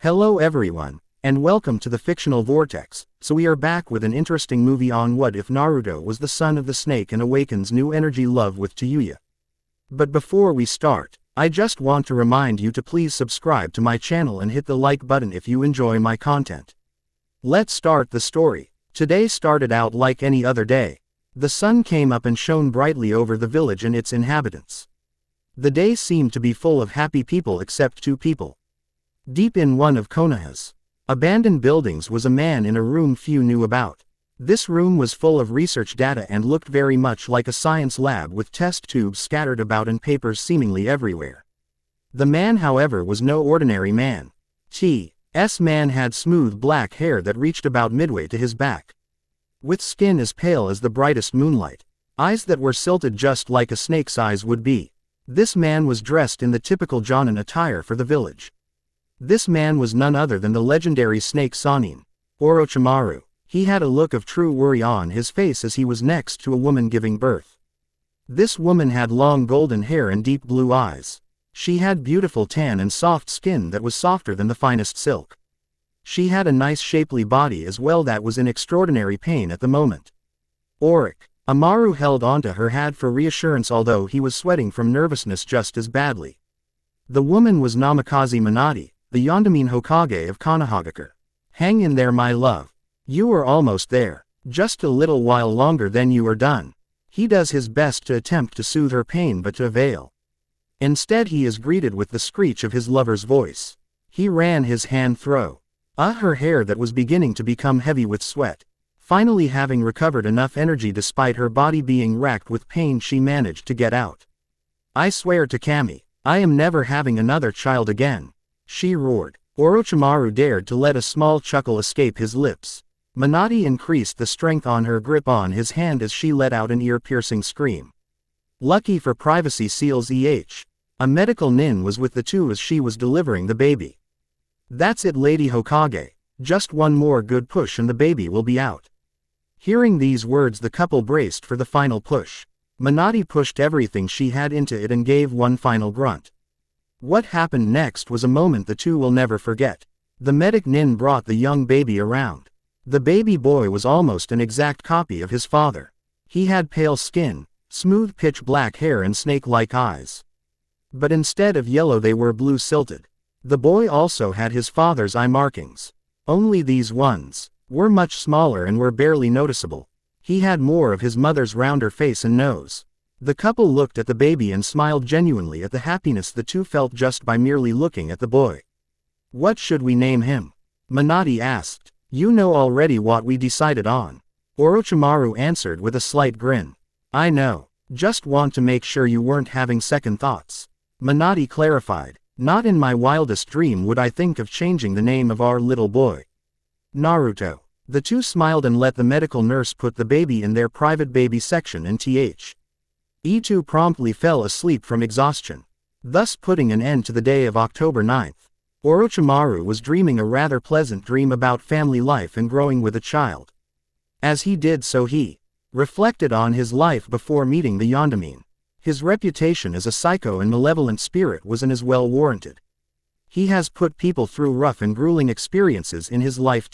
Hello everyone, and welcome to the Fictional Vortex. So we are back with an interesting movie on what if Naruto was the son of the snake and Awakens' new energy love with Tayuya. But before we start, I just want to remind you to please subscribe to my channel and hit the like button if you enjoy my content. Let's start the story. Today started out like any other day. The sun came up and shone brightly over the village and its inhabitants. The day seemed to be full of happy people except two people. Deep in one of Konoha's abandoned buildings was a man in a room few knew about. This room was full of research data and looked very much like a science lab with test tubes scattered about and papers seemingly everywhere. The man, however, was no ordinary man. T.S. man had smooth black hair that reached about midway to his back. With skin as pale as the brightest moonlight. Eyes that were silted just like a snake's eyes would be. This man was dressed in the typical Jonin attire for the village. This man was none other than the legendary snake Sannin, Orochimaru. He had a look of true worry on his face as he was next to a woman giving birth. This woman had long golden hair and deep blue eyes. She had beautiful tan and soft skin that was softer than the finest silk. She had a nice shapely body as well that was in extraordinary pain at the moment. Orochimaru held onto her hand for reassurance although he was sweating from nervousness just as badly. The woman was Namikaze Minato, the Yondaime Hokage of Konohagakure. Hang in there, my love. You are almost there. Just a little while longer then you are done. He does his best to attempt to soothe her pain but to avail. Instead he is greeted with the screech of his lover's voice. He ran his hand through her hair that was beginning to become heavy with sweat. Finally, having recovered enough energy despite her body being racked with pain, she managed to get out. I swear to Kami, I am never having another child again, she roared. Orochimaru dared to let a small chuckle escape his lips. Minato increased the strength on her grip on his hand as she let out an ear-piercing scream. Lucky for privacy seals a medical nin was with the two as she was delivering the baby. That's it, Lady Hokage. Just one more good push and the baby will be out. Hearing these words, the couple braced for the final push. Minato pushed everything she had into it and gave one final grunt. What happened next was a moment the two will never forget. The medic nin brought the young baby around. The baby boy was almost an exact copy of his father. He had pale skin, smooth pitch black hair and snake-like eyes. But instead of yellow they were blue silted. The boy also had his father's eye markings. Only these ones were much smaller and were barely noticeable. He had more of his mother's rounder face and nose. The couple looked at the baby and smiled genuinely at the happiness the two felt just by merely looking at the boy. What should we name him? Minato asked. You know already what we decided on. Orochimaru answered with a slight grin. I know. Just want to make sure you weren't having second thoughts. Minato clarified. Not in my wildest dream would I think of changing the name of our little boy. Naruto. The two smiled and let the medical nurse put the baby in their private baby section and E2 promptly fell asleep from exhaustion, thus putting an end to the day of October 9th. Orochimaru was dreaming a rather pleasant dream about family life and growing with a child. As he did so he reflected on his life before meeting the Yondaime. His reputation as a psycho and malevolent spirit was and is well warranted. He has put people through rough and grueling experiences in his life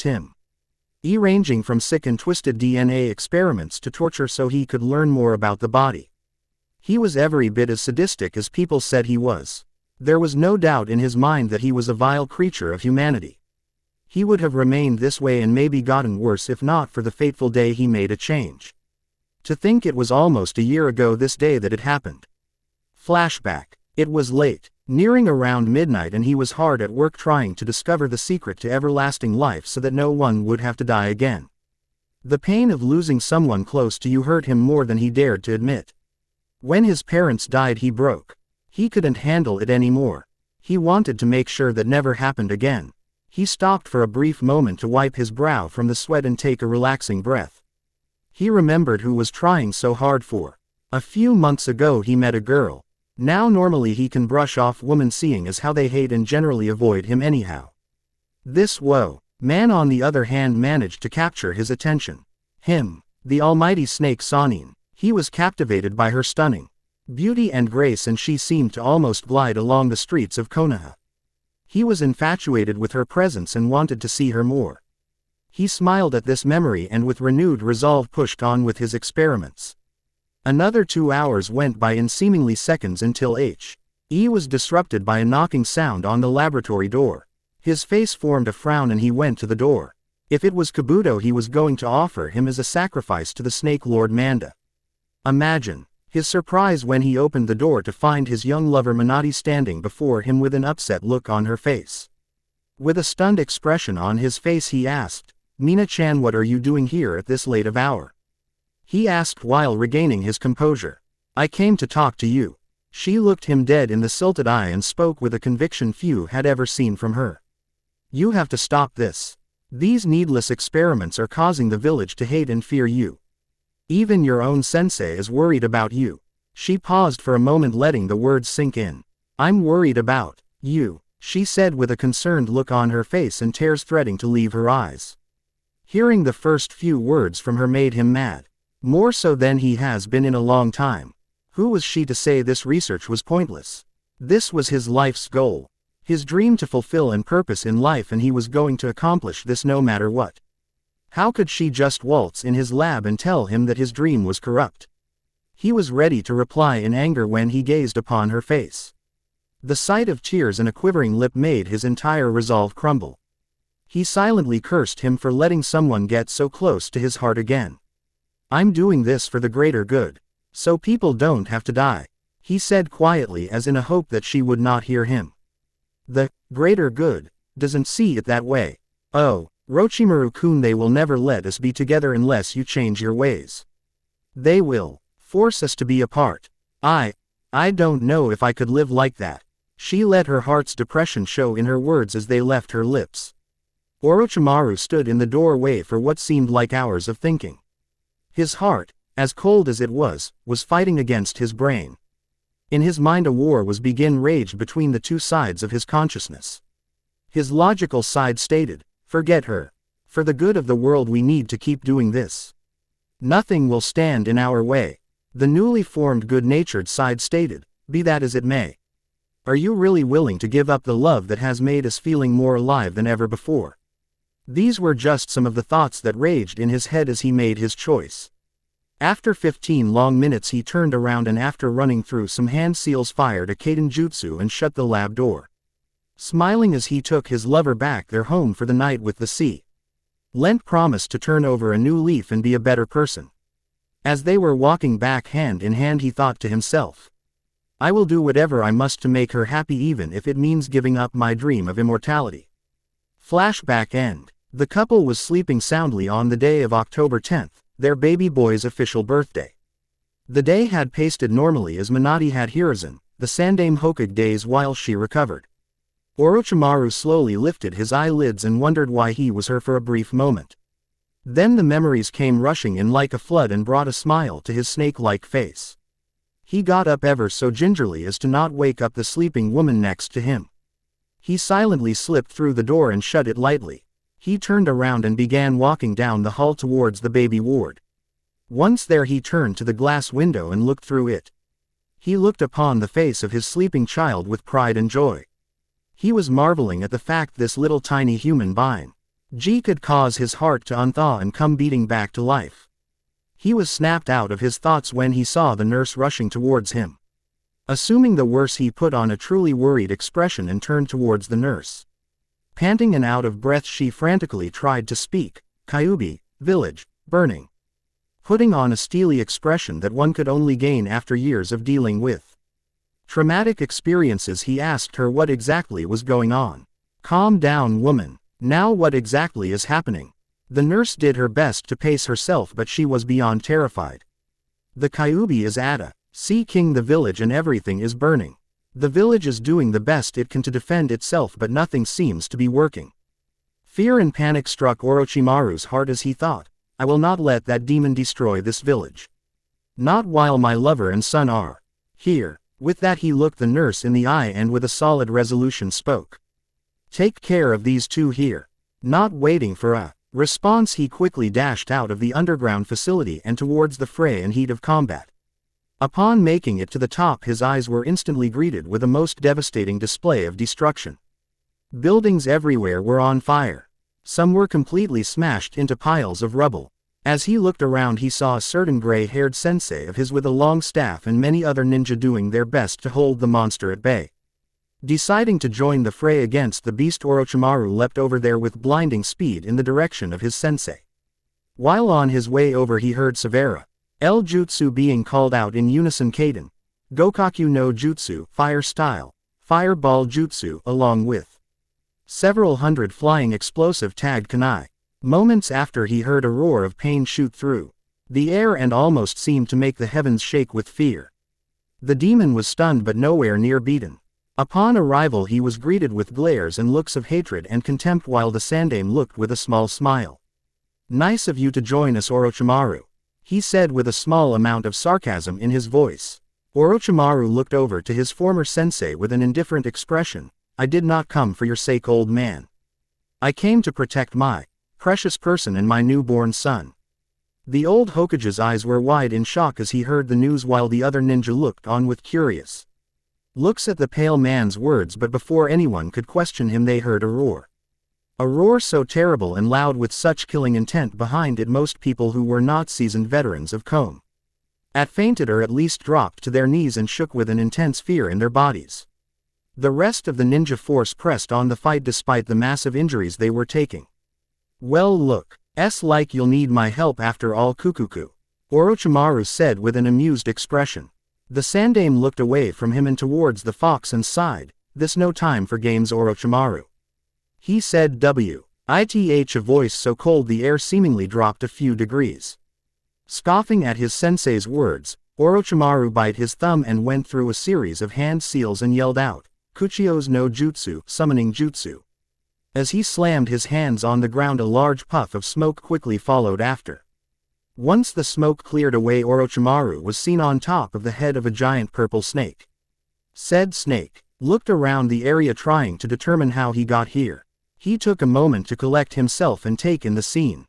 ranging from sick and twisted DNA experiments to torture so he could learn more about the body. He was every bit as sadistic as people said he was. There was no doubt in his mind that he was a vile creature of humanity. He would have remained this way and maybe gotten worse if not for the fateful day he made a change. To think it was almost a year ago this day that it happened. Flashback. It was late, nearing around midnight, and he was hard at work trying to discover the secret to everlasting life so that no one would have to die again. The pain of losing someone close to you hurt him more than he dared to admit. When his parents died he broke. He couldn't handle it anymore. He wanted to make sure that never happened again. He stopped for a brief moment to wipe his brow from the sweat and take a relaxing breath. He remembered who was trying so hard for. A few months ago he met a girl. Now normally he can brush off women seeing as how they hate and generally avoid him anyhow. This man on the other hand managed to capture his attention. Him, the almighty snake Sannin. He was captivated by her stunning beauty and grace and she seemed to almost glide along the streets of Konoha. He was infatuated with her presence and wanted to see her more. He smiled at this memory and with renewed resolve pushed on with his experiments. Another 2 hours went by in seemingly seconds until He was disrupted by a knocking sound on the laboratory door. His face formed a frown and he went to the door. If it was Kabuto he was going to offer him as a sacrifice to the Snake Lord Manda. Imagine his surprise when he opened the door to find his young lover Minotti standing before him with an upset look on her face. With a stunned expression on his face he asked, "Mina-chan, what are you doing here at this late of hour?" He asked while regaining his composure. "I came to talk to you." She looked him dead in the silted eye and spoke with a conviction few had ever seen from her. "You have to stop this. These needless experiments are causing the village to hate and fear you. Even your own sensei is worried about you." She paused for a moment letting the words sink in. "I'm worried about you," she said with a concerned look on her face and tears threatening to leave her eyes. Hearing the first few words from her made him mad. More so than he has been in a long time. Who was she to say this research was pointless? This was his life's goal. His dream to fulfill and purpose in life, and he was going to accomplish this no matter what. How could she just waltz in his lab and tell him that his dream was corrupt? He was ready to reply in anger when he gazed upon her face. The sight of tears and a quivering lip made his entire resolve crumble. He silently cursed him for letting someone get so close to his heart again. "I'm doing this for the greater good. So people don't have to die," he said quietly as in a hope that she would not hear him. "The greater good doesn't see it that way. Oh, Orochimaru-kun, they will never let us be together unless you change your ways. They will force us to be apart. I don't know if I could live like that." She let her heart's depression show in her words as they left her lips. Orochimaru stood in the doorway for what seemed like hours of thinking. His heart, as cold as it was fighting against his brain. In his mind a war was raged between the two sides of his consciousness. His logical side stated, "Forget her. For the good of the world we need to keep doing this. Nothing will stand in our way." The newly formed good-natured side stated, "Be that as it may. Are you really willing to give up the love that has made us feeling more alive than ever before?" These were just some of the thoughts that raged in his head as he made his choice. After 15 long minutes he turned around and after running through some hand seals fired a Kaiden jutsu and shut the lab door. Smiling as he took his lover back their home for the night with the sea. Lent promised to turn over a new leaf and be a better person. As they were walking back hand in hand he thought to himself, "I will do whatever I must to make her happy even if it means giving up my dream of immortality." Flashback end. The couple was sleeping soundly on the day of October 10th, their baby boy's official birthday. The day had pasted normally as Minotti had Hiruzen, the Sandaime Hokage days while she recovered. Orochimaru slowly lifted his eyelids and wondered why he was her for a brief moment. Then the memories came rushing in like a flood and brought a smile to his snake-like face. He got up ever so gingerly as to not wake up the sleeping woman next to him. He silently slipped through the door and shut it lightly. He turned around and began walking down the hall towards the baby ward. Once there he turned to the glass window and looked through it. He looked upon the face of his sleeping child with pride and joy. He was marveling at the fact this little tiny human being could cause his heart to unthaw and come beating back to life. He was snapped out of his thoughts when he saw the nurse rushing towards him. Assuming the worst he put on a truly worried expression and turned towards the nurse. Panting and out of breath she frantically tried to speak, "Kyubi, village, burning." Putting on a steely expression that one could only gain after years of dealing with traumatic experiences he asked her what exactly was going on. "Calm down, woman. Now what exactly is happening?" The nurse did her best to pace herself but she was beyond terrified. "The Kyubi is at a sea king the village and everything is burning. The village is doing the best it can to defend itself but nothing seems to be working." Fear and panic struck Orochimaru's heart as he thought, "I will not let that demon destroy this village. Not while my lover and son are here." With that he looked the nurse in the eye and with a solid resolution spoke. "Take care of these two here." Not waiting for a response he quickly dashed out of the underground facility and towards the fray and heat of combat. Upon making it to the top his eyes were instantly greeted with a most devastating display of destruction. Buildings everywhere were on fire. Some were completely smashed into piles of rubble. As he looked around, he saw a certain gray-haired sensei of his with a long staff and many other ninja doing their best to hold the monster at bay. Deciding to join the fray against the beast, Orochimaru leapt over there with blinding speed in the direction of his sensei. While on his way over, he heard Severa El Jutsu being called out in unison: Kaden, Gokaku no Jutsu, Fire Style, Fireball Jutsu, along with several hundred flying explosive tagged kunai. Moments after, he heard a roar of pain shoot through the air and almost seemed to make the heavens shake with fear. The demon was stunned but nowhere near beaten. Upon arrival, he was greeted with glares and looks of hatred and contempt, while the Sandaime looked with a small smile. "Nice of you to join us, Orochimaru," he said with a small amount of sarcasm in his voice. Orochimaru looked over to his former sensei with an indifferent expression. "I did not come for your sake, old man. I came to protect my precious person and my newborn son." The old Hokage's eyes were wide in shock as he heard the news, while the other ninja looked on with curious looks at the pale man's words, but before anyone could question him, they heard a roar. A roar so terrible and loud with such killing intent behind it, most people who were not seasoned veterans of combat fainted or at least dropped to their knees and shook with an intense fear in their bodies. The rest of the ninja force pressed on the fight despite the massive injuries they were taking. "Well, looks like you'll need my help after all, Kukuku," Orochimaru said with an amused expression. The Sandaime looked away from him and towards the fox and sighed. "This no time for games, Orochimaru," he said. A voice so cold the air seemingly dropped a few degrees. Scoffing at his sensei's words, Orochimaru bit his thumb and went through a series of hand seals and yelled out, "Kuchio's no Jutsu, summoning Jutsu." As he slammed his hands on the ground, a large puff of smoke quickly followed after. Once the smoke cleared away, Orochimaru was seen on top of the head of a giant purple snake. Said snake looked around the area trying to determine how he got here. He took a moment to collect himself and take in the scene.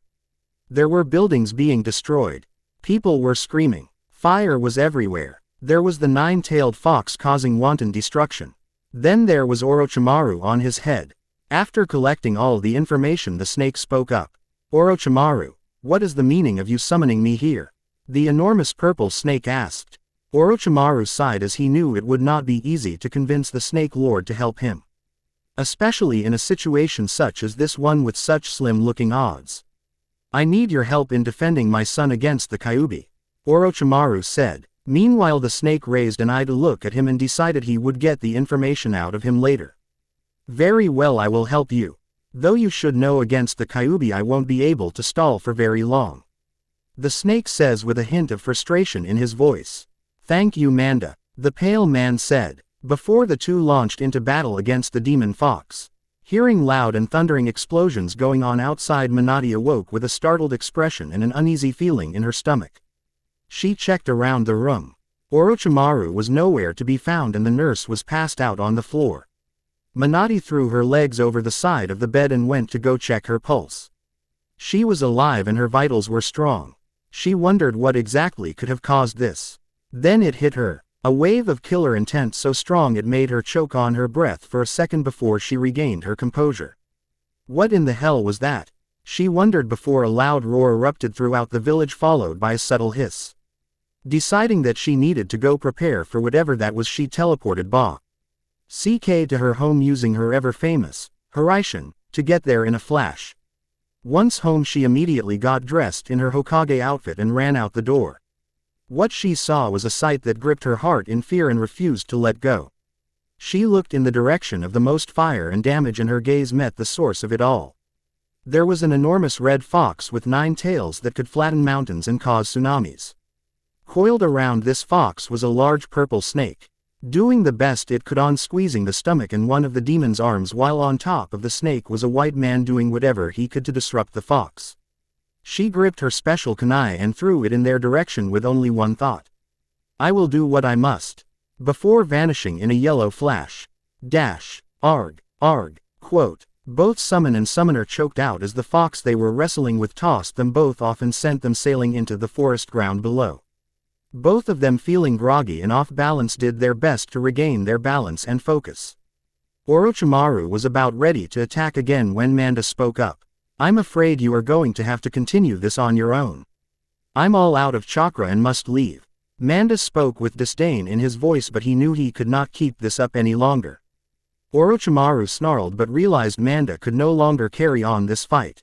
There were buildings being destroyed. People were screaming. Fire was everywhere. There was the nine-tailed fox causing wanton destruction. Then there was Orochimaru on his head. After collecting all the information, the snake spoke up. "Orochimaru, what is the meaning of you summoning me here?" the enormous purple snake asked. Orochimaru sighed as he knew it would not be easy to convince the Snake Lord to help him, especially in a situation such as this one with such slim-looking odds. "I need your help in defending my son against the Kyuubi," Orochimaru said. Meanwhile, the snake raised an eye to look at him and decided he would get the information out of him later. "Very well, I will help you. Though you should know, against the Kyuubi I won't be able to stall for very long," the snake says with a hint of frustration in his voice. "Thank you, Manda," the pale man said, before the two launched into battle against the demon fox. Hearing loud and thundering explosions going on outside, Minati awoke with a startled expression and an uneasy feeling in her stomach. She checked around the room. Orochimaru was nowhere to be found and the nurse was passed out on the floor. Minati threw her legs over the side of the bed and went to go check her pulse. She was alive and her vitals were strong. She wondered what exactly could have caused this. Then it hit her. A wave of killer intent so strong it made her choke on her breath for a second before she regained her composure. What in the hell was that? She wondered before a loud roar erupted throughout the village, followed by a subtle hiss. Deciding that she needed to go prepare for whatever that was, she teleported CK to her home using her ever-famous Hiraishin to get there in a flash. Once home, she immediately got dressed in her Hokage outfit and ran out the door. What she saw was a sight that gripped her heart in fear and refused to let go. She looked in the direction of the most fire and damage and her gaze met the source of it all. There was an enormous red fox with 9 tails that could flatten mountains and cause tsunamis. Coiled around this fox was a large purple snake, doing the best it could on squeezing the stomach and one of the demon's arms, while on top of the snake was a white man doing whatever he could to disrupt the fox. She gripped her special kunai and threw it in their direction with only one thought. "I will do what I must," before vanishing in a yellow flash. Arg, arg, quote. Both summon and summoner choked out as the fox they were wrestling with tossed them both off and sent them sailing into the forest ground below. Both of them, feeling groggy and off balance, did their best to regain their balance and focus. Orochimaru was about ready to attack again when Manda spoke up. I'm afraid you are going to have to continue this on your own. I'm all out of chakra and must leave. Manda spoke with disdain in his voice, but he knew he could not keep this up any longer. Orochimaru snarled but realized Manda could no longer carry on this fight.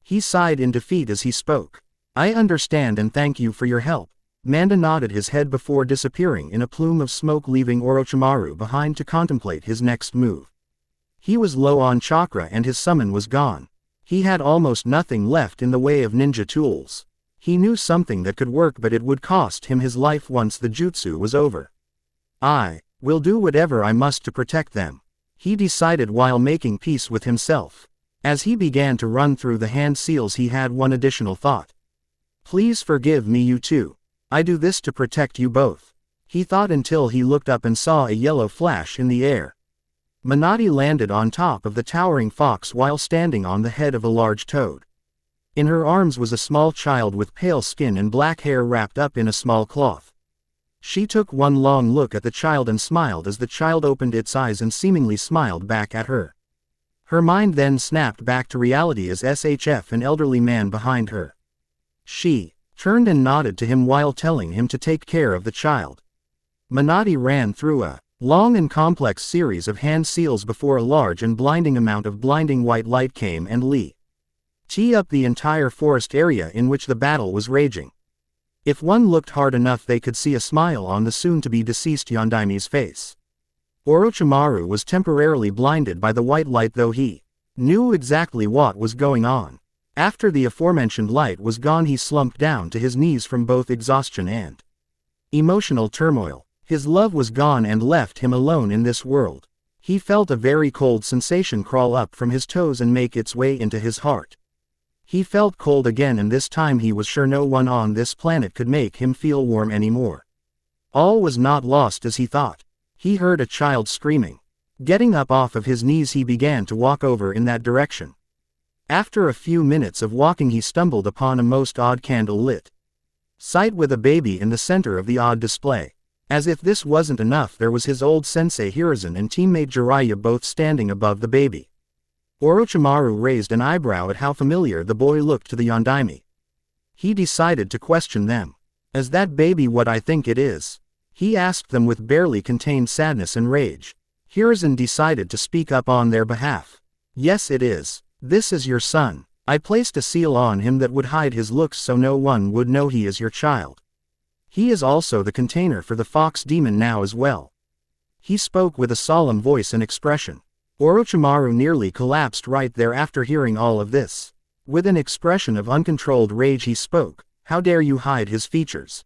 He sighed in defeat as he spoke. I understand and thank you for your help. Manda nodded his head before disappearing in a plume of smoke, leaving Orochimaru behind to contemplate his next move. He was low on chakra and his summon was gone. He had almost nothing left in the way of ninja tools. He knew something that could work, but it would cost him his life once the jutsu was over. I will do whatever I must to protect them, he decided while making peace with himself. As he began to run through the hand seals, he had one additional thought. Please forgive me, you two. I do this to protect you both, he thought until he looked up and saw a yellow flash in the air. Minotti landed on top of the towering fox while standing on the head of a large toad. In her arms was a small child with pale skin and black hair wrapped up in a small cloth. She took one long look at the child and smiled as the child opened its eyes and seemingly smiled back at her. Her mind then snapped back to reality as SHF, an elderly man behind her. She turned and nodded to him while telling him to take care of the child. Minotti ran through a long and complex series of hand seals before a large and blinding amount of blinding white light came and lit up the entire forest area in which the battle was raging. If one looked hard enough, they could see a smile on the soon-to-be deceased Yondaimi's face. Orochimaru was temporarily blinded by the white light, though he knew exactly what was going on. After the aforementioned light was gone, he slumped down to his knees from both exhaustion and emotional turmoil. His love was gone and left him alone in this world. He felt a very cold sensation crawl up from his toes and make its way into his heart. He felt cold again, and this time he was sure no one on this planet could make him feel warm anymore. All was not lost as he thought. He heard a child screaming. Getting up off of his knees, he began to walk over in that direction. After a few minutes of walking, he stumbled upon a most odd candle-lit site with a baby in the center of the odd display. As if this wasn't enough, there was his old sensei Hiruzen and teammate Jiraiya both standing above the baby. Orochimaru raised an eyebrow at how familiar the boy looked to the Yondaime. He decided to question them. Is that baby what I think it is? He asked them with barely contained sadness and rage. Hiruzen decided to speak up on their behalf. Yes, it is. This is your son. I placed a seal on him that would hide his looks so no one would know he is your child. He is also the container for the fox demon now as well. He spoke with a solemn voice and expression. Orochimaru nearly collapsed right there after hearing all of this. With an expression of uncontrolled rage he spoke, how dare you hide his features?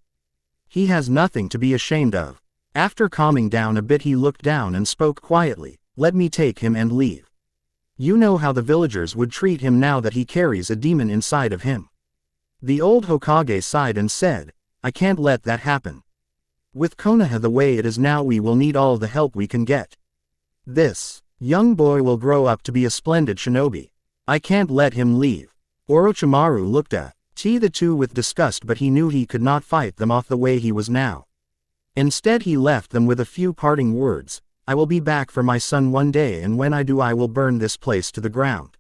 He has nothing to be ashamed of. After calming down a bit, he looked down and spoke quietly, let me take him and leave. You know how the villagers would treat him now that he carries a demon inside of him. The old Hokage sighed and said, I can't let that happen. With Konoha the way it is now, we will need all the help we can get. This young boy will grow up to be a splendid shinobi. I can't let him leave. Orochimaru looked at the two with disgust, but he knew he could not fight them off the way he was now. Instead he left them with a few parting words. I will be back for my son one day, and when I do I will burn this place to the ground.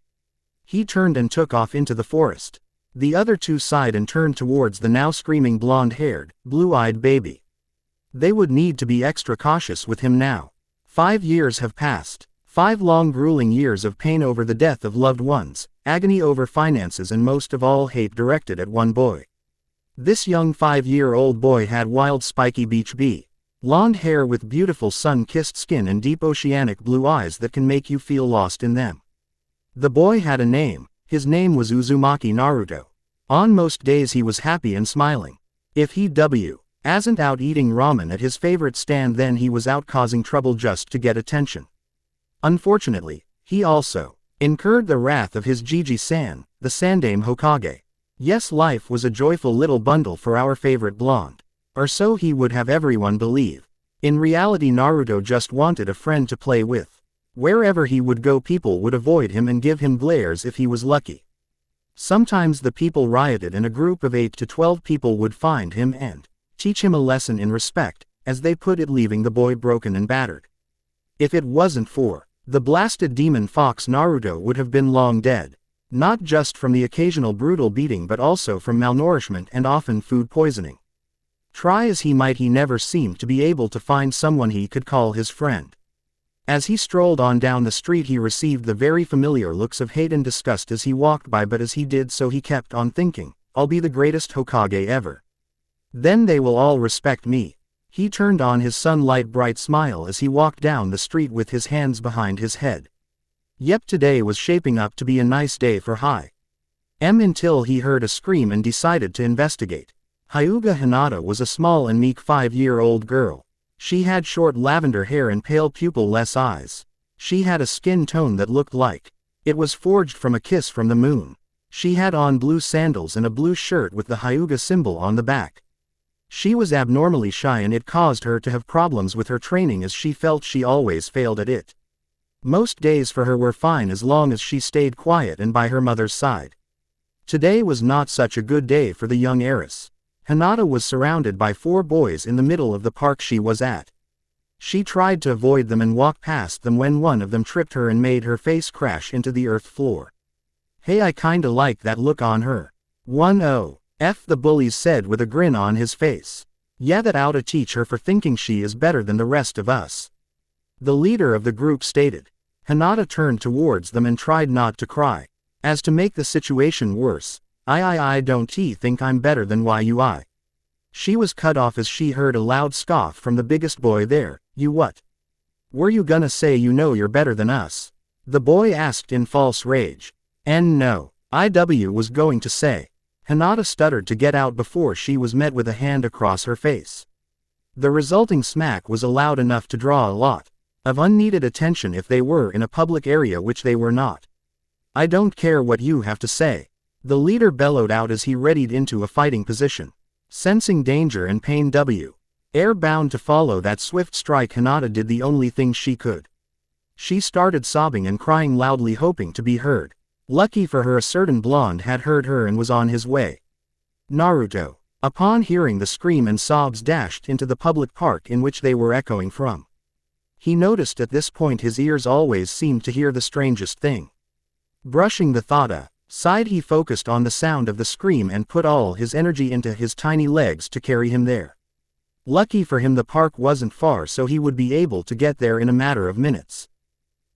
He turned and took off into the forest. The other two sighed and turned towards the now screaming blonde-haired, blue-eyed baby. They would need to be extra cautious with him now. 5 years have passed. 5 long grueling years of pain over the death of loved ones, agony over finances, and most of all hate directed at one boy. This young 5-year-old boy had wild spiky beach bee blonde hair with beautiful sun-kissed skin and deep oceanic blue eyes that can make you feel lost in them. The boy had a name. His name was Uzumaki Naruto. On most days he was happy and smiling. If he wasn't out eating ramen at his favorite stand, then he was out causing trouble just to get attention. Unfortunately, he also incurred the wrath of his Jiji-san, the Sandaime Hokage. Yes, life was a joyful little bundle for our favorite blonde. Or so he would have everyone believe. In reality, Naruto just wanted a friend to play with. Wherever he would go, people would avoid him and give him glares if he was lucky. Sometimes the people rioted, and a group of 8 to 12 people would find him and teach him a lesson in respect, as they put it, leaving the boy broken and battered. If it wasn't for The blasted demon fox Naruto would have been long dead. Not just from the occasional brutal beating but also from malnourishment and often food poisoning. Try as he might, he never seemed to be able to find someone he could call his friend. As he strolled on down the street he received the very familiar looks of hate and disgust as he walked by, but as he did so he kept on thinking, I'll be the greatest Hokage ever. Then they will all respect me. He turned on his sunlight bright smile as he walked down the street with his hands behind his head. Yep, today was shaping up to be a nice day for until he heard a scream and decided to investigate. Hyuga Hinata was a small and meek 5-year-old girl. She had short lavender hair and pale pupil-less eyes. She had a skin tone that looked like it was forged from a kiss from the moon. She had on blue sandals and a blue shirt with the Hyuga symbol on the back. She was abnormally shy and it caused her to have problems with her training as she felt she always failed at it. Most days for her were fine as long as she stayed quiet and by her mother's side. Today was not such a good day for the young heiress. Hinata was surrounded by 4 boys in the middle of the park she was at. She tried to avoid them and walk past them when one of them tripped her and made her face crash into the earth floor. Hey, I kinda like that look on her. 1-0, the bullies said with a grin on his face. Yeah, that oughta teach her for thinking she is better than the rest of us. The leader of the group stated. Hinata turned towards them and tried not to cry. As to make the situation worse, I don't think I'm better than you. She was cut off as she heard a loud scoff from the biggest boy there. You what? Were you gonna say you're better than us? The boy asked in false rage. No, IW was going to say. Hinata stuttered to get out before she was met with a hand across her face. The resulting smack was loud enough to draw a lot of unneeded attention if they were in a public area, which they were not. I don't care what you have to say. The leader bellowed out as he readied into a fighting position. Sensing danger and pain bound to follow that swift strike, Hinata did the only thing she could. She started sobbing and crying loudly, hoping to be heard. Lucky for her, a certain blonde had heard her and was on his way. Naruto, upon hearing the scream and sobs, dashed into the public park in which they were echoing from. He noticed at this point his ears always seemed to hear the strangest thing. Brushing the thought aside, he focused on the sound of the scream and put all his energy into his tiny legs to carry him there. Lucky for him, the park wasn't far, so he would be able to get there in a matter of minutes.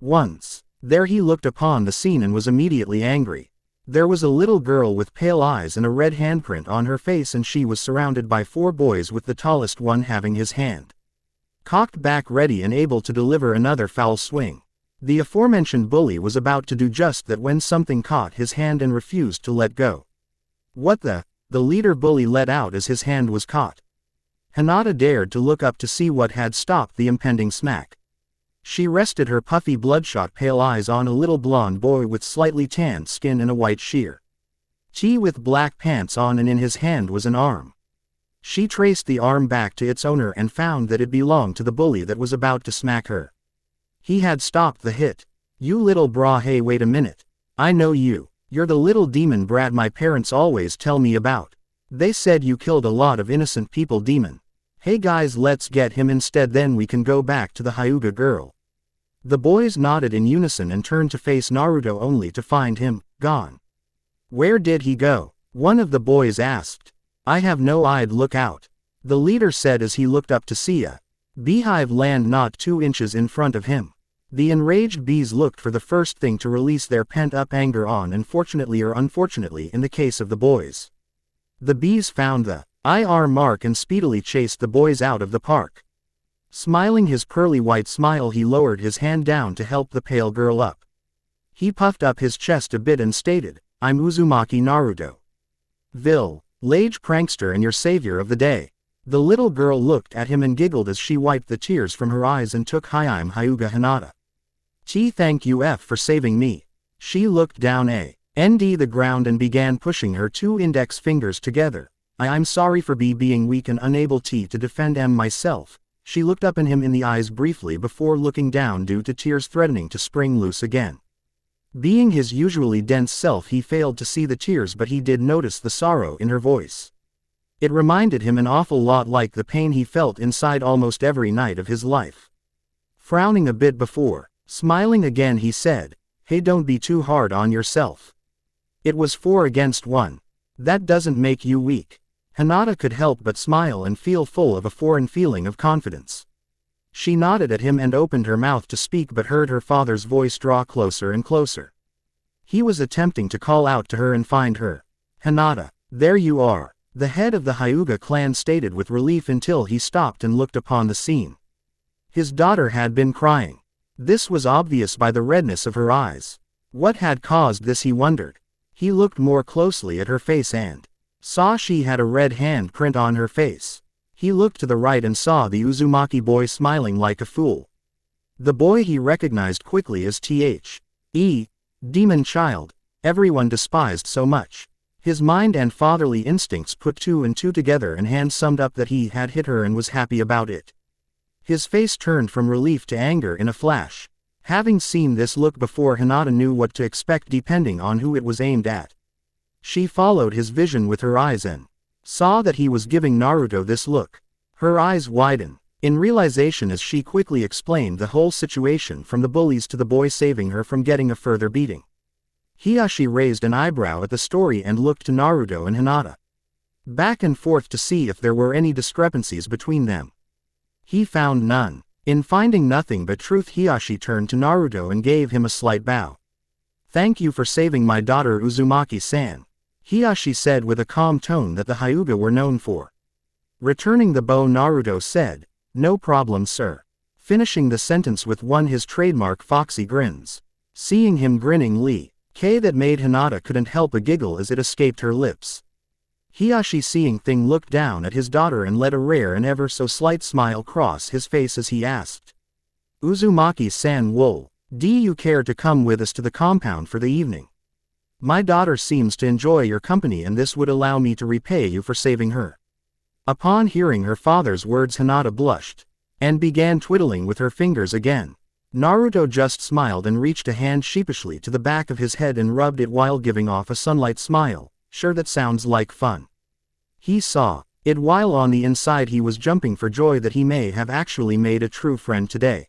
Once there, he looked upon the scene and was immediately angry. There was a little girl with pale eyes and a red handprint on her face, and she was surrounded by 4 boys, with the tallest one having his hand cocked back, ready and able to deliver another foul swing. The aforementioned bully was about to do just that when something caught his hand and refused to let go. What the leader bully let out as his hand was caught. Hinata dared to look up to see what had stopped the impending smack. She rested her puffy, bloodshot pale eyes on a little blonde boy with slightly tanned skin and a white sheer tee with black pants on, and in his hand was an arm. She traced the arm back to its owner and found that it belonged to the bully that was about to smack her. He had stopped the hit. You little bra, hey, wait a minute. I know you. You're the little demon brat my parents always tell me about. They said you killed a lot of innocent people, demon. Hey guys, let's get him instead, then we can go back to the Hyuga girl. The boys nodded in unison and turned to face Naruto, only to find him gone. Where did he go? One of the boys asked. I have no idea, look out, the leader said as he looked up to see a beehive land not 2 inches in front of him. The enraged bees looked for the first thing to release their pent-up anger on, and fortunately or unfortunately in the case of the boys, the bees found the IR mark and speedily chased the boys out of the park. Smiling his pearly white smile, he lowered his hand down to help the pale girl up. He puffed up his chest a bit and stated, I'm Uzumaki Naruto, village prankster and your savior of the day. The little girl looked at him and giggled as she wiped the tears from her eyes and took I'm Hyuga Hinata. Thank you for saving me. She looked down the ground and began pushing her 2 index fingers together. I'm sorry for being weak and unable to defend myself. She looked up at him in the eyes briefly before looking down due to tears threatening to spring loose again. Being his usually dense self, he failed to see the tears, but he did notice the sorrow in her voice. It reminded him an awful lot like the pain he felt inside almost every night of his life. Frowning a bit before Smiling again he said, "Hey, don't be too hard on yourself. It was 4 against 1. That doesn't make you weak." Hinata could help but smile and feel full of a foreign feeling of confidence. She nodded at him and opened her mouth to speak but heard her father's voice draw closer and closer. He was attempting to call out to her and find her. "Hinata, there you are," the head of the Hyuga clan stated with relief until he stopped and looked upon the scene. His daughter had been crying. This was obvious by the redness of her eyes. What had caused this, he wondered. He looked more closely at her face and saw she had a red hand print on her face. He looked to the right and saw the Uzumaki boy smiling like a fool. The boy he recognized quickly as The demon child, everyone despised so much. His mind and fatherly instincts put 2 and 2 together and hand summed up that he had hit her and was happy about it. His face turned from relief to anger in a flash. Having seen this look before, Hinata knew what to expect depending on who it was aimed at. She followed his vision with her eyes and saw that he was giving Naruto this look. Her eyes widened in realization as she quickly explained the whole situation from the bullies to the boy saving her from getting a further beating. Hiyashi raised an eyebrow at the story and looked to Naruto and Hinata back and forth to see if there were any discrepancies between them. He found none. In finding nothing but truth, Hiyashi turned to Naruto and gave him a slight bow. "Thank you for saving my daughter Uzumaki-san," Hiyashi said with a calm tone that the Hyuga were known for. Returning the bow, Naruto said, "No problem, sir," finishing the sentence with his trademark foxy grins. Seeing him grinning that made Hinata couldn't help a giggle as it escaped her lips. Hiyashi, seeing thing, looked down at his daughter and let a rare and ever so slight smile cross his face as he asked, "Uzumaki-san, do you care to come with us to the compound for the evening? My daughter seems to enjoy your company and this would allow me to repay you for saving her." Upon hearing her father's words, Hinata blushed and began twiddling with her fingers again. Naruto just smiled and reached a hand sheepishly to the back of his head and rubbed it while giving off a sunlight smile. "Sure, that sounds like fun." He saw it while on the inside he was jumping for joy that he may have actually made a true friend today.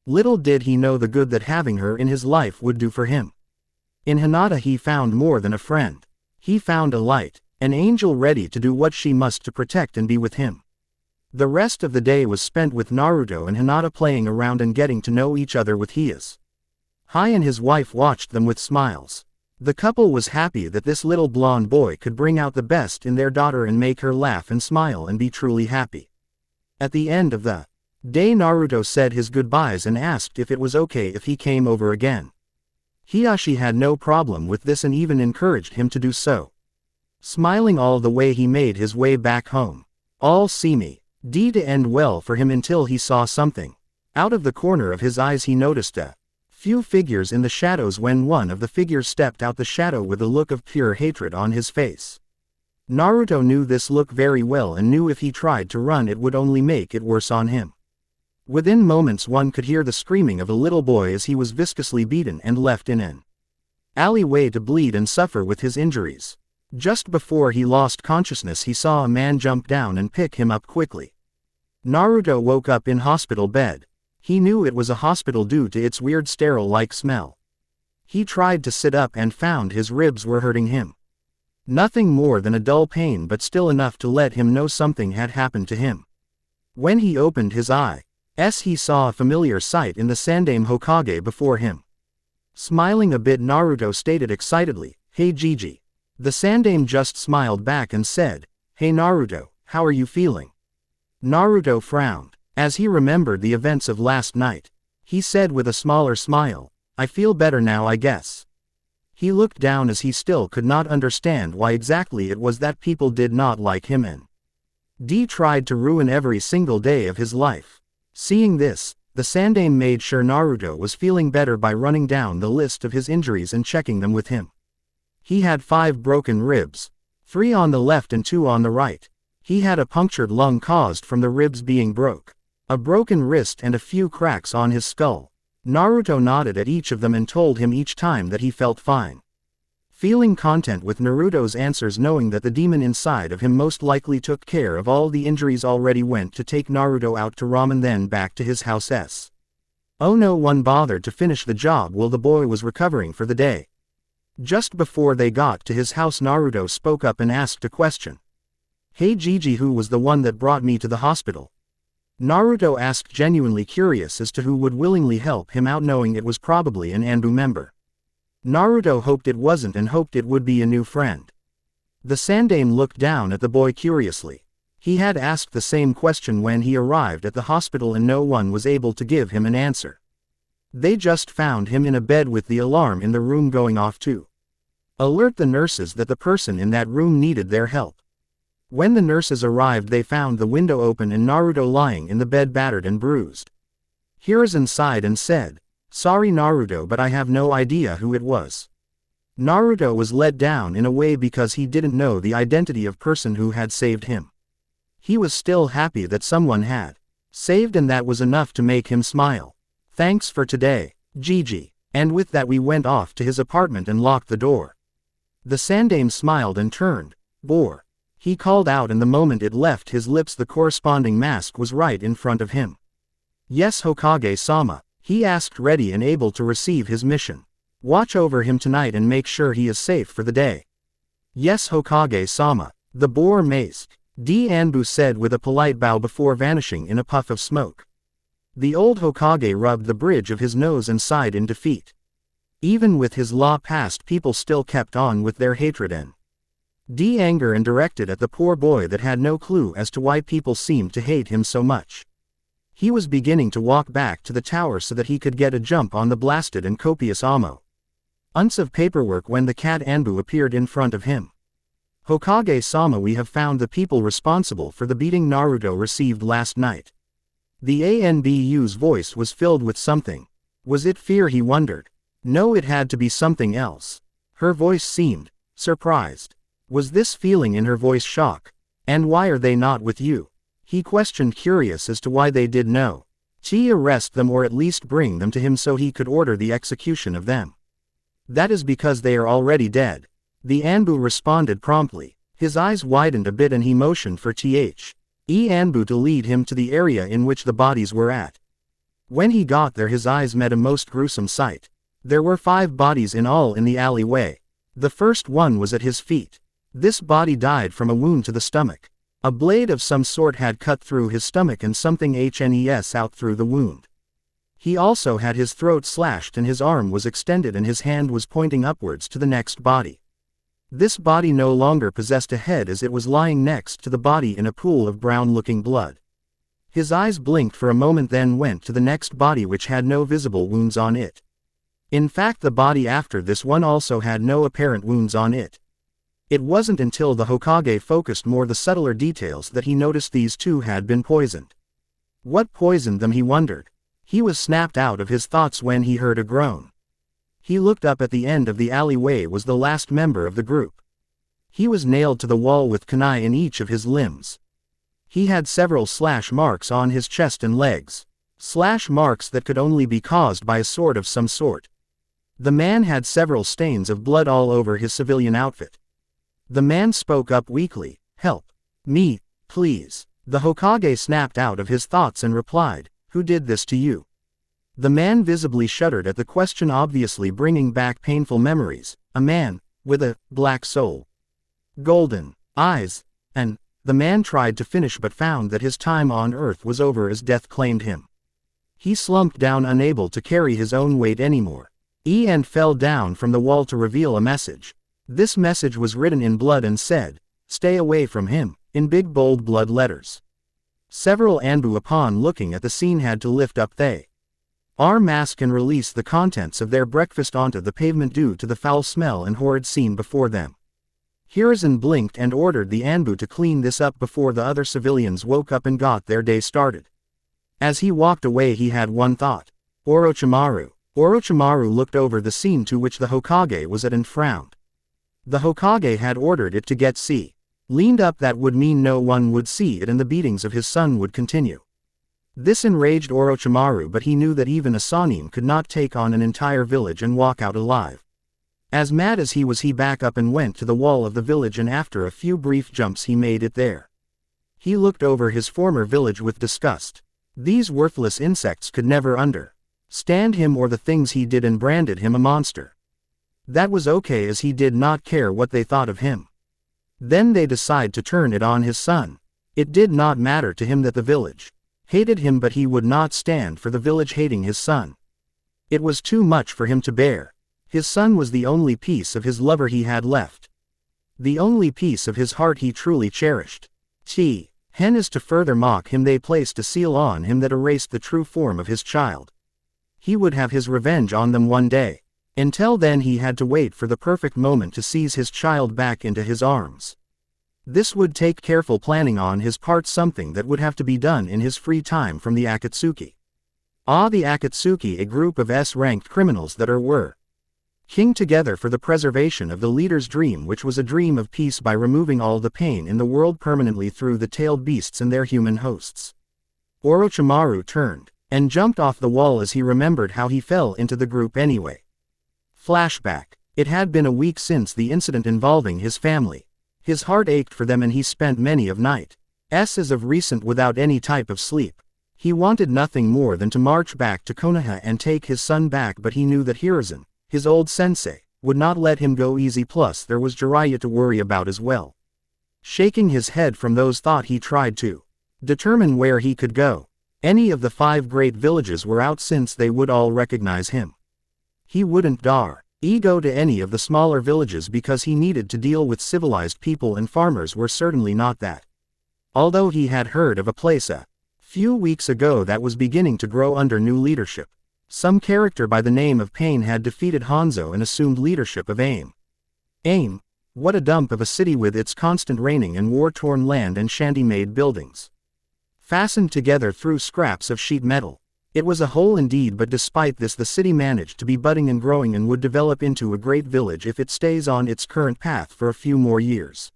Little did he know the good that having her in his life would do for him. In Hinata he found more than a friend. He found a light, an angel ready to do what she must to protect and be with him. The rest of the day was spent with Naruto and Hinata playing around and getting to know each other with Hiyashi and his wife watched them with smiles. The couple was happy that this little blonde boy could bring out the best in their daughter and make her laugh and smile and be truly happy. At the end of the day, Naruto said his goodbyes and asked if it was okay if he came over again. Hiyashi had no problem with this and even encouraged him to do so. Smiling all the way, he made his way back home. All seemed to end well for him until he saw something. Out of the corner of his eyes he noticed a few figures in the shadows when one of the figures stepped out the shadow with a look of pure hatred on his face. Naruto knew this look very well and knew if he tried to run it would only make it worse on him. Within moments one could hear the screaming of a little boy as he was viscously beaten and left in an alleyway to bleed and suffer with his injuries. Just before he lost consciousness he saw a man jump down and pick him up quickly. Naruto woke up in hospital bed. He knew it was a hospital due to its weird sterile-like smell. He tried to sit up and found his ribs were hurting him. Nothing more than a dull pain, but still enough to let him know something had happened to him. When he opened his eyes, he saw a familiar sight in the Sandaime Hokage before him. Smiling a bit, Naruto stated excitedly, "Hey Gigi." The Sandaime just smiled back and said, "Hey Naruto, how are you feeling?" Naruto frowned as he remembered the events of last night. He said with a smaller smile, "I feel better now, I guess." He looked down as he still could not understand why exactly it was that people did not like him and tried to ruin every single day of his life. Seeing this, the Sandaime made sure Naruto was feeling better by running down the list of his injuries and checking them with him. He had 5 broken ribs, 3 on the left and 2 on the right. He had a punctured lung caused from the ribs being broke, a broken wrist and a few cracks on his skull. Naruto nodded at each of them and told him each time that he felt fine. Feeling content with Naruto's answers, knowing that the demon inside of him most likely took care of all the injuries already, went to take Naruto out to ramen then back to his house. Oh, no one bothered to finish the job while the boy was recovering for the day. Just before they got to his house, Naruto spoke up and asked a question. Hey Gigi, who was the one that brought me to the hospital? Naruto asked, genuinely curious as to who would willingly help him out, knowing it was probably an Anbu member. Naruto hoped it wasn't and hoped it would be a new friend. The Sandaime looked down at the boy curiously. He had asked the same question when he arrived at the hospital and no one was able to give him an answer. They just found him in a bed with the alarm in the room going off to alert the nurses that the person in that room needed their help. When the nurses arrived, they found the window open and Naruto lying in the bed, battered and bruised. Hiruzen sighed and said, "Sorry Naruto, but I have no idea who it was." Naruto was let down in a way because he didn't know the identity of person who had saved him. He was still happy that someone had saved, and that was enough to make him smile. Thanks for today, Gigi. And with that we went off to his apartment and locked the door. The Sandaime smiled and turned. Bore. He called out, and the moment it left his lips the corresponding mask was right in front of him. Yes, Hokage-sama, he asked, ready and able to receive his mission. Watch over him tonight and make sure he is safe for the day. Yes, Hokage-sama, the boar mask. Anbu said with a polite bow before vanishing in a puff of smoke. The old Hokage rubbed the bridge of his nose and sighed in defeat. Even with his law passed, people still kept on with their hatred and anger, and directed at the poor boy that had no clue as to why people seemed to hate him so much. He was beginning to walk back to the tower so that he could get a jump on the blasted and copious ounce of paperwork when the cat Anbu appeared in front of him. Hokage-sama, we have found the people responsible for the beating Naruto received last night. The Anbu's voice was filled with something. Was it fear, he wondered? No, it had to be something else. Her voice seemed surprised. Was this feeling in her voice shock? And why are they not with you? He questioned, curious as to why they did know. To arrest them, or at least bring them to him so he could order the execution of them. That is because they are already dead. The Anbu responded promptly. His eyes widened a bit and he motioned for Anbu to lead him to the area in which the bodies were at. When he got there, his eyes met a most gruesome sight. There were 5 bodies in all in the alleyway. The first one was at his feet. This body died from a wound to the stomach. A blade of some sort had cut through his stomach and something HNES out through the wound. He also had his throat slashed and his arm was extended and his hand was pointing upwards to the next body. This body no longer possessed a head, as it was lying next to the body in a pool of brown-looking blood. His eyes blinked for a moment, then went to the next body, which had no visible wounds on it. In fact, the body after this one also had no apparent wounds on it. It wasn't until the Hokage focused more the subtler details that he noticed these 2 had been poisoned. What poisoned them, he wondered. He was snapped out of his thoughts when he heard a groan. He looked up. At the end of the alleyway was the last member of the group. He was nailed to the wall with kunai in each of his limbs. He had several slash marks on his chest and legs. Slash marks that could only be caused by a sword of some sort. The man had several stains of blood all over his civilian outfit. The man spoke up weakly. Help me, please. The Hokage snapped out of his thoughts and replied, Who did this to you? The man visibly shuddered at the question, obviously bringing back painful memories. A man, with a black soul, golden eyes, and the man tried to finish but found that his time on earth was over as death claimed him. He slumped down, unable to carry his own weight anymore. And fell down from the wall to reveal a message. This message was written in blood and said, Stay away from him, in big bold blood letters. Several Anbu, upon looking at the scene, had to lift up their mask and release the contents of their breakfast onto the pavement due to the foul smell and horrid scene before them. Hiruzen blinked and ordered the Anbu to clean this up before the other civilians woke up and got their day started. As he walked away, he had one thought. Orochimaru. Orochimaru looked over the scene to which the Hokage was at and frowned. The Hokage had ordered it to get leaned up. That would mean no one would see it and the beatings of his son would continue. This enraged Orochimaru, but he knew that even a Sannin could not take on an entire village and walk out alive. As mad as he was, he back up and went to the wall of the village, and after a few brief jumps he made it there. He looked over his former village with disgust. These worthless insects could never stand him or the things he did, and branded him a monster. That was okay, as he did not care what they thought of him. Then they decide to turn it on his son. It did not matter to him that the village hated him, but he would not stand for the village hating his son. It was too much for him to bear. His son was the only piece of his lover he had left. The only piece of his heart he truly cherished. Hen is to further mock him, they placed a seal on him that erased the true form of his child. He would have his revenge on them one day. Until then he had to wait for the perfect moment to seize his child back into his arms. This would take careful planning on his part, something that would have to be done in his free time from the Akatsuki. The Akatsuki, a group of S-ranked criminals that were king together for the preservation of the leader's dream, which was a dream of peace by removing all the pain in the world permanently through the tailed beasts and their human hosts. Orochimaru turned and jumped off the wall as he remembered how he fell into the group anyway. Flashback. It had been a week since the incident involving his family. His heart ached for them, and he spent many of nights as of recent without any type of sleep. He wanted nothing more than to march back to Konoha and take his son back, but he knew that Hiruzen, his old sensei, would not let him go easy, plus there was Jiraiya to worry about as well. Shaking his head from those thoughts, he tried to determine where he could go. Any of the 5 great villages were out, since they would all recognize him. He wouldn't dare go to any of the smaller villages because he needed to deal with civilized people, and farmers were certainly not that. Although he had heard of a place a few weeks ago that was beginning to grow under new leadership. Some character by the name of Pain had defeated Hanzo and assumed leadership of AIM. AIM? What a dump of a city with its constant raining and war-torn land and shanty-made buildings, fastened together through scraps of sheet metal. It was a hole indeed, but despite this the city managed to be budding and growing and would develop into a great village if it stays on its current path for a few more years.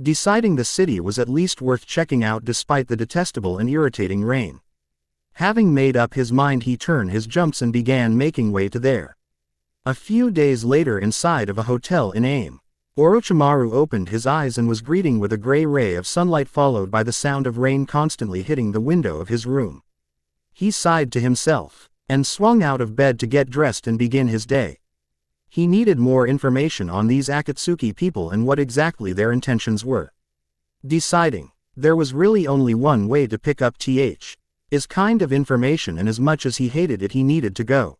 Deciding the city was at least worth checking out despite the detestable and irritating rain. Having made up his mind, he turned his jumps and began making way to there. A few days later, inside of a hotel in AIM, Orochimaru opened his eyes and was greeted with a gray ray of sunlight, followed by the sound of rain constantly hitting the window of his room. He sighed to himself and swung out of bed to get dressed and begin his day. He needed more information on these Akatsuki people and what exactly their intentions were. Deciding there was really only one way to pick up his kind of information, and as much as he hated it, he needed to go.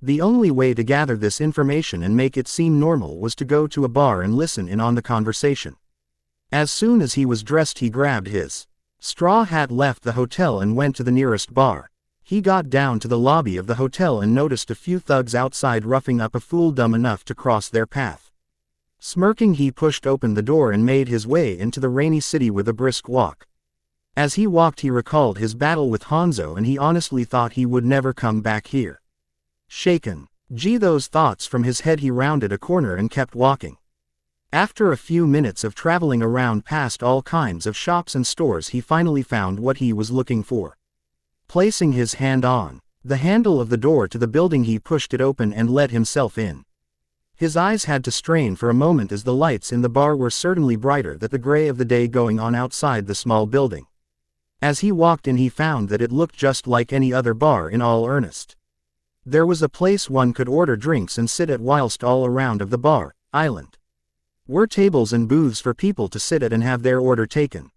The only way to gather this information and make it seem normal was to go to a bar and listen in on the conversation. As soon as he was dressed, he grabbed his straw hat, left the hotel and went to the nearest bar. He got down to the lobby of the hotel and noticed a few thugs outside roughing up a fool dumb enough to cross their path. Smirking, he pushed open the door and made his way into the rainy city with a brisk walk. As he walked, he recalled his battle with Hanzo, and he honestly thought he would never come back here. Shaken those thoughts from his head, he rounded a corner and kept walking. After a few minutes of traveling around past all kinds of shops and stores, he finally found what he was looking for. Placing his hand on the handle of the door to the building, he pushed it open and let himself in. His eyes had to strain for a moment, as the lights in the bar were certainly brighter than the gray of the day going on outside the small building. As he walked in, he found that it looked just like any other bar in all earnest. There was a place one could order drinks and sit at, whilst all around of the bar island were tables and booths for people to sit at and have their order taken.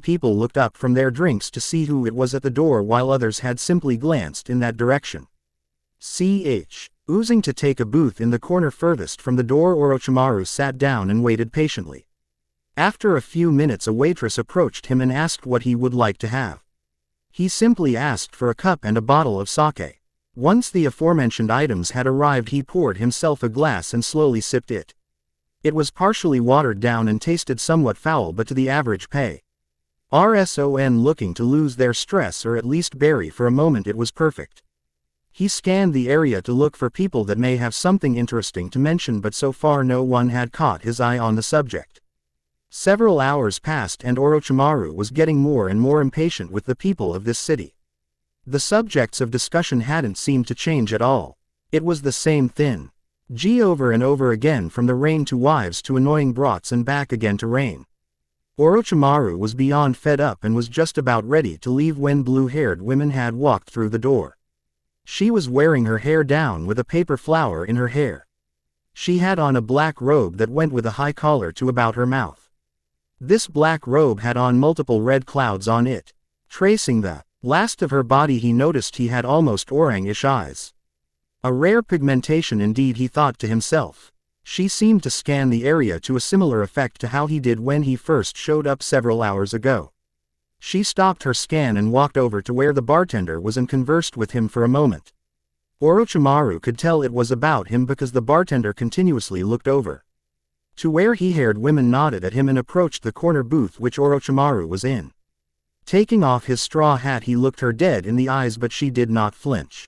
People looked up from their drinks to see who it was at the door, while others had simply glanced in that direction. Oozing to take a booth in the corner furthest from the door, Orochimaru sat down and waited patiently. After a few minutes, a waitress approached him and asked what he would like to have. He simply asked for a cup and a bottle of sake. Once the aforementioned items had arrived, he poured himself a glass and slowly sipped it. It was partially watered down and tasted somewhat foul, but to the average person looking to lose their stress or at least bury for a moment, it was perfect. He scanned the area to look for people that may have something interesting to mention, but so far no one had caught his eye on the subject. Several hours passed and Orochimaru was getting more and more impatient with the people of this city. The subjects of discussion hadn't seemed to change at all. It was the same thing over and over again, from the rain to wives to annoying brats and back again to rain. Orochimaru was beyond fed up and was just about ready to leave when blue-haired women had walked through the door. She was wearing her hair down with a paper flower in her hair. She had on a black robe that went with a high collar to about her mouth. This black robe had on multiple red clouds on it. Tracing the last of her body, he noticed he had almost orangish eyes. A rare pigmentation indeed, he thought to himself. She seemed to scan the area to a similar effect to how he did when he first showed up several hours ago. She stopped her scan and walked over to where the bartender was and conversed with him for a moment. Orochimaru could tell it was about him because the bartender continuously looked over to where he-haired women nodded at him and approached the corner booth which Orochimaru was in. Taking off his straw hat, he looked her dead in the eyes, but she did not flinch.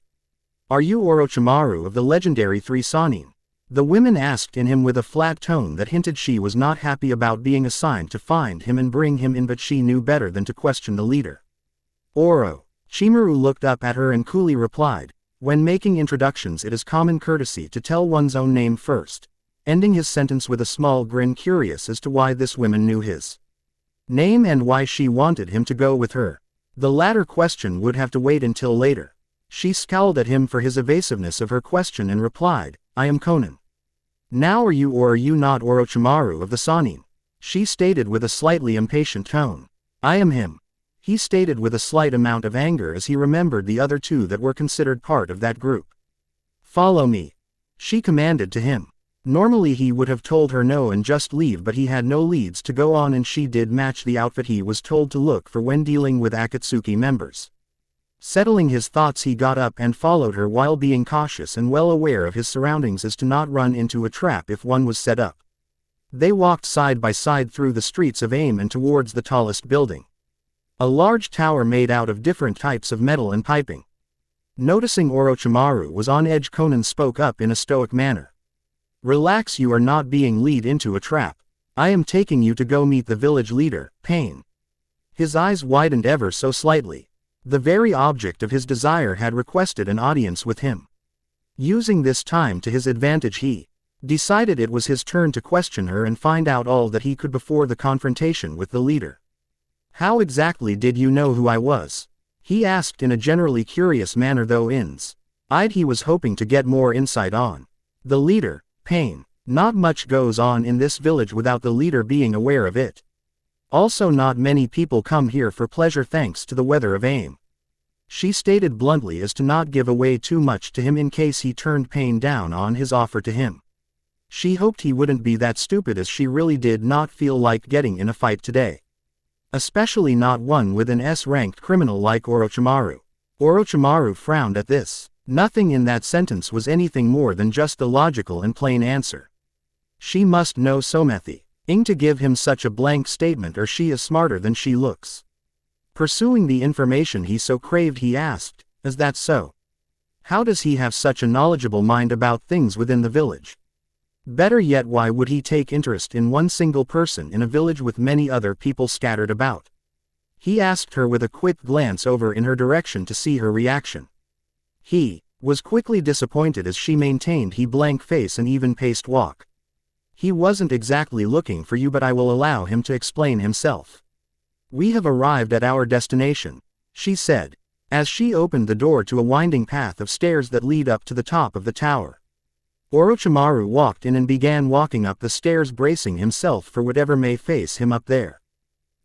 "Are you Orochimaru of the legendary Three Sannin?" The women asked in him with a flat tone that hinted she was not happy about being assigned to find him and bring him in, but she knew better than to question the leader. Orochimaru looked up at her and coolly replied, "When making introductions it is common courtesy to tell one's own name first," ending his sentence with a small grin, curious as to why this woman knew his name and why she wanted him to go with her. The latter question would have to wait until later. She scowled at him for his evasiveness of her question and replied, "I am Conan." "Now are you or are you not Orochimaru of the Sannin?" she stated with a slightly impatient tone. "I am him," he stated with a slight amount of anger as he remembered the other two that were considered part of that group. "Follow me," she commanded to him. Normally he would have told her no and just leave, but he had no leads to go on and she did match the outfit he was told to look for when dealing with Akatsuki members. Settling his thoughts, he got up and followed her while being cautious and well aware of his surroundings as to not run into a trap if one was set up. They walked side by side through the streets of Aim and towards the tallest building. A large tower made out of different types of metal and piping. Noticing Orochimaru was on edge, Conan spoke up in a stoic manner. "Relax, you are not being led into a trap. I am taking you to go meet the village leader, Pain." His eyes widened ever so slightly. The very object of his desire had requested an audience with him. Using this time to his advantage, he decided it was his turn to question her and find out all that he could before the confrontation with the leader. "How exactly did you know who I was?" he asked in a generally curious manner, though inside he was hoping to get more insight on the leader, Pain. Not much goes on in this village without the leader being aware of it. Also, not many people come here for pleasure thanks to the weather of Aim, she stated bluntly as to not give away too much to him in case he turned Pain down on his offer to him. She hoped he wouldn't be that stupid, as she really did not feel like getting in a fight today. Especially not one with an S-ranked criminal like Orochimaru. Orochimaru frowned at this. Nothing in that sentence was anything more than just the logical and plain answer. She must know something to give him such a blank statement, or she is smarter than she looks. Pursuing the information he so craved, he asked, "Is that so? How does he have such a knowledgeable mind about things within the village? Better yet, why would he take interest in one single person in a village with many other people scattered about?" he asked her with a quick glance over in her direction to see her reaction. He was quickly disappointed as she maintained he blank face and even-paced walk. "He wasn't exactly looking for you, but I will allow him to explain himself. We have arrived at our destination," she said, as she opened the door to a winding path of stairs that lead up to the top of the tower. Orochimaru walked in and began walking up the stairs, bracing himself for whatever may face him up there.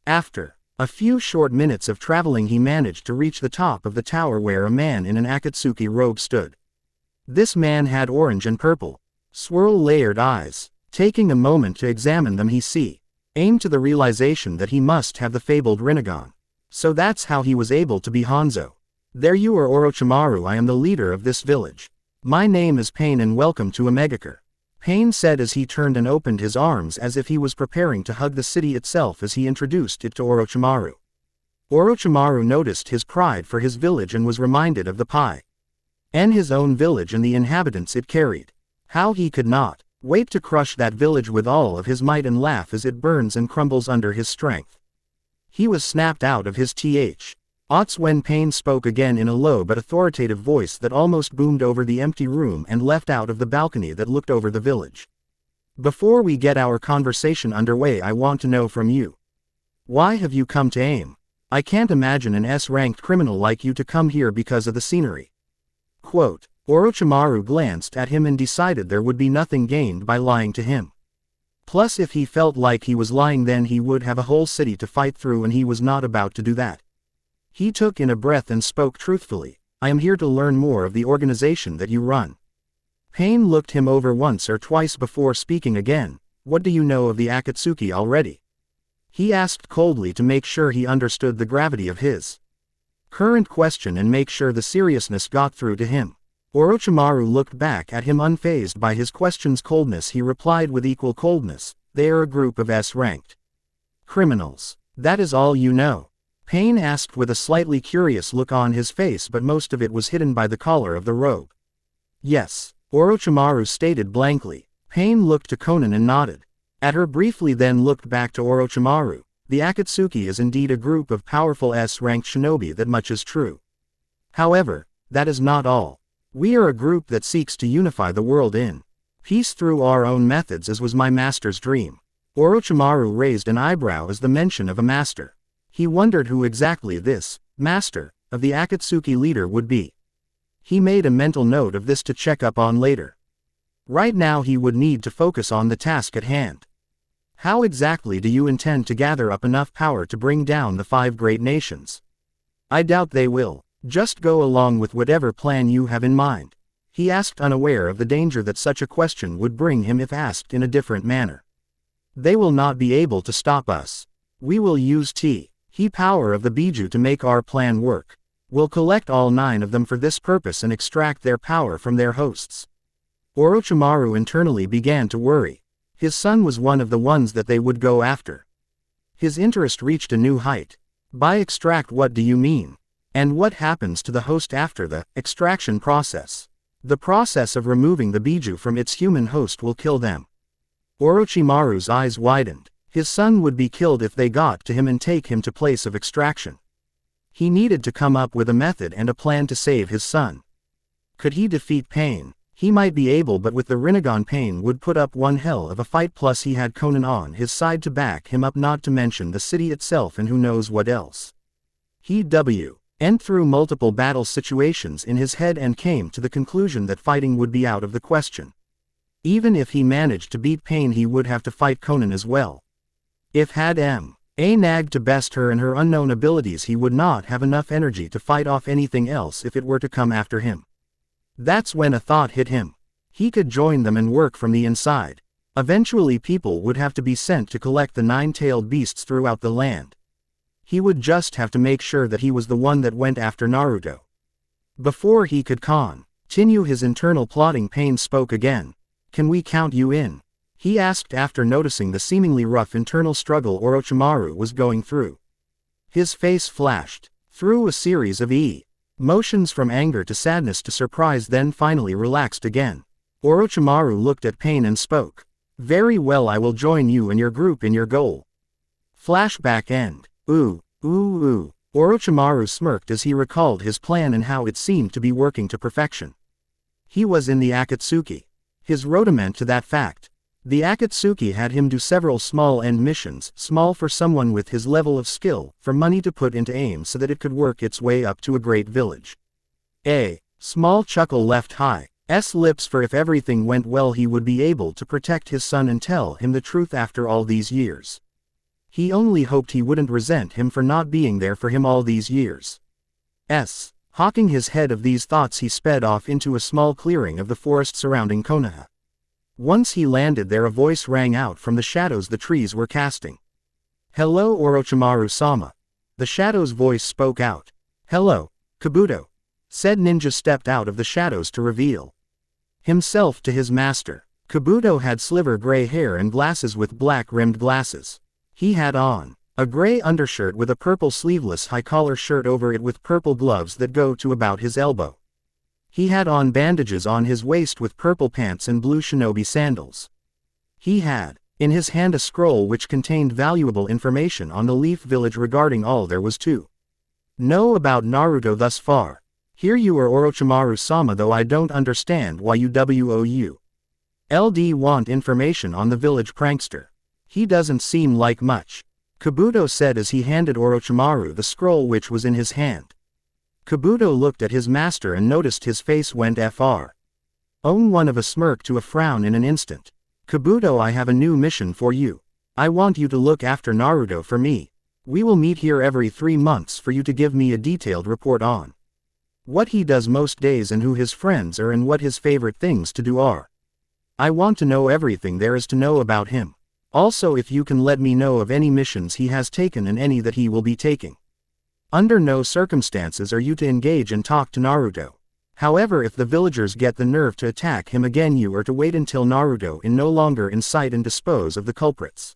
After a few short minutes of traveling, he managed to reach the top of the tower where a man in an Akatsuki robe stood. This man had orange and purple, swirl-layered eyes. Taking a moment to examine them, he aimed to the realization that he must have the fabled Rinnegan. So that's how he was able to be Hanzo. "There you are, Orochimaru. I am the leader of this village. My name is Pain and welcome to Omegakure," Pain said as he turned and opened his arms as if he was preparing to hug the city itself as he introduced it to Orochimaru. Orochimaru noticed his pride for his village and was reminded of the pie and his own village and the inhabitants it carried. How he could not wait to crush that village with all of his might and laugh as it burns and crumbles under his strength. He was snapped out of his thoughts when Pain spoke again in a low but authoritative voice that almost boomed over the empty room and left out of the balcony that looked over the village. "Before we get our conversation underway, I want to know from you. Why have you come to Aim? I can't imagine an S-ranked criminal like you to come here because of the scenery." Quote, Orochimaru glanced at him and decided there would be nothing gained by lying to him. Plus if he felt like he was lying then he would have a whole city to fight through and he was not about to do that. He took in a breath and spoke truthfully, I am here to learn more of the organization that you run. Pain looked him over once or twice before speaking again, what do you know of the Akatsuki already? He asked coldly to make sure he understood the gravity of his current question and make sure the seriousness got through to him. Orochimaru looked back at him unfazed by his question's coldness. He replied with equal coldness, they are a group of S-ranked criminals. That is all you know? Pain asked with a slightly curious look on his face, but most of it was hidden by the collar of the robe. Yes, Orochimaru stated blankly. Pain looked to Konan and nodded at her briefly, then looked back to Orochimaru. The Akatsuki is indeed a group of powerful S-ranked shinobi, that much is true. However, that is not all. We are a group that seeks to unify the world in peace through our own methods, as was my master's dream. Orochimaru raised an eyebrow as the mention of a master. He wondered who exactly this master of the Akatsuki leader would be. He made a mental note of this to check up on later. Right now he would need to focus on the task at hand. How exactly do you intend to gather up enough power to bring down the 5 great nations? I doubt they will just go along with whatever plan you have in mind, he asked, unaware of the danger that such a question would bring him if asked in a different manner. They will not be able to stop us. We will use the power of the Biju to make our plan work. We'll collect all 9 of them for this purpose and extract their power from their hosts. Orochimaru internally began to worry. His son was one of the ones that they would go after. His interest reached a new height. By extract, what do you mean? And what happens to the host after the extraction process? The process of removing the Biju from its human host will kill them. Orochimaru's eyes widened. His son would be killed if they got to him and take him to place of extraction. He needed to come up with a method and a plan to save his son. Could he defeat Pain? He might be able, but with the Rinnegan, Pain would put up one hell of a fight, plus he had Konan on his side to back him up, not to mention the city itself and who knows what else. He went through multiple battle situations in his head and came to the conclusion that fighting would be out of the question. Even if he managed to beat Pain, he would have to fight Konan as well. If had a nag to best her and her unknown abilities, he would not have enough energy to fight off anything else if it were to come after him. That's when a thought hit him. He could join them and work from the inside. Eventually people would have to be sent to collect the 9-tailed beasts throughout the land. He would just have to make sure that he was the one that went after Naruto. Before he could continue his internal plotting, Pain spoke again. Can we count you in? He asked after noticing the seemingly rough internal struggle Orochimaru was going through. His face flashed through a series of emotions, from anger to sadness to surprise, then finally relaxed again. Orochimaru looked at Pain and spoke. Very well, I will join you and your group in your goal. Flashback end. Orochimaru smirked as he recalled his plan and how it seemed to be working to perfection. He was in the Akatsuki. His rudiment to that fact. The Akatsuki had him do several small end missions, small for someone with his level of skill, for money to put into aim so that it could work its way up to a great village. A small chuckle left High's lips, for if everything went well he would be able to protect his son and tell him the truth after all these years. He only hoped he wouldn't resent him for not being there for him all these years. Hawking his head of these thoughts, he sped off into a small clearing of the forest surrounding Konoha. Once he landed there, a voice rang out from the shadows the trees were casting. Hello, Orochimaru-sama. The shadow's voice spoke out. Hello, Kabuto. Said ninja stepped out of the shadows to reveal himself to his master. Kabuto had sliver gray hair and glasses with black-rimmed glasses. He had on a gray undershirt with a purple sleeveless high-collar shirt over it with purple gloves that go to about his elbow. He had on bandages on his waist with purple pants and blue shinobi sandals. He had in his hand a scroll which contained valuable information on the Leaf Village regarding all there was to know about Naruto thus far. Here you are, Orochimaru-sama, though I don't understand why you WOULD want information on the village prankster. He doesn't seem like much. Kabuto said as he handed Orochimaru the scroll which was in his hand. Kabuto looked at his master and noticed his face went fr. Own one of a smirk to a frown in an instant. Kabuto, I have a new mission for you. I want you to look after Naruto for me. We will meet here every 3 months for you to give me a detailed report on what he does most days and who his friends are and what his favorite things to do are. I want to know everything there is to know about him. Also, if you can let me know of any missions he has taken and any that he will be taking. Under no circumstances are you to engage and talk to Naruto. However, if the villagers get the nerve to attack him again, you are to wait until Naruto is no longer in sight and dispose of the culprits.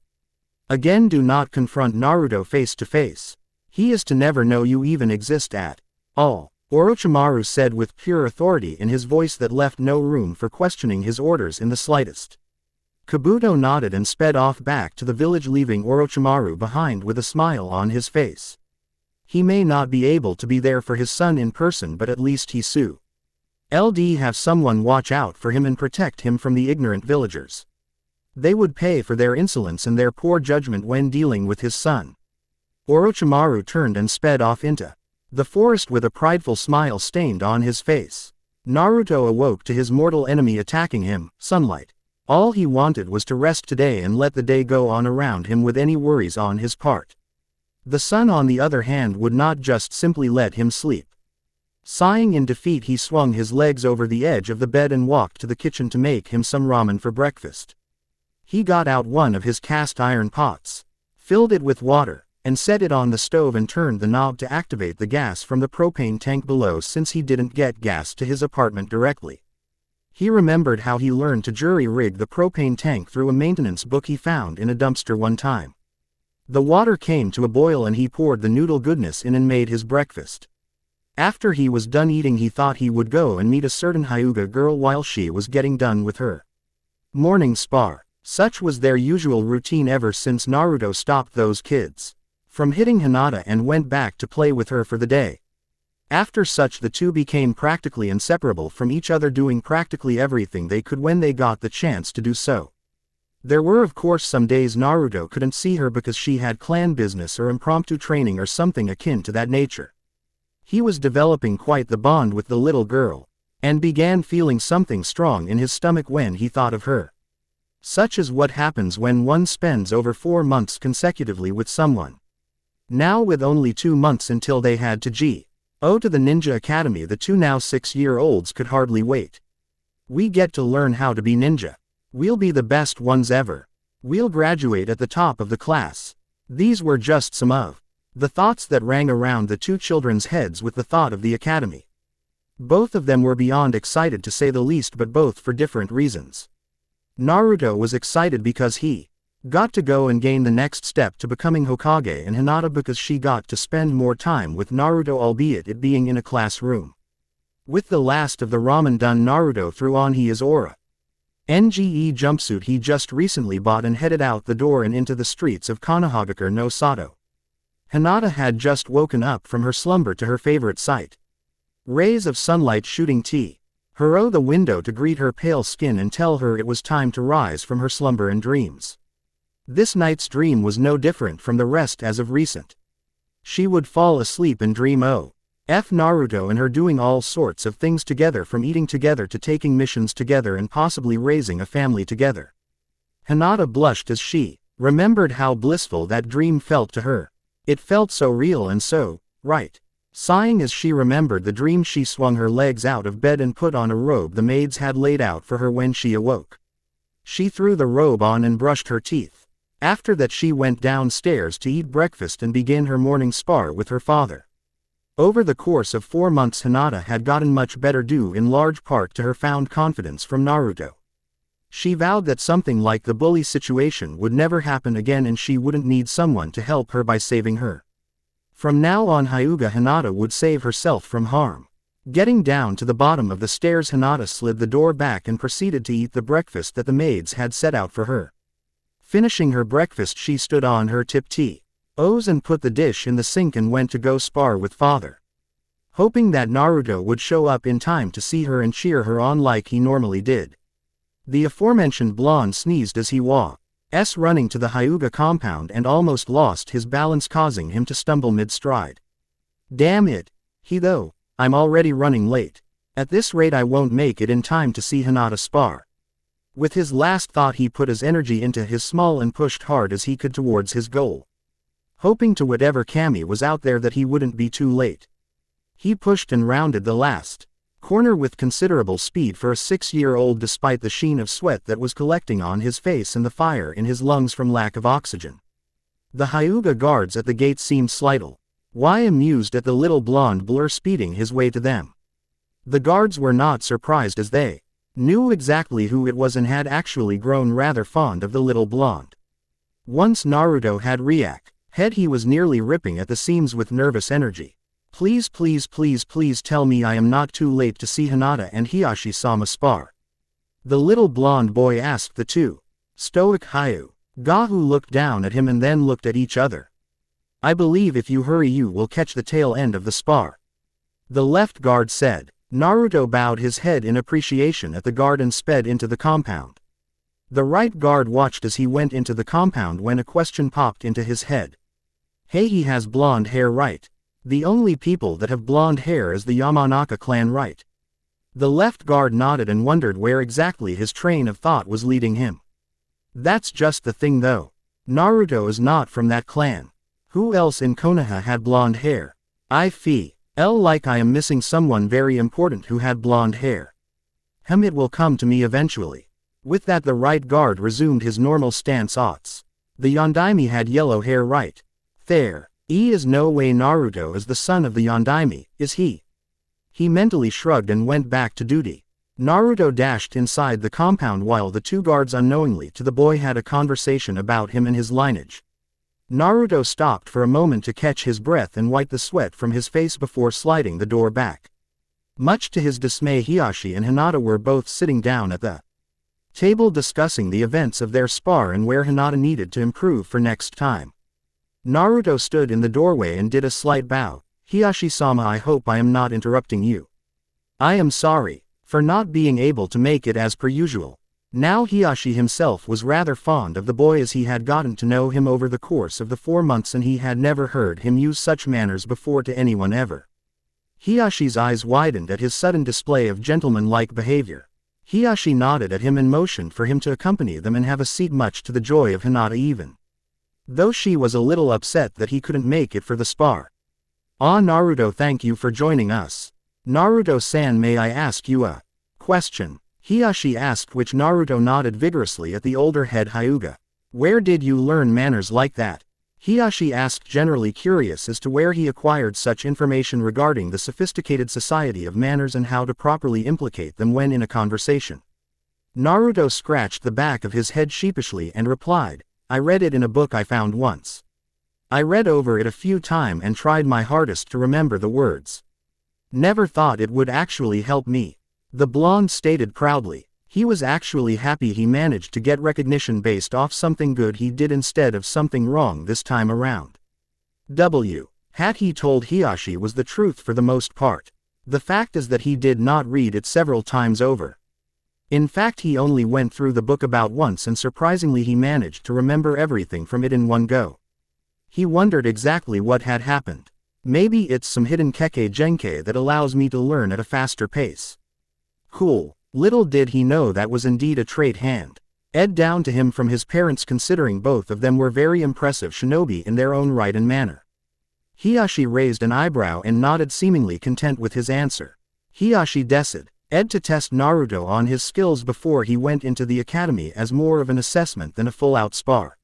Again, do not confront Naruto face to face. He is to never know you even exist at all. Orochimaru said with pure authority in his voice that left no room for questioning his orders in the slightest. Kabuto nodded and sped off back to the village, leaving Orochimaru behind with a smile on his face. He may not be able to be there for his son in person, but at least he LD have someone watch out for him and protect him from the ignorant villagers. They would pay for their insolence and their poor judgment when dealing with his son. Orochimaru turned and sped off into the forest with a prideful smile stained on his face. Naruto awoke to his mortal enemy attacking him, sunlight. All he wanted was to rest today and let the day go on around him with any worries on his part. The sun, on the other hand, would not just simply let him sleep. Sighing in defeat, he swung his legs over the edge of the bed and walked to the kitchen to make him some ramen for breakfast. He got out one of his cast iron pots, filled it with water, and set it on the stove and turned the knob to activate the gas from the propane tank below, since he didn't get gas to his apartment directly. He remembered how he learned to jury-rig the propane tank through a maintenance book he found in a dumpster one time. The water came to a boil and he poured the noodle goodness in and made his breakfast. After he was done eating, he thought he would go and meet a certain Hyuga girl while she was getting done with her morning spar. Such was their usual routine ever since Naruto stopped those kids from hitting Hinata and went back to play with her for the day. After such, the two became practically inseparable from each other, doing practically everything they could when they got the chance to do so. There were of course some days Naruto couldn't see her because she had clan business or impromptu training or something akin to that nature. He was developing quite the bond with the little girl, and began feeling something strong in his stomach when he thought of her. Such is what happens when one spends over 4 months consecutively with someone. Now, with only 2 months until they had to go to the Ninja Academy, the two now 6-year-olds could hardly wait. We get to learn how to be ninja. We'll be the best ones ever. We'll graduate at the top of the class. These were just some of the thoughts that rang around the two children's heads with the thought of the academy. Both of them were beyond excited, to say the least, but both for different reasons. Naruto was excited because he got to go and gain the next step to becoming Hokage, and Hinata because she got to spend more time with Naruto, albeit it being in a classroom. With the last of the ramen done, Naruto threw on his aura NGE jumpsuit he just recently bought and headed out the door and into the streets of Konohagakure no Sato. Hinata had just woken up from her slumber to her favorite sight. Rays of sunlight shooting through the window to greet her pale skin and tell her it was time to rise from her slumber and dreams. This night's dream was no different from the rest as of recent. She would fall asleep and dream Naruto and her doing all sorts of things together, from eating together to taking missions together and possibly raising a family together. Hinata blushed as she remembered how blissful that dream felt to her. It felt so real and so right. Sighing as she remembered the dream, she swung her legs out of bed and put on a robe the maids had laid out for her when she awoke. She threw the robe on and brushed her teeth. After that, she went downstairs to eat breakfast and begin her morning spar with her father. Over the course of 4 months, Hinata had gotten much better, due in large part to her found confidence from Naruto. She vowed that something like the bully situation would never happen again, and she wouldn't need someone to help her by saving her. From now on, Hyuga Hinata would save herself from harm. Getting down to the bottom of the stairs, Hinata slid the door back and proceeded to eat the breakfast that the maids had set out for her. Finishing her breakfast, she stood on her tiptoes and put the dish in the sink and went to go spar with father, hoping that Naruto would show up in time to see her and cheer her on like he normally did. The aforementioned blonde sneezed as he was running to the Hyuga compound and almost lost his balance, causing him to stumble mid-stride. Damn it! He I'm already running late. At this rate I won't make it in time to see Hinata spar. With his last thought he put his energy into his small and pushed hard as he could towards his goal. Hoping to whatever Kami was out there that he wouldn't be too late. He pushed and rounded the last corner with considerable speed for a 6-year-old despite the sheen of sweat that was collecting on his face and the fire in his lungs from lack of oxygen. The Hyuga guards at the gate seemed slightly amused at the little blonde blur speeding his way to them. The guards were not surprised as they knew exactly who it was and had actually grown rather fond of the little blonde. Once Naruto had head he was nearly ripping at the seams with nervous energy. Please please please please tell me I am not too late to see Hinata and Hiyashi-sama spar. The little blonde boy asked the two stoic Hyuga who looked down at him and then looked at each other. I believe if you hurry you will catch the tail end of the spar. The left guard said. Naruto bowed his head in appreciation at the guard and sped into the compound. The right guard watched as he went into the compound when a question popped into his head. Hey, he has blonde hair, right? The only people that have blonde hair is the Yamanaka clan, right? The left guard nodded and wondered where exactly his train of thought was leading him. That's just the thing though. Naruto is not from that clan. Who else in Konoha had blonde hair? I feel like I am missing someone very important who had blonde hair. It will come to me eventually. With that the right guard resumed his normal stance. The Yondaime had yellow hair, right? There is no way Naruto is the son of the Yondaime, is he? He mentally shrugged and went back to duty. Naruto dashed inside the compound while the two guards unknowingly to the boy had a conversation about him and his lineage. Naruto stopped for a moment to catch his breath and wipe the sweat from his face before sliding the door back. Much to his dismay, Hiyashi and Hinata were both sitting down at the table discussing the events of their spar and where Hinata needed to improve for next time. Naruto stood in the doorway and did a slight bow. Hiyashi-sama, I hope I am not interrupting you. I am sorry for not being able to make it as per usual. Now Hiyashi himself was rather fond of the boy as he had gotten to know him over the course of the 4 months and he had never heard him use such manners before to anyone ever. Hiyashi's eyes widened at his sudden display of gentlemanlike behavior. Hiyashi nodded at him and motioned for him to accompany them and have a seat, much to the joy of Hinata even though she was a little upset that he couldn't make it for the spar. Naruto, thank you for joining us. Naruto-san, may I ask you a question? Hiyashi asked, which Naruto nodded vigorously at the older head Hyuga. Where did you learn manners like that? Hiyashi asked, generally curious as to where he acquired such information regarding the sophisticated society of manners and how to properly implicate them when in a conversation. Naruto scratched the back of his head sheepishly and replied, I read it in a book I found once. I read over it a few times and tried my hardest to remember the words. Never thought it would actually help me. The blonde stated proudly. He was actually happy he managed to get recognition based off something good he did instead of something wrong this time around. Had he told Hiyashi was the truth for the most part. The fact is that he did not read it several times over. In fact, he only went through the book about once and surprisingly he managed to remember everything from it in one go. He wondered exactly what had happened. Maybe it's some hidden Kekkei Genkai that allows me to learn at a faster pace. Cool. Little did he know that was indeed a trait handed down to him from his parents, considering both of them were very impressive shinobi in their own right and manner. Hiyashi raised an eyebrow and nodded, seemingly content with his answer. Hiyashi decided to test Naruto on his skills before he went into the academy as more of an assessment than a full-out spar.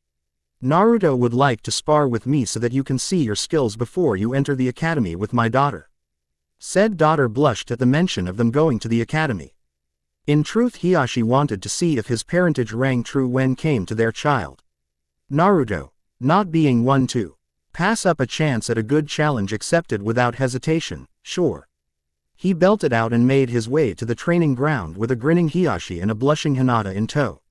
Naruto would like to spar with me so that you can see your skills before you enter the academy with my daughter. Said daughter blushed at the mention of them going to the academy. In truth, Hiyashi wanted to see if his parentage rang true when came to their child. Naruto, not being one to pass up a chance at a good challenge, accepted without hesitation, sure. He belted out and made his way to the training ground with a grinning Hiyashi and a blushing Hinata in tow.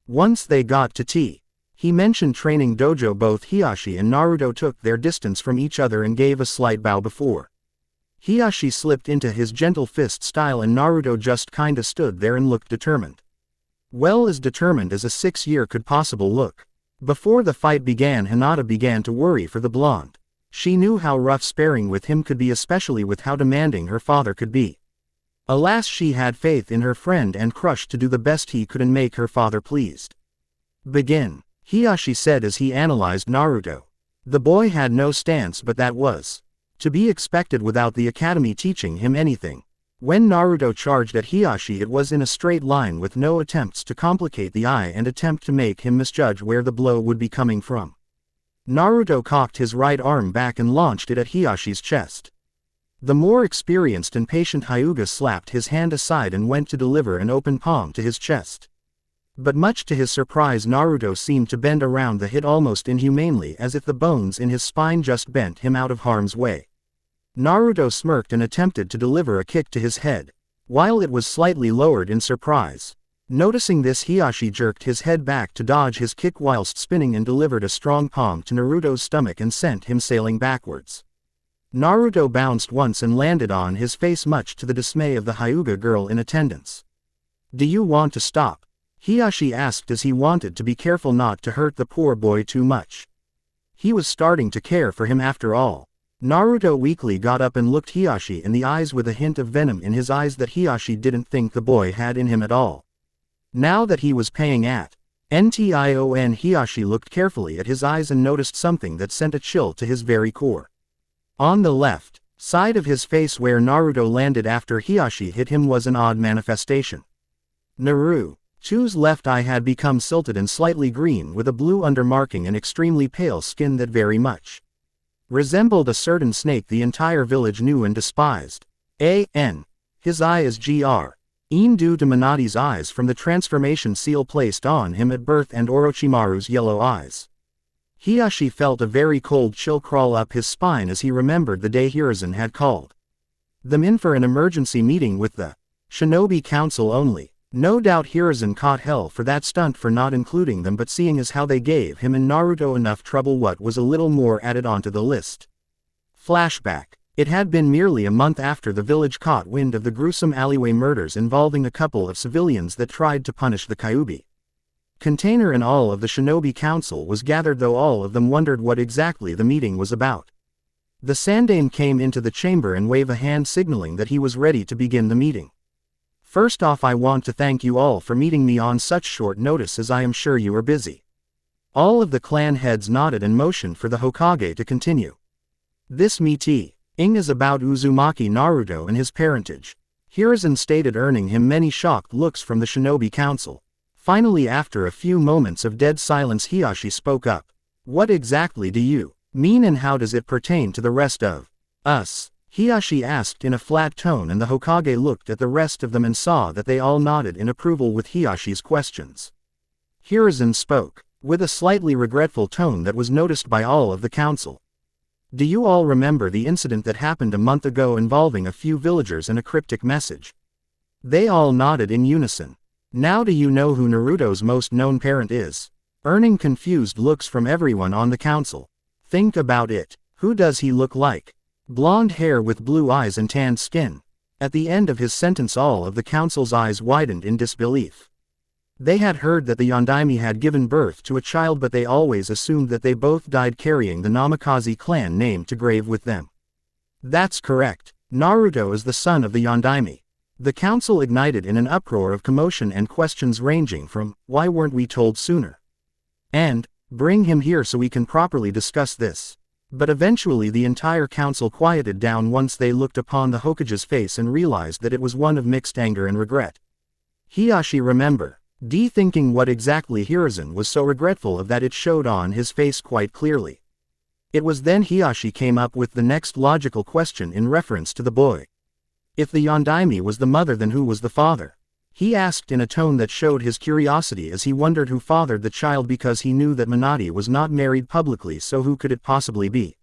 Once they got to he mentioned training dojo, both Hiyashi and Naruto took their distance from each other and gave a slight bow before. Hiyashi slipped into his gentle fist style and Naruto just kinda stood there and looked determined. Well, as determined as a 6-year could possible look. Before the fight began, Hinata began to worry for the blonde She knew how rough sparring with him could be, especially with how demanding her father could be. Alas, she had faith in her friend and crushed to do the best he could and make her father pleased. Begin, Hiyashi said as he analyzed Naruto. The boy had no stance, but that was to be expected without the academy teaching him anything. When Naruto charged at Hiyashi, it was in a straight line with no attempts to complicate the eye and attempt to make him misjudge where the blow would be coming from. Naruto cocked his right arm back and launched it at Hiyashi's chest. The more experienced and patient Hyuga slapped his hand aside and went to deliver an open palm to his chest. But much to his surprise, Naruto seemed to bend around the hit almost inhumanely, as if the bones in his spine just bent him out of harm's way. Naruto smirked and attempted to deliver a kick to his head, while it was slightly lowered in surprise. Noticing this, Hiyashi jerked his head back to dodge his kick whilst spinning and delivered a strong palm to Naruto's stomach and sent him sailing backwards. Naruto bounced once and landed on his face, much to the dismay of the Hyuga girl in attendance. "Do you want to stop?" Hiyashi asked as he wanted to be careful not to hurt the poor boy too much. He was starting to care for him after all. Naruto weakly got up and looked Hiyashi in the eyes with a hint of venom in his eyes that Hiyashi didn't think the boy had in him at all. Now that he was paying attention, Hiyashi looked carefully at his eyes and noticed something that sent a chill to his very core. On the left side of his face, where Naruto landed after Hiyashi hit him, was an odd manifestation. Naruto's left eye had become silted and slightly green, with a blue undermarking and extremely pale skin that very much resembled a certain snake the entire village knew and despised. His eye is due to Minati's eyes from the transformation seal placed on him at birth and Orochimaru's yellow eyes. Hiyashi felt a very cold chill crawl up his spine as he remembered the day Hiruzen had called them in for an emergency meeting with the Shinobi Council only. No doubt Hiruzen caught hell for that stunt for not including them, but seeing as how they gave him and Naruto enough trouble, what was a little more added onto the list. Flashback. It had been merely a month after the village caught wind of the gruesome alleyway murders involving a couple of civilians that tried to punish the Kyuubi. Container and all of the Shinobi Council was gathered, though all of them wondered what exactly the meeting was about. The Sandaime came into the chamber and waved a hand signaling that he was ready to begin the meeting. "First off, I want to thank you all for meeting me on such short notice, as I am sure you are busy." All of the clan heads nodded and motioned for the Hokage to continue. "This meeting is about Uzumaki Naruto and his parentage," Hiruzen stated, earning him many shocked looks from the Shinobi Council. Finally, after a few moments of dead silence, Hiyashi spoke up. "What exactly do you mean, and how does it pertain to the rest of us?" Hiyashi asked in a flat tone, and the Hokage looked at the rest of them and saw that they all nodded in approval with Hiyashi's questions. Hiruzen spoke with a slightly regretful tone that was noticed by all of the council. "Do you all remember the incident that happened a month ago involving a few villagers and a cryptic message?" They all nodded in unison. "Now do you know who Naruto's most known parent is?" Earning confused looks from everyone on the council. "Think about it. Who does he look like? Blonde hair with blue eyes and tanned skin." At the end of his sentence, all of the council's eyes widened in disbelief. They had heard that the Yondaime had given birth to a child, but they always assumed that they both died carrying the Namikaze clan name to grave with them. "That's correct. Naruto is the son of the Yondaime." The council ignited in an uproar of commotion and questions ranging from, "Why weren't we told sooner?" and "Bring him here so we can properly discuss this." But eventually the entire council quieted down once they looked upon the Hokage's face and realized that it was one of mixed anger and regret. Hiyashi remembered thinking what exactly Hiruzen was so regretful of that it showed on his face quite clearly. It was then Hiyashi came up with the next logical question in reference to the boy. If the Yondaime was the mother, then who was the father? He asked in a tone that showed his curiosity, as he wondered who fathered the child, because he knew that Minati was not married publicly, so who could it possibly be?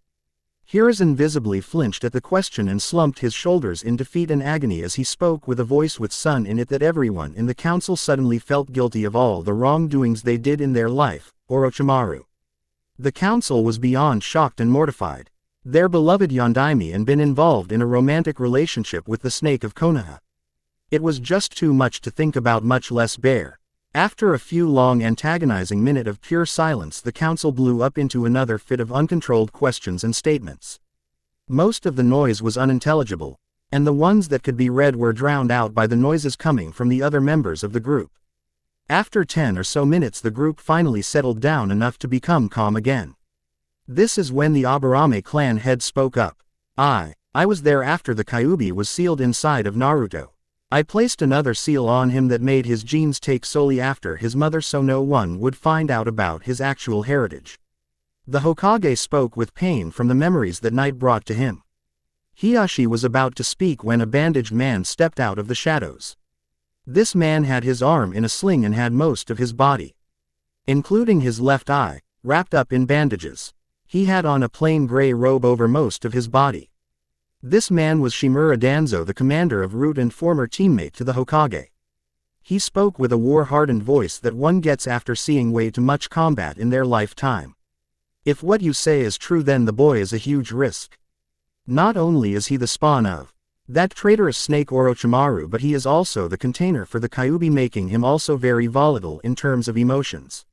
Hiruzen visibly flinched at the question and slumped his shoulders in defeat and agony as he spoke with a voice with sun in it that everyone in the council suddenly felt guilty of all the wrongdoings they did in their life. Orochimaru. The council was beyond shocked and mortified. Their beloved Yondaime had been involved in a romantic relationship with the snake of Konoha. It was just too much to think about, much less bear. After a few long antagonizing minutes of pure silence, the council blew up into another fit of uncontrolled questions and statements. Most of the noise was unintelligible, and the ones that could be read were drowned out by the noises coming from the other members of the group. After 10 or so minutes, the group finally settled down enough to become calm again. This is when the Aburame clan head spoke up. I was there after the Kyuubi was sealed inside of Naruto. I placed another seal on him that made his genes take solely after his mother so no one would find out about his actual heritage. The Hokage spoke with pain from the memories that night brought to him. Hiyashi was about to speak when a bandaged man stepped out of the shadows. This man had his arm in a sling and had most of his body, including his left eye, wrapped up in bandages. He had on a plain gray robe over most of his body. This man was Shimura Danzo, the commander of Root and former teammate to the Hokage. He spoke with a war-hardened voice that one gets after seeing way too much combat in their lifetime. If what you say is true, then the boy is a huge risk. Not only is he the spawn of that traitorous snake Orochimaru, but he is also the container for the Kyuubi, making him also very volatile in terms of emotions.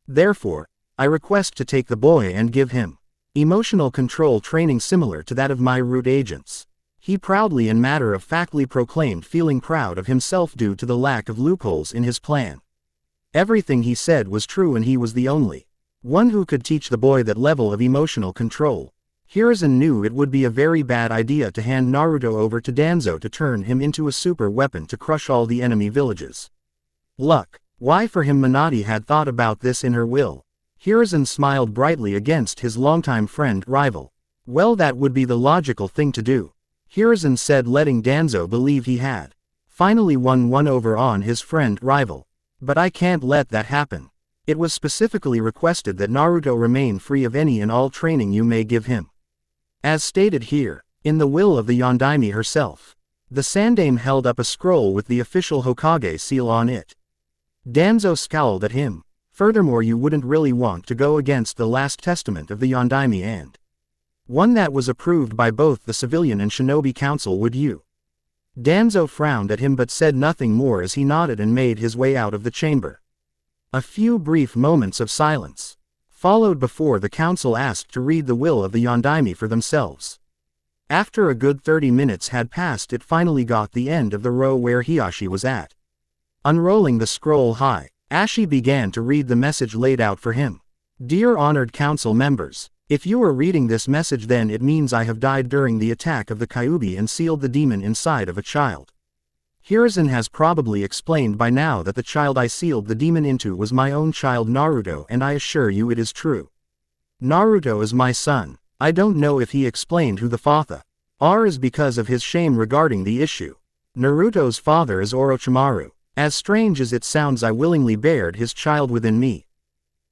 Therefore, I request to take the boy and give him emotional control training similar to that of my Root agents. He proudly and matter-of-factly proclaimed, feeling proud of himself due to the lack of loopholes in his plan. Everything he said was true, and he was the only one who could teach the boy that level of emotional control. Hiruzen knew it would be a very bad idea to hand Naruto over to Danzo to turn him into a super weapon to crush all the enemy villages. Luck. Why for him? Minati had thought about this in her will. Hiruzen smiled brightly against his longtime friend rival. Well, that would be the logical thing to do, Hiruzen said, letting Danzo believe he had finally won one over on his friend rival. But I can't let that happen. It was specifically requested that Naruto remain free of any and all training you may give him. As stated here, in the will of the Yondaime herself. The Sandaime held up a scroll with the official Hokage seal on it. Danzo scowled at him. Furthermore, you wouldn't really want to go against the last testament of the Yondaime and one that was approved by both the civilian and shinobi council, would you? Danzo frowned at him but said nothing more as he nodded and made his way out of the chamber. A few brief moments of silence followed before the council asked to read the will of the Yondaime for themselves. After a good 30 minutes had passed, it finally got the end of the row where Hiyashi was at. Unrolling the scroll high, Ashi began to read the message laid out for him. Dear honored council members, if you are reading this message, then it means I have died during the attack of the Kyuubi and sealed the demon inside of a child. Hiruzen has probably explained by now that the child I sealed the demon into was my own child Naruto, and I assure you it is true. Naruto is my son. I don't know if he explained who the father is because of his shame regarding the issue. Naruto's father is Orochimaru. As strange as it sounds, I willingly bared his child within me.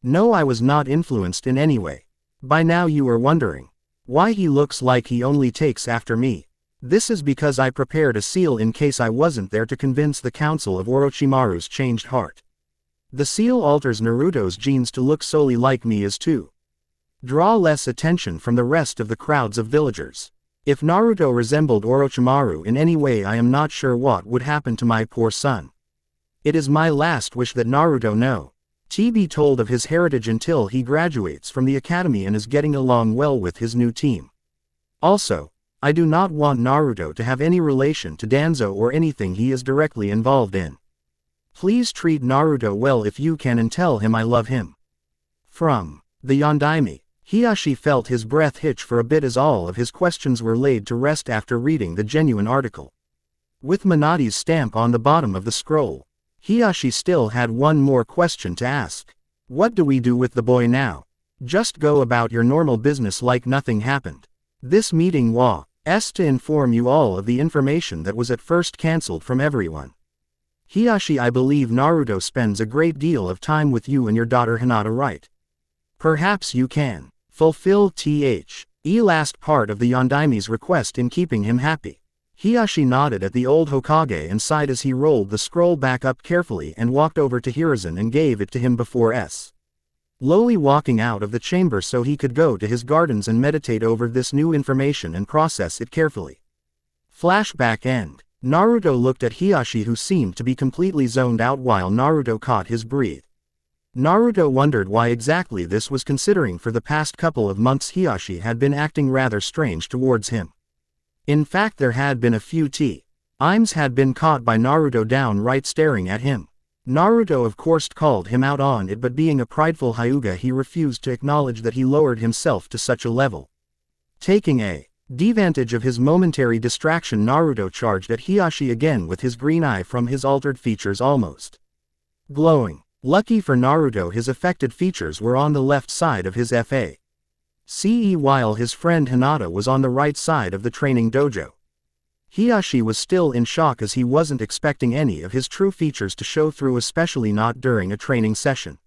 No, I was not influenced in any way. By now you are wondering why he looks like he only takes after me. This is because I prepared a seal in case I wasn't there to convince the council of Orochimaru's changed heart. The seal alters Naruto's genes to look solely like me as to draw less attention from the rest of the crowds of villagers. If Naruto resembled Orochimaru in any way, I am not sure what would happen to my poor son. It is my last wish that Naruto no be told of his heritage until he graduates from the academy and is getting along well with his new team. Also, I do not want Naruto to have any relation to Danzo or anything he is directly involved in. Please treat Naruto well if you can and tell him I love him. From the Yondaime. Hiyashi felt his breath hitch for a bit as all of his questions were laid to rest after reading the genuine article. With Minati's stamp on the bottom of the scroll, Hiyashi still had one more question to ask. What do we do with the boy now? Just go about your normal business like nothing happened. This meeting was to inform you all of the information that was at first cancelled from everyone. Hiyashi, I believe Naruto spends a great deal of time with you and your daughter Hinata, right? Perhaps you can fulfill the last part of the Yondaime's request in keeping him happy. Hiyashi nodded at the old Hokage and sighed as he rolled the scroll back up carefully and walked over to Hiruzen and gave it to him before slowly walking out of the chamber so he could go to his gardens and meditate over this new information and process it carefully. Flashback end. Naruto looked at Hiyashi, who seemed to be completely zoned out while Naruto caught his breath. Naruto wondered why exactly this was, considering for the past couple of months Hiyashi had been acting rather strange towards him. In fact, there had been a few times had been caught by Naruto downright staring at him. Naruto of course called him out on it, but being a prideful Hyuga, he refused to acknowledge that he lowered himself to such a level. Taking advantage of his momentary distraction, Naruto charged at Hiyashi again with his green eye from his altered features almost glowing. Lucky for Naruto, his affected features were on the left side of his face, while his friend Hinata was on the right side of the training dojo. Hiyashi was still in shock, as he wasn't expecting any of his true features to show through, especially not during a training session.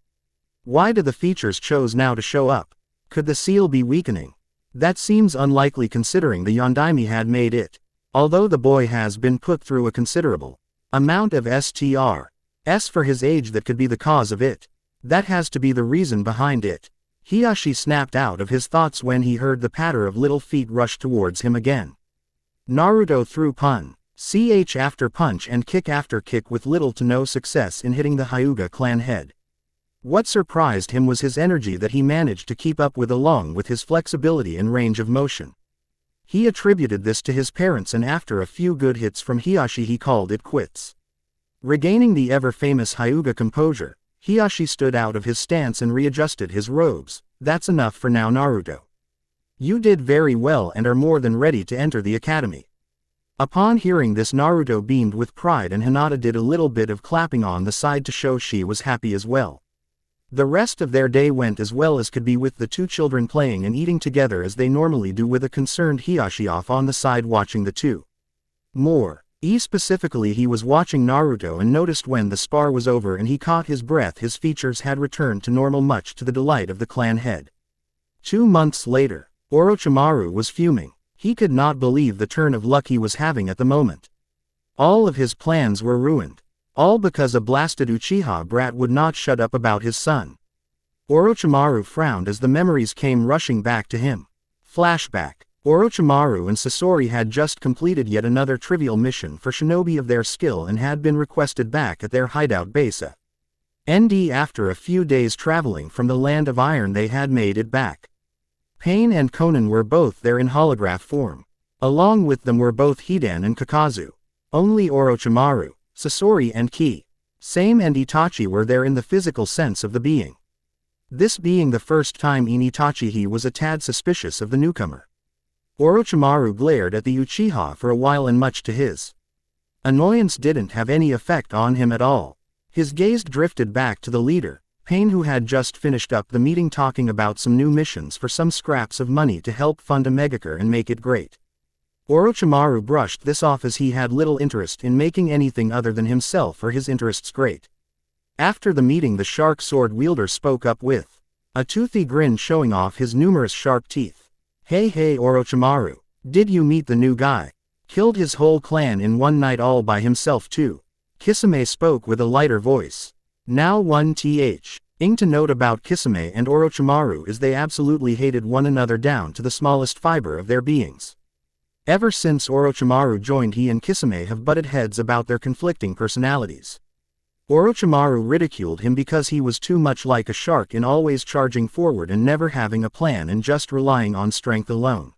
Why did the features chose now to show up? Could the seal be weakening? That seems unlikely considering the Yondaime had made it. Although the boy has been put through a considerable amount of STRs for his age, that could be the cause of it. That has to be the reason behind it. Hiyashi snapped out of his thoughts when he heard the patter of little feet rush towards him again. Naruto threw punch after punch and kick after kick with little to no success in hitting the Hyuga clan head. What surprised him was his energy that he managed to keep up with, along with his flexibility and range of motion. He attributed this to his parents, and after a few good hits from Hiyashi he called it quits. Regaining the ever-famous Hyuga composure, Hiyashi stood out of his stance and readjusted his robes. That's enough for now, Naruto. You did very well and are more than ready to enter the academy. Upon hearing this, Naruto beamed with pride, and Hinata did a little bit of clapping on the side to show she was happy as well. The rest of their day went as well as could be, with the two children playing and eating together as they normally do, with a concerned Hiyashi off on the side watching the two. Specifically, he was watching Naruto and noticed when the spar was over and he caught his breath, his features had returned to normal, much to the delight of the clan head. 2 months later, Orochimaru was fuming. He could not believe the turn of luck he was having at the moment. All of his plans were ruined. All because a blasted Uchiha brat would not shut up about his son. Orochimaru frowned as the memories came rushing back to him. Flashback. Orochimaru and Sasori had just completed yet another trivial mission for shinobi of their skill and had been requested back at their hideout base. After a few days traveling from the land of iron, they had made it back. Pain and Konan were both there in holograph form. Along with them were both Hidan and Kakazu. Only Orochimaru, Sasori and Kisame and Itachi were there in the physical sense of the being. This being the first time in Itachi, he was a tad suspicious of the newcomer. Orochimaru glared at the Uchiha for a while, and much to his annoyance didn't have any effect on him at all. His gaze drifted back to the leader, Pain, who had just finished up the meeting talking about some new missions for some scraps of money to help fund a megacar and make it great. Orochimaru brushed this off, as he had little interest in making anything other than himself or his interests great. After the meeting, the shark sword wielder spoke up with a toothy grin showing off his numerous sharp teeth. Hey Orochimaru, did you meet the new guy? Killed his whole clan in one night all by himself too. Kisame spoke with a lighter voice. Now one thing to note about Kisame and Orochimaru is they absolutely hated one another down to the smallest fiber of their beings. Ever since Orochimaru joined, he and Kisame have butted heads about their conflicting personalities. Orochimaru ridiculed him because he was too much like a shark in always charging forward and never having a plan and just relying on strength alone.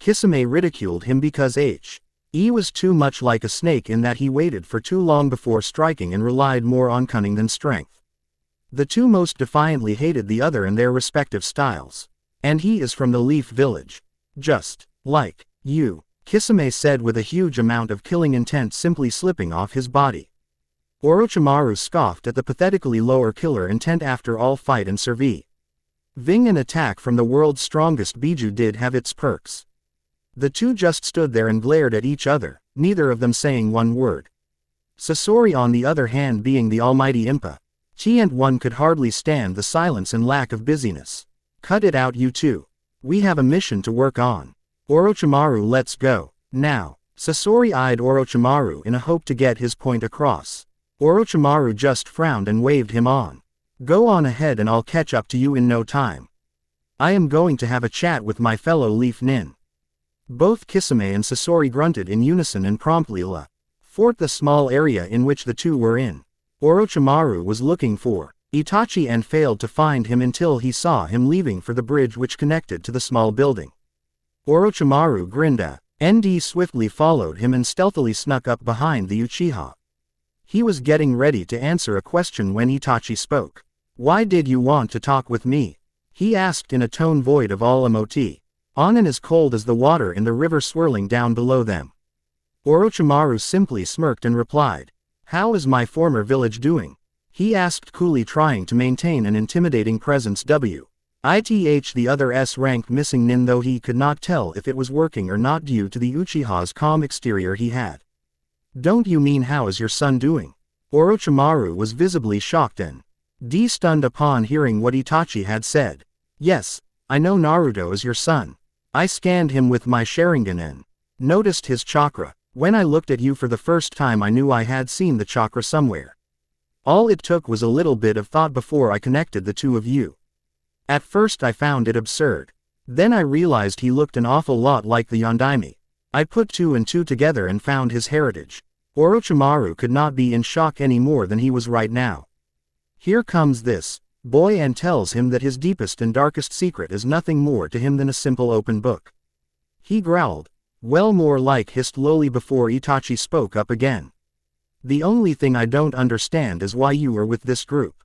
Kisame ridiculed him because he was too much like a snake in that he waited for too long before striking and relied more on cunning than strength. The two most defiantly hated the other in their respective styles. And he is from the Leaf Village. Just like you, Kisame said with a huge amount of killing intent simply slipping off his body. Orochimaru scoffed at the pathetically lower killer intent. After all, fight and surviving an attack from the world's strongest Biju did have its perks. The two just stood there and glared at each other, neither of them saying one word. Sasori, on the other hand, being the almighty Impa, one could hardly stand the silence and lack of busyness. Cut it out, you two. We have a mission to work on. Orochimaru, let's go. Now. Sasori eyed Orochimaru in a hope to get his point across. Orochimaru just frowned and waved him on. Go on ahead and I'll catch up to you in no time. I am going to have a chat with my fellow Leaf Nin. Both Kisame and Sasori grunted in unison and promptly Fourth, the small area in which the two were in. Orochimaru was looking for Itachi and failed to find him until he saw him leaving for the bridge which connected to the small building. Orochimaru grinned at ND swiftly followed him and stealthily snuck up behind the Uchiha. He was getting ready to answer a question when Itachi spoke. "Why did you want to talk with me?" he asked in a tone void of all emotion. On and as cold as the water in the river swirling down below them. Orochimaru simply smirked and replied, "How is my former village doing?" he asked coolly, trying to maintain an intimidating presence. The other S-rank missing nin, though he could not tell if it was working or not due to the Uchiha's calm exterior he had. "Don't you mean how is your son doing?" Orochimaru was visibly shocked and stunned upon hearing what Itachi had said. "Yes, I know Naruto is your son. I scanned him with my Sharingan and noticed his chakra. When I looked at you for the first time I knew I had seen the chakra somewhere. All it took was a little bit of thought before I connected the two of you. At first I found it absurd. Then I realized he looked an awful lot like the Yondaime. I put two and two together and found his heritage." Orochimaru could not be in shock any more than he was right now. Here comes this boy and tells him that his deepest and darkest secret is nothing more to him than a simple open book. He growled. "Well, more like hissed lowly," before Itachi spoke up again. "The only thing I don't understand is why you are with this group.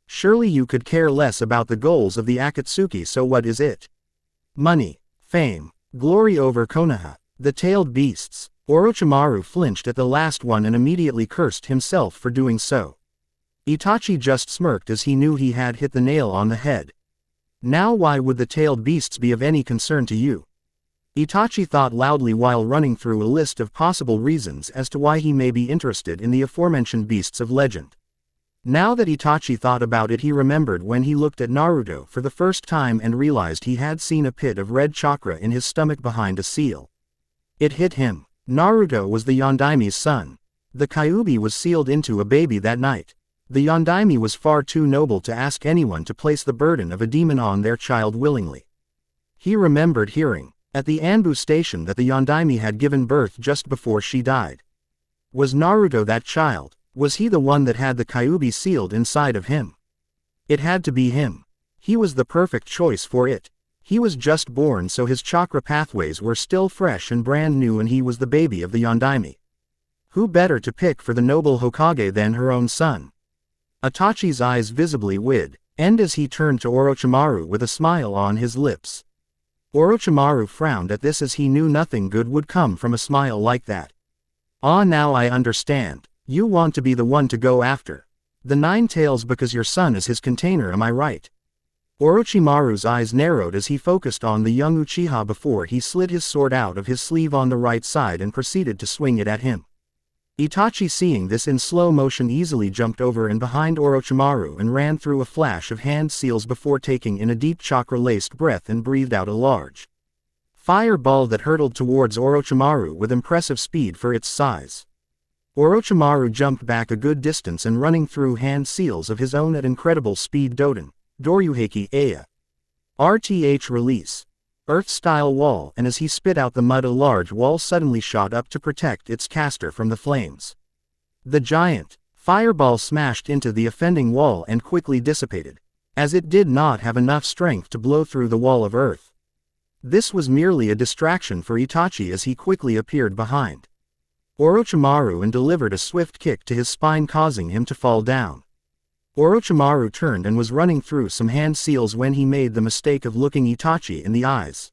Surely you could care less about the goals of the Akatsuki, so what is it? Money, fame, glory over Konoha, the tailed beasts." Orochimaru flinched at the last one and immediately cursed himself for doing so. Itachi just smirked as he knew he had hit the nail on the head. "Now why would the tailed beasts be of any concern to you?" Itachi thought loudly while running through a list of possible reasons as to why he may be interested in the aforementioned beasts of legend. Now that Itachi thought about it, he remembered when he looked at Naruto for the first time and realized he had seen a pit of red chakra in his stomach behind a seal. It hit him. Naruto was the Yondaime's son. The Kyuubi was sealed into a baby that night. The Yondaime was far too noble to ask anyone to place the burden of a demon on their child willingly. He remembered hearing at the Anbu station that the Yondaime had given birth just before she died. Was Naruto that child? Was he the one that had the Kyuubi sealed inside of him? It had to be him. He was the perfect choice for it. He was just born, so his chakra pathways were still fresh and brand new, and he was the baby of the Yondaime. Who better to pick for the noble Hokage than her own son? Itachi's eyes visibly widened, and as he turned to Orochimaru with a smile on his lips. Orochimaru frowned at this, as he knew nothing good would come from a smile like that. "Ah, now I understand. You want to be the one to go after the Nine Tails because your son is his container, am I right?" Orochimaru's eyes narrowed as he focused on the young Uchiha before he slid his sword out of his sleeve on the right side and proceeded to swing it at him. Itachi, seeing this in slow motion, easily jumped over and behind Orochimaru and ran through a flash of hand seals before taking in a deep chakra-laced breath and breathed out a large fireball that hurtled towards Orochimaru with impressive speed for its size. Orochimaru jumped back a good distance and, running through hand seals of his own at incredible speed, Doryuheki Aya. RTH release. Earth-style wall, and as he spit out the mud, a large wall suddenly shot up to protect its caster from the flames. The giant fireball smashed into the offending wall and quickly dissipated, as it did not have enough strength to blow through the wall of earth. This was merely a distraction for Itachi, as he quickly appeared behind Orochimaru and delivered a swift kick to his spine, causing him to fall down. Orochimaru turned and was running through some hand seals when he made the mistake of looking Itachi in the eyes.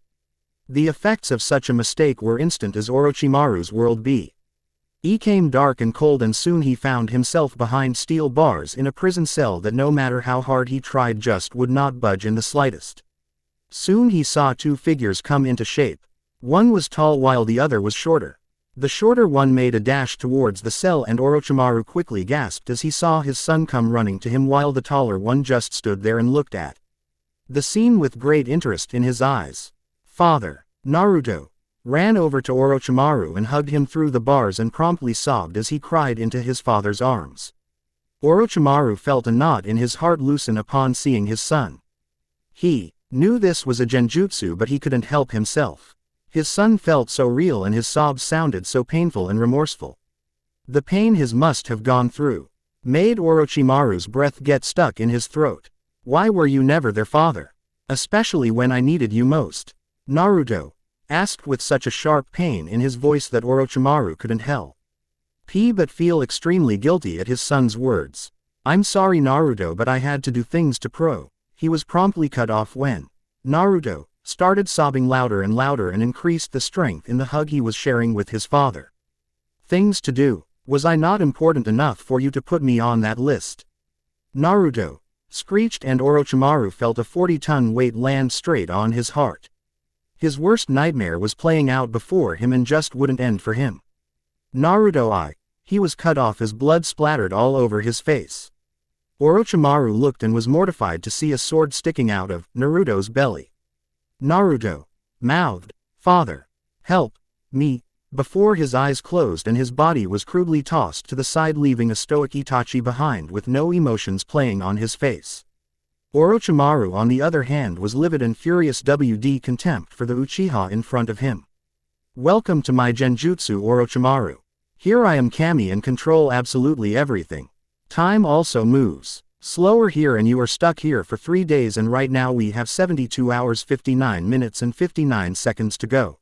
The effects of such a mistake were instant, as Orochimaru's world became dark and cold, and soon he found himself behind steel bars in a prison cell that, no matter how hard he tried, just would not budge in the slightest. Soon he saw two figures come into shape. One was tall while the other was shorter. The shorter one made a dash towards the cell, and Orochimaru quickly gasped as he saw his son come running to him, while the taller one just stood there and looked at the scene with great interest in his eyes. "Father!" Naruto ran over to Orochimaru and hugged him through the bars and promptly sobbed as he cried into his father's arms. Orochimaru felt a knot in his heart loosen upon seeing his son. He knew this was a genjutsu, but he couldn't help himself. His son felt so real and his sobs sounded so painful and remorseful. The pain his must have gone through made Orochimaru's breath get stuck in his throat. Why were you never there, father? Especially when I needed you most? Naruto asked with such a sharp pain in his voice that Orochimaru couldn't help but feel extremely guilty at his son's words. I'm sorry, Naruto, but I had to do things to Pro. He was promptly cut off when Naruto started sobbing louder and louder and increased the strength in the hug he was sharing with his father. Things to do. Was I not important enough for you to put me on that list? Naruto screeched, and Orochimaru felt a 40-ton weight land straight on his heart. His worst nightmare was playing out before him and just wouldn't end for him. Naruto he was cut off as blood splattered all over his face. Orochimaru looked and was mortified to see a sword sticking out of Naruto's belly. Naruto mouthed, "Father, help me," before his eyes closed and his body was crudely tossed to the side, leaving a stoic Itachi behind with no emotions playing on his face. Orochimaru, on the other hand, was livid and furious with contempt for the Uchiha in front of him. Welcome to my genjutsu, Orochimaru. Here I am Kami and control absolutely everything. Time also moves slower here and you are stuck here for 3 days, and right now we have 72 hours 59 minutes and 59 seconds to go.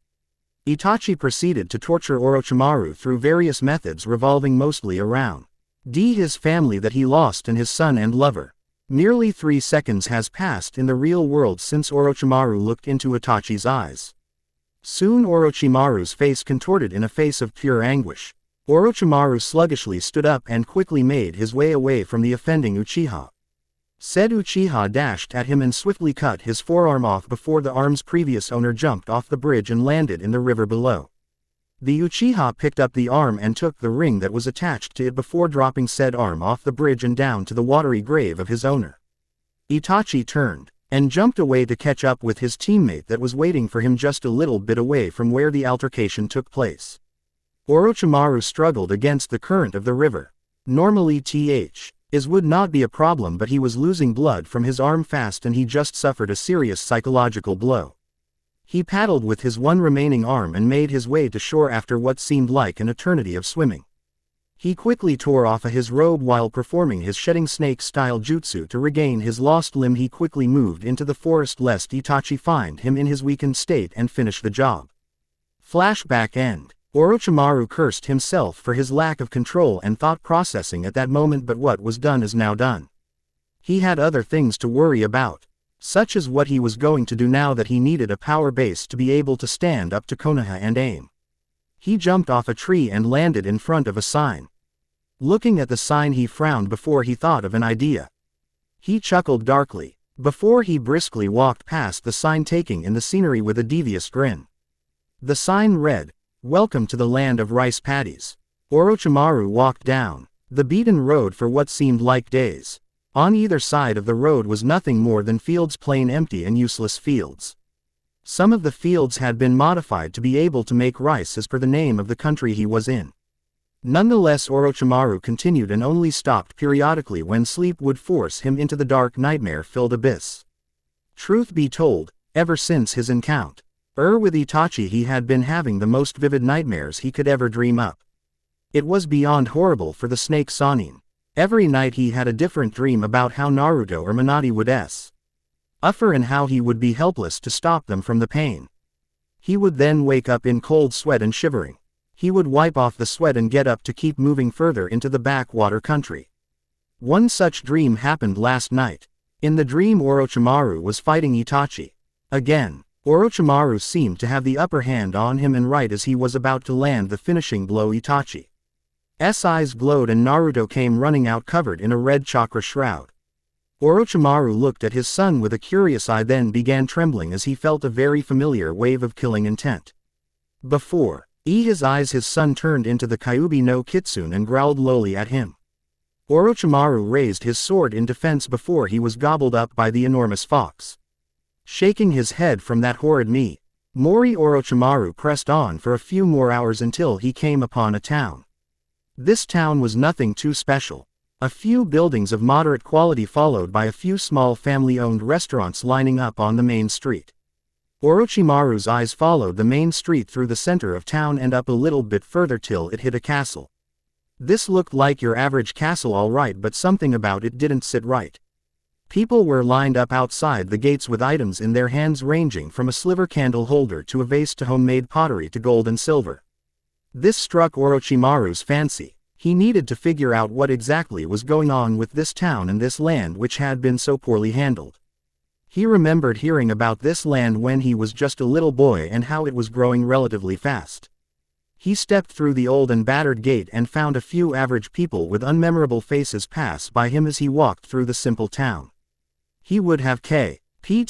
Itachi proceeded to torture Orochimaru through various methods revolving mostly around his family that he lost and his son and lover. Nearly 3 seconds has passed in the real world since Orochimaru looked into Itachi's eyes. Soon Orochimaru's face contorted in a face of pure anguish. Orochimaru sluggishly stood up and quickly made his way away from the offending Uchiha. Said Uchiha dashed at him and swiftly cut his forearm off before the arm's previous owner jumped off the bridge and landed in the river below. The Uchiha picked up the arm and took the ring that was attached to it before dropping said arm off the bridge and down to the watery grave of his owner. Itachi turned and jumped away to catch up with his teammate that was waiting for him just a little bit away from where the altercation took place. Orochimaru struggled against the current of the river. Normally is would not be a problem, but he was losing blood from his arm fast and he just suffered a serious psychological blow. He paddled with his one remaining arm and made his way to shore after what seemed like an eternity of swimming. He quickly tore off his robe while performing his shedding snake-style jutsu to regain his lost limb. He quickly moved into the forest lest Itachi find him in his weakened state and finish the job. Flashback end. Orochimaru cursed himself for his lack of control and thought processing at that moment, but what was done is now done. He had other things to worry about, such as what he was going to do now that he needed a power base to be able to stand up to Konoha and aim. He jumped off a tree and landed in front of a sign. Looking at the sign, he frowned before he thought of an idea. He chuckled darkly before he briskly walked past the sign, taking in the scenery with a devious grin. The sign read, "Welcome to the land of rice paddies." Orochimaru walked down the beaten road for what seemed like days. On either side of the road was nothing more than fields, plain empty and useless fields. Some of the fields had been modified to be able to make rice as per the name of the country he was in. Nonetheless, Orochimaru continued and only stopped periodically when sleep would force him into the dark nightmare-filled abyss. Truth be told, ever since his encounter with Itachi, he had been having the most vivid nightmares he could ever dream up. It was beyond horrible for the snake Sannin. Every night he had a different dream about how Naruto or Minato would suffer and how he would be helpless to stop them from the pain. He would then wake up in cold sweat and shivering. He would wipe off the sweat and get up to keep moving further into the backwater country. One such dream happened last night. In the dream, Orochimaru was fighting Itachi. Again, Orochimaru seemed to have the upper hand on him, and right as he was about to land the finishing blow, Itachi's eyes glowed and Naruto came running out covered in a red chakra shroud. Orochimaru looked at his son with a curious eye, then began trembling as he felt a very familiar wave of killing intent. Before his eyes, his son turned into the Kyuubi no Kitsune and growled lowly at him. Orochimaru raised his sword in defense before he was gobbled up by the enormous fox. Shaking his head from that horrid Mori, Orochimaru pressed on for a few more hours until he came upon a town. This town was nothing too special. A few buildings of moderate quality followed by a few small family-owned restaurants lining up on the main street. Orochimaru's eyes followed the main street through the center of town and up a little bit further till it hit a castle. This looked like your average castle all right, but something about it didn't sit right. People were lined up outside the gates with items in their hands ranging from a sliver candle holder to a vase to homemade pottery to gold and silver. This struck Orochimaru's fancy. He needed to figure out what exactly was going on with this town and this land which had been so poorly handled. He remembered hearing about this land when he was just a little boy and how it was growing relatively fast. He stepped through the old and battered gate and found a few average people with unmemorable faces pass by him as he walked through the simple town. He would have kept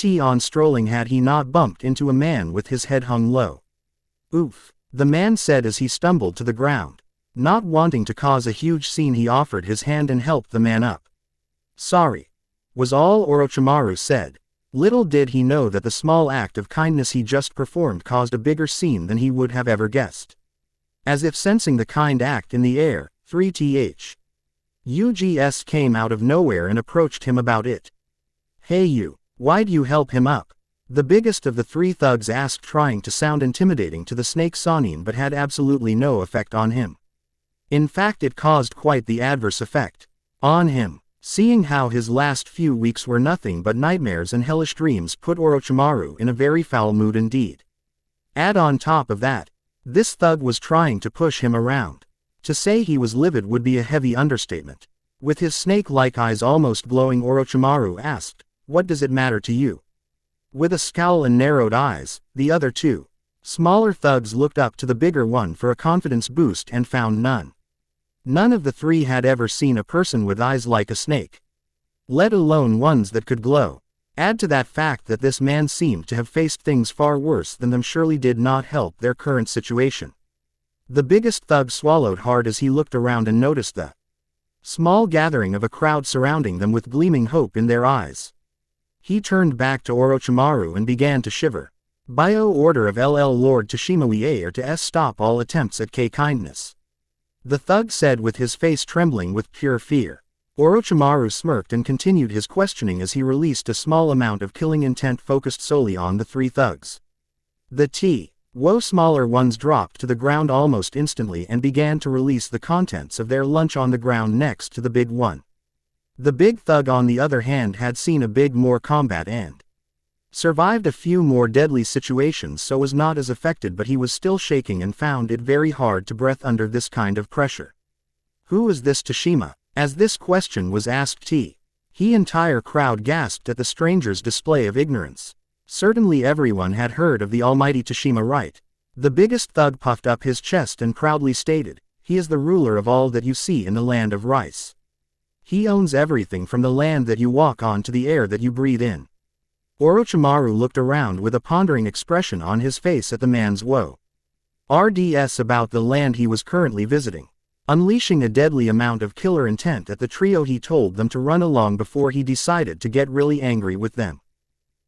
on strolling had he not bumped into a man with his head hung low. "Oof," the man said as he stumbled to the ground. Not wanting to cause a huge scene, he offered his hand and helped the man up. "Sorry," was all Orochimaru said. Little did he know that the small act of kindness he just performed caused a bigger scene than he would have ever guessed. As if sensing the kind act in the air, 3Ugs came out of nowhere and approached him about it. "Hey you, why'd you help him up?" The biggest of the three thugs asked, trying to sound intimidating to the snake Sanin, but had absolutely no effect on him. In fact, it caused quite the adverse effect on him. Seeing how his last few weeks were nothing but nightmares and hellish dreams put Orochimaru in a very foul mood indeed. Add on top of that, this thug was trying to push him around. To say he was livid would be a heavy understatement. With his snake-like eyes almost glowing, Orochimaru asked, "What does it matter to you?" With a scowl and narrowed eyes, the other two smaller thugs looked up to the bigger one for a confidence boost and found none. None of the three had ever seen a person with eyes like a snake, let alone ones that could glow. Add to that fact that this man seemed to have faced things far worse than them surely did not help their current situation. The biggest thug swallowed hard as he looked around and noticed the small gathering of a crowd surrounding them with gleaming hope in their eyes. He turned back to Orochimaru and began to shiver. Bio order of LL Lord Tashimawie to stop all attempts at kindness, the thug said with his face trembling with pure fear. Orochimaru smirked and continued his questioning as he released a small amount of killing intent focused solely on the three thugs. The smaller ones dropped to the ground almost instantly and began to release the contents of their lunch on the ground next to the big one. The big thug, on the other hand, had seen a big more combat and survived a few more deadly situations, so was not as affected, but he was still shaking and found it very hard to breathe under this kind of pressure. "Who is this Tashima?" As this question was asked, the entire crowd gasped at the stranger's display of ignorance. Certainly everyone had heard of the almighty Tashima, right? The biggest thug puffed up his chest and proudly stated, "He is the ruler of all that you see in the land of rice. He owns everything from the land that you walk on to the air that you breathe in." Orochimaru looked around with a pondering expression on his face at the man's words about the land he was currently visiting. Unleashing a deadly amount of killer intent at the trio, he told them to run along before he decided to get really angry with them.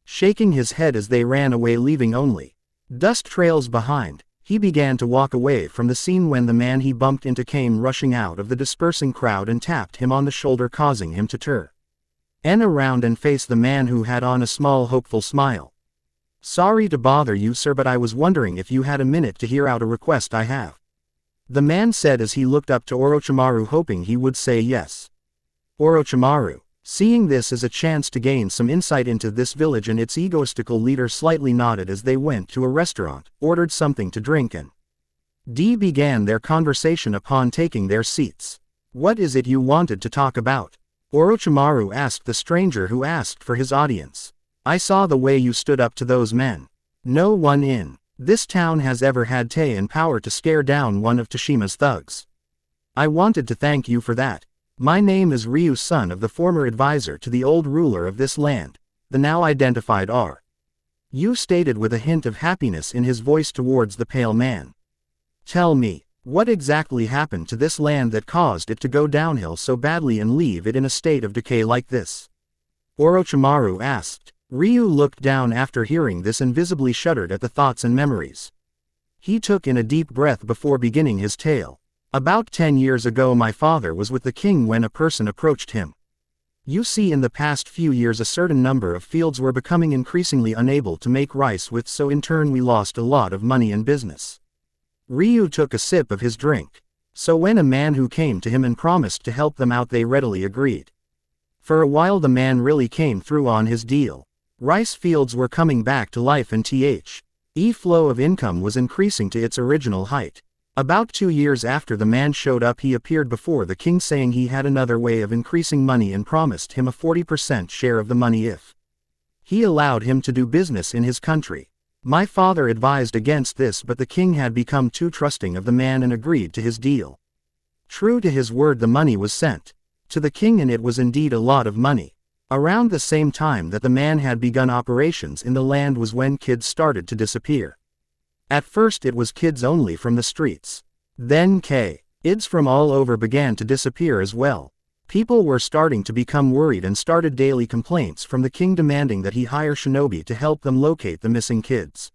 Shaking his head as they ran away, leaving only dust trails behind, he began to walk away from the scene when the man he bumped into came rushing out of the dispersing crowd and tapped him on the shoulder, causing him to turn around and face the man, who had on a small hopeful smile. "Sorry to bother you, sir, but I was wondering if you had a minute to hear out a request I have," the man said as he looked up to Orochimaru, hoping he would say yes. Orochimaru, seeing this as a chance to gain some insight into this village and its egoistical leader, slightly nodded as they went to a restaurant, ordered something to drink, and began their conversation upon taking their seats. "What is it you wanted to talk about?" Orochimaru asked the stranger who asked for his audience. "I saw the way you stood up to those men. No one in this town has ever had and power to scare down one of Tashima's thugs. I wanted to thank you for that. My name is Ryu, son of the former advisor to the old ruler of this land, the now identified R.U. stated with a hint of happiness in his voice towards the pale man. "Tell me, what exactly happened to this land that caused it to go downhill so badly and leave it in a state of decay like this?" Orochimaru asked. Ryu looked down after hearing this and visibly shuddered at the thoughts and memories. He took in a deep breath before beginning his tale. "About 10 years ago, my father was with the king when a person approached him. You see, in the past few years a certain number of fields were becoming increasingly unable to make rice with, so in turn we lost a lot of money and business." Ryu took a sip of his drink. So when a man who came to him and promised to help them out, they readily agreed. For a while the man really came through on his deal. Rice fields were coming back to life and the flow of income was increasing to its original height. About 2 years after the man showed up, he appeared before the king saying he had another way of increasing money and promised him a 40% share of the money if he allowed him to do business in his country. My father advised against this, but the king had become too trusting of the man and agreed to his deal. True to his word, the money was sent to the king, and it was indeed a lot of money. Around the same time that the man had begun operations in the land was when kids started to disappear. At first it was kids only from the streets. Then kids from all over began to disappear as well. People were starting to become worried and started daily complaints from the king demanding that he hire shinobi to help them locate the missing kids.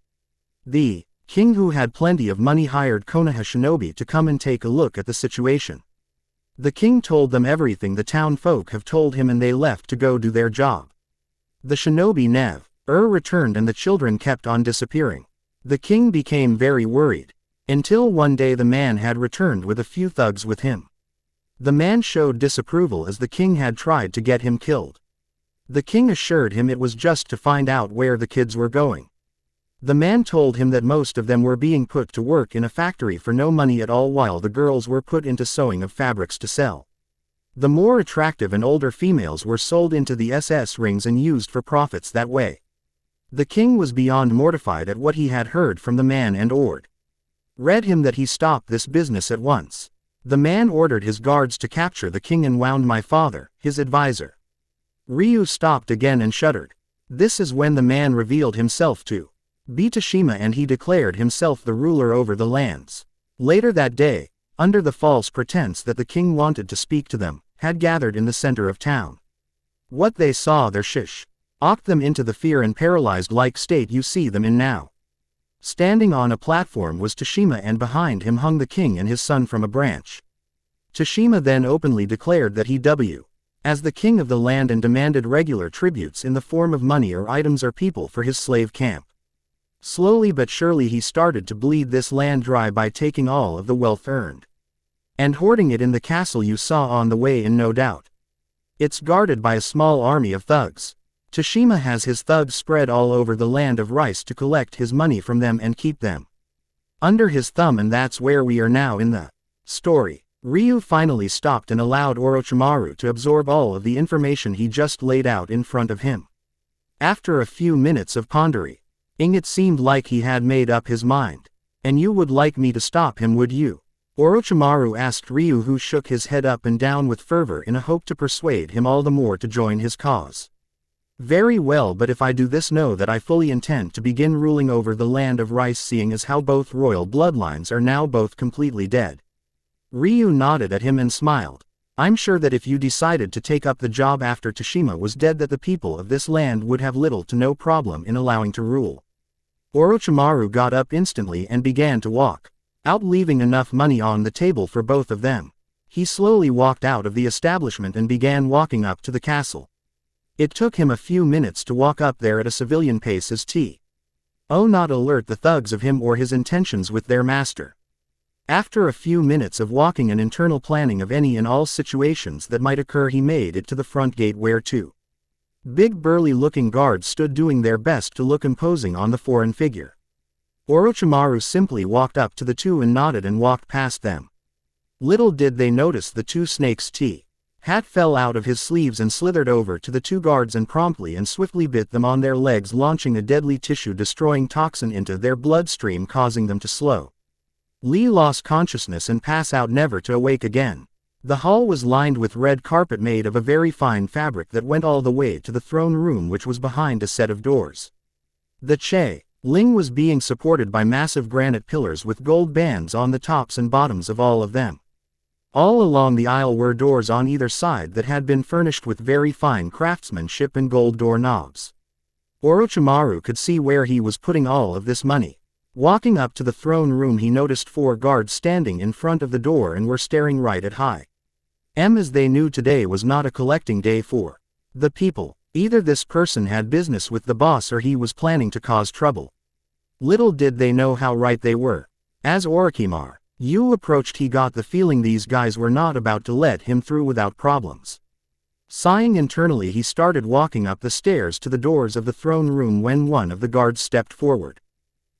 The king, who had plenty of money, hired Konoha shinobi to come and take a look at the situation. The king told them everything the town folk have told him, and they left to go do their job. The shinobi never returned and the children kept on disappearing. The king became very worried, until one day the man had returned with a few thugs with him. The man showed disapproval as the king had tried to get him killed. The king assured him it was just to find out where the kids were going. The man told him that most of them were being put to work in a factory for no money at all, while the girls were put into sewing of fabrics to sell. The more attractive and older females were sold into the SS rings and used for profits that way. The king was beyond mortified at what he had heard from the man and ordered him that he stop this business at once. The man ordered his guards to capture the king and wound my father, his advisor. Ryu stopped again and shuddered. This is when the man revealed himself to be Tashima, and he declared himself the ruler over the lands. Later that day, under the false pretense that the king wanted to speak to them, had gathered in the center of town. What they saw there shocked them into the fear and paralyzed-like state you see them in now. Standing on a platform was Tashima, and behind him hung the king and his son from a branch. Tashima then openly declared that he as the king of the land and demanded regular tributes in the form of money or items or people for his slave camp. Slowly but surely he started to bleed this land dry by taking all of the wealth earned and hoarding it in the castle you saw on the way in, no doubt. It's guarded by a small army of thugs. Tashima has his thugs spread all over the land of Rice to collect his money from them and keep them under his thumb, and that's where we are now in the story. Ryu finally stopped and allowed Orochimaru to absorb all of the information he just laid out in front of him. After a few minutes of pondering, it seemed like he had made up his mind. And you would like me to stop him, would you? Orochimaru asked Ryu, who shook his head up and down with fervor in a hope to persuade him all the more to join his cause. Very well, but if I do this, know that I fully intend to begin ruling over the land of Rice, seeing as how both royal bloodlines are now both completely dead. Ryu nodded at him and smiled. I'm sure that if you decided to take up the job after Tashima was dead, that the people of this land would have little to no problem in allowing to rule. Orochimaru got up instantly and began to walk out, leaving enough money on the table for both of them. He slowly walked out of the establishment and began walking up to the castle. It took him a few minutes to walk up there at a civilian pace as not alert the thugs of him or his intentions with their master. After a few minutes of walking and internal planning of any and all situations that might occur, he made it to the front gate, where two big burly-looking guards stood doing their best to look imposing on the foreign figure. Orochimaru simply walked up to the two and nodded and walked past them. Little did they notice the two snakes' hat fell out of his sleeves and slithered over to the two guards and promptly and swiftly bit them on their legs, launching a deadly tissue-destroying toxin into their bloodstream, causing them to slowly lose consciousness and pass out, never to awake again. The hall was lined with red carpet made of a very fine fabric that went all the way to the throne room, which was behind a set of doors. The ling was being supported by massive granite pillars with gold bands on the tops and bottoms of all of them. All along the aisle were doors on either side that had been furnished with very fine craftsmanship and gold door knobs. Orochimaru could see where he was putting all of this money. Walking up to the throne room, he noticed 4 guards standing in front of the door and were staring right at him, as they knew today was not a collecting day for the people. Either this person had business with the boss or he was planning to cause trouble. Little did they know how right they were. As Orochimaru Yu approached. He got the feeling these guys were not about to let him through without problems. Sighing internally, he started walking up the stairs to the doors of the throne room when one of the guards stepped forward.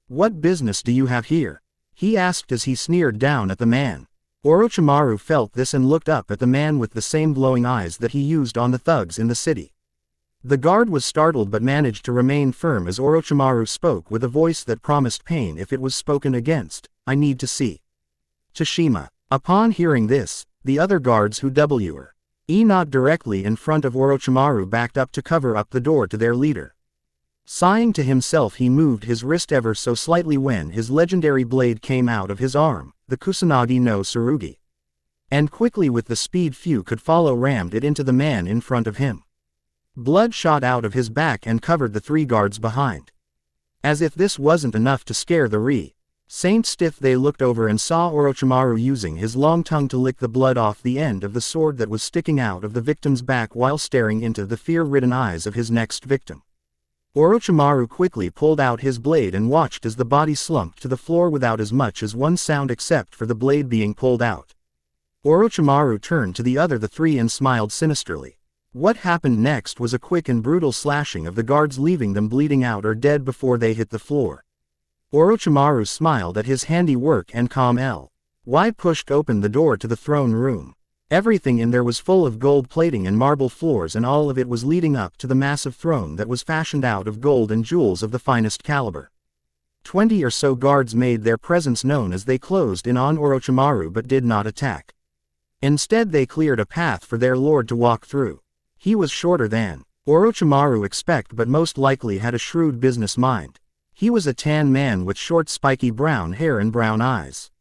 "What business do you have here?" he asked as he sneered down at the man. Orochimaru felt this and looked up at the man with the same glowing eyes that he used on the thugs in the city. The guard was startled but managed to remain firm as Orochimaru spoke with a voice that promised pain if it was spoken against. "I need to see Tashima." Upon hearing this, the other guards who were not directly in front of Orochimaru backed up to cover up the door to their leader. Sighing to himself, he moved his wrist ever so slightly when his legendary blade came out of his arm, the Kusanagi no Tsurugi. And quickly, with the speed few could follow, rammed it into the man in front of him. Blood shot out of his back and covered the three guards behind. As if this wasn't enough to scare the Saint stiff, they looked over and saw Orochimaru using his long tongue to lick the blood off the end of the sword that was sticking out of the victim's back while staring into the fear-ridden eyes of his next victim. Orochimaru quickly pulled out his blade and watched as the body slumped to the floor without as much as one sound except for the blade being pulled out. Orochimaru turned to the three and smiled sinisterly. What happened next was a quick and brutal slashing of the guards, leaving them bleeding out or dead before they hit the floor. Orochimaru smiled at his handiwork and calmly pushed open the door to the throne room. Everything in there was full of gold plating and marble floors, and all of it was leading up to the massive throne that was fashioned out of gold and jewels of the finest caliber. 20 or so guards made their presence known as they closed in on Orochimaru but did not attack. Instead, they cleared a path for their lord to walk through. He was shorter than Orochimaru expected, but most likely had a shrewd business mind. He was a tan man with short spiky brown hair and brown eyes.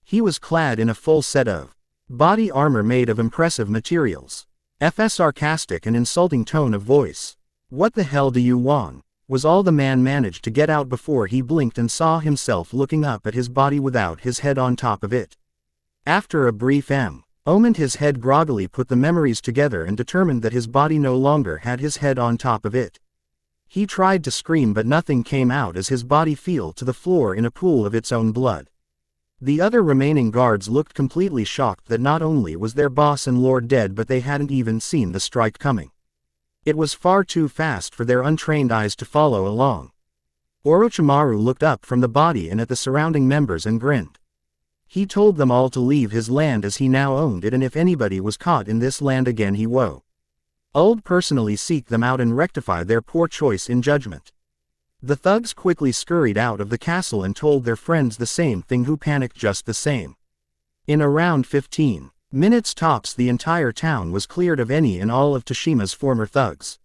He was clad in a full set of body armor made of impressive materials. Sarcastic and insulting tone of voice. "What the hell do you want?" was all the man managed to get out before he blinked and saw himself looking up at his body without his head on top of it. After a brief moment, his head groggily put the memories together and determined that his body no longer had his head on top of it. He tried to scream but nothing came out as his body fell to the floor in a pool of its own blood. The other remaining guards looked completely shocked that not only was their boss and lord dead, but they hadn't even seen the strike coming. It was far too fast for their untrained eyes to follow along. Orochimaru looked up from the body and at the surrounding members and grinned. He told them all to leave his land as he now owned it, and if anybody was caught in this land again, he would personally seek them out and rectify their poor choice in judgment. The thugs quickly scurried out of the castle and told their friends the same thing, who panicked just the same. In around 15 minutes tops, the entire town was cleared of any and all of Tashima's former thugs.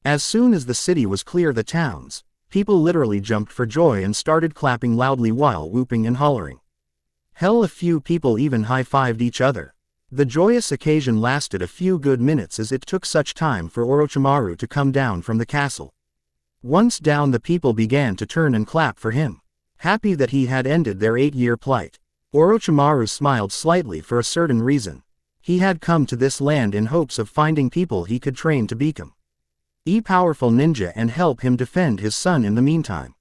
As soon as the city was clear, the town's people literally jumped for joy and started clapping loudly while whooping and hollering. Hell, a few people even high-fived each other. The joyous occasion lasted a few good minutes as it took such time for Orochimaru to come down from the castle. Once down, the people began to turn and clap for him, happy that he had ended their 8-year plight. Orochimaru smiled slightly for a certain reason. He had come to this land in hopes of finding people he could train to become a powerful ninja and help him defend his son in the meantime.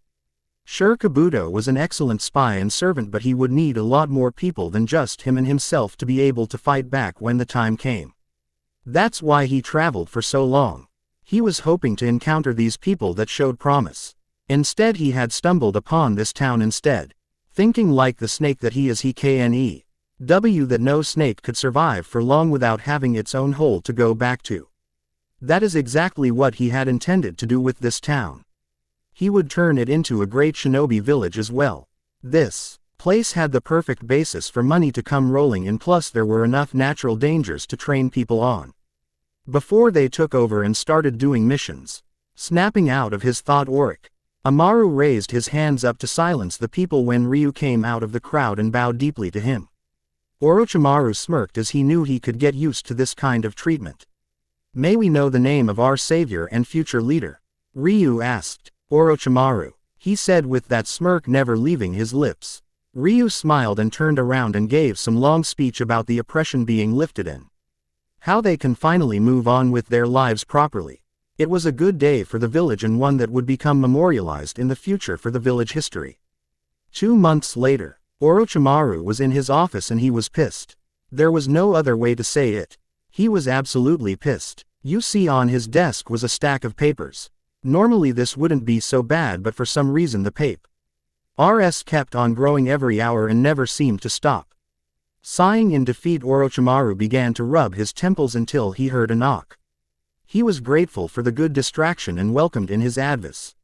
Sure, Kabuto was an excellent spy and servant, but he would need a lot more people than just him and himself to be able to fight back when the time came. That's why he traveled for so long. He was hoping to encounter these people that showed promise. Instead, he had stumbled upon this town instead. Thinking like the snake that he is, he knew that no snake could survive for long without having its own hole to go back to. That is exactly what he had intended to do with this town. He would turn it into a great shinobi village as well. This place had the perfect basis for money to come rolling in, plus there were enough natural dangers to train people on before they took over and started doing missions. Snapping out of his thought, Amaru raised his hands up to silence the people when Ryu came out of the crowd and bowed deeply to him. Orochimaru smirked as he knew he could get used to this kind of treatment. "May we know the name of our savior and future leader?" Ryu asked. "Orochimaru," he said with that smirk never leaving his lips. Ryu smiled and turned around and gave some long speech about the oppression being lifted and how they can finally move on with their lives properly. It was a good day for the village and one that would become memorialized in the future for the village history. 2 months later, Orochimaru was in his office and he was pissed. There was no other way to say it. He was absolutely pissed. You see, on his desk was a stack of papers. Normally this wouldn't be so bad, but for some reason the papers kept on growing every hour and never seemed to stop. Sighing in defeat, Orochimaru began to rub his temples until he heard a knock. He was grateful for the good distraction and welcomed in his advice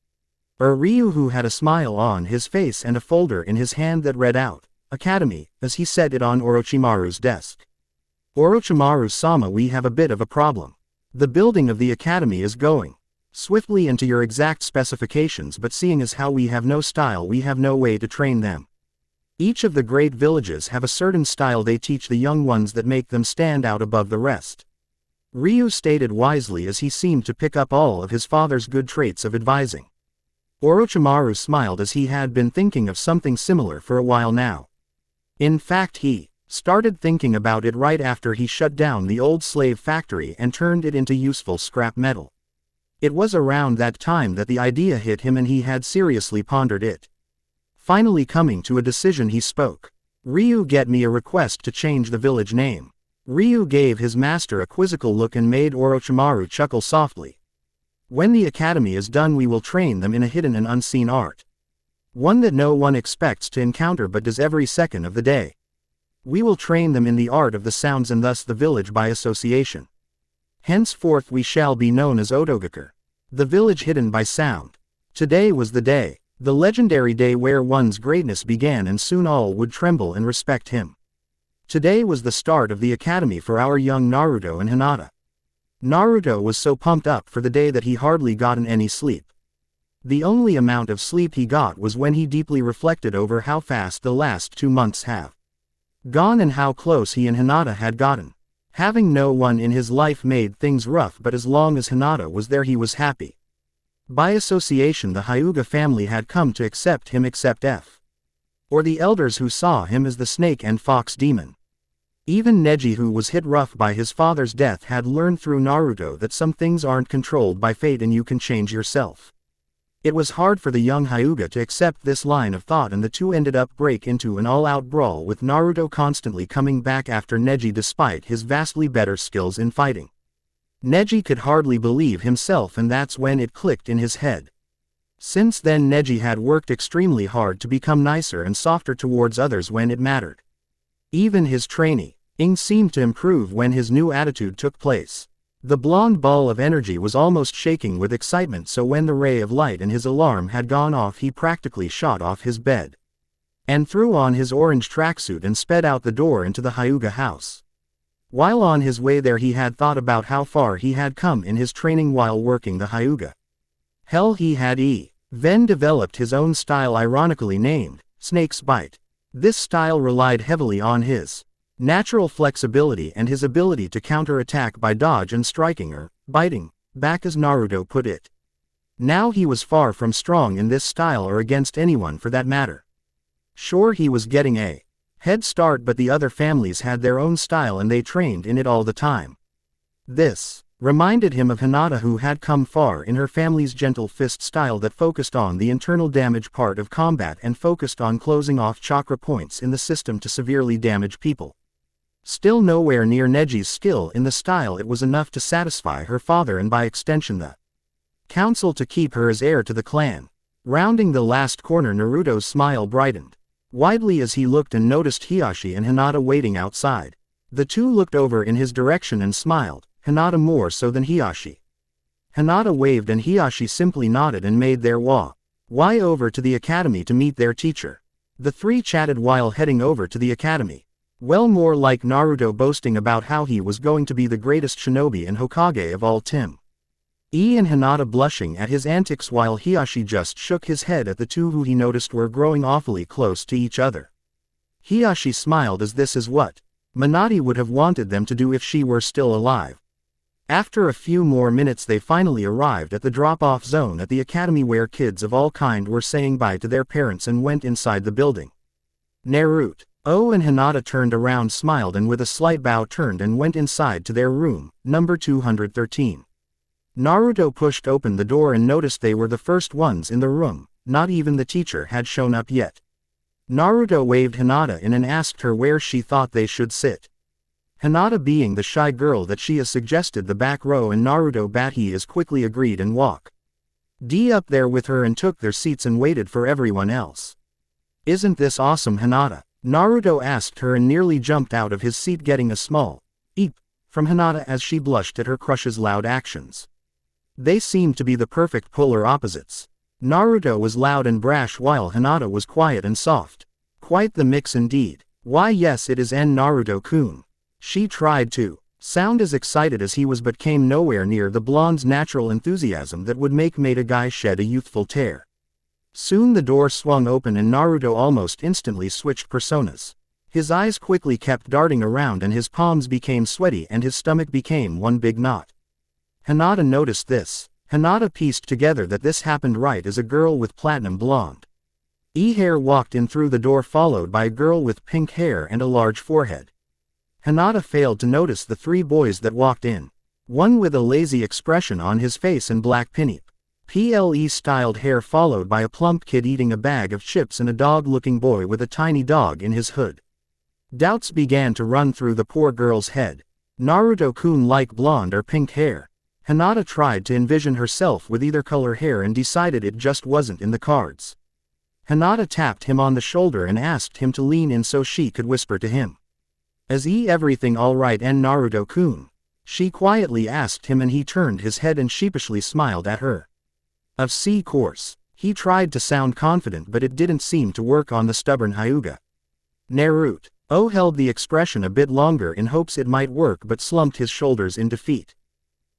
Ryu, who had a smile on his face and a folder in his hand that read out, "Academy," as he set it on Orochimaru's desk. "Orochimaru-sama, we have a bit of a problem. The building of the academy is going swiftly into your exact specifications, but seeing as how we have no style, we have no way to train them. Each of the great villages have a certain style they teach the young ones that make them stand out above the rest," Ryu stated wisely as he seemed to pick up all of his father's good traits of advising. Orochimaru smiled as he had been thinking of something similar for a while now. In fact, he started thinking about it right after he shut down the old slave factory and turned it into useful scrap metal. It was around that time that the idea hit him and he had seriously pondered it. Finally coming to a decision, he spoke. "Ryu, get me a request to change the village name." Ryu gave his master a quizzical look and made Orochimaru chuckle softly. "When the academy is done, we will train them in a hidden and unseen art. One that no one expects to encounter but does every second of the day. We will train them in the art of the sounds and thus the village by association. Henceforth we shall be known as Otogakur, the village hidden by sound." Today was the day, the legendary day where one's greatness began, and soon all would tremble and respect him. Today was the start of the academy for our young Naruto and Hinata. Naruto was so pumped up for the day that he hardly gotten any sleep. The only amount of sleep he got was when he deeply reflected over how fast the last 2 months have gone and how close he and Hinata had gotten. Having no one in his life made things rough, but as long as Hinata was there he was happy. By association, the Hyuga family had come to accept him, except the elders, who saw him as the snake and fox demon. Even Neji, who was hit rough by his father's death, had learned through Naruto that some things aren't controlled by fate and you can change yourself. It was hard for the young Hyuga to accept this line of thought, and the two ended up break into an all-out brawl, with Naruto constantly coming back after Neji despite his vastly better skills in fighting. Neji could hardly believe himself, and that's when it clicked in his head. Since then Neji had worked extremely hard to become nicer and softer towards others when it mattered. Even his trainee, Ing, seemed to improve when his new attitude took place. The blonde ball of energy was almost shaking with excitement, so when the ray of light and his alarm had gone off, he practically shot off his bed and threw on his orange tracksuit and sped out the door into the Hyuga house. While on his way there, he had thought about how far he had come in his training while working the Hyuga. Hell, he had even developed his own style, ironically named Snake's Bite. This style relied heavily on his natural flexibility and his ability to counter-attack by dodge and striking, or biting back as Naruto put it. Now he was far from strong in this style, or against anyone for that matter. Sure, he was getting a head start, but the other families had their own style and they trained in it all the time. This reminded him of Hinata, who had come far in her family's gentle fist style that focused on the internal damage part of combat and focused on closing off chakra points in the system to severely damage people. Still nowhere near Neji's skill in the style. It was enough to satisfy her father and by extension the council to keep her as heir to the clan. Rounding the last corner, Naruto's smile brightened widely as he looked and noticed Hiashi and Hinata waiting outside. The two looked over in his direction and smiled, Hinata more so than Hiashi. Hinata waved and Hiashi simply nodded and made their way over to the academy to meet their teacher. The three chatted while heading over to the academy. Well, more like Naruto boasting about how he was going to be the greatest shinobi and Hokage of all time. And Hinata blushing at his antics while Hiashi just shook his head at the two who he noticed were growing awfully close to each other. Hiashi smiled as this is what Minati would have wanted them to do if she were still alive. After a few more minutes they finally arrived at the drop-off zone at the academy where kids of all kind were saying bye to their parents and went inside the building. Naruto and Hinata turned around, smiled, and with a slight bow turned and went inside to their room, number 213. Naruto pushed open the door and noticed they were the first ones in the room. Not even the teacher had shown up yet. Naruto waved Hinata in and asked her where she thought they should sit. Hinata, being the shy girl that she is, suggested the back row, and Naruto Batty is quickly agreed and walked up there with her and took their seats and waited for everyone else. "Isn't this awesome, Hinata?" Naruto asked her and nearly jumped out of his seat, getting a small eep from Hinata as she blushed at her crush's loud actions. They seemed to be the perfect polar opposites. Naruto was loud and brash while Hinata was quiet and soft. Quite the mix indeed. "Why yes, it is Naruto-kun." She tried to sound as excited as he was, but came nowhere near the blonde's natural enthusiasm that would make a guy shed a youthful tear. Soon the door swung open and Naruto almost instantly switched personas. His eyes quickly kept darting around and his palms became sweaty and his stomach became one big knot. Hinata noticed this. Hinata pieced together that this happened right as a girl with platinum blonde hair walked in through the door, followed by a girl with pink hair and a large forehead. Hinata failed to notice the three boys that walked in. One with a lazy expression on his face and black PLE-styled hair, followed by a plump kid eating a bag of chips and a dog-looking boy with a tiny dog in his hood. Doubts began to run through the poor girl's head. Naruto-kun like blonde or pink hair? Hinata tried to envision herself with either color hair and decided it just wasn't in the cards. Hinata tapped him on the shoulder and asked him to lean in so she could whisper to him. "Is everything alright, Naruto-kun?" She quietly asked him, and he turned his head and sheepishly smiled at her. Of course. He tried to sound confident, but it didn't seem to work on the stubborn Hyuga. Naruto held the expression a bit longer in hopes it might work, but slumped his shoulders in defeat.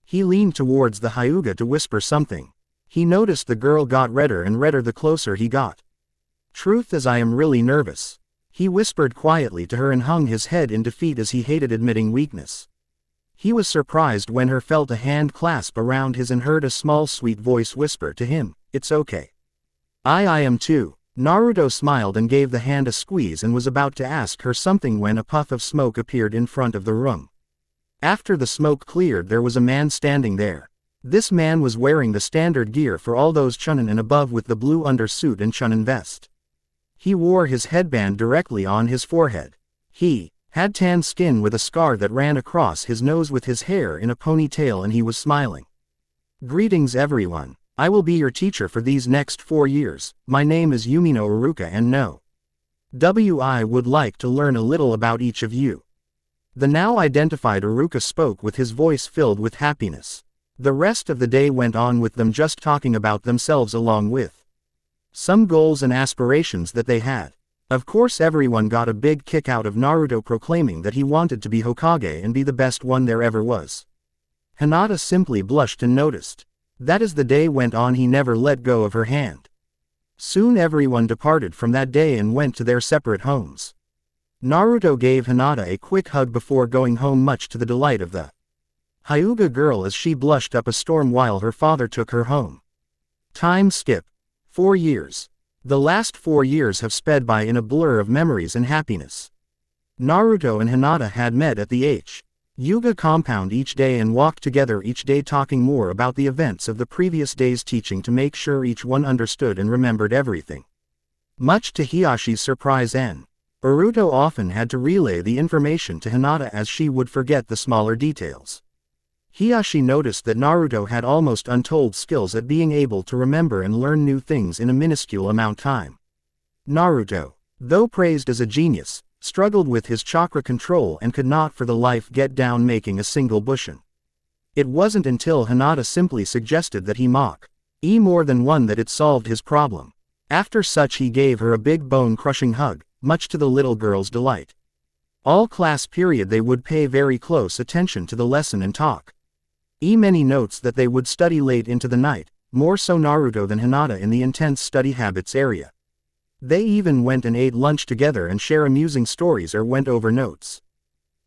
He leaned towards the Hyuga to whisper something. He noticed the girl got redder and redder the closer he got. "Truth is, I am really nervous," he whispered quietly to her and hung his head in defeat as he hated admitting weakness. He was surprised when her felt a hand clasp around his and heard a small sweet voice whisper to him, "It's okay. I am too." Naruto smiled and gave the hand a squeeze and was about to ask her something when a puff of smoke appeared in front of the room. After the smoke cleared, there was a man standing there. This man was wearing the standard gear for all those chunin and above, with the blue undersuit and chunin vest. He wore his headband directly on his forehead. He had tan skin with a scar that ran across his nose, with his hair in a ponytail, and he was smiling. "Greetings everyone. I will be your teacher for these next 4 years. My name is Yumino Iruka, and I would like to learn a little about each of you." The now identified Iruka spoke with his voice filled with happiness. The rest of the day went on with them just talking about themselves along with some goals and aspirations that they had. Of course, everyone got a big kick out of Naruto proclaiming that he wanted to be Hokage and be the best one there ever was. Hinata simply blushed and noticed that as the day went on, he never let go of her hand. Soon everyone departed from that day and went to their separate homes. Naruto gave Hinata a quick hug before going home, much to the delight of the Hyuga girl as she blushed up a storm while her father took her home. Time skip. 4 years. The last 4 years have sped by in a blur of memories and happiness. Naruto and Hinata had met at the Hyuga compound each day and walked together each day, talking more about the events of the previous day's teaching to make sure each one understood and remembered everything. Much to Hiyashi's surprise, Naruto often had to relay the information to Hinata as she would forget the smaller details. Hiyashi noticed that Naruto had almost untold skills at being able to remember and learn new things in a minuscule amount of time. Naruto, though praised as a genius, struggled with his chakra control and could not for the life get down making a single bushin. It wasn't until Hinata simply suggested that he mock more than one that it solved his problem. After such, he gave her a big bone-crushing hug, much to the little girl's delight. All class period they would pay very close attention to the lesson and talk many notes that they would study late into the night, more so Naruto than Hinata in the intense study habits area. They even went and ate lunch together and share amusing stories, or went over notes,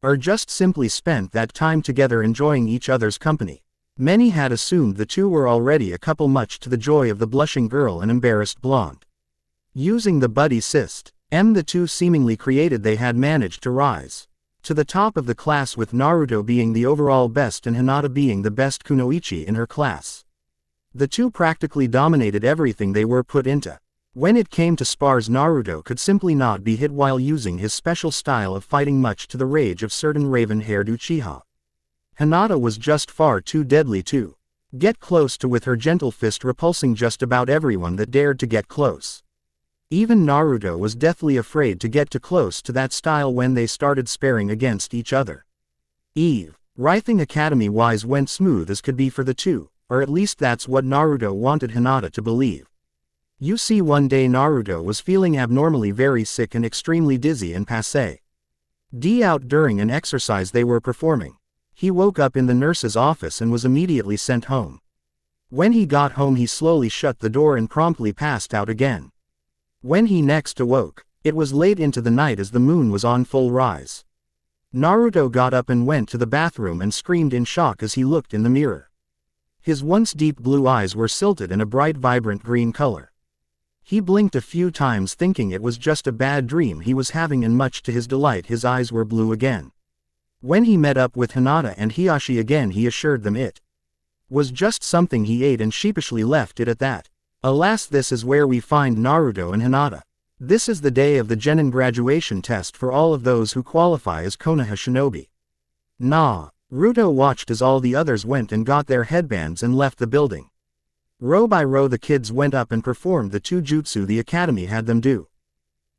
or just simply spent that time together enjoying each other's company. Many had assumed the two were already a couple, much to the joy of the blushing girl and embarrassed blonde. Using the buddy system the two seemingly created, they had managed to rise to the top of the class, with Naruto being the overall best and Hinata being the best kunoichi in her class. The two practically dominated everything they were put into. When it came to spars, Naruto could simply not be hit while using his special style of fighting, much to the rage of certain raven-haired Uchiha. Hinata was just far too deadly to get close to, with her gentle fist repulsing just about everyone that dared to get close. Even Naruto was deathly afraid to get too close to that style when they started sparring against each other. Everything academy-wise went smooth as could be for the two, or at least that's what Naruto wanted Hinata to believe. You see, one day Naruto was feeling abnormally very sick and extremely dizzy and passé out during an exercise they were performing. He woke up in the nurse's office and was immediately sent home. When he got home, he slowly shut the door and promptly passed out again. When he next awoke, it was late into the night as the moon was on full rise. Naruto got up and went to the bathroom and screamed in shock as he looked in the mirror. His once deep blue eyes were silted in a bright vibrant green color. He blinked a few times thinking it was just a bad dream he was having, and much to his delight his eyes were blue again. When he met up with Hinata and Hiashi again, he assured them it was just something he ate and sheepishly left it at that. Alas, this is where we find Naruto and Hinata. This is the day of the Genin graduation test for all of those who qualify as Konoha shinobi. Naruto watched as all the others went and got their headbands and left the building. Row by row the kids went up and performed the two jutsu the academy had them do.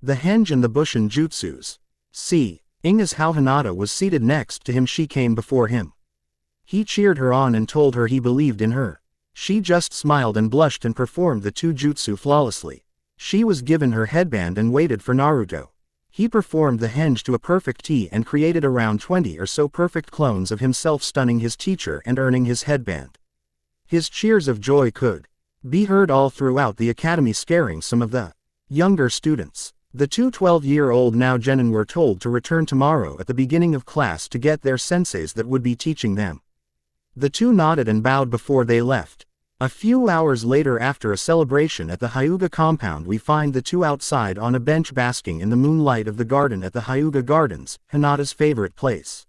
The henge and the bushin jutsus. Seeing as how Hinata was seated next to him, she came before him. He cheered her on and told her he believed in her. She just smiled and blushed and performed the two jutsu flawlessly. She was given her headband and waited for Naruto. He performed the henge to a perfect T and created around 20 or so perfect clones of himself, stunning his teacher and earning his headband. His cheers of joy could be heard all throughout the academy, scaring some of the younger students. The two 12-year-old now genin were told to return tomorrow at the beginning of class to get their senseis that would be teaching them. The two nodded and bowed before they left. A few hours later, after a celebration at the Hyuga compound, we find the two outside on a bench basking in the moonlight of the garden at the Hyuga Gardens, Hinata's favorite place.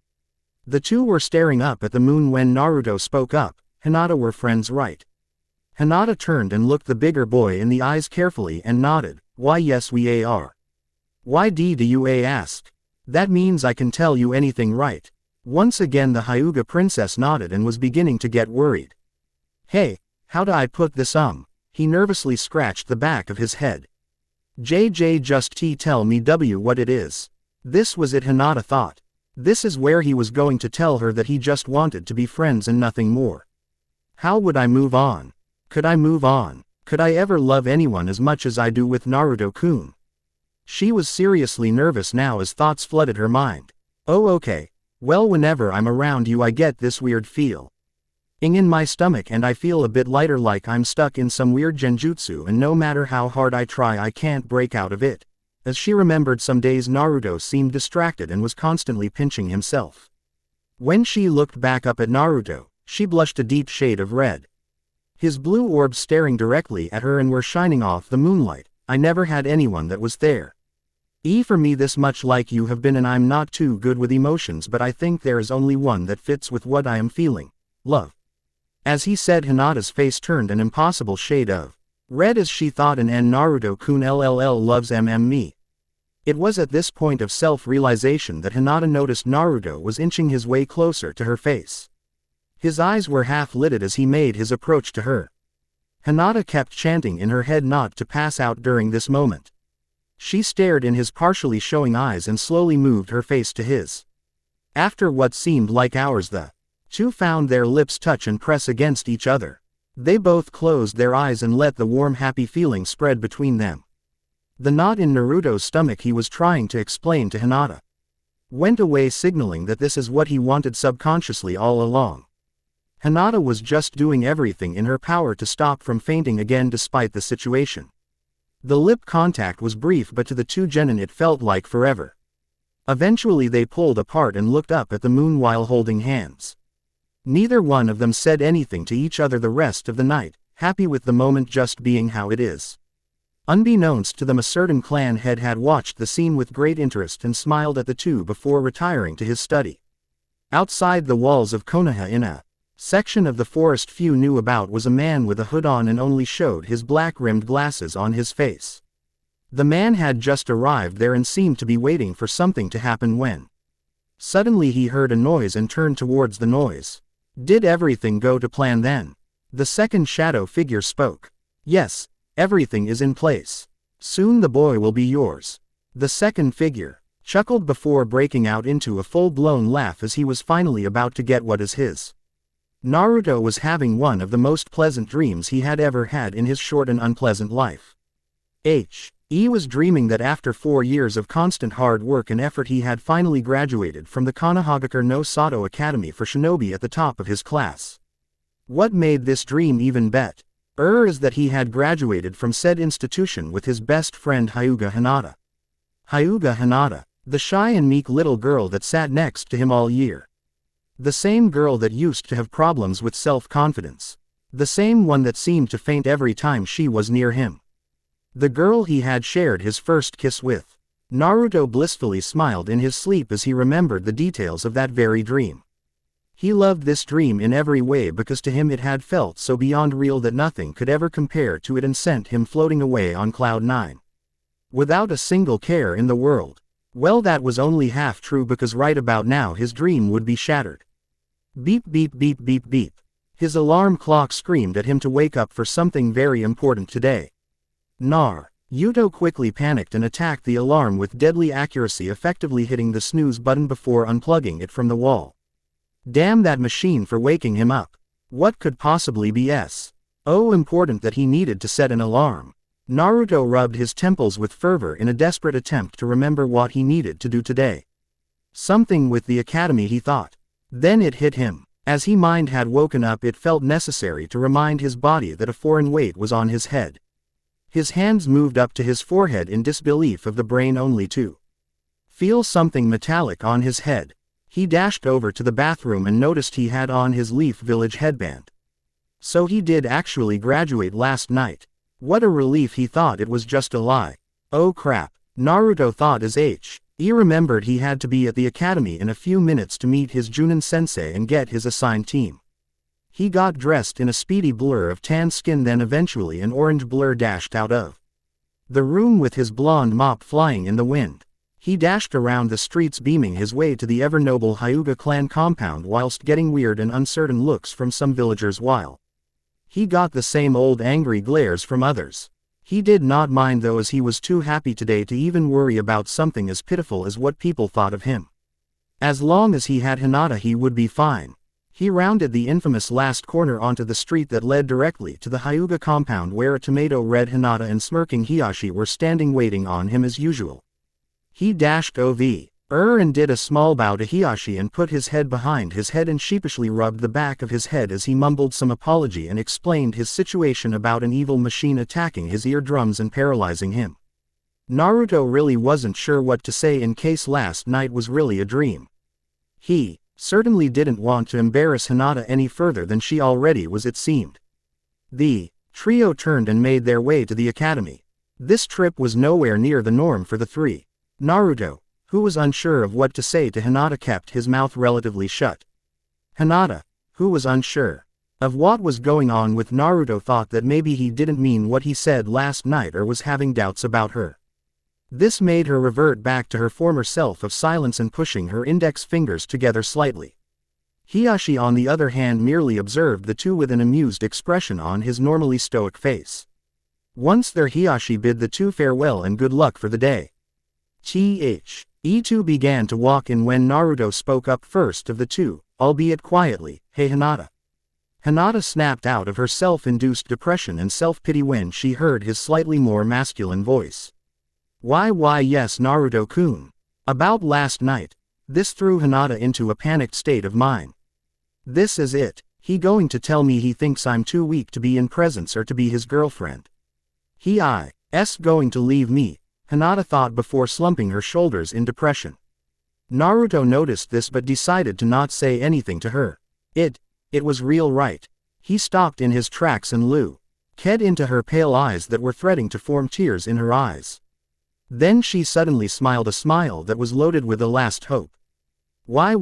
The two were staring up at the moon when Naruto spoke up. Hinata, we're friends, right? Hinata turned and looked the bigger boy in the eyes carefully and nodded. Why, yes, we are. Why do you ask? That means I can tell you anything, right? Once again the Hyuga princess nodded and was beginning to get worried. Hey, how do I put this? He nervously scratched the back of his head. Just tell me what it is. This was it, Hinata thought. This is where he was going to tell her that he just wanted to be friends and nothing more. How would I move on? Could I move on? Could I ever love anyone as much as I do with Naruto-kun? She was seriously nervous now as thoughts flooded her mind. Oh, okay. Well, whenever I'm around you I get this weird feeling in my stomach and I feel a bit lighter, like I'm stuck in some weird genjutsu, and no matter how hard I try I can't break out of it. As she remembered, some days Naruto seemed distracted and was constantly pinching himself. When she looked back up at Naruto, she blushed a deep shade of red. His blue orbs staring directly at her and were shining off the moonlight. I never had anyone that was there. For me this much like you have been, and I'm not too good with emotions, but I think there is only one that fits with what I am feeling. Love. As he said, Hinata's face turned an impossible shade of red as she thought, and Naruto-kun loves me. It was at this point of self-realization that Hinata noticed Naruto was inching his way closer to her face. His eyes were half-lidded as he made his approach to her. Hinata kept chanting in her head not to pass out during this moment. She stared in his partially showing eyes and slowly moved her face to his. After what seemed like hours, the two found their lips touch and press against each other. They both closed their eyes and let the warm, happy feeling spread between them. The knot in Naruto's stomach he was trying to explain to Hinata went away, signaling that this is what he wanted subconsciously all along. Hinata was just doing everything in her power to stop from fainting again despite the situation. The lip contact was brief, but to the two genin it felt like forever. Eventually they pulled apart and looked up at the moon while holding hands. Neither one of them said anything to each other the rest of the night, happy with the moment just being how it is. Unbeknownst to them, a certain clan head had watched the scene with great interest and smiled at the two before retiring to his study. Outside the walls of Konoha, in a section of the forest few knew about was a man with a hood on and only showed his black-rimmed glasses on his face. The man had just arrived there and seemed to be waiting for something to happen when suddenly he heard a noise and turned towards the noise. Did everything go to plan then? The second shadow figure spoke. Yes, everything is in place. Soon the boy will be yours. The second figure chuckled before breaking out into a full-blown laugh as he was finally about to get what is his. Naruto was having one of the most pleasant dreams he had ever had in his short and unpleasant life. He was dreaming that after 4 years of constant hard work and effort he had finally graduated from the Konohagakure no Sato Academy for Shinobi at the top of his class. What made this dream even better is that he had graduated from said institution with his best friend Hyuga Hinata. Hyuga Hinata, the shy and meek little girl that sat next to him all year. The same girl that used to have problems with self-confidence. The same one that seemed to faint every time she was near him. The girl he had shared his first kiss with. Naruto blissfully smiled in his sleep as he remembered the details of that very dream. He loved this dream in every way because to him it had felt so beyond real that nothing could ever compare to it and sent him floating away on cloud 9. Without a single care in the world. Well, that was only half true because right about now his dream would be shattered. Beep beep beep beep beep. His alarm clock screamed at him to wake up for something very important today. Naruto quickly panicked and attacked the alarm with deadly accuracy, effectively hitting the snooze button before unplugging it from the wall. Damn that machine for waking him up. What could possibly be so important that he needed to set an alarm? Naruto rubbed his temples with fervor in a desperate attempt to remember what he needed to do today. Something with the academy, he thought. Then it hit him. As his mind had woken up, it felt necessary to remind his body that a foreign weight was on his head. His hands moved up to his forehead in disbelief of the brain only to feel something metallic on his head. He dashed over to the bathroom and noticed he had on his Leaf Village headband. So he did actually graduate last night. What a relief, he thought it was just a lie. Oh crap, Naruto thought as he remembered he had to be at the academy in a few minutes to meet his Junin sensei and get his assigned team. He got dressed in a speedy blur of tan skin, then eventually an orange blur dashed out of the room with his blonde mop flying in the wind. He dashed around the streets beaming his way to the ever-noble Hyuga clan compound whilst getting weird and uncertain looks from some villagers while he got the same old angry glares from others. He did not mind though, as he was too happy today to even worry about something as pitiful as what people thought of him. As long as he had Hinata he would be fine. He rounded the infamous last corner onto the street that led directly to the Hyuga compound, where a tomato-red Hinata and smirking Hiyashi were standing waiting on him as usual. He dashed over and did a small bow to Hiyashi and put his head behind his head and sheepishly rubbed the back of his head as he mumbled some apology and explained his situation about an evil machine attacking his eardrums and paralyzing him. Naruto really wasn't sure what to say in case last night was really a dream. He certainly didn't want to embarrass Hinata any further than she already was, it seemed. The trio turned and made their way to the academy. This trip was nowhere near the norm for the three. Naruto, who was unsure of what to say to Hinata, kept his mouth relatively shut. Hinata, who was unsure of what was going on with Naruto, thought that maybe he didn't mean what he said last night or was having doubts about her. This made her revert back to her former self of silence and pushing her index fingers together slightly. Hiyashi on the other hand merely observed the two with an amused expression on his normally stoic face. Once there, Hiyashi bid the two farewell and good luck for the day. E2 began to walk in when Naruto spoke up first of the two, albeit quietly. Hey Hinata. Hinata snapped out of her self-induced depression and self-pity when she heard his slightly more masculine voice. Why yes Naruto-kun. About last night. This threw Hinata into a panicked state of mind. This is it. He going to tell me he thinks I'm too weak to be in presence or to be his girlfriend. He's going to leave me, Hinata thought before slumping her shoulders in depression. Naruto noticed this but decided to not say anything to her. It was real, right? He stopped in his tracks and looked into her pale eyes that were threatening to form tears in her eyes. Then she suddenly smiled, a smile that was loaded with the last hope. Why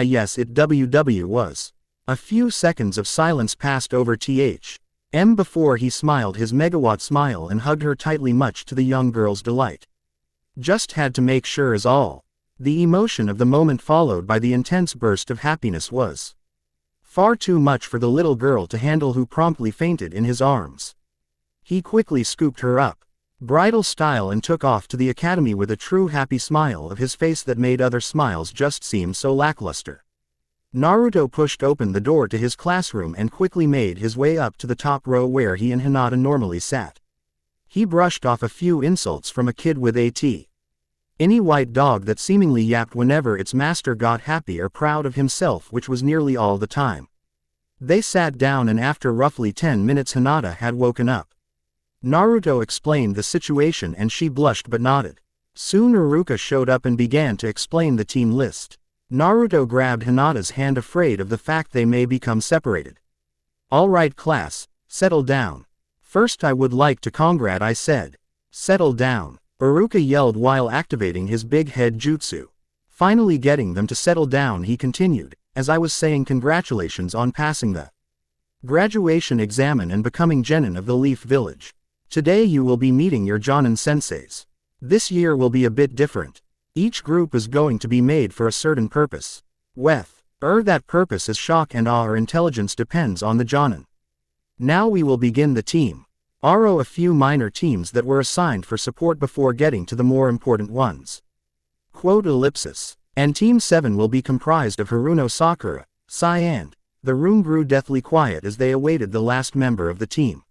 yes, it was. A few seconds of silence passed over Th.M. before he smiled his megawatt smile and hugged her tightly, much to the young girl's delight. Just had to make sure is all. The emotion of the moment, followed by the intense burst of happiness, was far too much for the little girl to handle, who promptly fainted in his arms. He quickly scooped her up, bridal style, and took off to the academy with a true happy smile of his face that made other smiles just seem so lackluster. Naruto pushed open the door to his classroom and quickly made his way up to the top row where he and Hinata normally sat. He brushed off a few insults from a kid with any white dog that seemingly yapped whenever its master got happy or proud of himself, which was nearly all the time. They sat down, and after roughly 10 minutes Hinata had woken up. Naruto explained the situation and she blushed but nodded. Soon Iruka showed up and began to explain the team list. Naruto grabbed Hinata's hand, afraid of the fact they may become separated. "All right class, settle down. First I would like to I said. Settle down," Iruka yelled while activating his big head jutsu. Finally getting them to settle down, he continued, "As I was saying, congratulations on passing the graduation examen and becoming genin of the Leaf Village. Today you will be meeting your Jonin senseis. This year will be a bit different. Each group is going to be made for a certain purpose. That purpose is shock and awe or intelligence, depends on the Jonin. Now we will begin the team. A few minor teams that were assigned for support before getting to the more important ones. And Team 7 will be comprised of Haruno, Sakura, Sai, and the room grew deathly quiet as they awaited the last member of the team.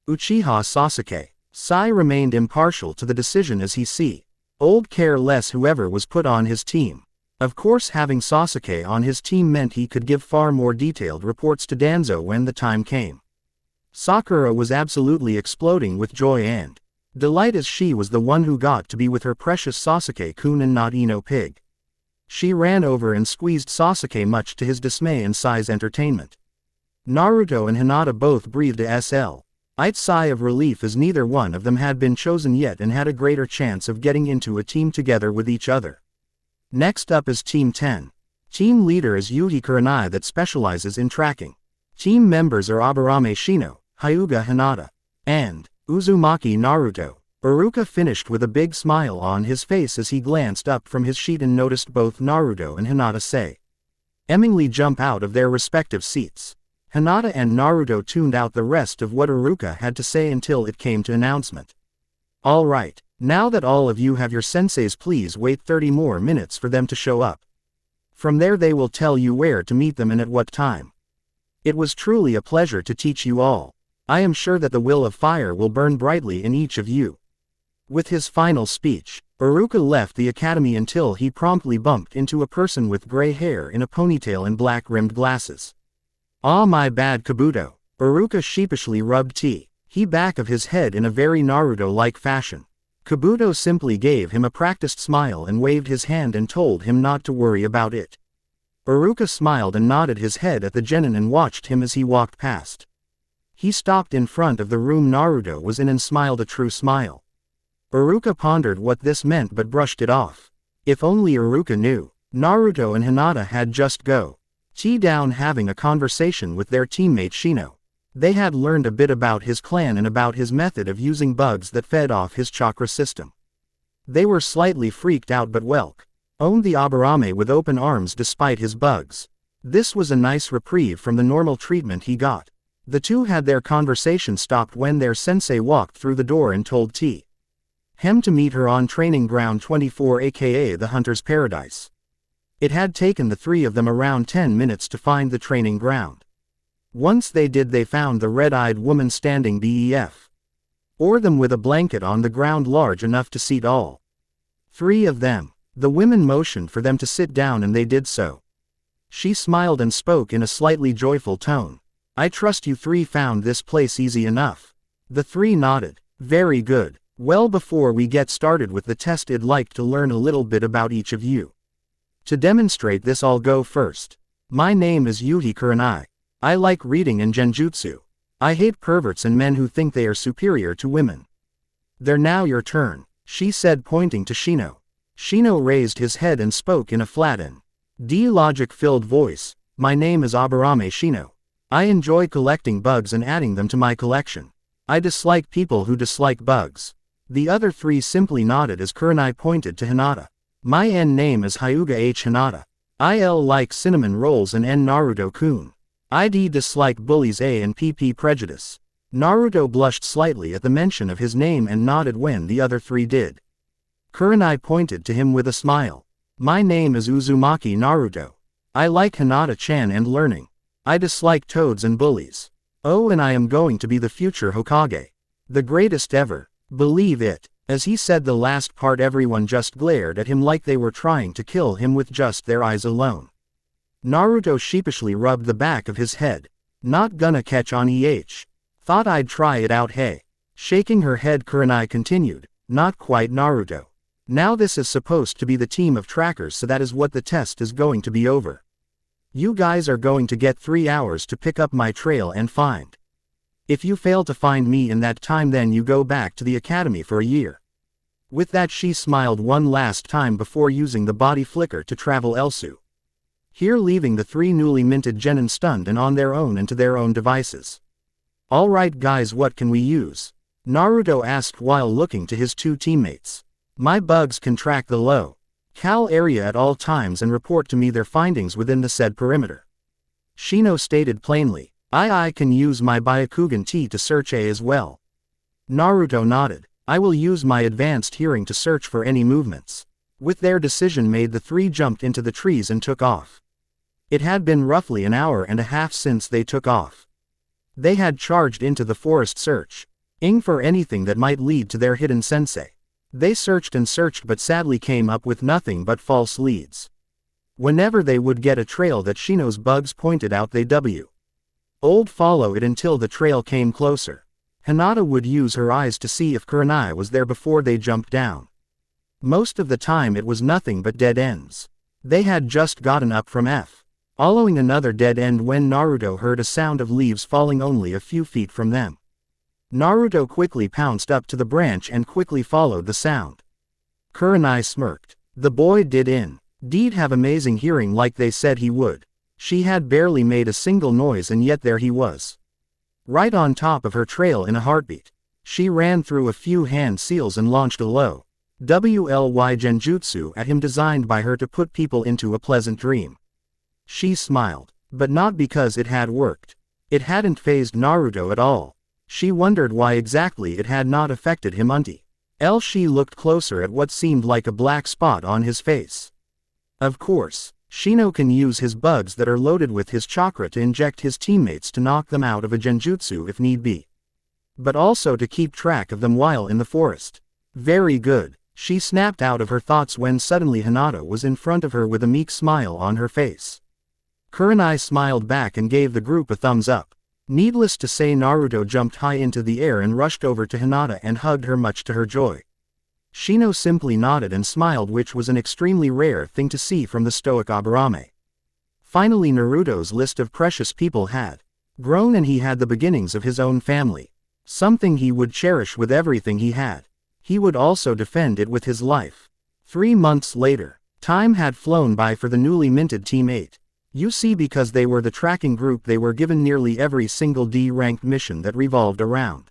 Uchiha Sasuke. Sai remained impartial to the decision as he old care less whoever was put on his team. Of course, having Sasuke on his team meant he could give far more detailed reports to Danzo when the time came. Sakura was absolutely exploding with joy and delight as she was the one who got to be with her precious Sasuke-kun and not Ino Pig. She ran over and squeezed Sasuke, much to his dismay and Sai's entertainment. Naruto and Hinata both breathed a sigh of relief, as neither one of them had been chosen yet and had a greater chance of getting into a team together with each other. Next up is Team 10. Team leader is Yuji Kurenai, that specializes in tracking. Team members are Aburame Shino, Hyuga Hinata, and Uzumaki Naruto. Iruka finished with a big smile on his face as he glanced up from his sheet and noticed both Naruto and Hinata seemingly jump out of their respective seats. Hinata and Naruto tuned out the rest of what Iruka had to say until it came to announcement. "All right, now that all of you have your senseis, please wait 30 more minutes for them to show up. From there they will tell you where to meet them and at what time. It was truly a pleasure to teach you all. I am sure that the will of fire will burn brightly in each of you." With his final speech, Iruka left the academy until he promptly bumped into a person with gray hair in a ponytail and black-rimmed glasses. "Ah, my bad, Kabuto." Iruka sheepishly rubbed he back of his head in a very Naruto-like fashion. Kabuto simply gave him a practiced smile and waved his hand and told him not to worry about it. Iruka smiled and nodded his head at the genin and watched him as he walked past. He stopped in front of the room Naruto was in and smiled a true smile. Iruka pondered what this meant but brushed it off. If only Iruka knew. Naruto and Hinata had just down having a conversation with their teammate Shino. They had learned a bit about his clan and about his method of using bugs that fed off his chakra system. They were slightly freaked out but owned the Aburame with open arms despite his bugs. This was a nice reprieve from the normal treatment he got. The two had their conversation stopped when their sensei walked through the door and told Th.M. to meet her on Training Ground 24, aka the Hunter's Paradise. It had taken the three of them around 10 minutes to find the training ground. Once they did, they found the red-eyed woman standing before them with a blanket on the ground large enough to seat all three of them. The women motioned for them to sit down and they did so. She smiled and spoke in a slightly joyful tone. "I trust you three found this place easy enough." The three nodded. "Very good. Well, before we get started with the test, I'd like to learn a little bit about each of you. To demonstrate this, I'll go first. My name is Yuji Kurenai. I like reading and genjutsu. I hate perverts and men who think they are superior to women." "They're now your turn," she said, pointing to Shino. Shino raised his head and spoke in a flat and logic-filled voice. My name is Aburame Shino. I enjoy collecting bugs and adding them to my collection. I dislike people who dislike bugs. The other three simply nodded as Kurenai pointed to Hinata. My name is Hyuga H. Hinata. IL like cinnamon rolls and N Naruto-kun. ID dislike bullies A and PP prejudice. Naruto blushed slightly at the mention of his name and nodded when the other three did. Kurenai pointed to him with a smile. My name is Uzumaki Naruto. I like Hinata-chan and learning. I dislike toads and bullies. Oh, and I am going to be the future Hokage. The greatest ever. Believe it. As he said the last part, everyone just glared at him like they were trying to kill him with just their eyes alone. Naruto sheepishly rubbed the back of his head. Not gonna catch on Thought I'd try it out, hey. Shaking her head, Kurenai continued. Not quite, Naruto. Now this is supposed to be the team of trackers, so that is what the test is going to be over. You guys are going to get 3 hours to pick up my trail and find. If you fail to find me in that time, then you go back to the academy for a year. With that, she smiled one last time before using the body flicker to travel Elsu. Here, leaving the three newly minted genin stunned and on their own and to their own devices. Alright guys, what can we use? Naruto asked while looking to his two teammates. My bugs can track the low-cal area at all times and report to me their findings within the said perimeter. Shino stated plainly. I can use my Byakugan T to search A as well. Naruto nodded. I will use my advanced hearing to search for any movements. With their decision made, the three jumped into the trees and took off. It had been roughly an hour and a half since they took off. They had charged into the forest searching for anything that might lead to their hidden sensei. They searched and searched but sadly came up with nothing but false leads. Whenever they would get a trail that Shino's bugs pointed out, they would follow it until the trail came closer. Hinata would use her eyes to see if Kurenai was there before they jumped down. Most of the time it was nothing but dead ends. They had just gotten up from following another dead end when Naruto heard a sound of leaves falling only a few feet from them. Naruto quickly pounced up to the branch and quickly followed the sound. Kurenai smirked. The boy did indeed have amazing hearing like they said he would. She had barely made a single noise and yet there he was. Right on top of her trail in a heartbeat. She ran through a few hand seals and launched a low WLY genjutsu at him designed by her to put people into a pleasant dream. She smiled. But not because it had worked. It hadn't fazed Naruto at all. She wondered why exactly it had not affected him until she looked closer at what seemed like a black spot on his face. Of course. Shino can use his bugs that are loaded with his chakra to inject his teammates to knock them out of a genjutsu if need be. But also to keep track of them while in the forest. Very good. She snapped out of her thoughts when suddenly Hinata was in front of her with a meek smile on her face. Kurenai smiled back and gave the group a thumbs up. Needless to say, Naruto jumped high into the air and rushed over to Hinata and hugged her much to her joy. Shino simply nodded and smiled, which was an extremely rare thing to see from the stoic Aburame. Finally, Naruto's list of precious people had grown and he had the beginnings of his own family. Something he would cherish with everything he had. He would also defend it with his life. 3 months later, time had flown by for the newly minted Team 8. You see, because they were the tracking group, they were given nearly every single D-ranked mission that revolved around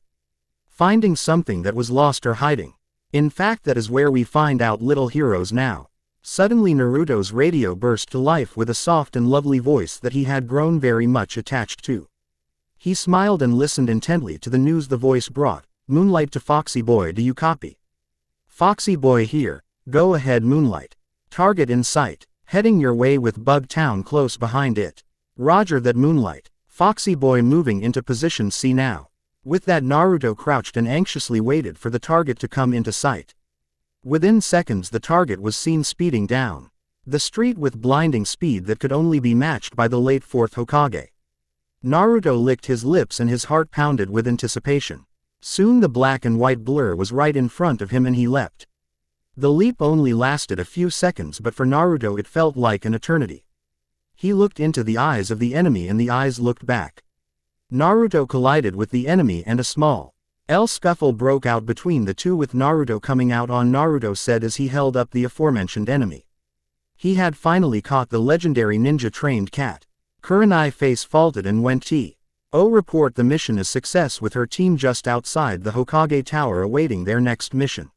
finding something that was lost or hiding. In fact, that is where we find out little heroes now. Suddenly Naruto's radio burst to life with a soft and lovely voice that he had grown very much attached to. He smiled and listened intently to the news the voice brought. Moonlight to Foxy Boy, do you copy? Foxy Boy here. Go ahead, Moonlight. Target in sight. Heading your way with Bug Town close behind it. Roger that, Moonlight. Foxy Boy moving into position C now. With that, Naruto crouched and anxiously waited for the target to come into sight. Within seconds the target was seen speeding down the street with blinding speed that could only be matched by the late 4th Hokage. Naruto licked his lips and his heart pounded with anticipation. Soon the black and white blur was right in front of him and he leapt. The leap only lasted a few seconds, but for Naruto it felt like an eternity. He looked into the eyes of the enemy and the eyes looked back. Naruto collided with the enemy and a small scuffle broke out between the two, with Naruto coming out on. Naruto said as he held up the aforementioned enemy. He had finally caught the legendary ninja-trained cat. Kurenai face faulted and went to report the mission as success with her team just outside the Hokage Tower awaiting their next mission.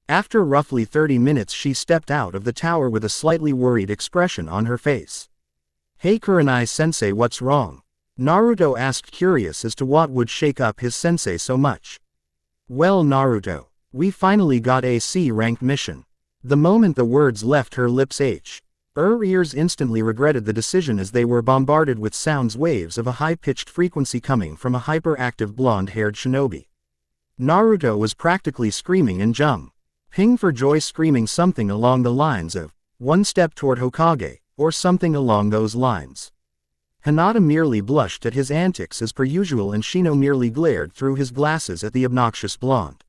After roughly 30 minutes she stepped out of the tower with a slightly worried expression on her face. "Hey Kurenai-sensei, what's wrong?" Naruto asked, curious as to what would shake up his sensei so much. "Well Naruto, we finally got a C-ranked mission." The moment the words left her lips her ears instantly regretted the decision as they were bombarded with sounds waves of a high-pitched frequency coming from a hyperactive blonde-haired shinobi. Naruto was practically screaming and jumping for joy, screaming something along the lines of, "One step toward Hokage," or something along those lines. Hinata merely blushed at his antics as per usual and Shino merely glared through his glasses at the obnoxious blonde.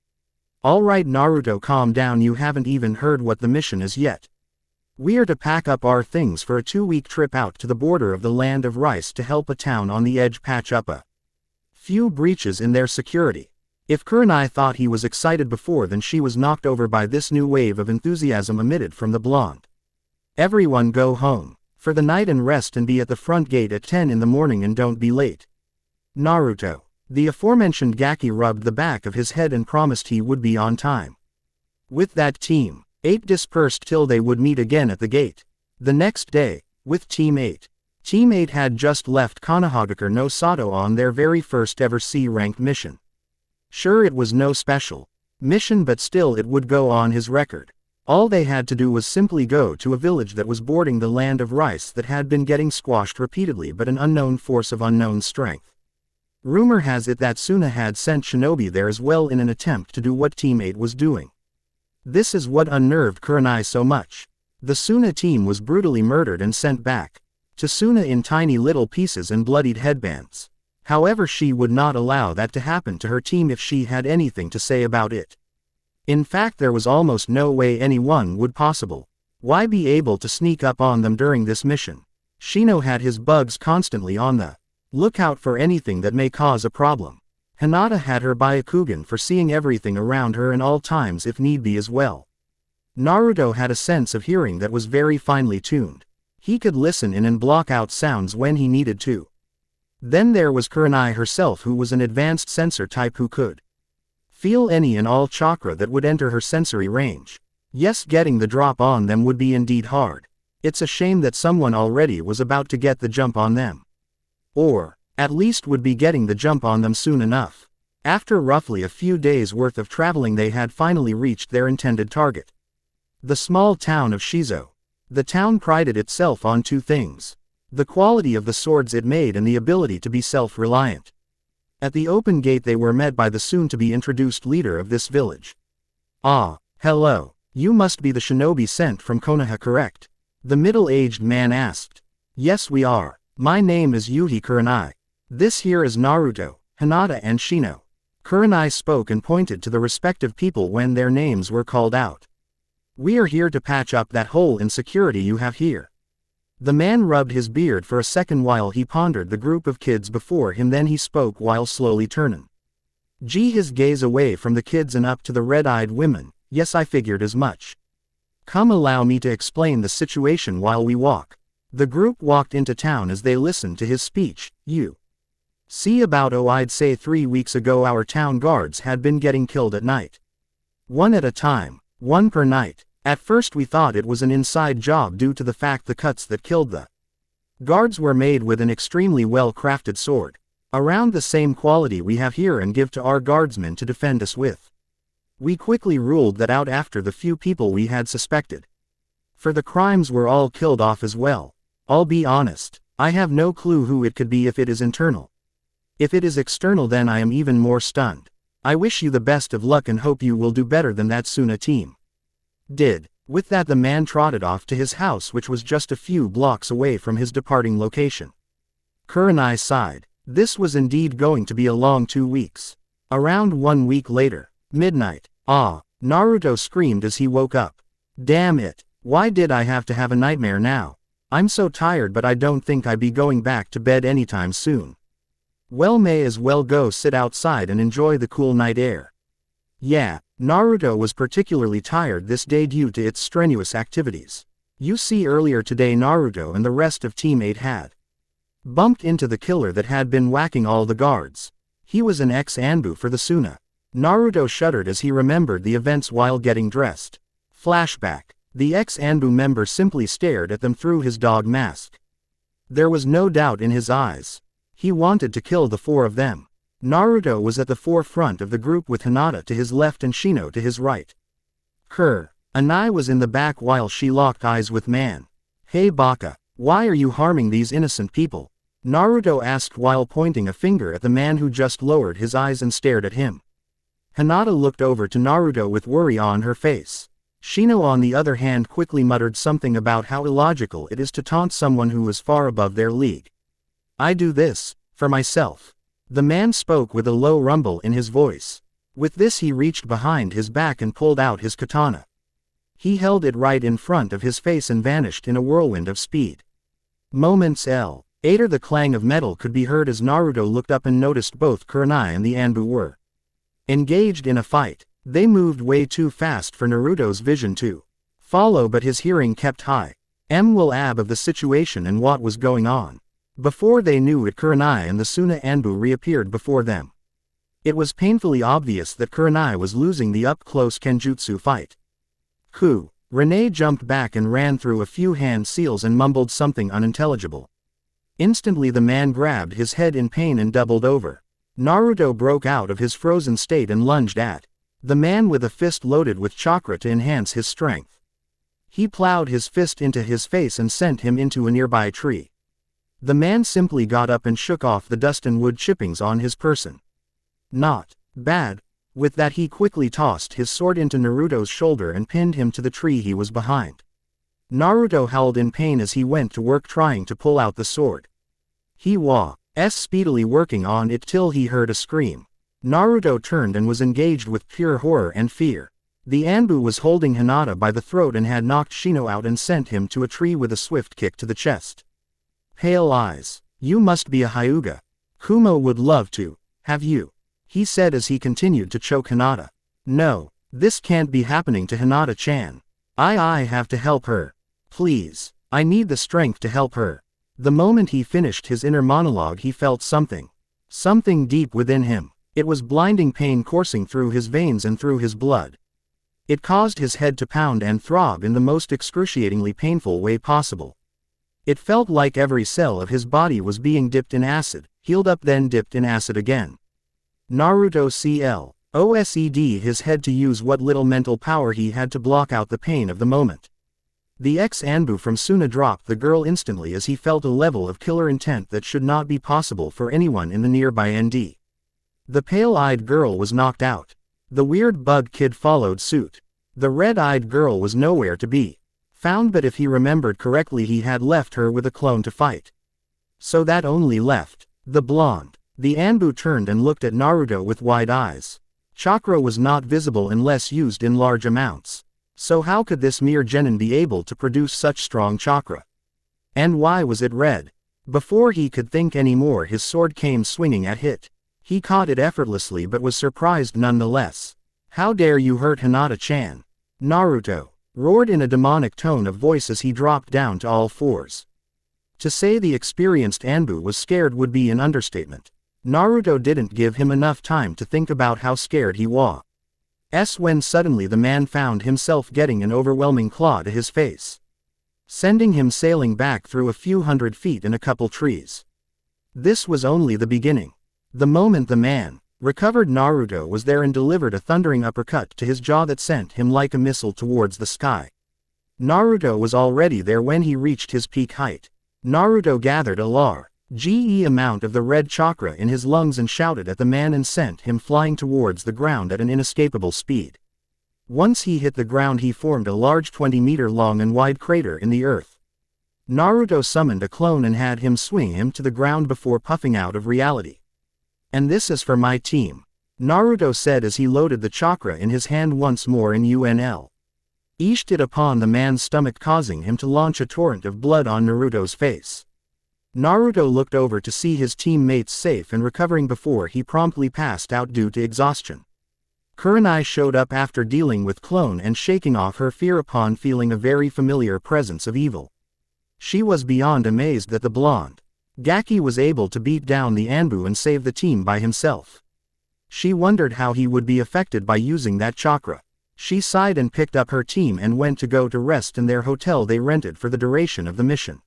"Alright Naruto, calm down, you haven't even heard what the mission is yet. We are to pack up our things for a 2-week trip out to the border of the land of rice to help a town on the edge patch up a few breaches in their security." If Kurenai thought he was excited before, then she was knocked over by this new wave of enthusiasm emitted from the blonde. "Everyone go home for the night and rest and be at the front gate at 10 in the morning and don't be late." Naruto. The aforementioned Gaki rubbed the back of his head and promised he would be on time. With that, Team 8 dispersed till they would meet again at the gate. The next day, with Team 8. Team 8 had just left Konohagakure no Sato on their very first ever C-ranked mission. Sure, it was no special mission, but still it would go on his record. All they had to do was simply go to a village that was bordering the land of rice that had been getting squashed repeatedly by an unknown force of unknown strength. Rumor has it that Suna had sent shinobi there as well in an attempt to do what Team 8 was doing. This is what unnerved Kurenai so much. The Suna team was brutally murdered and sent back to Suna in tiny little pieces and bloodied headbands. However, she would not allow that to happen to her team if she had anything to say about it. In fact, there was almost no way anyone would Why be able to sneak up on them during this mission? Shino had his bugs constantly on the lookout for anything that may cause a problem. Hinata had her Byakugan for seeing everything around her and all times if need be as well. Naruto had a sense of hearing that was very finely tuned. He could listen in and block out sounds when he needed to. Then there was Kurenai herself, who was an advanced sensor type who could feel any and all chakra that would enter her sensory range. Yes, getting the drop on them would be indeed hard. It's a shame that someone already was about to get the jump on them. Or, at least would be getting the jump on them soon enough. After roughly a few days' worth of traveling, they had finally reached their intended target. The small town of Shizo. The town prided itself on 2 things. The quality of the swords it made and the ability to be self-reliant. At the open gate they were met by the soon-to-be-introduced leader of this village. "Ah, hello. You must be the shinobi sent from Konoha, correct?" the middle-aged man asked. "Yes, we are. My name is Yuhi Kurenai. This here is Naruto, Hinata and Shino." Kurenai spoke and pointed to the respective people when their names were called out. "We are here to patch up that hole in security you have here." The man rubbed his beard for a second while he pondered the group of kids before him, then he spoke while slowly turning his gaze away from the kids and up to the red-eyed women. "Yes, I figured as much. Come, allow me to explain the situation while we walk." The group walked into town as they listened to his speech. "You see, I'd say 3 weeks ago our town guards had been getting killed at night. One at a time, one per night. At first we thought it was an inside job due to the fact the cuts that killed the guards were made with an extremely well-crafted sword. Around the same quality we have here and give to our guardsmen to defend us with. We quickly ruled that out after the few people we had suspected. For the crimes were all killed off as well. I'll be honest, I have no clue who it could be if it is internal. If it is external, then I am even more stunned. I wish you the best of luck and hope you will do better than that Suna team did." With that, the man trotted off to his house, which was just a few blocks away from his departing location. Kurenai sighed. This was indeed going to be a long 2 weeks. Around 1 week later, midnight. "Ah!" Naruto screamed as he woke up. "Damn it! Why did I have to have a nightmare now? I'm so tired, but I don't think I'll be going back to bed anytime soon. Well, may as well go sit outside and enjoy the cool night air." Yeah, Naruto was particularly tired this day due to its strenuous activities. You see, earlier today Naruto and the rest of Team 8 had bumped into the killer that had been whacking all the guards. He was an ex-Anbu for the Suna. Naruto shuddered as he remembered the events while getting dressed. Flashback. The ex-Anbu member simply stared at them through his dog mask. There was no doubt in his eyes. He wanted to kill the four of them. Naruto was at the forefront of the group with Hinata to his left and Shino to his right. Anai was in the back while she locked eyes with Man. "Hey Baka, why are you harming these innocent people?" Naruto asked while pointing a finger at the man who just lowered his eyes and stared at him. Hinata looked over to Naruto with worry on her face. Shino on the other hand quickly muttered something about how illogical it is to taunt someone who is far above their league. "I do this, for myself." The man spoke with a low rumble in his voice. With this he reached behind his back and pulled out his katana. He held it right in front of his face and vanished in a whirlwind of speed. Moments later the clang of metal could be heard as Naruto looked up and noticed both Kurenai and the Anbu were engaged in a fight. They moved way too fast for Naruto's vision to follow, but his hearing kept high. Will ab of the situation and what was going on. Before they knew it, Kurenai and the Suna Anbu reappeared before them. It was painfully obvious that Kurenai was losing the up-close Kenjutsu fight. Renee jumped back and ran through a few hand seals and mumbled something unintelligible. Instantly the man grabbed his head in pain and doubled over. Naruto broke out of his frozen state and lunged at the man with a fist loaded with chakra to enhance his strength. He plowed his fist into his face and sent him into a nearby tree. The man simply got up and shook off the dust and wood chippings on his person. Not bad. With that he quickly tossed his sword into Naruto's shoulder and pinned him to the tree he was behind. Naruto howled in pain as he went to work trying to pull out the sword. He was speedily working on it till he heard a scream. Naruto turned and was engaged with pure horror and fear. The Anbu was holding Hinata by the throat and had knocked Shino out and sent him to a tree with a swift kick to the chest. "Pale eyes. You must be a Hyuga. Kumo would love to have you," he said as he continued to choke Hinata. "No, this can't be happening to Hinata-chan. I have to help her. Please, I need the strength to help her." The moment he finished his inner monologue he felt something deep within him. It was blinding pain coursing through his veins and through his blood. It caused his head to pound and throb in the most excruciatingly painful way possible. It felt like every cell of his body was being dipped in acid, healed up then dipped in acid again. Naruto closed his head to use what little mental power he had to block out the pain of the moment. The ex-Anbu from Suna dropped the girl instantly as he felt a level of killer intent that should not be possible for anyone in the nearby ND. The pale-eyed girl was knocked out. The weird bug kid followed suit. The red-eyed girl was nowhere to be found, but if he remembered correctly he had left her with a clone to fight. So that only left the blonde. The Anbu turned and looked at Naruto with wide eyes. Chakra was not visible unless used in large amounts. So how could this mere genin be able to produce such strong chakra? And why was it red? Before he could think any more his sword came swinging at hit. He caught it effortlessly but was surprised nonetheless. "How dare you hurt Hinata-chan?" Naruto roared in a demonic tone of voice as he dropped down to all fours. To say the experienced Anbu was scared would be an understatement. Naruto didn't give him enough time to think about how scared he was. When suddenly the man found himself getting an overwhelming claw to his face, sending him sailing back through a few hundred feet and a couple trees. This was only the beginning. The moment the man recovered, Naruto was there and delivered a thundering uppercut to his jaw that sent him like a missile towards the sky. Naruto was already there when he reached his peak height. Naruto gathered a large amount of the red chakra in his lungs and shouted at the man and sent him flying towards the ground at an inescapable speed. Once he hit the ground he formed a large 20-meter long and wide crater in the earth. Naruto summoned a clone and had him swing him to the ground before puffing out of reality. "And this is for my team," Naruto said as he loaded the chakra in his hand once more and unleashed it upon the man's stomach, causing him to launch a torrent of blood on Naruto's face. Naruto looked over to see his teammates safe and recovering before he promptly passed out due to exhaustion. Kurenai showed up after dealing with Clone and shaking off her fear upon feeling a very familiar presence of evil. She was beyond amazed that the blonde Gaki was able to beat down the Anbu and save the team by himself. She wondered how he would be affected by using that chakra. She sighed and picked up her team and went to go to rest in their hotel they rented for the duration of the mission.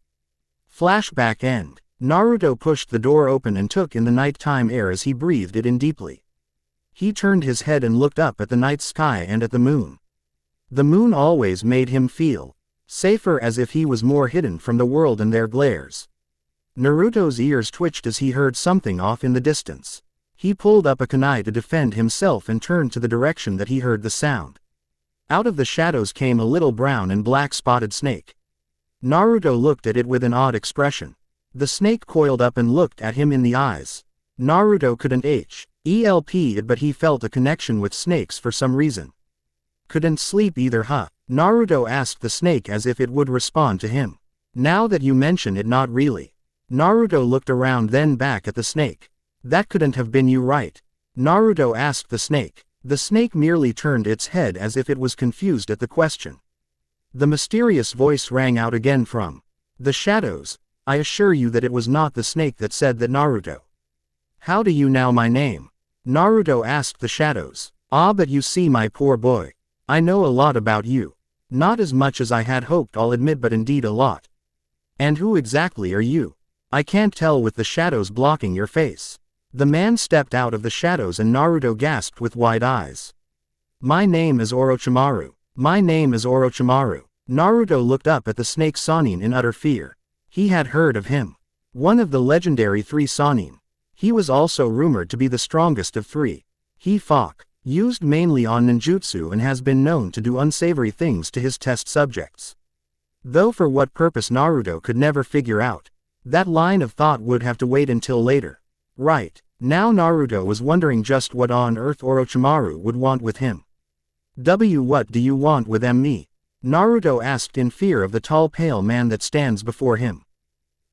Flashback end. Naruto pushed the door open and took in the nighttime air as he breathed it in deeply. He turned his head and looked up at the night sky and at the moon. The moon always made him feel safer, as if he was more hidden from the world and their glares. Naruto's ears twitched as he heard something off in the distance. He pulled up a kunai to defend himself and turned to the direction that he heard the sound. Out of the shadows came a little brown and black spotted snake. Naruto looked at it with an odd expression. The snake coiled up and looked at him in the eyes. Naruto couldn't help it, but he felt a connection with snakes for some reason. Couldn't sleep either, huh? Naruto asked the snake as if it would respond to him. Now that you mention it, not really. Naruto looked around, then back at the snake. That couldn't have been you, right? Naruto asked the snake. The snake merely turned its head as if it was confused at the question. The mysterious voice rang out again from the shadows. I assure you that it was not the snake that said that, Naruto. How do you know my name? Naruto asked the shadows. Ah, but you see, my poor boy. I know a lot about you. Not as much as I had hoped, I'll admit, but indeed a lot. And who exactly are you? I can't tell with the shadows blocking your face. The man stepped out of the shadows and Naruto gasped with wide eyes. My name is Orochimaru. My name is Orochimaru. Naruto looked up at the snake Sannin in utter fear. He had heard of him. One of the legendary 3 Sannin. He was also rumored to be the strongest of 3. He fought, used mainly on ninjutsu, and has been known to do unsavory things to his test subjects. Though for what purpose Naruto could never figure out. That line of thought would have to wait until later. Right, now Naruto was wondering just what on earth Orochimaru would want with him. What do you want with me? Naruto asked in fear of the tall pale man that stands before him.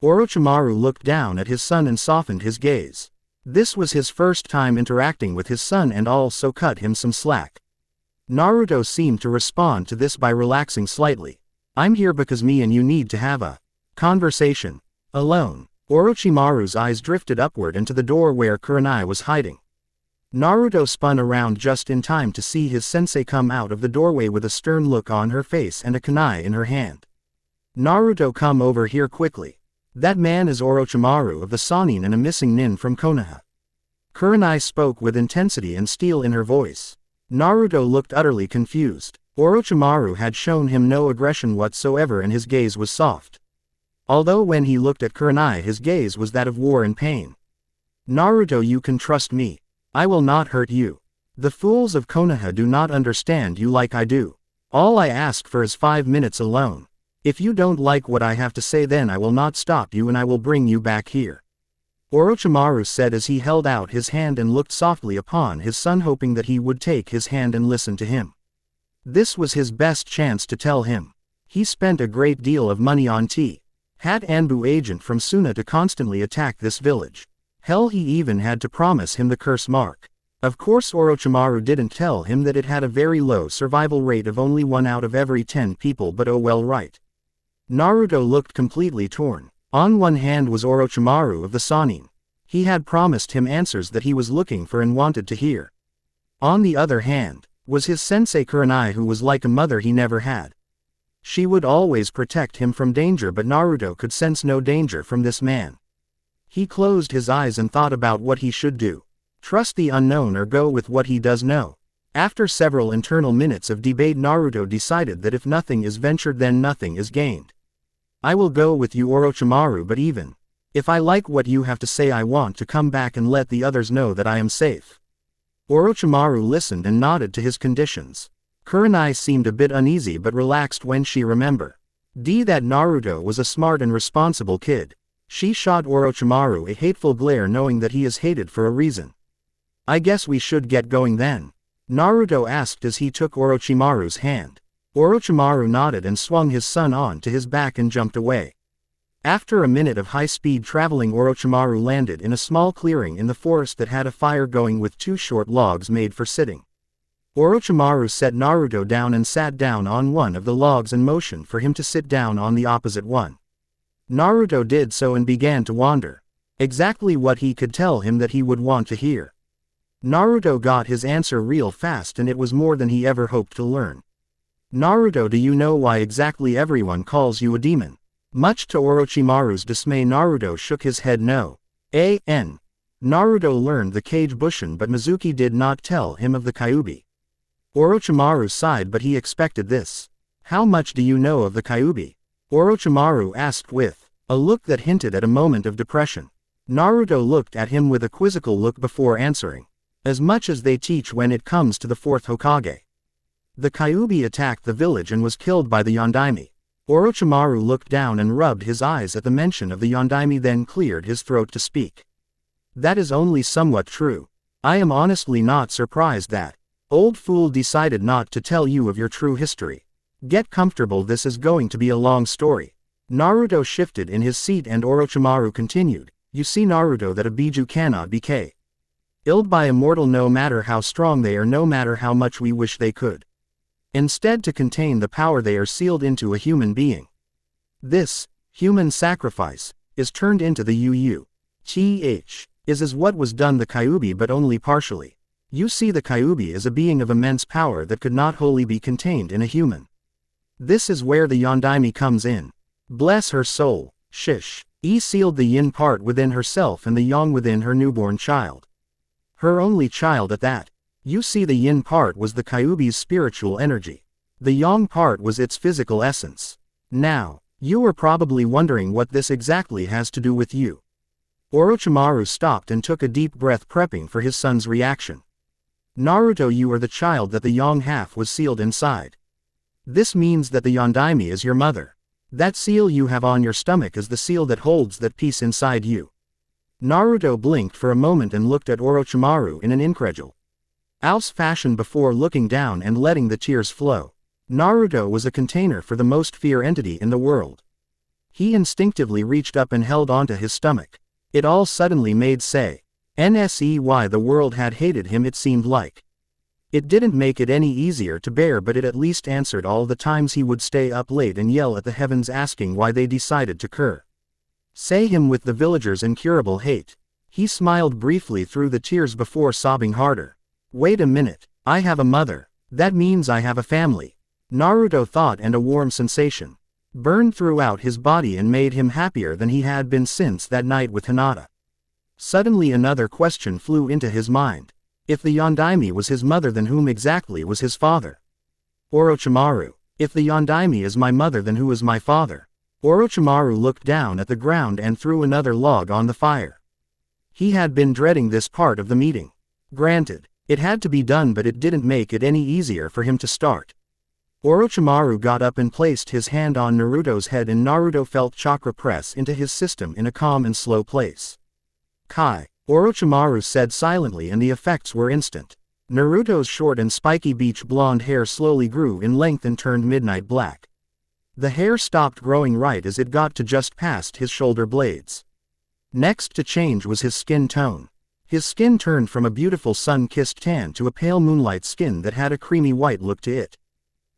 Orochimaru looked down at his son and softened his gaze. This was his first time interacting with his son and also cut him some slack. Naruto seemed to respond to this by relaxing slightly. I'm here because me and you need to have a conversation. Alone. Orochimaru's eyes drifted upward and to the door where Kurenai was hiding. Naruto spun around just in time to see his sensei come out of the doorway with a stern look on her face and a kunai in her hand. Naruto, come over here quickly. That man is Orochimaru of the Sannin and a missing nin from Konoha. Kurenai spoke with intensity and steel in her voice. Naruto looked utterly confused. Orochimaru had shown him no aggression whatsoever and his gaze was soft. Although when he looked at Kurenai his gaze was that of war and pain. Naruto, you can trust me. I will not hurt you. The fools of Konoha do not understand you like I do. All I ask for is 5 minutes alone. If you don't like what I have to say, then I will not stop you and I will bring you back here. Orochimaru said as he held out his hand and looked softly upon his son, hoping that he would take his hand and listen to him. This was his best chance to tell him. He spent a great deal of money on Hat Anbu agent from Suna to constantly attack this village. Hell, he even had to promise him the curse mark. Of course Orochimaru didn't tell him that it had a very low survival rate of only 1 out of every 10 people, but oh well, right. Naruto looked completely torn. On one hand was Orochimaru of the Sannin. He had promised him answers that he was looking for and wanted to hear. On the other hand, was his sensei Kurenai, who was like a mother he never had. She would always protect him from danger, but Naruto could sense no danger from this man. He closed his eyes and thought about what he should do. Trust the unknown or go with what he does know. After several internal minutes of debate, Naruto decided that if nothing is ventured then nothing is gained. I will go with you, Orochimaru, but even if I like what you have to say, I want to come back and let the others know that I am safe. Orochimaru listened and nodded to his conditions. Kurenai seemed a bit uneasy but relaxed when she remembered that Naruto was a smart and responsible kid. She shot Orochimaru a hateful glare, knowing that he is hated for a reason. I guess we should get going then? Naruto asked as he took Orochimaru's hand. Orochimaru nodded and swung his son on to his back and jumped away. After a minute of high-speed traveling, Orochimaru landed in a small clearing in the forest that had a fire going with 2 short logs made for sitting. Orochimaru set Naruto down and sat down on one of the logs and motioned for him to sit down on the opposite one. Naruto did so and began to wonder. Exactly what he could tell him that he would want to hear. Naruto got his answer real fast, and it was more than he ever hoped to learn. Naruto, do you know why exactly everyone calls you a demon? Much to Orochimaru's dismay, Naruto shook his head no. Naruto learned the Kage Bushin, but Mizuki did not tell him of the Kyuubi. Orochimaru sighed, but he expected this. How much do you know of the Kyuubi? Orochimaru asked with a look that hinted at a moment of depression. Naruto looked at him with a quizzical look before answering. As much as they teach when it comes to the fourth Hokage. The Kyuubi attacked the village and was killed by the Yondaime. Orochimaru looked down and rubbed his eyes at the mention of the Yondaime, then cleared his throat to speak. That is only somewhat true. I am honestly not surprised that old fool decided not to tell you of your true history. Get comfortable, this is going to be a long story. Naruto shifted in his seat and Orochimaru continued. You see, Naruto, that a Biju cannot be killed by a mortal, no matter how strong they are, no matter how much we wish they could. Instead, to contain the power they are sealed into a human being. This human sacrifice is turned into the is what was done the Kyuubi, but only partially. You see, the Kyuubi is a being of immense power that could not wholly be contained in a human. This is where the Yondaime comes in. Bless her soul, sealed the yin part within herself and the yang within her newborn child. Her only child at that. You see, the yin part was the Kyuubi's spiritual energy. The yang part was its physical essence. Now, you are probably wondering what this exactly has to do with you. Orochimaru stopped and took a deep breath, prepping for his son's reaction. Naruto, you are the child that the yang half was sealed inside. This means that the Yondaime is your mother. That seal you have on your stomach is the seal that holds that piece inside you. Naruto blinked for a moment and looked at Orochimaru in an incredulous fashion before looking down and letting the tears flow. Naruto was a container for the most fear entity in the world. He instinctively reached up and held onto his stomach. It all suddenly made sense. The world had hated him, it seemed like. It didn't make it any easier to bear, but it at least answered all the times he would stay up late and yell at the heavens, asking why they decided to say him with the villagers' incurable hate. He smiled briefly through the tears before sobbing harder. Wait a minute, I have a mother. That means I have a family. Naruto thought, and a warm sensation burned throughout his body and made him happier than he had been since that night with Hinata. Suddenly another question flew into his mind. If the Yondaime was his mother, then whom exactly was his father? Orochimaru. If the Yondaime is my mother, then who is my father? Orochimaru looked down at the ground and threw another log on the fire. He had been dreading this part of the meeting. Granted, it had to be done, but it didn't make it any easier for him to start. Orochimaru got up and placed his hand on Naruto's head, and Naruto felt chakra press into his system in a calm and slow place. Kai. Orochimaru said silently, and the effects were instant. Naruto's short and spiky beach blonde hair slowly grew in length and turned midnight black. The hair stopped growing right as it got to just past his shoulder blades. Next to change was his skin tone. His skin turned from a beautiful sun-kissed tan to a pale moonlight skin that had a creamy white look to it.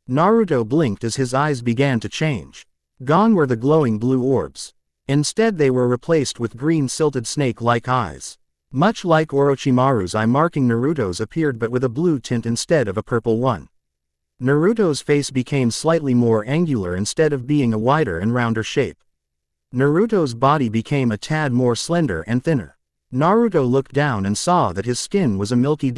Naruto blinked as his eyes began to change. Gone were the glowing blue orbs. Instead, they were replaced with green silted snake-like eyes. Much like Orochimaru's eye marking Naruto's appeared, but with a blue tint instead of a purple one. Naruto's face became slightly more angular instead of being a wider and rounder shape. Naruto's body became a tad more slender and thinner. Naruto looked down and saw that his skin was a milky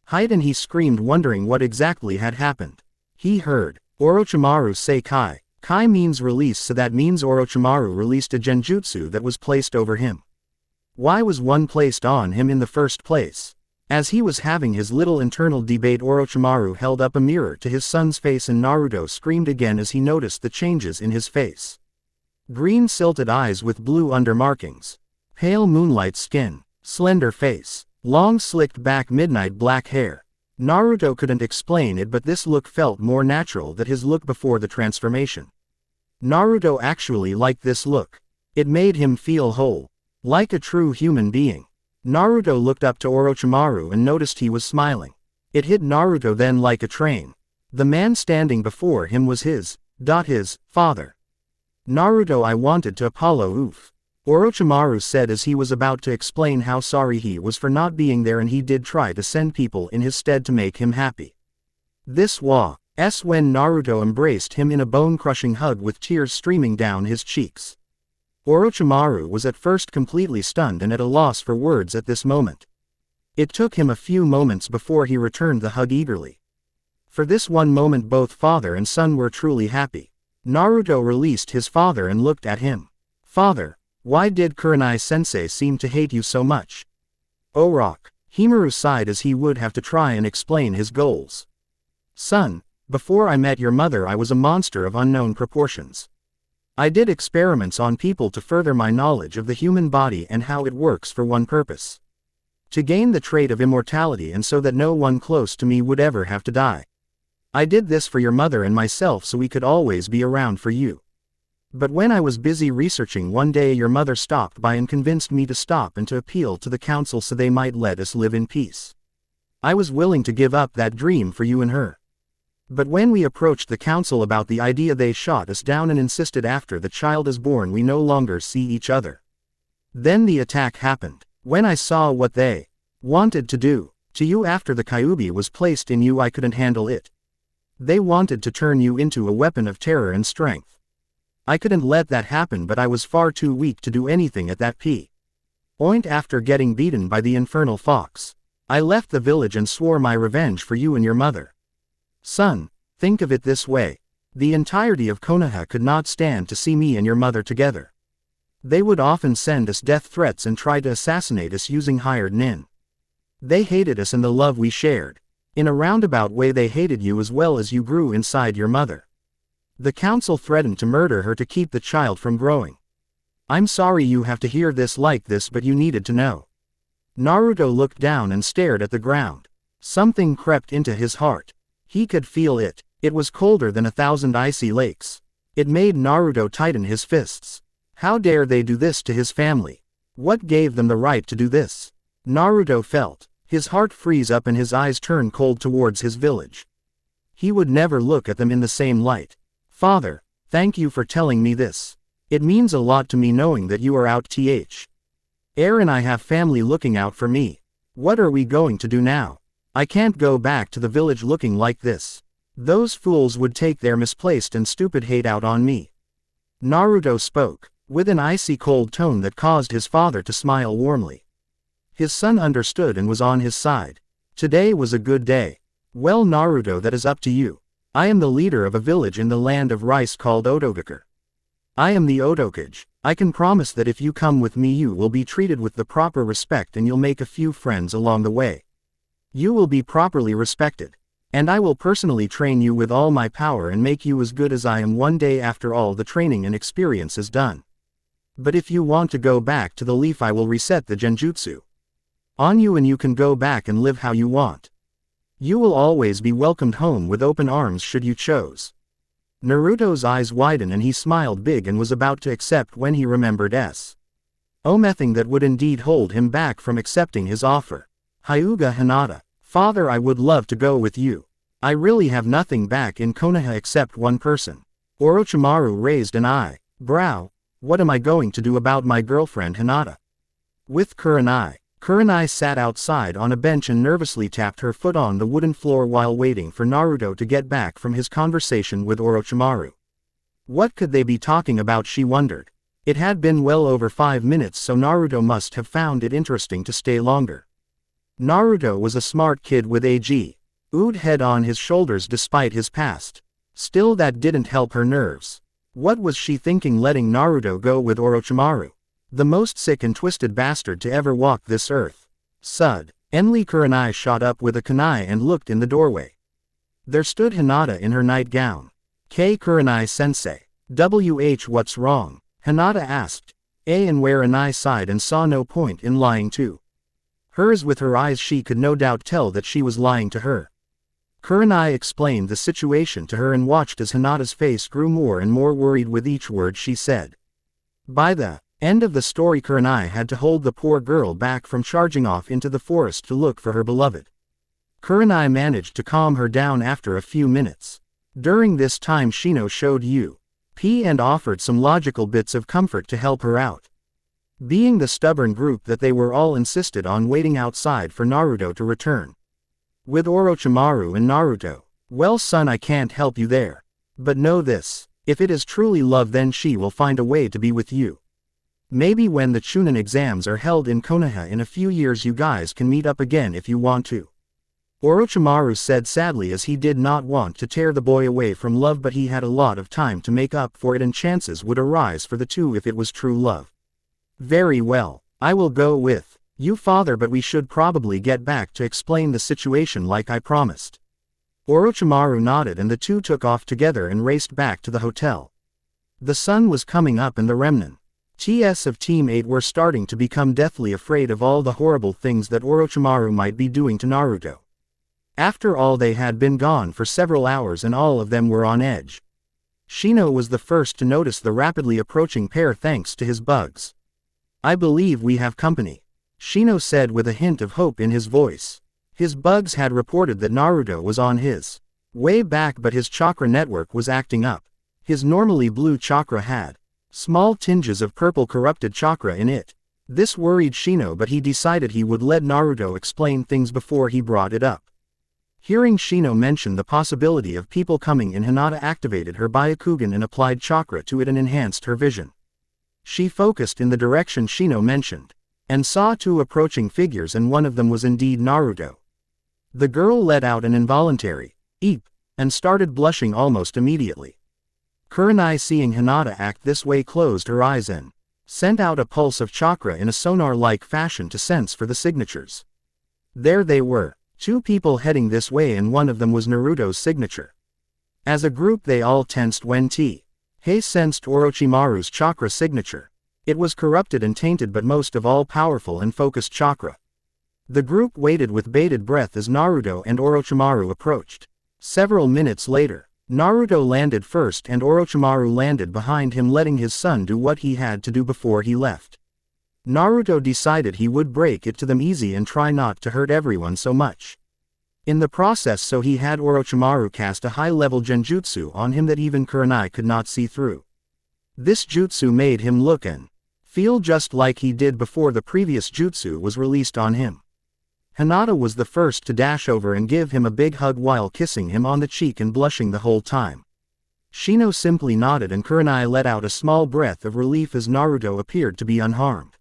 height, and he screamed, wondering what exactly had happened. He heard Orochimaru say Kai. Kai means release, so that means Orochimaru released a genjutsu that was placed over him. Why was one placed on him in the first place? As he was having his little internal debate, Orochimaru held up a mirror to his son's face, and Naruto screamed again as he noticed the changes in his face. Green silted eyes with blue undermarkings. Pale moonlight skin. Slender face. Long slicked back midnight black hair. Naruto couldn't explain it, but this look felt more natural than his look before the transformation. Naruto actually liked this look. It made him feel whole. Like a true human being. Naruto looked up to Orochimaru and noticed he was smiling. It hit Naruto then like a train. The man standing before him was his father. Naruto, I wanted to Apollo oof. Orochimaru said as he was about to explain how sorry he was for not being there, and he did try to send people in his stead to make him happy. This was when Naruto embraced him in a bone-crushing hug with tears streaming down his cheeks. Orochimaru was at first completely stunned and at a loss for words at this moment. It took him a few moments before he returned the hug eagerly. For this one moment both father and son were truly happy. Naruto released his father and looked at him. Father, why did Kurenai-sensei seem to hate you so much? Oh rock. Himaru sighed as he would have to try and explain his goals. Son, before I met your mother I was a monster of unknown proportions. I did experiments on people to further my knowledge of the human body and how it works for one purpose. To gain the trait of immortality and so that no one close to me would ever have to die. I did this for your mother and myself so we could always be around for you. But when I was busy researching one day your mother stopped by and convinced me to stop and to appeal to the council so they might let us live in peace. I was willing to give up that dream for you and her. But when we approached the council about the idea they shot us down and insisted after the child is born we no longer see each other. Then the attack happened. When I saw what they wanted to do to you after the Kyuubi was placed in you I couldn't handle it. They wanted to turn you into a weapon of terror and strength. I couldn't let that happen but I was far too weak to do anything at that point. After getting beaten by the infernal fox, I left the village and swore my revenge for you and your mother. Son, think of it this way. The entirety of Konoha could not stand to see me and your mother together. They would often send us death threats and try to assassinate us using hired nin. They hated us and the love we shared. In a roundabout way they hated you as well as you grew inside your mother. The council threatened to murder her to keep the child from growing. I'm sorry you have to hear this like this but you needed to know. Naruto looked down and stared at the ground. Something crept into his heart. He could feel it. It was colder than 1,000 icy lakes. It made Naruto tighten his fists. How dare they do this to his family? What gave them the right to do this? Naruto felt his heart freeze up and his eyes turn cold towards his village. He would never look at them in the same light. Father, thank you for telling me this. It means a lot to me knowing that you are out Air and I have family looking out for me. What are we going to do now? I can't go back to the village looking like this. Those fools would take their misplaced and stupid hate out on me. Naruto spoke, with an icy cold tone that caused his father to smile warmly. His son understood and was on his side. Today was a good day. Well Naruto, that is up to you. I am the leader of a village in the land of rice called Otokage. I am the Otokage. I can promise that if you come with me you will be treated with the proper respect and you'll make a few friends along the way. You will be properly respected. And I will personally train you with all my power and make you as good as I am one day after all the training and experience is done. But if you want to go back to the leaf I will reset the genjutsu on you and you can go back and live how you want. You will always be welcomed home with open arms should you choose. Naruto's eyes widened and he smiled big and was about to accept when he remembered something that would indeed hold him back from accepting his offer. Hyuga Hinata. Father, I would love to go with you. I really have nothing back in Konoha except one person. Orochimaru raised an eyebrow. What am I going to do about my girlfriend Hinata? With Kurenai sat outside on a bench and nervously tapped her foot on the wooden floor while waiting for Naruto to get back from his conversation with Orochimaru. What could they be talking about, she wondered. It had been well over 5 minutes, so Naruto must have found it interesting to stay longer. Naruto was a smart kid with a good head on his shoulders despite his past. Still, that didn't help her nerves. What was she thinking letting Naruto go with Orochimaru? The most sick and twisted bastard to ever walk this earth. Suddenly Kurenai shot up with a kunai and looked in the doorway. There stood Hinata in her nightgown. Kurenai-sensei. What's wrong? Hinata asked. And where Anai sighed and saw no point in lying to hers with her eyes. She could no doubt tell that she was lying to her. Kurenai explained the situation to her and watched as Hinata's face grew more and more worried with each word she said. By the end of the story, Kurenai had to hold the poor girl back from charging off into the forest to look for her beloved. Kurenai managed to calm her down after a few minutes. During this time Shino showed and offered some logical bits of comfort to help her out. Being the stubborn group that they were, all insisted on waiting outside for Naruto to return. With Orochimaru and Naruto, "Well son, I can't help you there. But know this, if it is truly love then she will find a way to be with you. Maybe when the Chunin exams are held in Konoha in a few years you guys can meet up again if you want to." Orochimaru said sadly, as he did not want to tear the boy away from love, but he had a lot of time to make up for it and chances would arise for the two if it was true love. "Very well, I will go with you father, but we should probably get back to explain the situation like I promised." Orochimaru nodded and the two took off together and raced back to the hotel. The sun was coming up and the remnants of Team 8 were starting to become deathly afraid of all the horrible things that Orochimaru might be doing to Naruto. After all, they had been gone for several hours and all of them were on edge. Shino was the first to notice the rapidly approaching pair thanks to his bugs. "I believe we have company," Shino said with a hint of hope in his voice. His bugs had reported that Naruto was on his way back, but his chakra network was acting up. His normally blue chakra had small tinges of purple corrupted chakra in it. This worried Shino, but he decided he would let Naruto explain things before he brought it up. Hearing Shino mention the possibility of people coming in, Hinata activated her Byakugan and applied chakra to it and enhanced her vision. She focused in the direction Shino mentioned, and saw two approaching figures, and one of them was indeed Naruto. The girl let out an involuntary "eep" and started blushing almost immediately. Kurenai, seeing Hinata act this way, closed her eyes and sent out a pulse of chakra in a sonar-like fashion to sense for the signatures. There they were, two people heading this way, and one of them was Naruto's signature. As a group they all tensed when He sensed Orochimaru's chakra signature. It was corrupted and tainted, but most of all powerful and focused chakra. The group waited with bated breath as Naruto and Orochimaru approached. Several minutes later, Naruto landed first and Orochimaru landed behind him, letting his son do what he had to do before he left. Naruto decided he would break it to them easy and try not to hurt everyone so much. In the process, so he had Orochimaru cast a high-level genjutsu on him that even Kurenai could not see through. This jutsu made him look and feel just like he did before the previous jutsu was released on him. Hinata was the first to dash over and give him a big hug while kissing him on the cheek and blushing the whole time. Shino simply nodded and Kurenai let out a small breath of relief as Naruto appeared to be unharmed.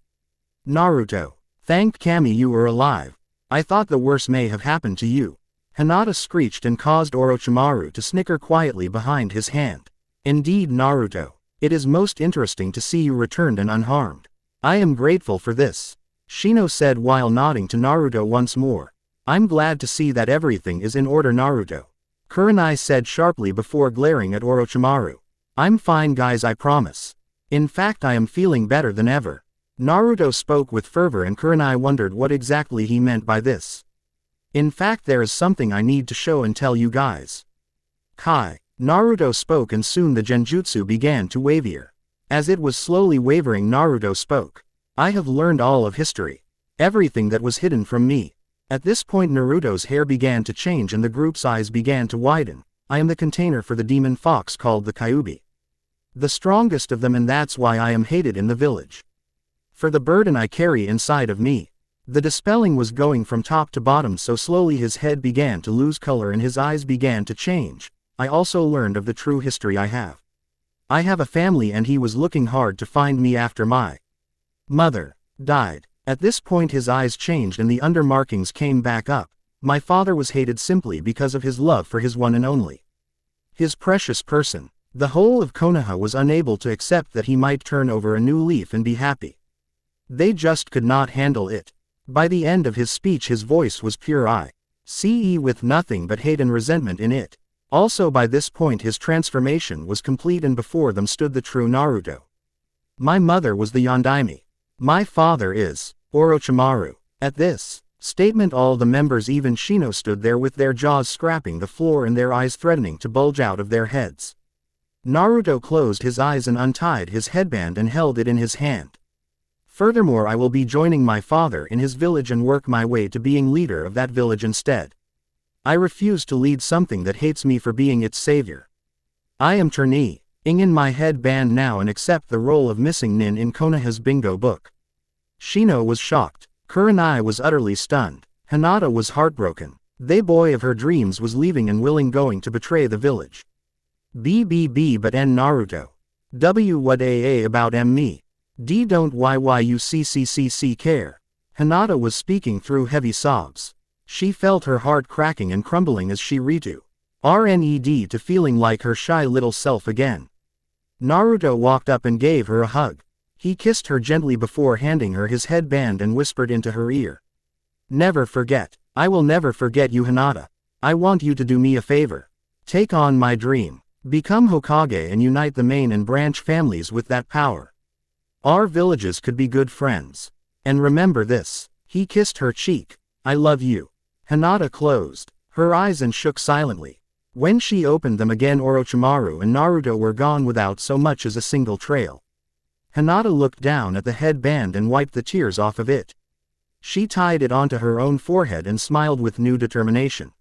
"Naruto, thank Kami you were alive. I thought the worst may have happened to you," Hinata screeched and caused Orochimaru to snicker quietly behind his hand. "Indeed Naruto, it is most interesting to see you returned and unharmed. I am grateful for this," Shino said while nodding to Naruto once more. "I'm glad to see that everything is in order Naruto," Kurenai said sharply before glaring at Orochimaru. "I'm fine guys, I promise. In fact I am feeling better than ever." Naruto spoke with fervor and Kurenai wondered what exactly he meant by this. "In fact there is something I need to show and tell you guys." "Kai," Naruto spoke and soon the genjutsu began to waver. As it was slowly wavering, Naruto spoke. "I have learned all of history. Everything that was hidden from me." At this point Naruto's hair began to change and the group's eyes began to widen. "I am the container for the demon fox called the Kyuubi. The strongest of them, and that's why I am hated in the village. For the burden I carry inside of me." The dispelling was going from top to bottom, so slowly his head began to lose color and his eyes began to change. "I also learned of the true history I have. I have a family and he was looking hard to find me after my mother died." At this point his eyes changed and the undermarkings came back up. "My father was hated simply because of his love for his one and only. His precious person. The whole of Konoha was unable to accept that he might turn over a new leaf and be happy. They just could not handle it." By the end of his speech his voice was pure ice with nothing but hate and resentment in it. Also by this point his transformation was complete and before them stood the true Naruto. "My mother was the Yondaime. My father is Orochimaru." At this statement all the members, even Shino, stood there with their jaws scraping the floor and their eyes threatening to bulge out of their heads. Naruto closed his eyes and untied his headband and held it in his hand. "Furthermore, I will be joining my father in his village and work my way to being leader of that village instead. I refuse to lead something that hates me for being its savior. I am Ternee. In my headband now and accept the role of missing Nin in Konoha's bingo book. Shino was shocked. Kurenai was utterly stunned. Hinata was heartbroken. The boy of her dreams was leaving and willing going to betray the village. BBB but N Naruto. W what AA about me. D don't YYUCCCC care. Hinata was speaking through heavy sobs. She felt her heart cracking and crumbling as she RNED to feeling like her shy little self again. Naruto walked up and gave her a hug. He kissed her gently before handing her his headband and whispered into her ear. Never forget. I will never forget you, Hinata. I want you to do me a favor. Take on my dream. Become Hokage and unite the main and branch families with that power. Our villages could be good friends. And remember this. He kissed her cheek. I love you. Hinata closed her eyes and shook silently. When she opened them again, Orochimaru and Naruto were gone without so much as a single trail. Hinata looked down at the headband and wiped the tears off of it. She tied it onto her own forehead and smiled with new determination.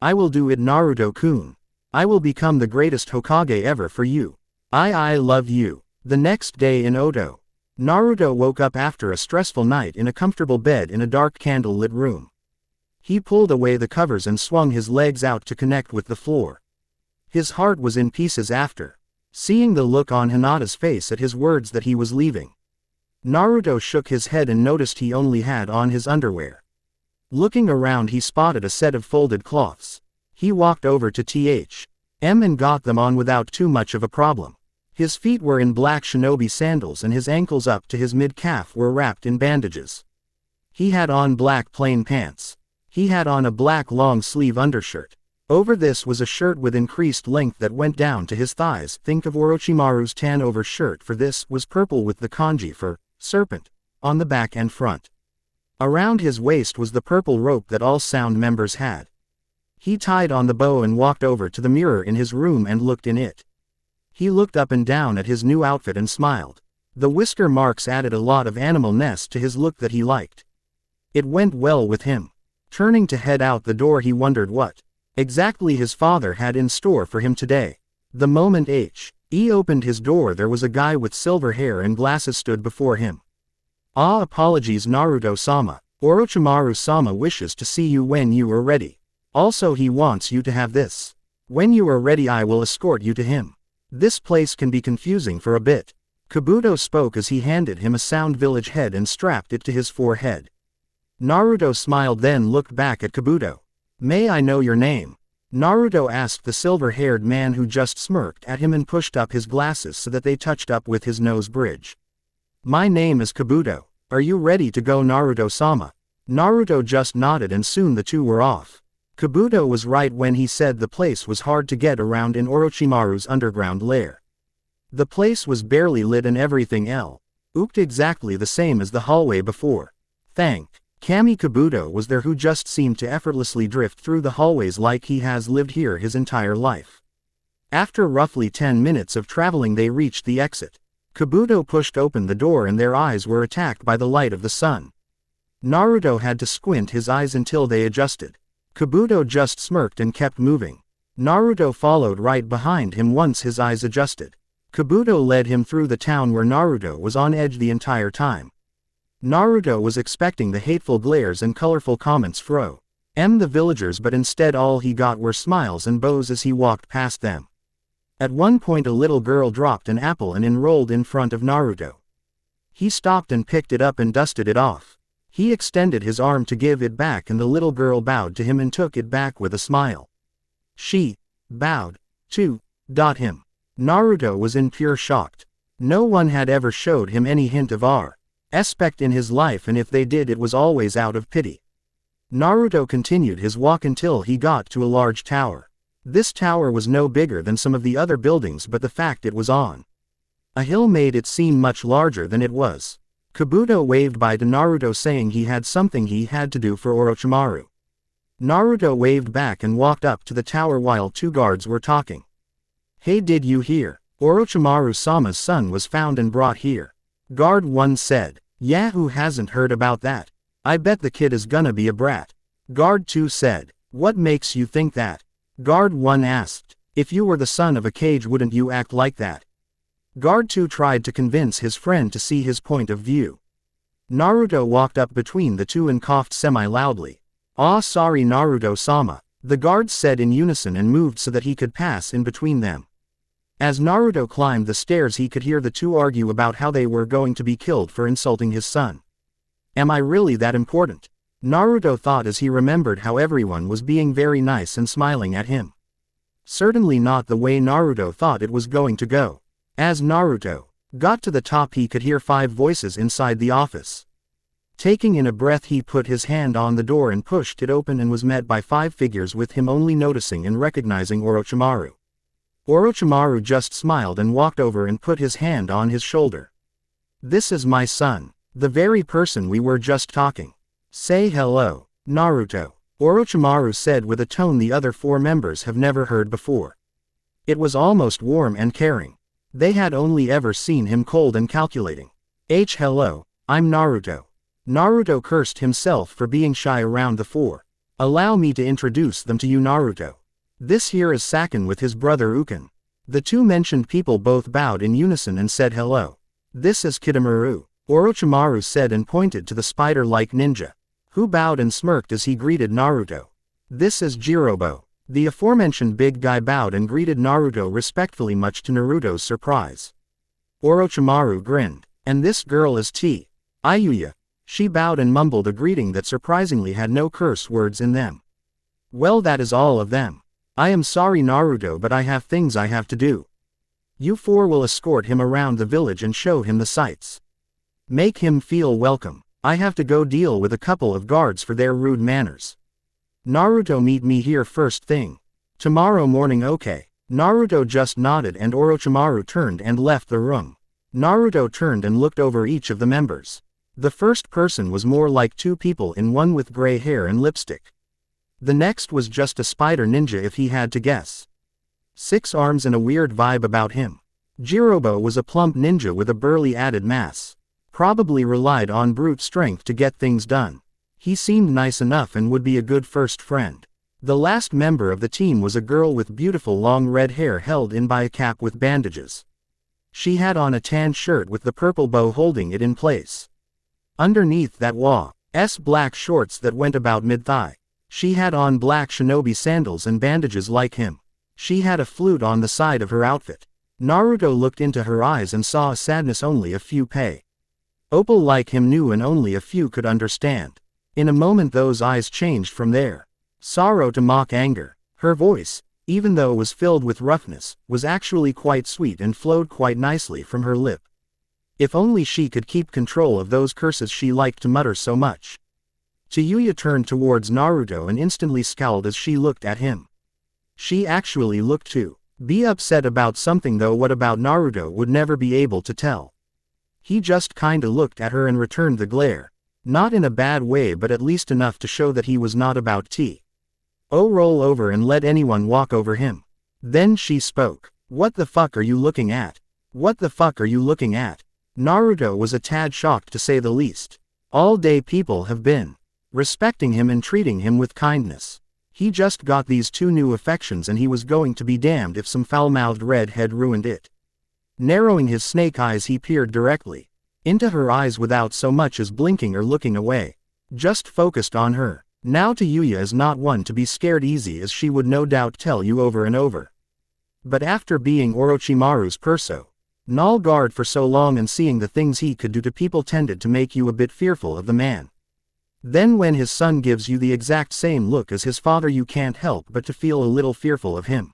I will do it, Naruto-kun. I will become the greatest Hokage ever for you. I love you. The next day in Oto. Naruto woke up after a stressful night in a comfortable bed in a dark candle-lit room. He pulled away the covers and swung his legs out to connect with the floor. His heart was in pieces after seeing the look on Hinata's face at his words that he was leaving. Naruto shook his head and noticed he only had on his underwear. Looking around, he spotted a set of folded cloths. He walked over to THM and got them on without too much of a problem. His feet were in black shinobi sandals and his ankles up to his mid-calf were wrapped in bandages. He had on black plain pants. He had on a black long-sleeve undershirt. Over this was a shirt with increased length that went down to his thighs. Think of Orochimaru's tan over shirt, for this was purple with the kanji for serpent on the back and front. Around his waist was the purple rope that all sound members had. He tied on the bow and walked over to the mirror in his room and looked in it. He looked up and down at his new outfit and smiled. The whisker marks added a lot of animal-ness to his look that he liked. It went well with him. Turning to head out the door, he wondered what exactly his father had in store for him today. The moment He opened his door, there was a guy with silver hair and glasses stood before him. Apologies, Naruto-sama. Orochimaru-sama wishes to see you when you are ready. Also, he wants you to have this. When you are ready, I will escort you to him. This place can be confusing for a bit. Kabuto spoke as he handed him a sound village head and strapped it to his forehead. Naruto smiled, then looked back at Kabuto. May I know your name? Naruto asked the silver-haired man, who just smirked at him and pushed up his glasses so that they touched up with his nose bridge. My name is Kabuto. Are you ready to go, Naruto-sama? Naruto just nodded and soon the two were off. Kabuto was right when he said the place was hard to get around in Orochimaru's underground lair. The place was barely lit and everything looked exactly the same as the hallway before. Kami Kabuto was there, who just seemed to effortlessly drift through the hallways like he has lived here his entire life. After roughly 10 minutes of traveling, they reached the exit. Kabuto pushed open the door and their eyes were attacked by the light of the sun. Naruto had to squint his eyes until they adjusted. Kabuto just smirked and kept moving. Naruto followed right behind him once his eyes adjusted. Kabuto led him through the town where Naruto was on edge the entire time. Naruto was expecting the hateful glares and colorful comments from the villagers, but instead all he got were smiles and bows as he walked past them. At one point a little girl dropped an apple and enrolled in front of Naruto. He stopped and picked it up and dusted it off. He extended his arm to give it back and the little girl bowed to him and took it back with a smile. She bowed to him. Naruto was in pure shock. No one had ever showed him any hint of respect in his life, and if they did, it was always out of pity. Naruto continued his walk until he got to a large tower. This tower was no bigger than some of the other buildings, but the fact it was on a hill made it seem much larger than it was. Kabuto waved bye to Naruto, saying he had something he had to do for Orochimaru. Naruto waved back and walked up to the tower while two guards were talking. Hey, did you hear? Orochimaru-sama's son was found and brought here. Guard 1 said. Yeah, who hasn't heard about that? I bet the kid is gonna be a brat. Guard 2 said. What makes you think that? Guard 1 asked. If you were the son of a Kage, wouldn't you act like that? Guard 2 tried to convince his friend to see his point of view. Naruto walked up between the two and coughed semi-loudly. "Ah, sorry Naruto-sama," the guards said in unison and moved so that he could pass in between them. As Naruto climbed the stairs, he could hear the two argue about how they were going to be killed for insulting his son. Am I really that important? Naruto thought as he remembered how everyone was being very nice and smiling at him. Certainly not the way Naruto thought it was going to go. As Naruto got to the top, he could hear 5 voices inside the office. Taking in a breath, he put his hand on the door and pushed it open and was met by 5 figures, with him only noticing and recognizing Orochimaru. Orochimaru just smiled and walked over and put his hand on his shoulder. "This is my son, the very person we were just talking. Say hello, Naruto," Orochimaru said with a tone the other 4 members have never heard before. It was almost warm and caring. They had only ever seen him cold and calculating. Hello, I'm Naruto." Naruto cursed himself for being shy around the 4. "Allow me to introduce them to you, Naruto. This here is Saken with his brother Uken." The 2 mentioned people both bowed in unison and said hello. "This is Kidomaru," Orochimaru said and pointed to the spider-like ninja, who bowed and smirked as he greeted Naruto. "This is Jirobo." The aforementioned big guy bowed and greeted Naruto respectfully, much to Naruto's surprise. Orochimaru grinned. "And this girl is Tayuya." She bowed and mumbled a greeting that surprisingly had no curse words in them. "Well, that is all of them. I am sorry Naruto, but I have things I have to do. You 4 will escort him around the village and show him the sights. Make him feel welcome. I have to go deal with a couple of guards for their rude manners. Naruto, meet me here first thing tomorrow morning, okay?" Naruto just nodded and Orochimaru turned and left the room. Naruto turned and looked over each of the members. The first person was more like 2 people in one, with gray hair and lipstick. The next was just a spider ninja if he had to guess. 6 arms and a weird vibe about him. Jirobo was a plump ninja with a burly added mass. Probably relied on brute strength to get things done. He seemed nice enough and would be a good first friend. The last member of the team was a girl with beautiful long red hair held in by a cap with bandages. She had on a tan shirt with the purple bow holding it in place. Underneath that was black shorts that went about mid-thigh. She had on black shinobi sandals and bandages like him. She had a flute on the side of her outfit. Naruto looked into her eyes and saw a sadness only a few people like him knew and only a few could understand. In a moment those eyes changed from their sorrow to mock anger. Her voice, even though it was filled with roughness, was actually quite sweet and flowed quite nicely from her lip. If only she could keep control of those curses she liked to mutter so much. Tayuya turned towards Naruto and instantly scowled as she looked at him. She actually looked to be upset about something, though what about Naruto would never be able to tell. He just kinda looked at her and returned the glare. Not in a bad way, but at least enough to show that he was not about to roll over and let anyone walk over him. Then she spoke. "What the fuck are you looking at? What the fuck are you looking at?" Naruto was a tad shocked to say the least. All day people have been respecting him and treating him with kindness. He just got these 2 new affections and he was going to be damned if some foul-mouthed redhead ruined it. Narrowing his snake eyes, he peered directly into her eyes without so much as blinking or looking away. Just focused on her. Now Tayuya is not one to be scared easy, as she would no doubt tell you over and over. But after being Orochimaru's personal guard for so long and seeing the things he could do to people tended to make you a bit fearful of the man. Then when his son gives you the exact same look as his father, you can't help but to feel a little fearful of him.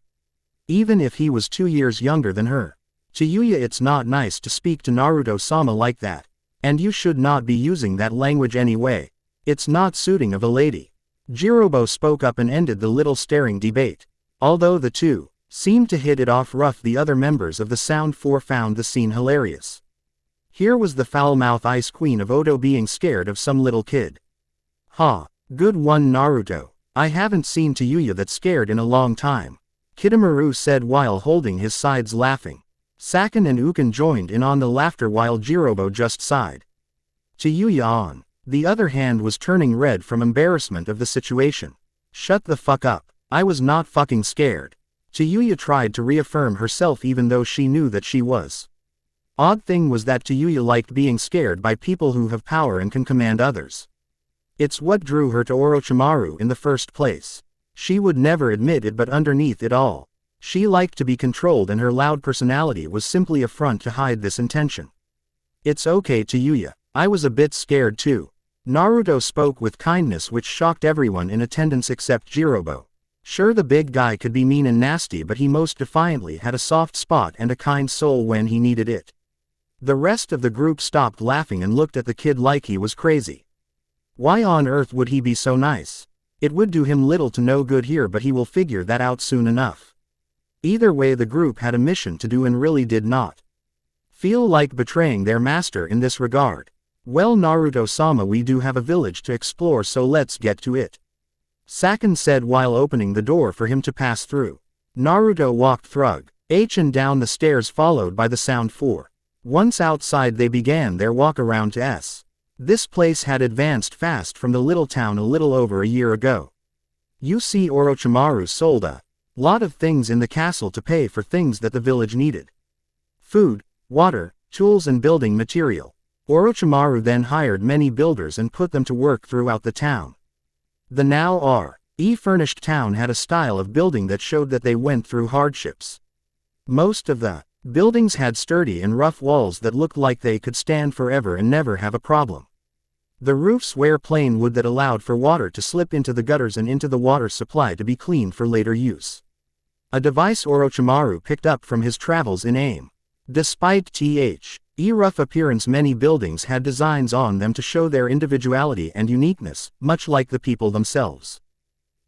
Even if he was 2 years younger than her. Tayuya, it's not nice to speak to Naruto-sama like that. And you should not be using that language anyway. It's not suiting of a lady. Jirobo spoke up and ended the little staring debate. Although the 2 seemed to hit it off rough, the other members of the Sound 4 found the scene hilarious. Here was the foul-mouthed ice queen of Oto being scared of some little kid. "Ha, good one Naruto. I haven't seen Tayuya that scared in a long time," Kidomaru said while holding his sides laughing. Saken and Uken joined in on the laughter while Jirobo just sighed. Tayuya, on the other hand, was turning red from embarrassment of the situation. "Shut the fuck up. I was not fucking scared. Tayuya tried to reaffirm herself even though she knew that she was. Odd thing was that Tayuya liked being scared by people who have power and can command others. It's what drew her to Orochimaru in the first place. She would never admit it, but underneath it all, she liked to be controlled, and her loud personality was simply a front to hide this intention. It's okay, Tayuya. I was a bit scared too. Naruto spoke with kindness, which shocked everyone in attendance except Jirobo. Sure, the big guy could be mean and nasty, but he most defiantly had a soft spot and a kind soul when he needed it. The rest of the group stopped laughing and looked at the kid like he was crazy. Why on earth would he be so nice? It would do him little to no good here, but he will figure that out soon enough. Either way, the group had a mission to do and really did not feel like betraying their master in this regard. Well, Naruto-sama, we do have a village to explore, so let's get to it, Saken said while opening the door for him to pass through. Naruto walked through H and down the stairs, followed by the Sound 4. Once outside, they began their walk around to S. This place had advanced fast from the little town a little over a year ago. You see, Orochimaru sold a lot of things in the castle to pay for things that the village needed. Food, water, tools and building material. Orochimaru then hired many builders and put them to work throughout the town. The now R.E. furnished town had a style of building that showed that they went through hardships. Most of the buildings had sturdy and rough walls that looked like they could stand forever and never have a problem. The roofs were plain wood that allowed for water to slip into the gutters and into the water supply to be cleaned for later use. A device Orochimaru picked up from his travels in AIM. Despite Th's rough appearance, many buildings had designs on them to show their individuality and uniqueness, much like the people themselves.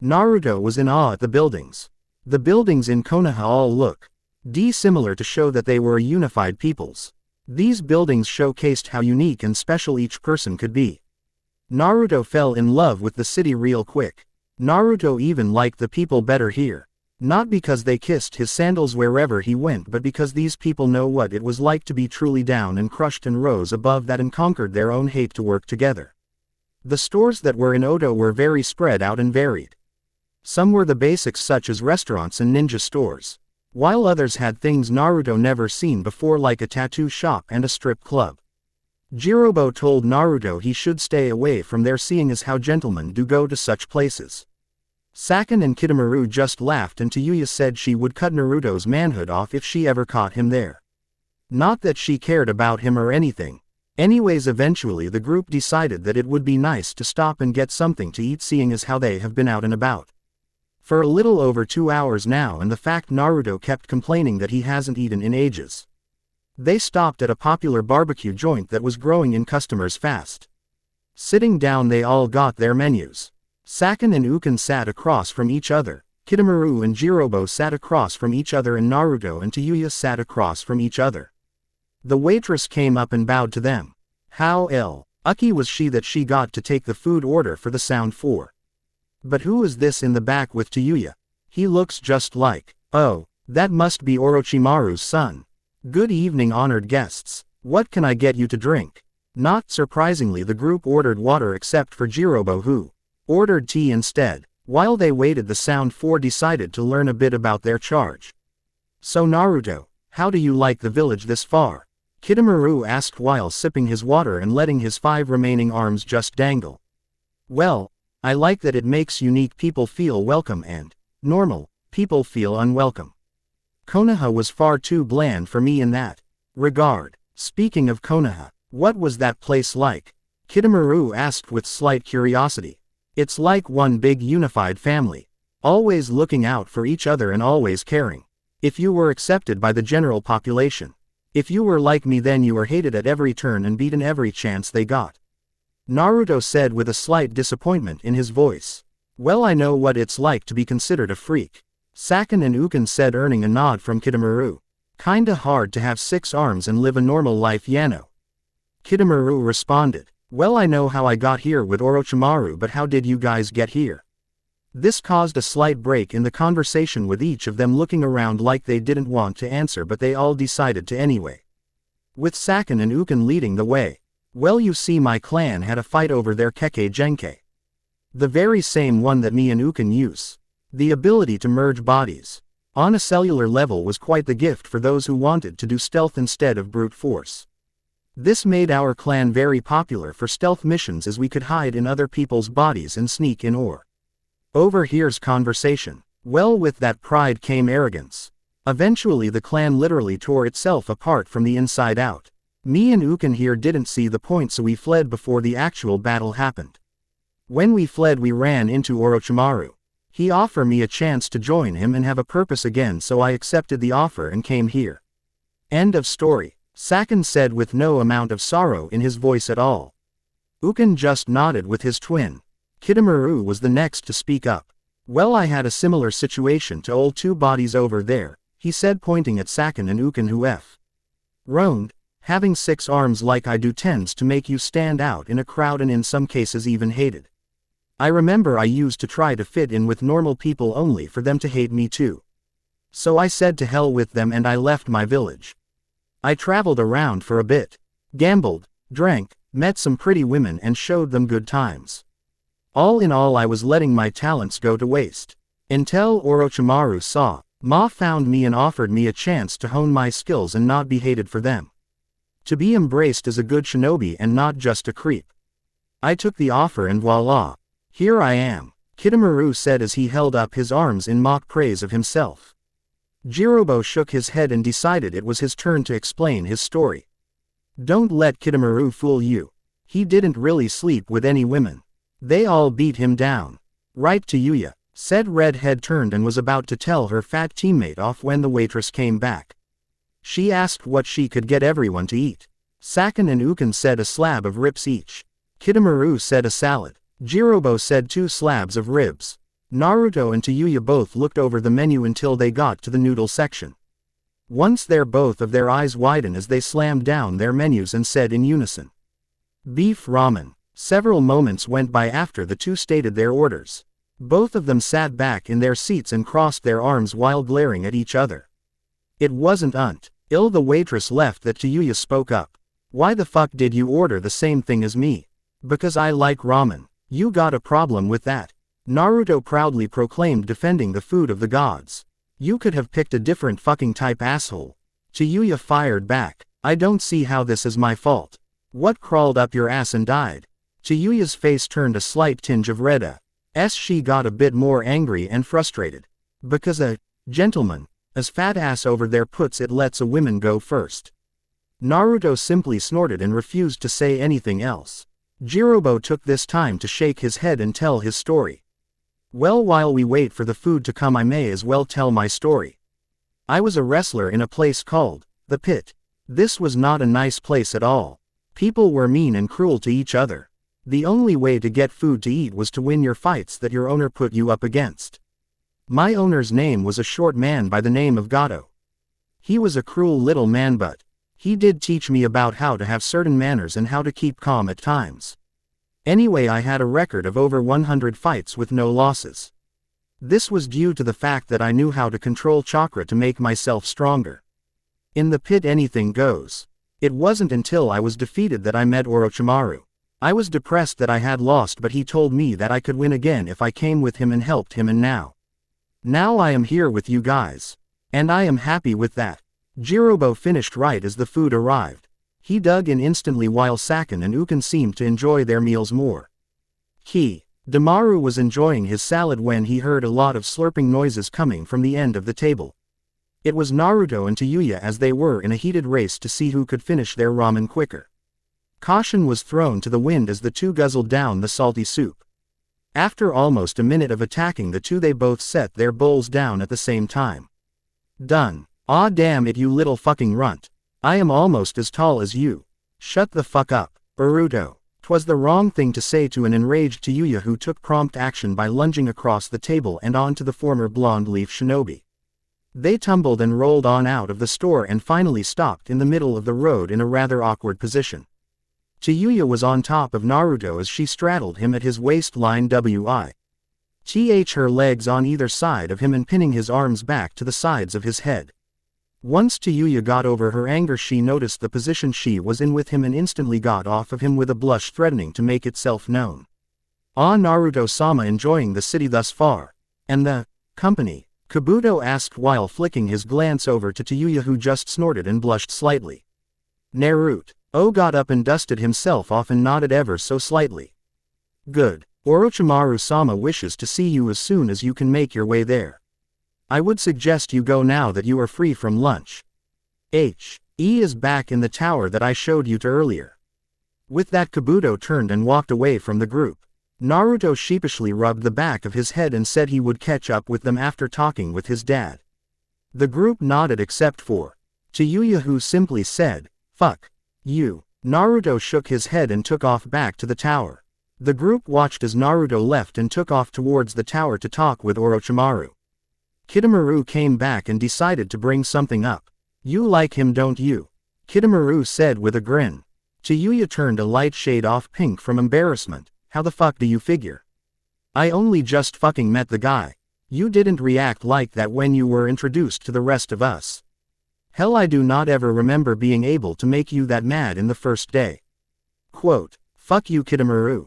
Naruto was in awe at the buildings. The buildings in Konoha all look similar to show that they were a unified peoples. These buildings showcased how unique and special each person could be. Naruto fell in love with the city real quick. Naruto even liked the people better here. Not because they kissed his sandals wherever he went, but because these people know what it was like to be truly down and crushed and rose above that and conquered their own hate to work together. The stores that were in Oto were very spread out and varied. Some were the basics such as restaurants and ninja stores, while others had things Naruto never seen before, like a tattoo shop and a strip club. Jirobo told Naruto he should stay away from there, seeing as how gentlemen do go to such places. Saken and Kidomaru just laughed, and Tayuya said she would cut Naruto's manhood off if she ever caught him there. Not that she cared about him or anything. Anyways, eventually the group decided that it would be nice to stop and get something to eat, seeing as how they have been out and about for a little over 2 hours now, and the fact Naruto kept complaining that he hasn't eaten in ages. They stopped at a popular barbecue joint that was growing in customers fast. Sitting down, they all got their menus. Saken and Uken sat across from each other, Kidomaru and Jirobo sat across from each other, and Naruto and Tayuya sat across from each other. The waitress came up and bowed to them. How lucky was she that she got to take the food order for the Sound 4. But who is this in the back with Tayuya? He looks just like, oh, that must be Orochimaru's son. Good evening, honored guests. What can I get you to drink? Not surprisingly, the group ordered water except for Jirobo, who ordered tea instead. While they waited, the Sound 4 decided to learn a bit about their charge. So Naruto, how do you like the village this far? Kidomaru asked while sipping his water and letting his 5 remaining arms just dangle. Well, I like that it makes unique people feel welcome and normal people feel unwelcome. Konoha was far too bland for me in that regard. Speaking of Konoha, what was that place like? Kidomaru asked with slight curiosity. It's like one big unified family, always looking out for each other and always caring. If you were accepted by the general population. If you were like me, then you were hated at every turn and beaten every chance they got. Naruto said with a slight disappointment in his voice. Well, I know what it's like to be considered a freak. Saken and Uken said, earning a nod from Kidomaru. Kinda hard to have 6 arms and live a normal life, Yano. Kidomaru responded. Well, I know how I got here with Orochimaru, but how did you guys get here? This caused a slight break in the conversation, with each of them looking around like they didn't want to answer, but they all decided to anyway. With Saken and Uken leading the way. Well, you see, my clan had a fight over their Kekkei Genkai. The very same one that me and Uken use. The ability to merge bodies. On a cellular level was quite the gift for those who wanted to do stealth instead of brute force. This made our clan very popular for stealth missions as we could hide in other people's bodies and sneak in or overhears conversation. Well, with that pride came arrogance. Eventually the clan literally tore itself apart from the inside out. Me and Uken here didn't see the point, so we fled before the actual battle happened. When we fled we ran into Orochimaru. He offered me a chance to join him and have a purpose again, so I accepted the offer and came here. End of story. Saken said with no amount of sorrow in his voice at all. Uken just nodded with his twin. Kitamura was the next to speak up. Well, I had a similar situation to old two bodies over there, he said, pointing at Saken and Uken, who roaned. Having 6 arms like I do tends to make you stand out in a crowd and in some cases even hated. I remember I used to try to fit in with normal people only for them to hate me too. So I said to hell with them and I left my village. I traveled around for a bit, gambled, drank, met some pretty women and showed them good times. All in all I was letting my talents go to waste. Until Orochimaru saw. Ma found me and offered me a chance to hone my skills and not be hated for them. To be embraced as a good shinobi and not just a creep. I took the offer and voila. Here I am, Kitamura said as he held up his arms in mock praise of himself. Jirobo shook his head and decided it was his turn to explain his story. Don't let Kitamura fool you. He didn't really sleep with any women. They all beat him down. Right, Tayuya, said Redhead, turned and was about to tell her fat teammate off when the waitress came back. She asked what she could get everyone to eat. Saken and Uken said a slab of ribs each. Kitamura said a salad. Jirobo said 2 slabs of ribs. Naruto and Tayuya both looked over the menu until they got to the noodle section. Once there, both of their eyes widened as they slammed down their menus and said in unison, beef ramen. Several moments went by after the two stated their orders. Both of them sat back in their seats and crossed their arms while glaring at each other. It wasn't until the waitress left that Tayuya spoke up. Why the fuck did you order the same thing as me? Because I like ramen. You got a problem with that? Naruto proudly proclaimed, defending the food of the gods. You could have picked a different fucking type, asshole. Tayuya fired back. I don't see how this is my fault. What crawled up your ass and died? Tayuya's face turned a slight tinge of red. She got a bit more angry and frustrated. Because a gentleman, as fat ass over there puts it, lets a woman go first. Naruto simply snorted and refused to say anything else. Jirobo took this time to shake his head and tell his story. Well, while we wait for the food to come, I may as well tell my story. I was a wrestler in a place called the Pit. This was not a nice place at all. People were mean and cruel to each other. The only way to get food to eat was to win your fights that your owner put you up against. My owner's name was a short man by the name of Gato. He was a cruel little man, but he did teach me about how to have certain manners and how to keep calm at times. Anyway, I had a record of over 100 fights with no losses. This was due to the fact that I knew how to control chakra to make myself stronger. In the pit, anything goes. It wasn't until I was defeated that I met Orochimaru. I was depressed that I had lost, but he told me that I could win again if I came with him and helped him, and now I am here with you guys. And I am happy with that. Jirobo finished right as the food arrived. He dug in instantly while Saken and Uken seemed to enjoy their meals more. Damaru was enjoying his salad when he heard a lot of slurping noises coming from the end of the table. It was Naruto and Tayuya, as they were in a heated race to see who could finish their ramen quicker. Caution was thrown to the wind as the two guzzled down the salty soup. After almost a minute of attacking the two, they both set their bowls down at the same time. Done. Aw damn it, you little fucking runt. I am almost as tall as you. Shut the fuck up, Naruto. 'Twas the wrong thing to say to an enraged Tayuya, who took prompt action by lunging across the table and onto the former blonde leaf shinobi. They tumbled and rolled on out of the store and finally stopped in the middle of the road in a rather awkward position. Tayuya was on top of Naruto as she straddled him at his waistline, her legs on either side of him and pinning his arms back to the sides of his head. Once Tayuya got over her anger, she noticed the position she was in with him and instantly got off of him with a blush threatening to make itself known. Ah, Naruto-sama enjoying the city thus far. And the company. Kabuto asked while flicking his glance over to Tayuya, who just snorted and blushed slightly. Naruto got up and dusted himself off and nodded ever so slightly. Good. Orochimaru-sama wishes to see you as soon as you can make your way there. I would suggest you go now that you are free from lunch. He is back in the tower that I showed you to earlier. With that, Kabuto turned and walked away from the group. Naruto sheepishly rubbed the back of his head and said he would catch up with them after talking with his dad. The group nodded except for Tayuya, who simply said, "Fuck you." Naruto shook his head and took off back to the tower. The group watched as Naruto left and took off towards the tower to talk with Orochimaru. Kidomaru came back and decided to bring something up. "You like him, don't you?" Kidomaru said with a grin. Tayuya turned a light shade off pink from embarrassment. "How the fuck do you figure? I only just fucking met the guy. You didn't react like that when you were introduced to the rest of us. Hell, I do not ever remember being able to make you that mad in the first day." Quote, "Fuck you, Kidomaru.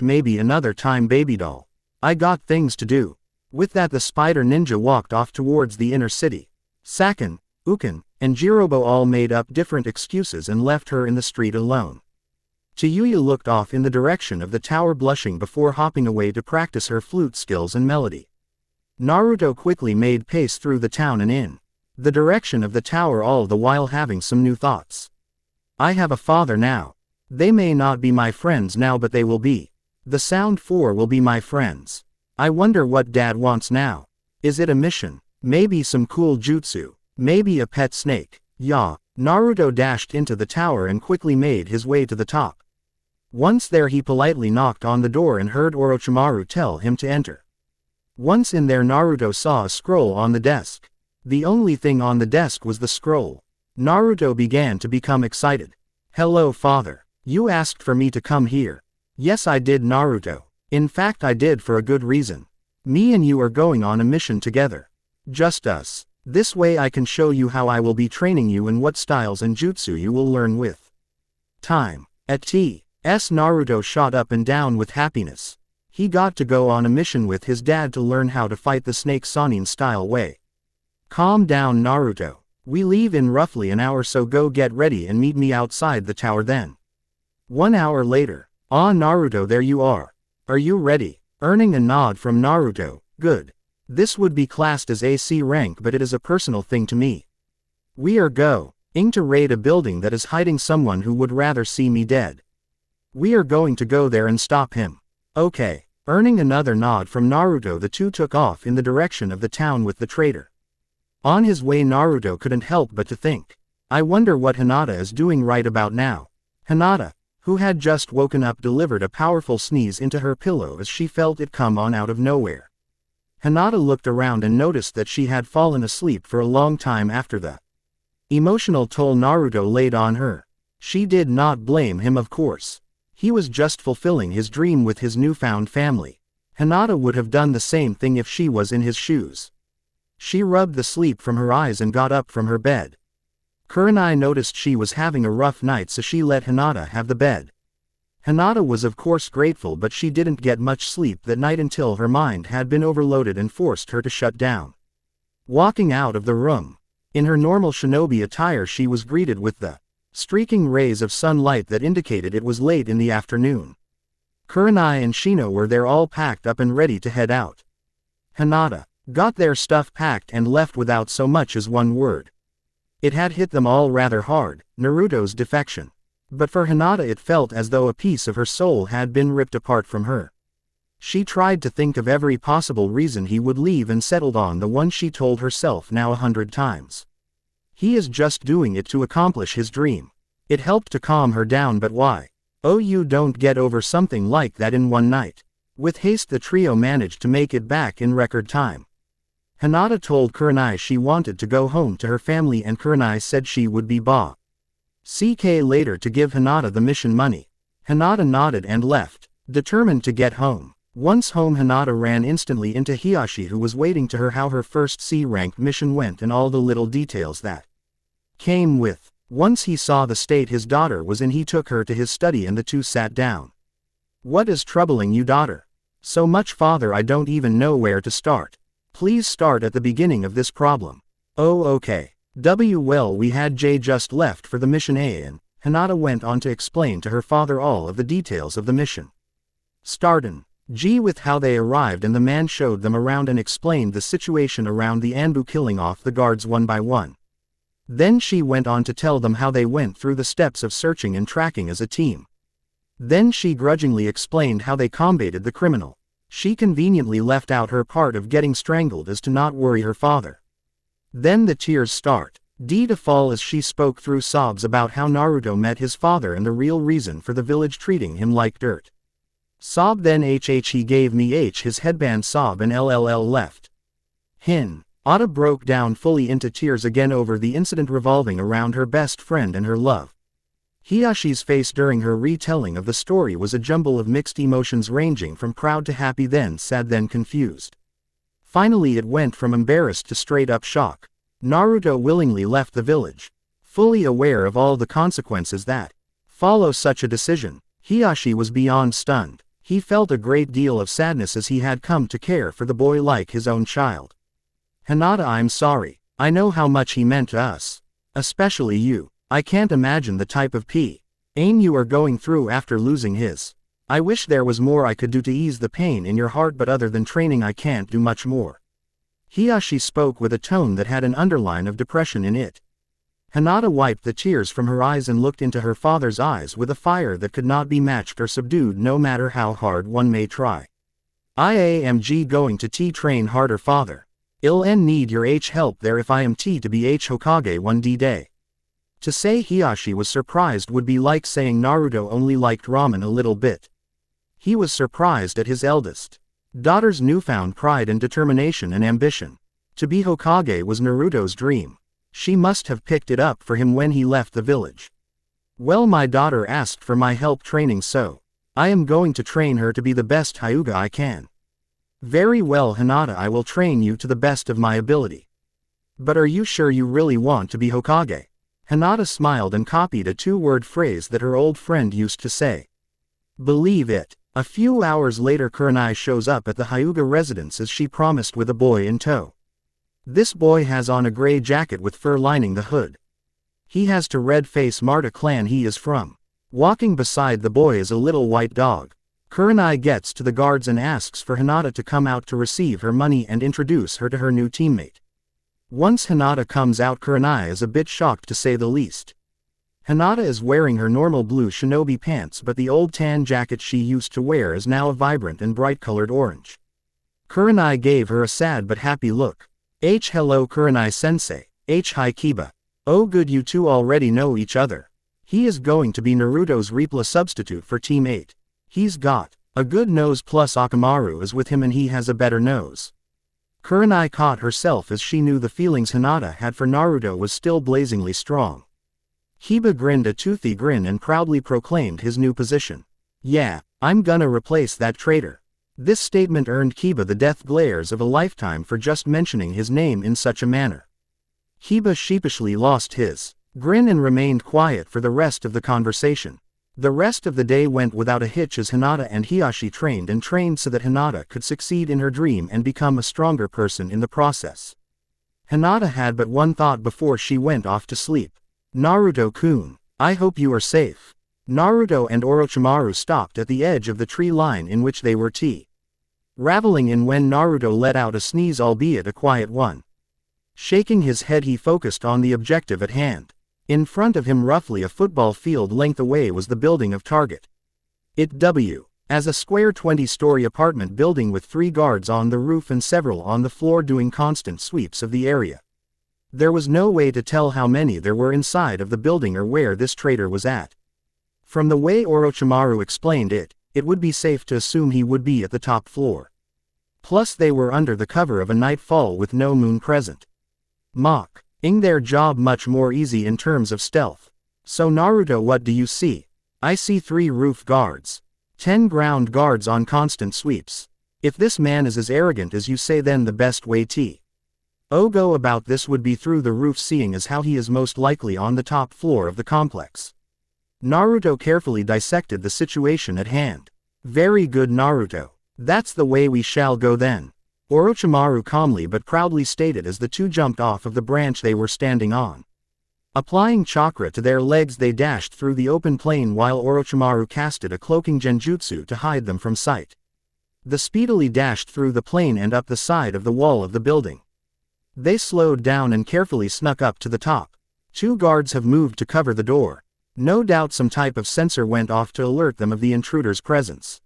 Maybe another time, baby doll. I got things to do." With that, the spider ninja walked off towards the inner city. Sakin, Ukin, and Jirobo all made up different excuses and left her in the street alone. Tayuya looked off in the direction of the tower, blushing before hopping away to practice her flute skills and melody. Naruto quickly made pace through the town and in the direction of the tower, all the while having some new thoughts. I have a father now. They may not be my friends now, but they will be. The Sound 4 will be my friends. I wonder what Dad wants now. Is it a mission? Maybe some cool jutsu? Maybe a pet snake? Yeah. Naruto dashed into the tower and quickly made his way to the top. Once there, he politely knocked on the door and heard Orochimaru tell him to enter. Once in there, Naruto saw a scroll on the desk. The only thing on the desk was the scroll. Naruto began to become excited. "Hello, father. You asked for me to come here." "Yes, I did, Naruto. In fact, I did for a good reason. Me and you are going on a mission together. Just us. This way I can show you how I will be training you and what styles and jutsu you will learn with time." At T.S. Naruto shot up and down with happiness. He got to go on a mission with his dad to learn how to fight the Snake Sannin style way. "Calm down, Naruto. We leave in roughly an hour, so go get ready and meet me outside the tower then." 1 hour later. "Ah, Naruto, there you are. Are you ready?" Earning a nod from Naruto. "Good. This would be classed as AC rank, but it is a personal thing to me. We are going to raid a building that is hiding someone who would rather see me dead. We are going to go there and stop him." "Okay." Earning another nod from Naruto, the two took off in the direction of the town with the traitor. On his way, Naruto couldn't help but to think, I wonder what Hinata is doing right about now. Hinata, who had just woken up, delivered a powerful sneeze into her pillow as she felt it come on out of nowhere. Hinata looked around and noticed that she had fallen asleep for a long time after the emotional toll Naruto laid on her. She did not blame him, of course. He was just fulfilling his dream with his newfound family. Hinata would have done the same thing if she was in his shoes. She rubbed the sleep from her eyes and got up from her bed. Kurenai noticed she was having a rough night, so she let Hinata have the bed. Hinata was of course grateful, but she didn't get much sleep that night until her mind had been overloaded and forced her to shut down. Walking out of the room, in her normal shinobi attire, she was greeted with the streaking rays of sunlight that indicated it was late in the afternoon. Kurenai and Shino were there, all packed up and ready to head out. Hinata got their stuff packed and left without so much as one word. It had hit them all rather hard, Naruto's defection. But for Hinata it felt as though a piece of her soul had been ripped apart from her. She tried to think of every possible reason he would leave and settled on the one she told herself now 100 times. He is just doing it to accomplish his dream. It helped to calm her down, but why? Oh, you don't get over something like that in one night. With haste the trio managed to make it back in record time. Hinata told Kurenai she wanted to go home to her family, and Kurenai said she would be back later to give Hinata the mission money. Hinata nodded and left, determined to get home. Once home, Hinata ran instantly into Hiyashi, who was waiting to her how her first C-ranked mission went and all the little details that came with. Once he saw the state his daughter was in, he took her to his study and the two sat down. "What is troubling you, daughter? So much, father, I don't even know where to start." Please start at the beginning of this problem. Oh okay. Well, we had J just left for the mission A and Hinata went on to explain to her father all of the details of the mission. Startin' G with how they arrived and the man showed them around and explained the situation around the Anbu killing off the guards one by one. Then she went on to tell them how they went through the steps of searching and tracking as a team. Then she grudgingly explained how they combated the criminal. She conveniently left out her part of getting strangled as to not worry her father. Then the tears start to fall as she spoke through sobs about how Naruto met his father and the real reason for the village treating him like dirt. Sob then he gave me his headband sob and LLL left. Ada broke down fully into tears again over the incident revolving around her best friend and her love. Hiyashi's face during her retelling of the story was a jumble of mixed emotions ranging from proud to happy then sad then confused. Finally it went from embarrassed to straight up shock. Naruto willingly left the village. Fully aware of all the consequences that follow such a decision, Hiyashi was beyond stunned. He felt a great deal of sadness as he had come to care for the boy like his own child. Hinata, I'm sorry. I know how much he meant to us. Especially you. I can't imagine the type of pain you are going through after losing his. I wish there was more I could do to ease the pain in your heart, but other than training I can't do much more. Hiyashi spoke with a tone that had an underline of depression in it. Hinata wiped the tears from her eyes and looked into her father's eyes with a fire that could not be matched or subdued no matter how hard one may try. I am going to train harder, father. I'll need your help there if I am to be Hokage one day. To say Hiyashi was surprised would be like saying Naruto only liked ramen a little bit. He was surprised at his eldest daughter's newfound pride and determination and ambition. To be Hokage was Naruto's dream. She must have picked it up for him when he left the village. Well, my daughter asked for my help training, so I am going to train her to be the best Hyuga I can. Very well, Hinata, I will train you to the best of my ability. But are you sure you really want to be Hokage? Hinata smiled and copied a two-word phrase that her old friend used to say. Believe it. A few hours later, Kurenai shows up at the Hyuga residence as she promised with a boy in tow. This boy has on a gray jacket with fur lining the hood. He has to red face Marta clan he is from. Walking beside the boy is a little white dog. Kurenai gets to the guards and asks for Hinata to come out to receive her money and introduce her to her new teammate. Once Hinata comes out, Kurenai is a bit shocked to say the least. Hinata is wearing her normal blue shinobi pants, but the old tan jacket she used to wear is now a vibrant and bright-colored orange. Kurenai gave her a sad but happy look. Hello Kurenai-sensei. Hi Kiba. Oh good, you two already know each other. He is going to be Naruto's Repla substitute for Team 8. He's got a good nose, plus Akamaru is with him and he has a better nose. Kurenai caught herself as she knew the feelings Hinata had for Naruto was still blazingly strong. Kiba grinned a toothy grin and proudly proclaimed his new position. Yeah, I'm gonna replace that traitor. This statement earned Kiba the death glares of a lifetime for just mentioning his name in such a manner. Kiba sheepishly lost his grin and remained quiet for the rest of the conversation. The rest of the day went without a hitch as Hinata and Hiyashi trained so that Hinata could succeed in her dream and become a stronger person in the process. Hinata had but one thought before she went off to sleep. Naruto-kun, I hope you are safe. Naruto and Orochimaru stopped at the edge of the tree line in which they were raveling in when Naruto let out a sneeze, albeit a quiet one. Shaking his head, he focused on the objective at hand. In front of him, roughly a football field length away, was the building of target. As a square 20-story apartment building with 3 guards on the roof and several on the floor doing constant sweeps of the area. There was no way to tell how many there were inside of the building or where this traitor was at. From the way Orochimaru explained it, it would be safe to assume he would be at the top floor. Plus they were under the cover of a nightfall with no moon present, making their job much more easy in terms of stealth. So Naruto, what do you see? I see 3 roof guards. 10 ground guards on constant sweeps. If this man is as arrogant as you say, then the best way to go about this would be through the roof, seeing as how he is most likely on the top floor of the complex. Naruto carefully dissected the situation at hand. Very good, Naruto. That's the way we shall go then. Orochimaru calmly but proudly stated as the two jumped off of the branch they were standing on. Applying chakra to their legs, they dashed through the open plain while Orochimaru casted a cloaking genjutsu to hide them from sight. They speedily dashed through the plain and up the side of the wall of the building. They slowed down and carefully snuck up to the top. Two guards have moved to cover the door. No doubt some type of sensor went off to alert them of the intruder's presence.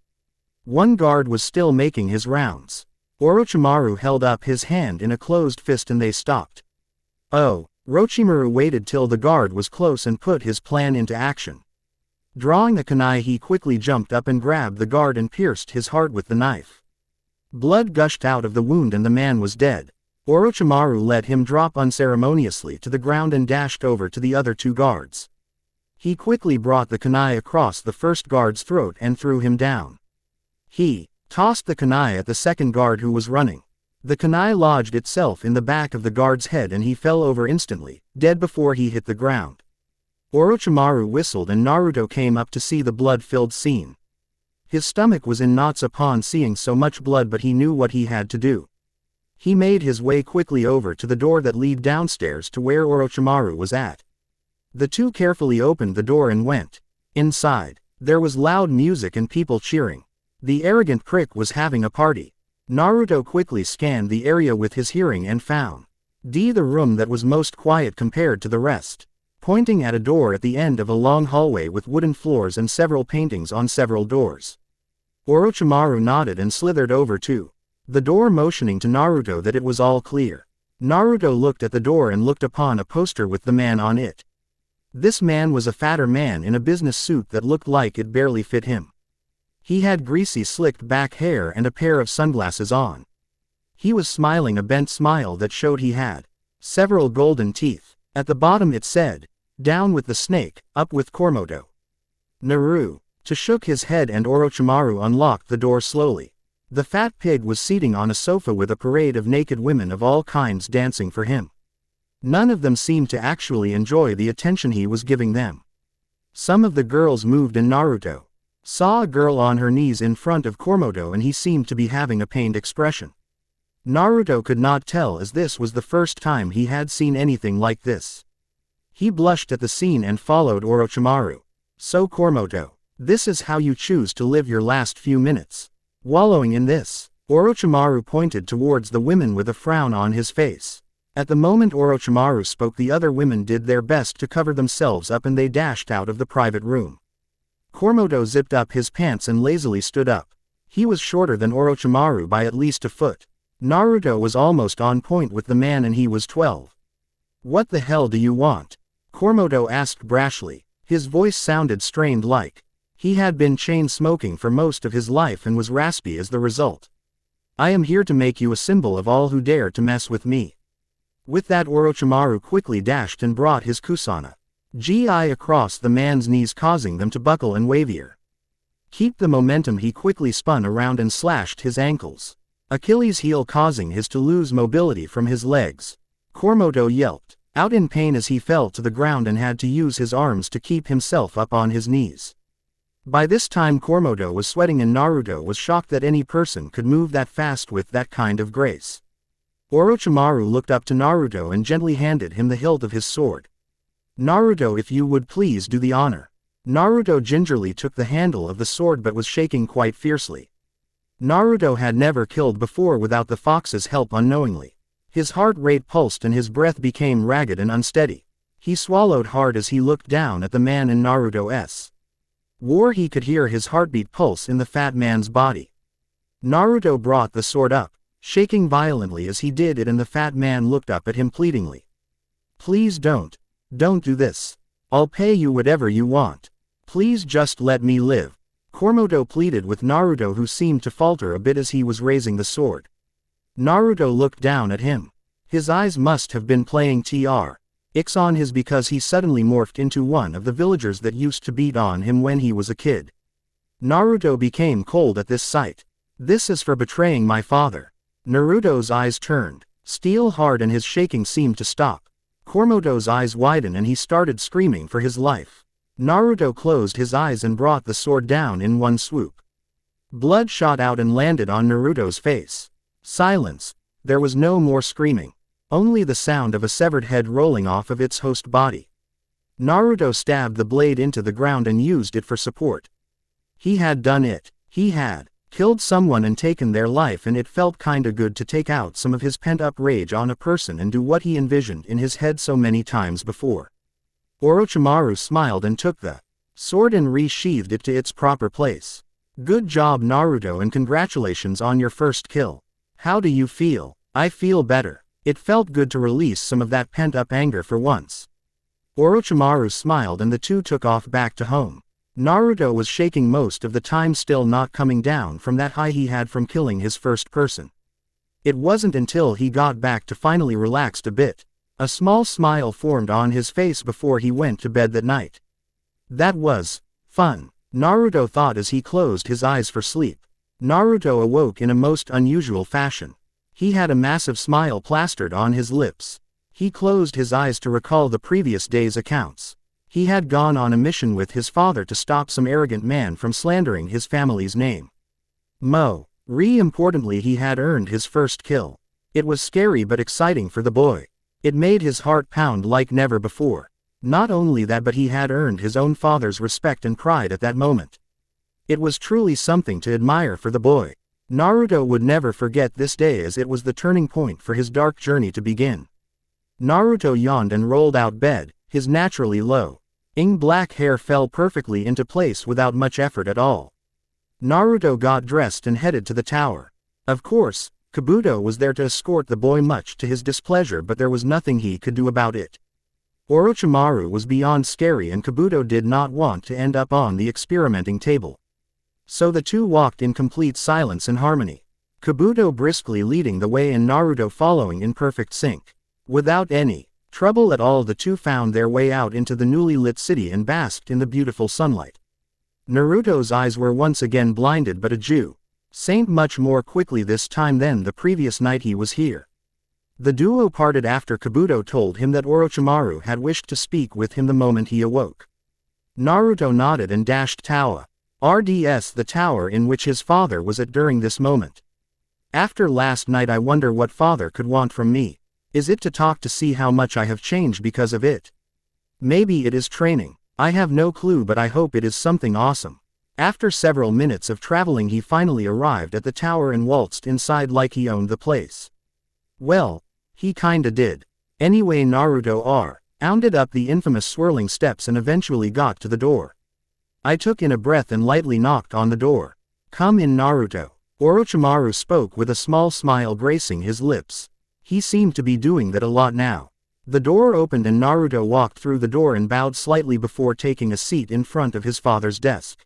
One guard was still making his rounds. Orochimaru held up his hand in a closed fist and they stopped. Oh, Orochimaru waited till the guard was close and put his plan into action. Drawing the kunai, he quickly jumped up and grabbed the guard and pierced his heart with the knife. Blood gushed out of the wound and the man was dead. Orochimaru let him drop unceremoniously to the ground and dashed over to the other two guards. He quickly brought the kunai across the first guard's throat and threw him down. He tossed the kunai at the second guard who was running. The kunai lodged itself in the back of the guard's head and he fell over instantly, dead before he hit the ground. Orochimaru whistled and Naruto came up to see the blood-filled scene. His stomach was in knots upon seeing so much blood, but he knew what he had to do. He made his way quickly over to the door that led downstairs to where Orochimaru was at. The two carefully opened the door and went inside. There was loud music and people cheering. The arrogant prick was having a party. Naruto quickly scanned the area with his hearing and found the room that was most quiet compared to the rest. Pointing at a door at the end of a long hallway with wooden floors and several paintings on several doors. Orochimaru nodded and slithered over to the door, motioning to Naruto that it was all clear. Naruto looked at the door and looked upon a poster with the man on it. This man was a fatter man in a business suit that looked like it barely fit him. He had greasy slicked back hair and a pair of sunglasses on. He was smiling a bent smile that showed he had several golden teeth. At the bottom it said, "Down with the snake, up with Kormoto." Naruto shook his head and Orochimaru unlocked the door slowly. The fat pig was seating on a sofa with a parade of naked women of all kinds dancing for him. None of them seemed to actually enjoy the attention he was giving them. Some of the girls moved and Naruto saw a girl on her knees in front of Kormoto and he seemed to be having a pained expression. Naruto could not tell as this was the first time he had seen anything like this. He blushed at the scene and followed Orochimaru. "So Kormoto, this is how you choose to live your last few minutes. Wallowing in this." Orochimaru pointed towards the women with a frown on his face. At the moment Orochimaru spoke, the other women did their best to cover themselves up and they dashed out of the private room. Kormoto zipped up his pants and lazily stood up. He was shorter than Orochimaru by at least a foot. Naruto was almost on point with the man and he was 12. "What the hell do you want?" Kormoto asked brashly. His voice sounded strained like he had been chain smoking for most of his life and was raspy as the result. "I am here to make you a symbol of all who dare to mess with me." With that Orochimaru quickly dashed and brought his kusana gi across the man's knees, causing them to buckle and wavier. Keep the momentum, he quickly spun around and slashed his ankles. Achilles' heel, causing his to lose mobility from his legs. Kormoto yelped out in pain as he fell to the ground and had to use his arms to keep himself up on his knees. By this time Kormoto was sweating and Naruto was shocked that any person could move that fast with that kind of grace. Orochimaru looked up to Naruto and gently handed him the hilt of his sword. "Naruto, if you would please do the honor." Naruto gingerly took the handle of the sword but was shaking quite fiercely. Naruto had never killed before without the fox's help unknowingly. His heart rate pulsed and his breath became ragged and unsteady. He swallowed hard as he looked down at the man in Naruto's war. He could hear his heartbeat pulse in the fat man's body. Naruto brought the sword up, shaking violently as he did it, and the fat man looked up at him pleadingly. "Please don't do this. I'll pay you whatever you want. Please just let me live." Kormoto pleaded with Naruto, who seemed to falter a bit as he was raising the sword. Naruto looked down at him. His eyes must have been playing tricks on his because he suddenly morphed into one of the villagers that used to beat on him when he was a kid. Naruto became cold at this sight. "This is for betraying my father." Naruto's eyes turned steel hard and his shaking seemed to stop. Kormoto's eyes widened and he started screaming for his life. Naruto closed his eyes and brought the sword down in one swoop. Blood shot out and landed on Naruto's face. Silence. There was no more screaming. Only the sound of a severed head rolling off of its host body. Naruto stabbed the blade into the ground and used it for support. He had done it. He had killed someone and taken their life, and it felt kinda good to take out some of his pent-up rage on a person and do what he envisioned in his head so many times before. Orochimaru smiled and took the sword and re-sheathed it to its proper place. Good job, Naruto, and congratulations on your first kill. How do you feel? I feel better. It felt good to release some of that pent-up anger for once. Orochimaru smiled and the two took off back to home. Naruto was shaking most of the time, still not coming down from that high he had from killing his first person. It wasn't until he got back to finally relaxed a bit. A small smile formed on his face before he went to bed that night. That was fun, Naruto thought as he closed his eyes for sleep. Naruto awoke in a most unusual fashion. He had a massive smile plastered on his lips. He closed his eyes to recall the previous day's accounts. He had gone on a mission with his father to stop some arrogant man from slandering his family's name. Importantly, he had earned his first kill. It was scary but exciting for the boy. It made his heart pound like never before. Not only that, but he had earned his own father's respect and pride at that moment. It was truly something to admire for the boy. Naruto would never forget this day, as it was the turning point for his dark journey to begin. Naruto yawned and rolled out bed. His naturally low, black hair fell perfectly into place without much effort at all. Naruto got dressed and headed to the tower. Of course, Kabuto was there to escort the boy, much to his displeasure, but there was nothing he could do about it. Orochimaru was beyond scary, and Kabuto did not want to end up on the experimenting table. So the two walked in complete silence and harmony. Kabuto briskly leading the way and Naruto following in perfect sync. Without any trouble at all, the two found their way out into the newly lit city and basked in the beautiful sunlight. Naruto's eyes were once again blinded, but a Jew saint much more quickly this time than the previous night he was here. The duo parted after Kabuto told him that Orochimaru had wished to speak with him the moment he awoke. Naruto nodded and dashed Tayuya RDS, the tower in which his father was at during this moment. After last night, I wonder what father could want from me. Is it to talk to see how much I have changed because of it? Maybe it is training. I have no clue, but I hope it is something awesome. After several minutes of traveling, he finally arrived at the tower and waltzed inside like he owned the place. Well, he kinda did. Anyway, Naruto rounded up the infamous swirling steps and eventually got to the door. I took in a breath and lightly knocked on the door. Come in, Naruto. Orochimaru spoke with a small smile gracing his lips. He seemed to be doing that a lot now. The door opened and Naruto walked through the door and bowed slightly before taking a seat in front of his father's desk.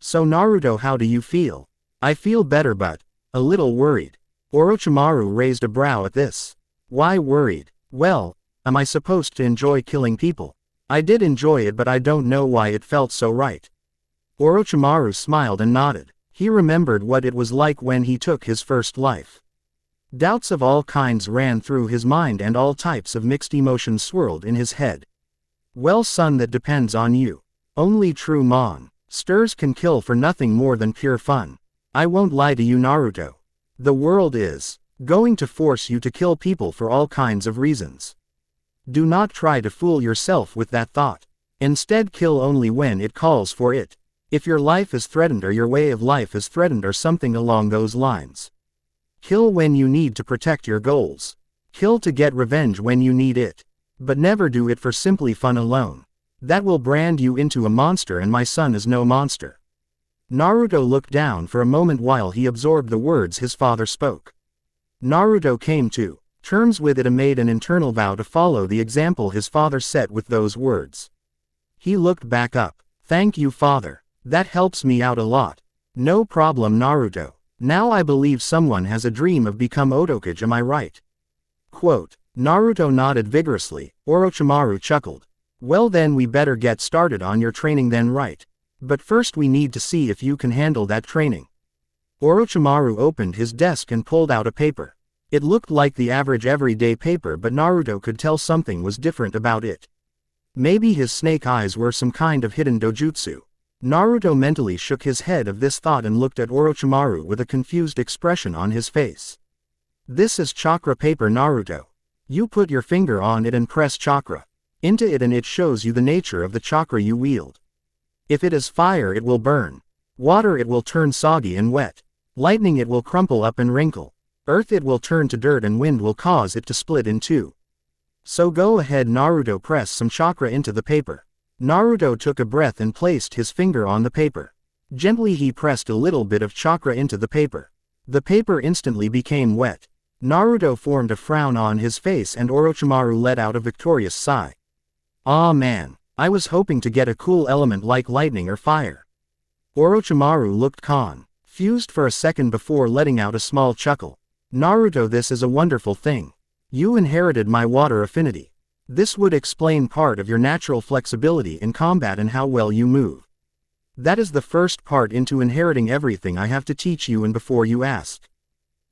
So Naruto, how do you feel? I feel better, but a little worried. Orochimaru raised a brow at this. Why worried? Well, am I supposed to enjoy killing people? I did enjoy it, but I don't know why it felt so right. Orochimaru smiled and nodded. He remembered what it was like when he took his first life. Doubts of all kinds ran through his mind and all types of mixed emotions swirled in his head. Well, son, that depends on you. Only true monsters can kill for nothing more than pure fun. I won't lie to you, Naruto. The world is going to force you to kill people for all kinds of reasons. Do not try to fool yourself with that thought. Instead, kill only when it calls for it. If your life is threatened or your way of life is threatened or something along those lines. Kill when you need to protect your goals. Kill to get revenge when you need it. But never do it for simply fun alone. That will brand you into a monster, and my son is no monster. Naruto looked down for a moment while he absorbed the words his father spoke. Naruto came to terms with it and made an internal vow to follow the example his father set with those words. He looked back up. Thank you, father. That helps me out a lot. No problem, Naruto. Now I believe someone has a dream of become Otokage, am I right? Quote. Naruto nodded vigorously. Orochimaru chuckled. Well, then we better get started on your training then, right? But first we need to see if you can handle that training. Orochimaru opened his desk and pulled out a paper. It looked like the average everyday paper, but Naruto could tell something was different about it. Maybe his snake eyes were some kind of hidden dojutsu. Naruto mentally shook his head of this thought and looked at Orochimaru with a confused expression on his face. This is chakra paper Naruto. You put your finger on it and press chakra into it and it shows you the nature of the chakra you wield. If it is fire it will burn. Water it will turn soggy and wet. Lightning it will crumple up and wrinkle. Earth it will turn to dirt and wind will cause it to split in two. So go ahead Naruto, press some chakra into the paper. Naruto took a breath and placed his finger on the paper. Gently he pressed a little bit of chakra into the paper. The paper instantly became wet. Naruto formed a frown on his face and Orochimaru let out a victorious sigh. "Aw man, I was hoping to get a cool element like lightning or fire." Orochimaru looked confused for a second before letting out a small chuckle. "Naruto, this is a wonderful thing. You inherited my water affinity. This would explain part of your natural flexibility in combat and how well you move. That is the first part into inheriting everything I have to teach you, and before you ask.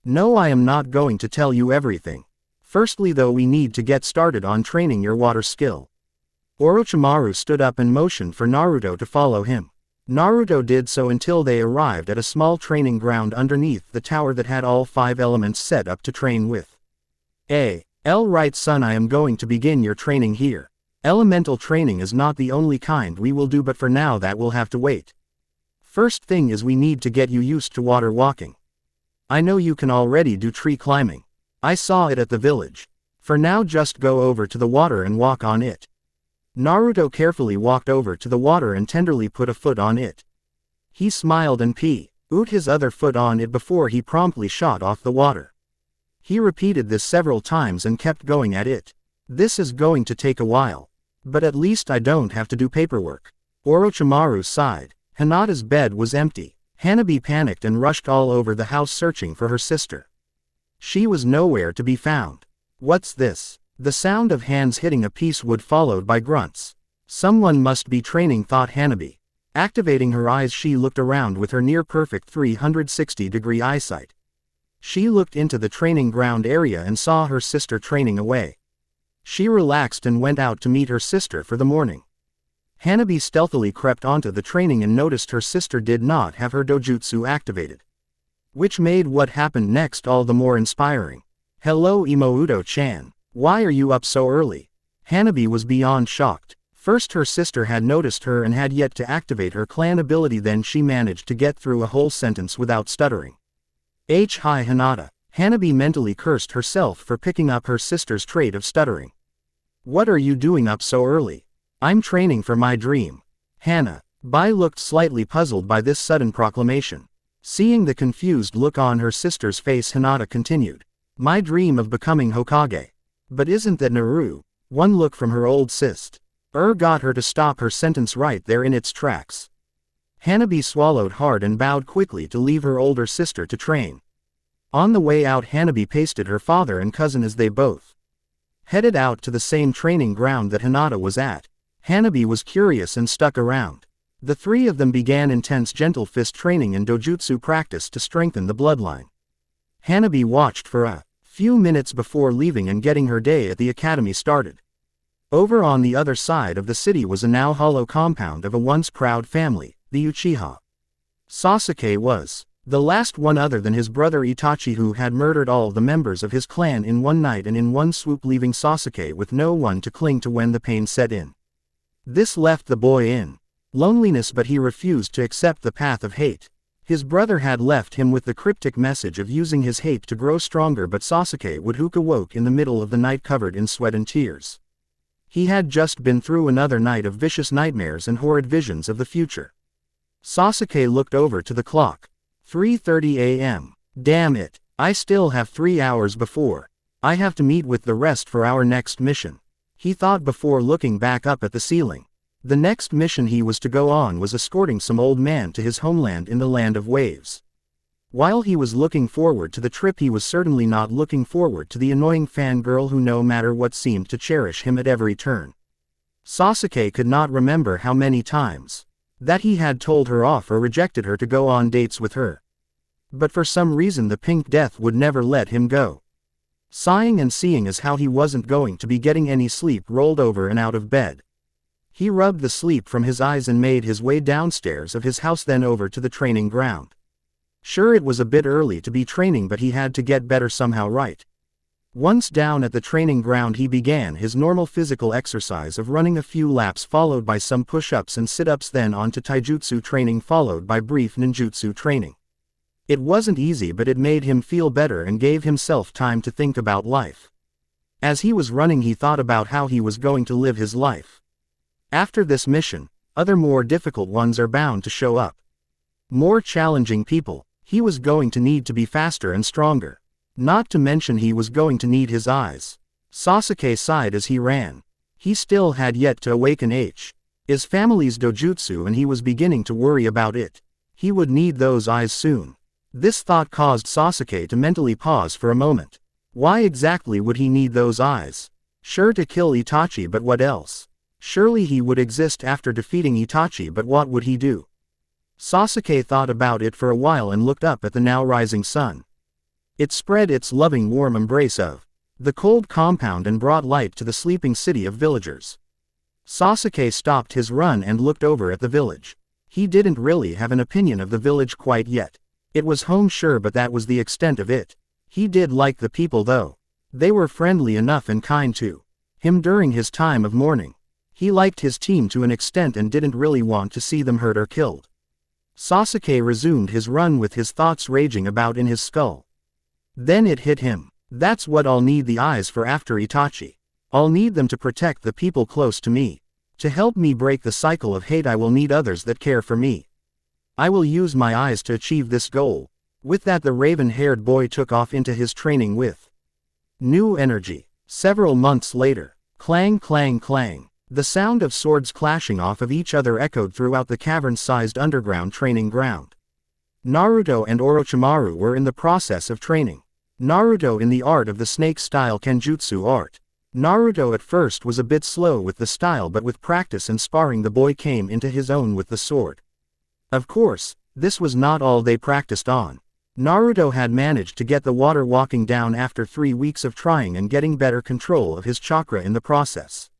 No, I am not going to tell you everything. Firstly though, we need to get started on training your water skill." Orochimaru stood up and motioned for Naruto to follow him. Naruto did so until they arrived at a small training ground underneath the tower that had all 5 elements set up to train with. Right son, I am going to begin your training here. Elemental training is not the only kind we will do, but for now that will have to wait. First thing is we need to get you used to water walking. I know you can already do tree climbing. I saw it at the village. For now just go over to the water and walk on it. Naruto carefully walked over to the water and tenderly put a foot on it. He smiled and put his other foot on it before he promptly shot off the water. He repeated this several times and kept going at it. This is going to take a while. But at least I don't have to do paperwork. Orochimaru sighed. Hinata's bed was empty. Hanabi panicked and rushed all over the house searching for her sister. She was nowhere to be found. What's this? The sound of hands hitting a piece of wood followed by grunts. Someone must be training, thought Hanabi. Activating her eyes, she looked around with her near-perfect 360-degree eyesight. She looked into the training ground area and saw her sister training away. She relaxed and went out to meet her sister for the morning. Hanabi stealthily crept onto the training and noticed her sister did not have her dojutsu activated, which made what happened next all the more inspiring. "Hello Imouto-chan. Why are you up so early?" Hanabi was beyond shocked. First her sister had noticed her and had yet to activate her clan ability, then she managed to get through a whole sentence without stuttering. Hi Hinata. Hanabi mentally cursed herself for picking up her sister's trait of stuttering. "What are you doing up so early?" "I'm training for my dream." Hanabi looked slightly puzzled by this sudden proclamation. Seeing the confused look on her sister's face, Hinata continued. "My dream of becoming Hokage. But isn't that Naruto?" One look from her old sister got her to stop her sentence right there in its tracks. Hanabi swallowed hard and bowed quickly to leave her older sister to train. On the way out, Hanabi pasted her father and cousin as they both headed out to the same training ground that Hinata was at. Hanabi was curious and stuck around. The 3 of them began intense gentle fist training and dojutsu practice to strengthen the bloodline. Hanabi watched for a few minutes before leaving and getting her day at the academy started. Over on the other side of the city was a now hollow compound of a once proud family, the Uchiha. Sasuke was the last one other than his brother Itachi, who had murdered all the members of his clan in one night and in one swoop, leaving Sasuke with no one to cling to when the pain set in. This left the boy in loneliness, but he refused to accept the path of hate. His brother had left him with the cryptic message of using his hate to grow stronger, but Sasuke would awoke in the middle of the night covered in sweat and tears. He had just been through another night of vicious nightmares and horrid visions of the future. Sasuke looked over to the clock. 3:30 a.m. Damn it, I still have 3 hours before I have to meet with the rest for our next mission, he thought before looking back up at the ceiling. The next mission he was to go on was escorting some old man to his homeland in the land of waves. While he was looking forward to the trip, he was certainly not looking forward to the annoying fangirl who no matter what seemed to cherish him at every turn. Sasuke could not remember how many times that he had told her off or rejected her to go on dates with her. But for some reason the Pink Death would never let him go. Sighing and seeing as how he wasn't going to be getting any sleep, rolled over and out of bed. He rubbed the sleep from his eyes and made his way downstairs of his house, then over to the training ground. Sure, it was a bit early to be training, but he had to get better somehow, right? Once down at the training ground, he began his normal physical exercise of running a few laps followed by some push-ups and sit-ups, then on to taijutsu training followed by brief ninjutsu training. It wasn't easy, but it made him feel better and gave himself time to think about life. As he was running, he thought about how he was going to live his life. After this mission, other more difficult ones are bound to show up. More challenging people. He was going to need to be faster and stronger. Not to mention he was going to need his eyes. Sasuke sighed as he ran. He still had yet to awaken his family's dojutsu, and he was beginning to worry about it. He would need those eyes soon. This thought caused Sasuke to mentally pause for a moment. Why exactly would he need those eyes? Sure, to kill Itachi, but what else? Surely he would exist after defeating Itachi, but what would he do? Sasuke thought about it for a while and looked up at the now rising sun. It spread its loving warm embrace of the cold compound and brought light to the sleeping city of villagers. Sasuke stopped his run and looked over at the village. He didn't really have an opinion of the village quite yet. It was home, sure, but that was the extent of it. He did like the people though. They were friendly enough and kind to him during his time of mourning. He liked his team to an extent and didn't really want to see them hurt or killed. Sasuke resumed his run with his thoughts raging about in his skull. Then it hit him. That's what I'll need the eyes for after Itachi. I'll need them to protect the people close to me. To help me break the cycle of hate, I will need others that care for me. I will use my eyes to achieve this goal. With that, the raven-haired boy took off into his training with new energy. Several months later, clang clang clang. The sound of swords clashing off of each other echoed throughout the cavern-sized underground training ground. Naruto and Orochimaru were in the process of training. Naruto in the art of the snake-style kenjutsu art. Naruto at first was a bit slow with the style, but with practice and sparring the boy came into his own with the sword. Of course, this was not all they practiced on. Naruto had managed to get the water walking down after 3 weeks of trying and getting better control of his chakra in the process.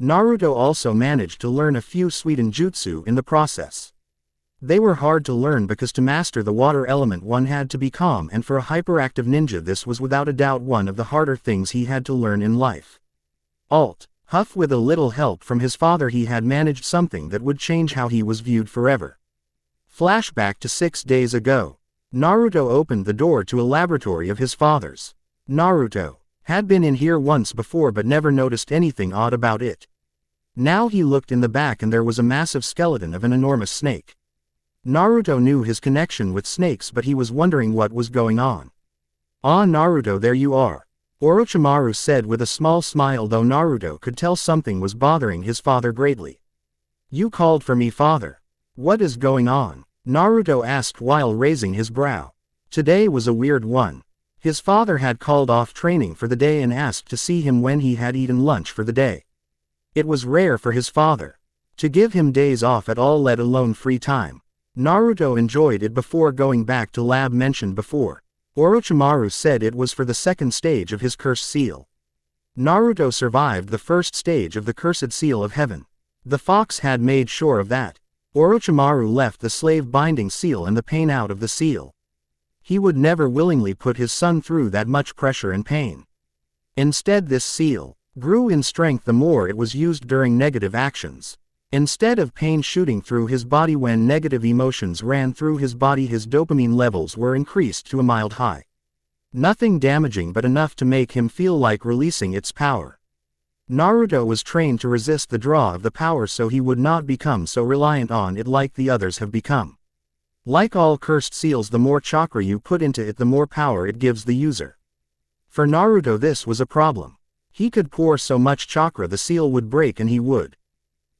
Naruto also managed to learn a few Suidan jutsu in the process. They were hard to learn because to master the water element one had to be calm, and for a hyperactive ninja this was without a doubt one of the harder things he had to learn in life. Huff, with a little help from his father, he had managed something that would change how he was viewed forever. Flashback to 6 days ago. Naruto opened the door to a laboratory of his father's. Naruto had been in here once before but never noticed anything odd about it. Now he looked in the back and there was a massive skeleton of an enormous snake. Naruto knew his connection with snakes, but he was wondering what was going on. "Ah, Naruto, there you are," Orochimaru said with a small smile, though Naruto could tell something was bothering his father greatly. "You called for me, father. What is going on?" Naruto asked while raising his brow. Today was a weird one. His father had called off training for the day and asked to see him when he had eaten lunch for the day. It was rare for his father to give him days off at all, let alone free time. Naruto enjoyed it before going back to lab mentioned before. Orochimaru said it was for the second stage of his cursed seal. Naruto survived the first stage of the cursed seal of heaven. The fox had made sure of that. Orochimaru left the slave binding seal and the pain out of the seal. He would never willingly put his son through that much pressure and pain. Instead, this seal grew in strength the more it was used during negative actions. Instead of pain shooting through his body when negative emotions ran through his body, his dopamine levels were increased to a mild high. Nothing damaging, but enough to make him feel like releasing its power. Naruto was trained to resist the draw of the power so he would not become so reliant on it like the others have become. Like all cursed seals, the more chakra you put into it, the more power it gives the user. For Naruto this was a problem. He could pour so much chakra the seal would break and he would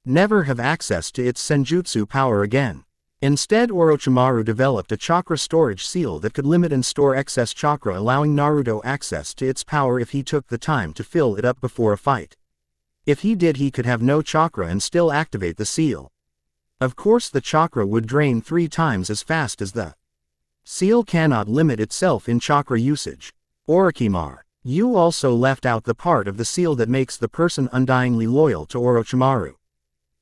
never have access to its senjutsu power again. Instead, Orochimaru developed a chakra storage seal that could limit and store excess chakra, allowing Naruto access to its power if he took the time to fill it up before a fight. If he did, he could have no chakra and still activate the seal. Of course, the chakra would drain 3 times as fast as the seal cannot limit itself in chakra usage. Orochimaru, you also left out the part of the seal that makes the person undyingly loyal to Orochimaru.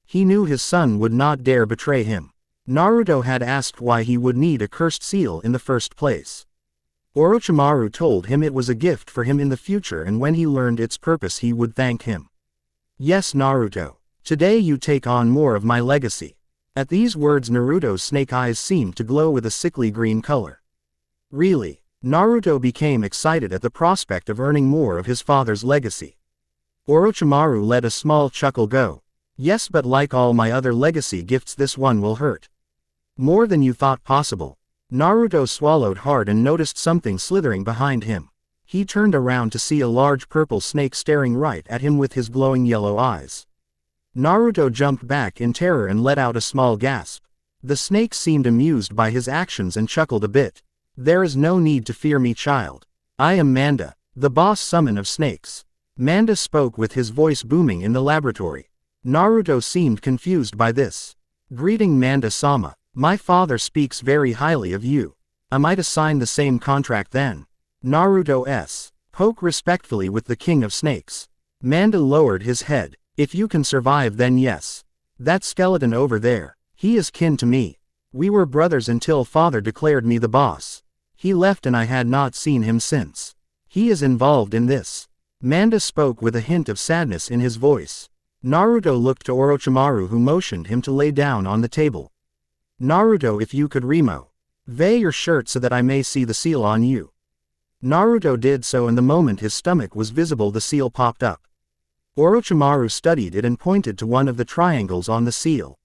He knew his son would not dare betray him. Naruto had asked why he would need a cursed seal in the first place. Orochimaru told him it was a gift for him in the future, and when he learned its purpose he would thank him. Yes, Naruto. Today you take on more of my legacy. At these words Naruto's snake eyes seemed to glow with a sickly green color. Really? Naruto became excited at the prospect of earning more of his father's legacy. Orochimaru let a small chuckle go. Yes, but like all my other legacy gifts, this one will hurt more than you thought possible. Naruto swallowed hard and noticed something slithering behind him. He turned around to see a large purple snake staring right at him with his glowing yellow eyes. Naruto jumped back in terror and let out a small gasp. The snake seemed amused by his actions and chuckled a bit. There is no need to fear me, child. I am Manda, the boss summon of snakes. Manda spoke with his voice booming in the laboratory. Naruto seemed confused by this. Greeting, Manda-sama. My father speaks very highly of you. Am I to sign the same contract then? Naruto spoke respectfully with the king of snakes. Manda lowered his head. If you can survive, then yes. That skeleton over there, he is kin to me. We were brothers until father declared me the boss. He left and I had not seen him since. He is involved in this. Manda spoke with a hint of sadness in his voice. Naruto looked to Orochimaru, who motioned him to lay down on the table. Naruto, if you could remove your shirt so that I may see the seal on you. Naruto did so, and the moment his stomach was visible the seal popped up. Orochimaru studied it and pointed to one of the triangles on the seal.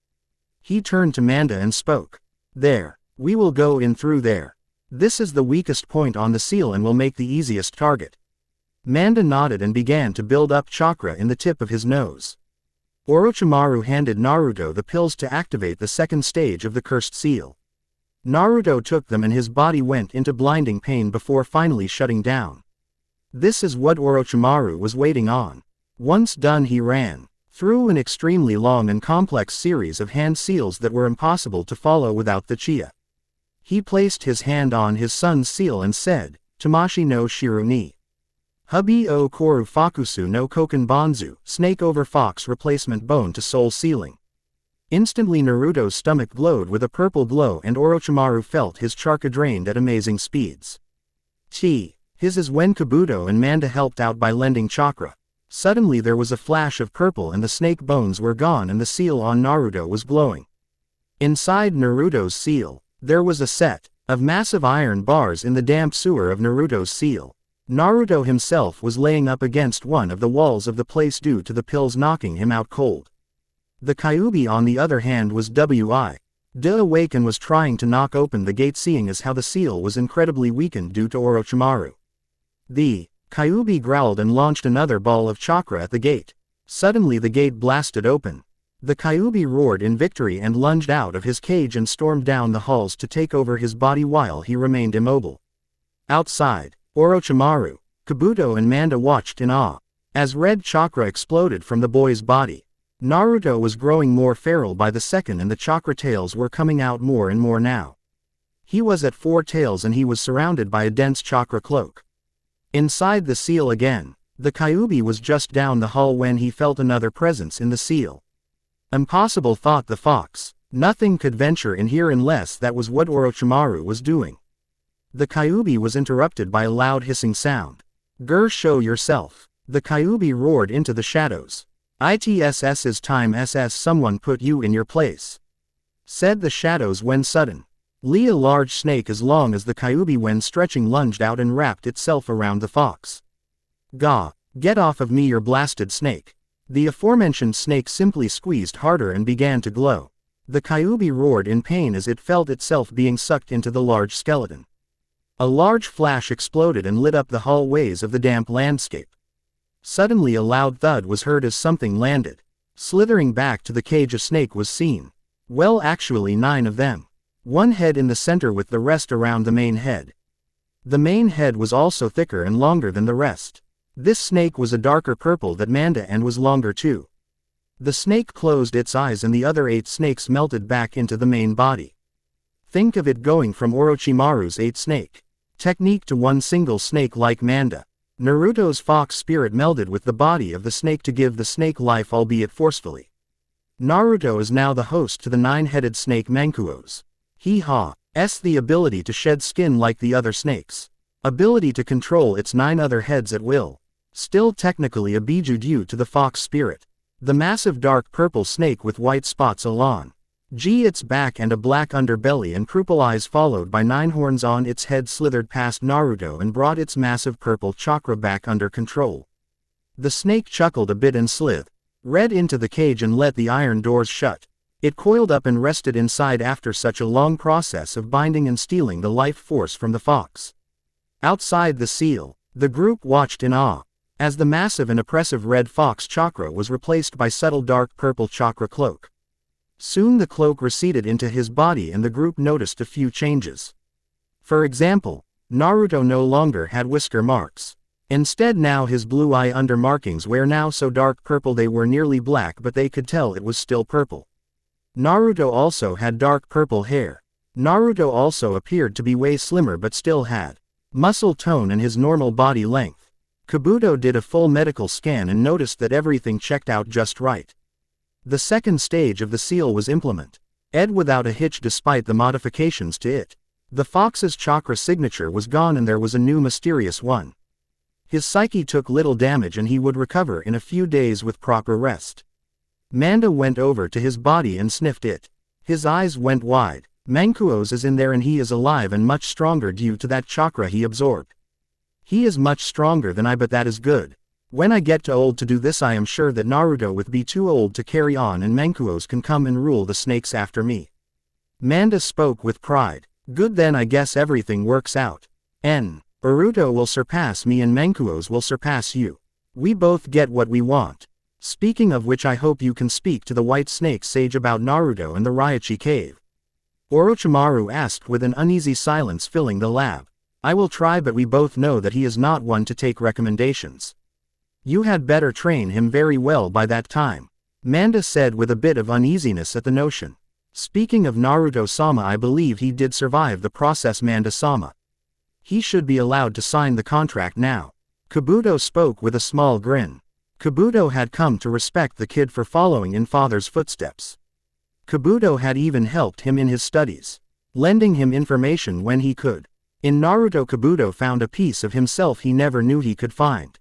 He turned to Manda and spoke. There. We will go in through there. This is the weakest point on the seal and will make the easiest target. Manda nodded and began to build up chakra in the tip of his nose. Orochimaru handed Naruto the pills to activate the second stage of the cursed seal. Naruto took them and his body went into blinding pain before finally shutting down. This is what Orochimaru was waiting on. Once done, he ran through an extremely long and complex series of hand seals that were impossible to follow without the Chia. He placed his hand on his son's seal and said, Tamashi no Shiru ni. Hubi o Koru Fakusu no Koken Banzu, snake over fox replacement bone to soul sealing. Instantly Naruto's stomach glowed with a purple glow and Orochimaru felt his chakra drained at amazing speeds. His is when Kabuto and Manda helped out by lending chakra. Suddenly there was a flash of purple and the snake bones were gone and the seal on Naruto was glowing. Inside Naruto's seal, there was a set of massive iron bars in the damp sewer of Naruto's seal. Naruto himself was laying up against one of the walls of the place due to the pills knocking him out cold. The Kyuubi on the other hand was The Awaken was trying to knock open the gate, seeing as how the seal was incredibly weakened due to Orochimaru. The Kyuubi growled and launched another ball of chakra at the gate. Suddenly the gate blasted open. The Kyuubi roared in victory and lunged out of his cage and stormed down the halls to take over his body while he remained immobile. Outside, Orochimaru, Kabuto and Manda watched in awe. As red chakra exploded from the boy's body, Naruto was growing more feral by the second and the chakra tails were coming out more and more now. He was at 4 tails and he was surrounded by a dense chakra cloak. Inside the seal again, the Kyuubi was just down the hall when he felt another presence in the seal. Impossible, thought the fox. Nothing could venture in here unless that was what Orochimaru was doing. The Kyuubi was interrupted by a loud hissing sound. Grr, show yourself. The Kyuubi roared into the shadows. It's time SS, someone put you in your place. Said the shadows when sudden. A large snake as long as the Kyuubi when stretching lunged out and wrapped itself around the fox. Gah! Get off of me, you blasted snake. The aforementioned snake simply squeezed harder and began to glow. The Kyuubi roared in pain as it felt itself being sucked into the large skeleton. A large flash exploded and lit up the hallways of the damp landscape. Suddenly a loud thud was heard as something landed. Slithering back to the cage a snake was seen. Well, actually 9 of them. One head in the center with the rest around the main head. The main head was also thicker and longer than the rest. This snake was a darker purple than Manda and was longer too. The snake closed its eyes and the other 8 snakes melted back into the main body. Think of it going from Orochimaru's 8 snake technique to one single snake like Manda. Naruto's fox spirit melded with the body of the snake to give the snake life, albeit forcefully. Naruto is now the host to the 9-headed snake Mankuos. He has the ability to shed skin like the other snakes. Ability to control its 9 other heads at will. Still technically a Biju due to the fox spirit. The massive dark purple snake with white spots along its back and a black underbelly and purple eyes followed by 9 horns on its head slithered past Naruto and brought its massive purple chakra back under control. The snake chuckled a bit and slid into the cage and let the iron doors shut. It coiled up and rested inside after such a long process of binding and stealing the life force from the fox. Outside the seal, the group watched in awe, as the massive and oppressive red fox chakra was replaced by subtle dark purple chakra cloak. Soon the cloak receded into his body and the group noticed a few changes. For example, Naruto no longer had whisker marks. Instead now his blue eye under markings were now so dark purple they were nearly black but they could tell it was still purple. Naruto also had dark purple hair. Naruto also appeared to be way slimmer but still had muscle tone and his normal body length. Kabuto did a full medical scan and noticed that everything checked out just right. The second stage of the seal was implemented without a hitch despite the modifications to it. The fox's chakra signature was gone and there was a new mysterious one. His psyche took little damage and he would recover in a few days with proper rest. Manda went over to his body and sniffed it. His eyes went wide. Mankuos is in there and he is alive and much stronger due to that chakra he absorbed. He is much stronger than I but that is good. When I get too old to do this I am sure that Naruto will be too old to carry on and Mankuos can come and rule the snakes after me. Manda spoke with pride. Good then I guess everything works out. Naruto will surpass me and Mankuos will surpass you. We both get what we want. Speaking of which I hope you can speak to the white snake sage about Naruto and the Raichi cave. Orochimaru asked with an uneasy silence filling the lab. I will try but we both know that he is not one to take recommendations. You had better train him very well by that time. Manda said with a bit of uneasiness at the notion. Speaking of Naruto-sama I believe he did survive the process Manda-sama. He should be allowed to sign the contract now. Kabuto spoke with a small grin. Kabuto had come to respect the kid for following in father's footsteps. Kabuto had even helped him in his studies, lending him information when he could. In Naruto Kabuto found a piece of himself he never knew he could find.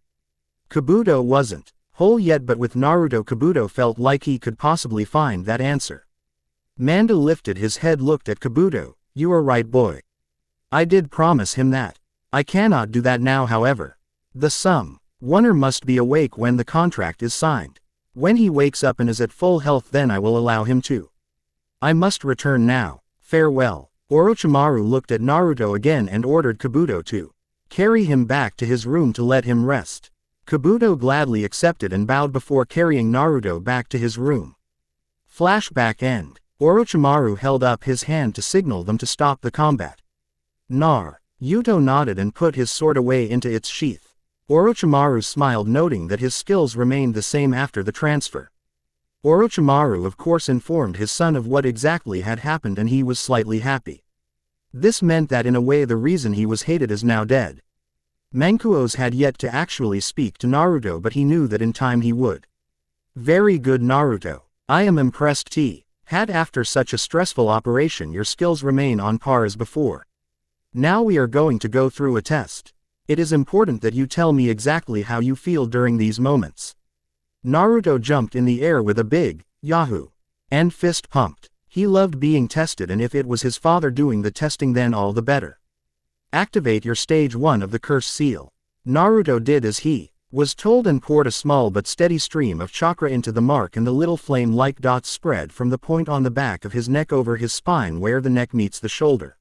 Kabuto wasn't whole yet but with Naruto Kabuto felt like he could possibly find that answer. Manda lifted his head looked at Kabuto. You are right boy. I did promise him that. I cannot do that now however. The summoner must be awake when the contract is signed. When he wakes up and is at full health then I will allow him to. I must return now. Farewell. Orochimaru looked at Naruto again and ordered Kabuto to carry him back to his room to let him rest. Kabuto gladly accepted and bowed before carrying Naruto back to his room. Flashback end. Orochimaru held up his hand to signal them to stop the combat. Naruto nodded and put his sword away into its sheath. Orochimaru smiled noting that his skills remained the same after the transfer. Orochimaru of course informed his son of what exactly had happened and he was slightly happy. This meant that in a way the reason he was hated is now dead. Mankuos had yet to actually speak to Naruto but he knew that in time he would. Very good Naruto. I am impressed had after such a stressful operation your skills remain on par as before. Now we are going to go through a test. It is important that you tell me exactly how you feel during these moments. Naruto jumped in the air with a big yahoo! And fist pumped. He loved being tested and if it was his father doing the testing then all the better. Activate your stage 1 of the curse seal. Naruto did as he was told and poured a small but steady stream of chakra into the mark and the little flame-like dots spread from the point on the back of his neck over his spine where the neck meets the shoulder.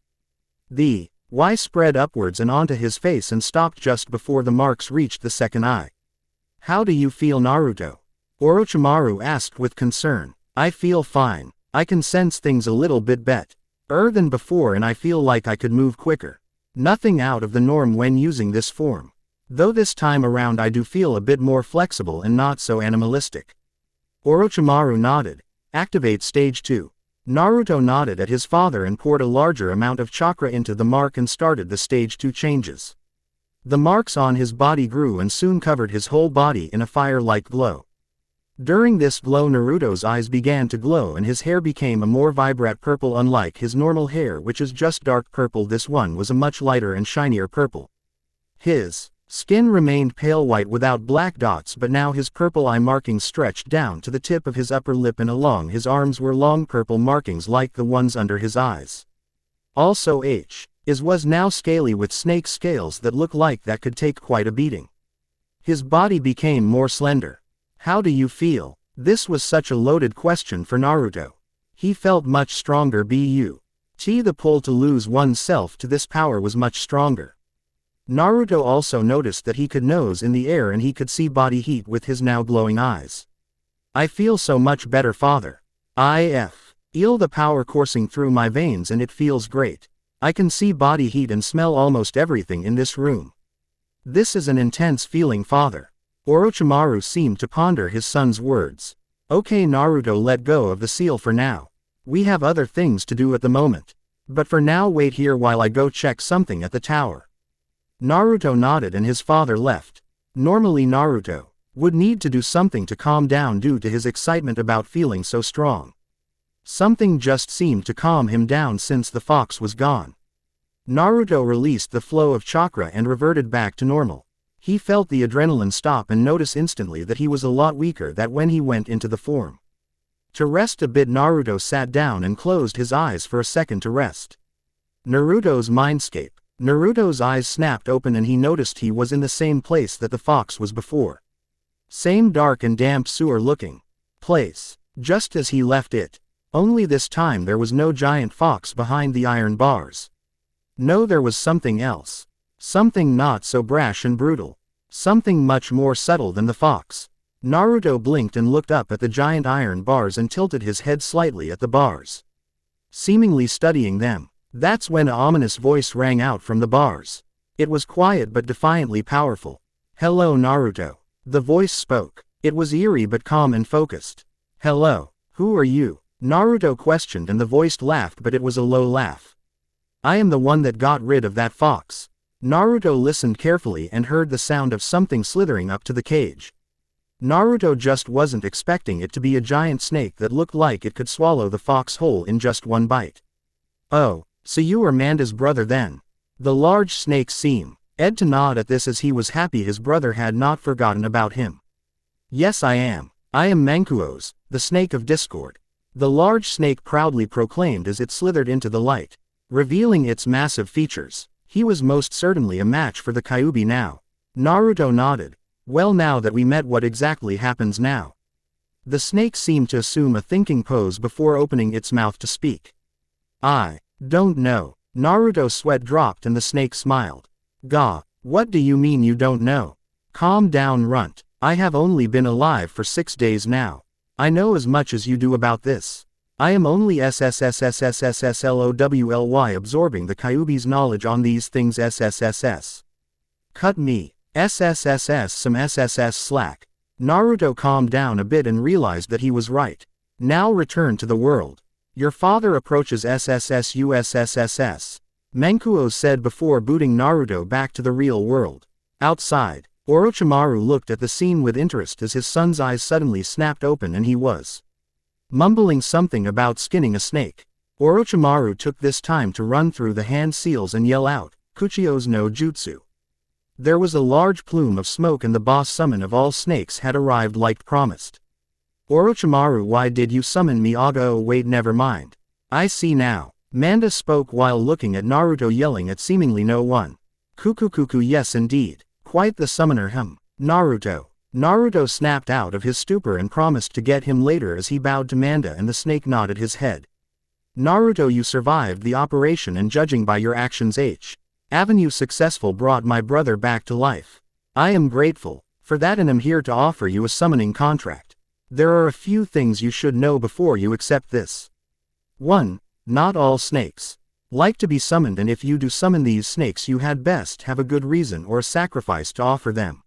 The Y spread upwards and onto his face and stopped just before the marks reached the second eye. How do you feel Naruto? Orochimaru asked with concern. I feel fine. I can sense things a little bit better than before and I feel like I could move quicker. Nothing out of the norm when using this form. Though this time around I do feel a bit more flexible and not so animalistic. Orochimaru nodded. Activate stage 2. Naruto nodded at his father and poured a larger amount of chakra into the mark and started the stage 2 changes. The marks on his body grew and soon covered his whole body in a fire-like glow. During this glow Naruto's eyes began to glow and his hair became a more vibrant purple unlike his normal hair which is just dark purple. This one was a much lighter and shinier purple. His skin remained pale white without black dots but now his purple eye markings stretched down to the tip of his upper lip and along his arms were long purple markings like the ones under his eyes. Also his was now scaly with snake scales that look like that could take quite a beating. His body became more slender. How do you feel? This was such a loaded question for Naruto. He felt much stronger the pull to lose oneself to this power was much stronger. Naruto also noticed that he could nose in the air and he could see body heat with his now glowing eyes. I feel so much better father. I feel the power coursing through my veins and it feels great. I can see body heat and smell almost everything in this room. This is an intense feeling father. Orochimaru seemed to ponder his son's words. Okay Naruto, let go of the seal for now. We have other things to do at the moment. But for now wait here while I go check something at the tower. Naruto nodded and his father left. Normally Naruto would need to do something to calm down due to his excitement about feeling so strong. Something just seemed to calm him down since the fox was gone. Naruto released the flow of chakra and reverted back to normal. He felt the adrenaline stop and noticed instantly that he was a lot weaker than when he went into the form. To rest a bit Naruto sat down and closed his eyes for a second to rest. Naruto's mindscape. Naruto's eyes snapped open and he noticed he was in the same place that the fox was before. Same dark and damp sewer-looking place, just as he left it. Only this time there was no giant fox behind the iron bars. No, there was something else. Something not so brash and brutal. Something much more subtle than the fox. Naruto blinked and looked up at the giant iron bars and tilted his head slightly at the bars, seemingly studying them. That's when an ominous voice rang out from the bars. It was quiet but defiantly powerful. Hello Naruto. The voice spoke. It was eerie but calm and focused. Hello, who are you? Naruto questioned and the voice laughed but it was a low laugh. I am the one that got rid of that fox. Naruto listened carefully and heard the sound of something slithering up to the cage. Naruto just wasn't expecting it to be a giant snake that looked like it could swallow the fox whole in just one bite. Oh, so you are Manda's brother then? The large snake seemed to nod at this as he was happy his brother had not forgotten about him. Yes I am. I am Mankuo's, the snake of discord. The large snake proudly proclaimed as it slithered into the light, revealing its massive features. He was most certainly a match for the Kyuubi now. Naruto nodded. Well, now that we met, what exactly happens now? The snake seemed to assume a thinking pose before opening its mouth to speak. I don't know. Naruto's sweat dropped and the snake smiled. Gah, what do you mean you don't know? Calm down runt. I have only been alive for 6 days now. I know as much as you do about this. I am only SSSSSSSSLOWLY absorbing the Kyuubi's knowledge on these things SSSS. Cut me. SSSS some SSS slack. Naruto calmed down a bit and realized that he was right. Now return to the world. Your father approaches SSSUSSSS. Mankuo said before booting Naruto back to the real world. Outside, Orochimaru looked at the scene with interest as his son's eyes suddenly snapped open and he was mumbling something about skinning a snake. Orochimaru took this time to run through the hand seals and yell out, Kuchio's no jutsu. There was a large plume of smoke and the boss summon of all snakes had arrived like promised. Orochimaru, why did you summon me? Aga, oh wait, never mind. I see now. Manda spoke while looking at Naruto yelling at seemingly no one. Kukukuku, yes indeed. Quite the summoner Naruto. Naruto snapped out of his stupor and promised to get him later as he bowed to Manda and the snake nodded his head. Naruto, you survived the operation and judging by your actions Avenue successful brought my brother back to life. I am grateful for that and am here to offer you a summoning contract. There are a few things you should know before you accept this. 1. Not all snakes like to be summoned, and if you do summon these snakes you had best have a good reason or a sacrifice to offer them.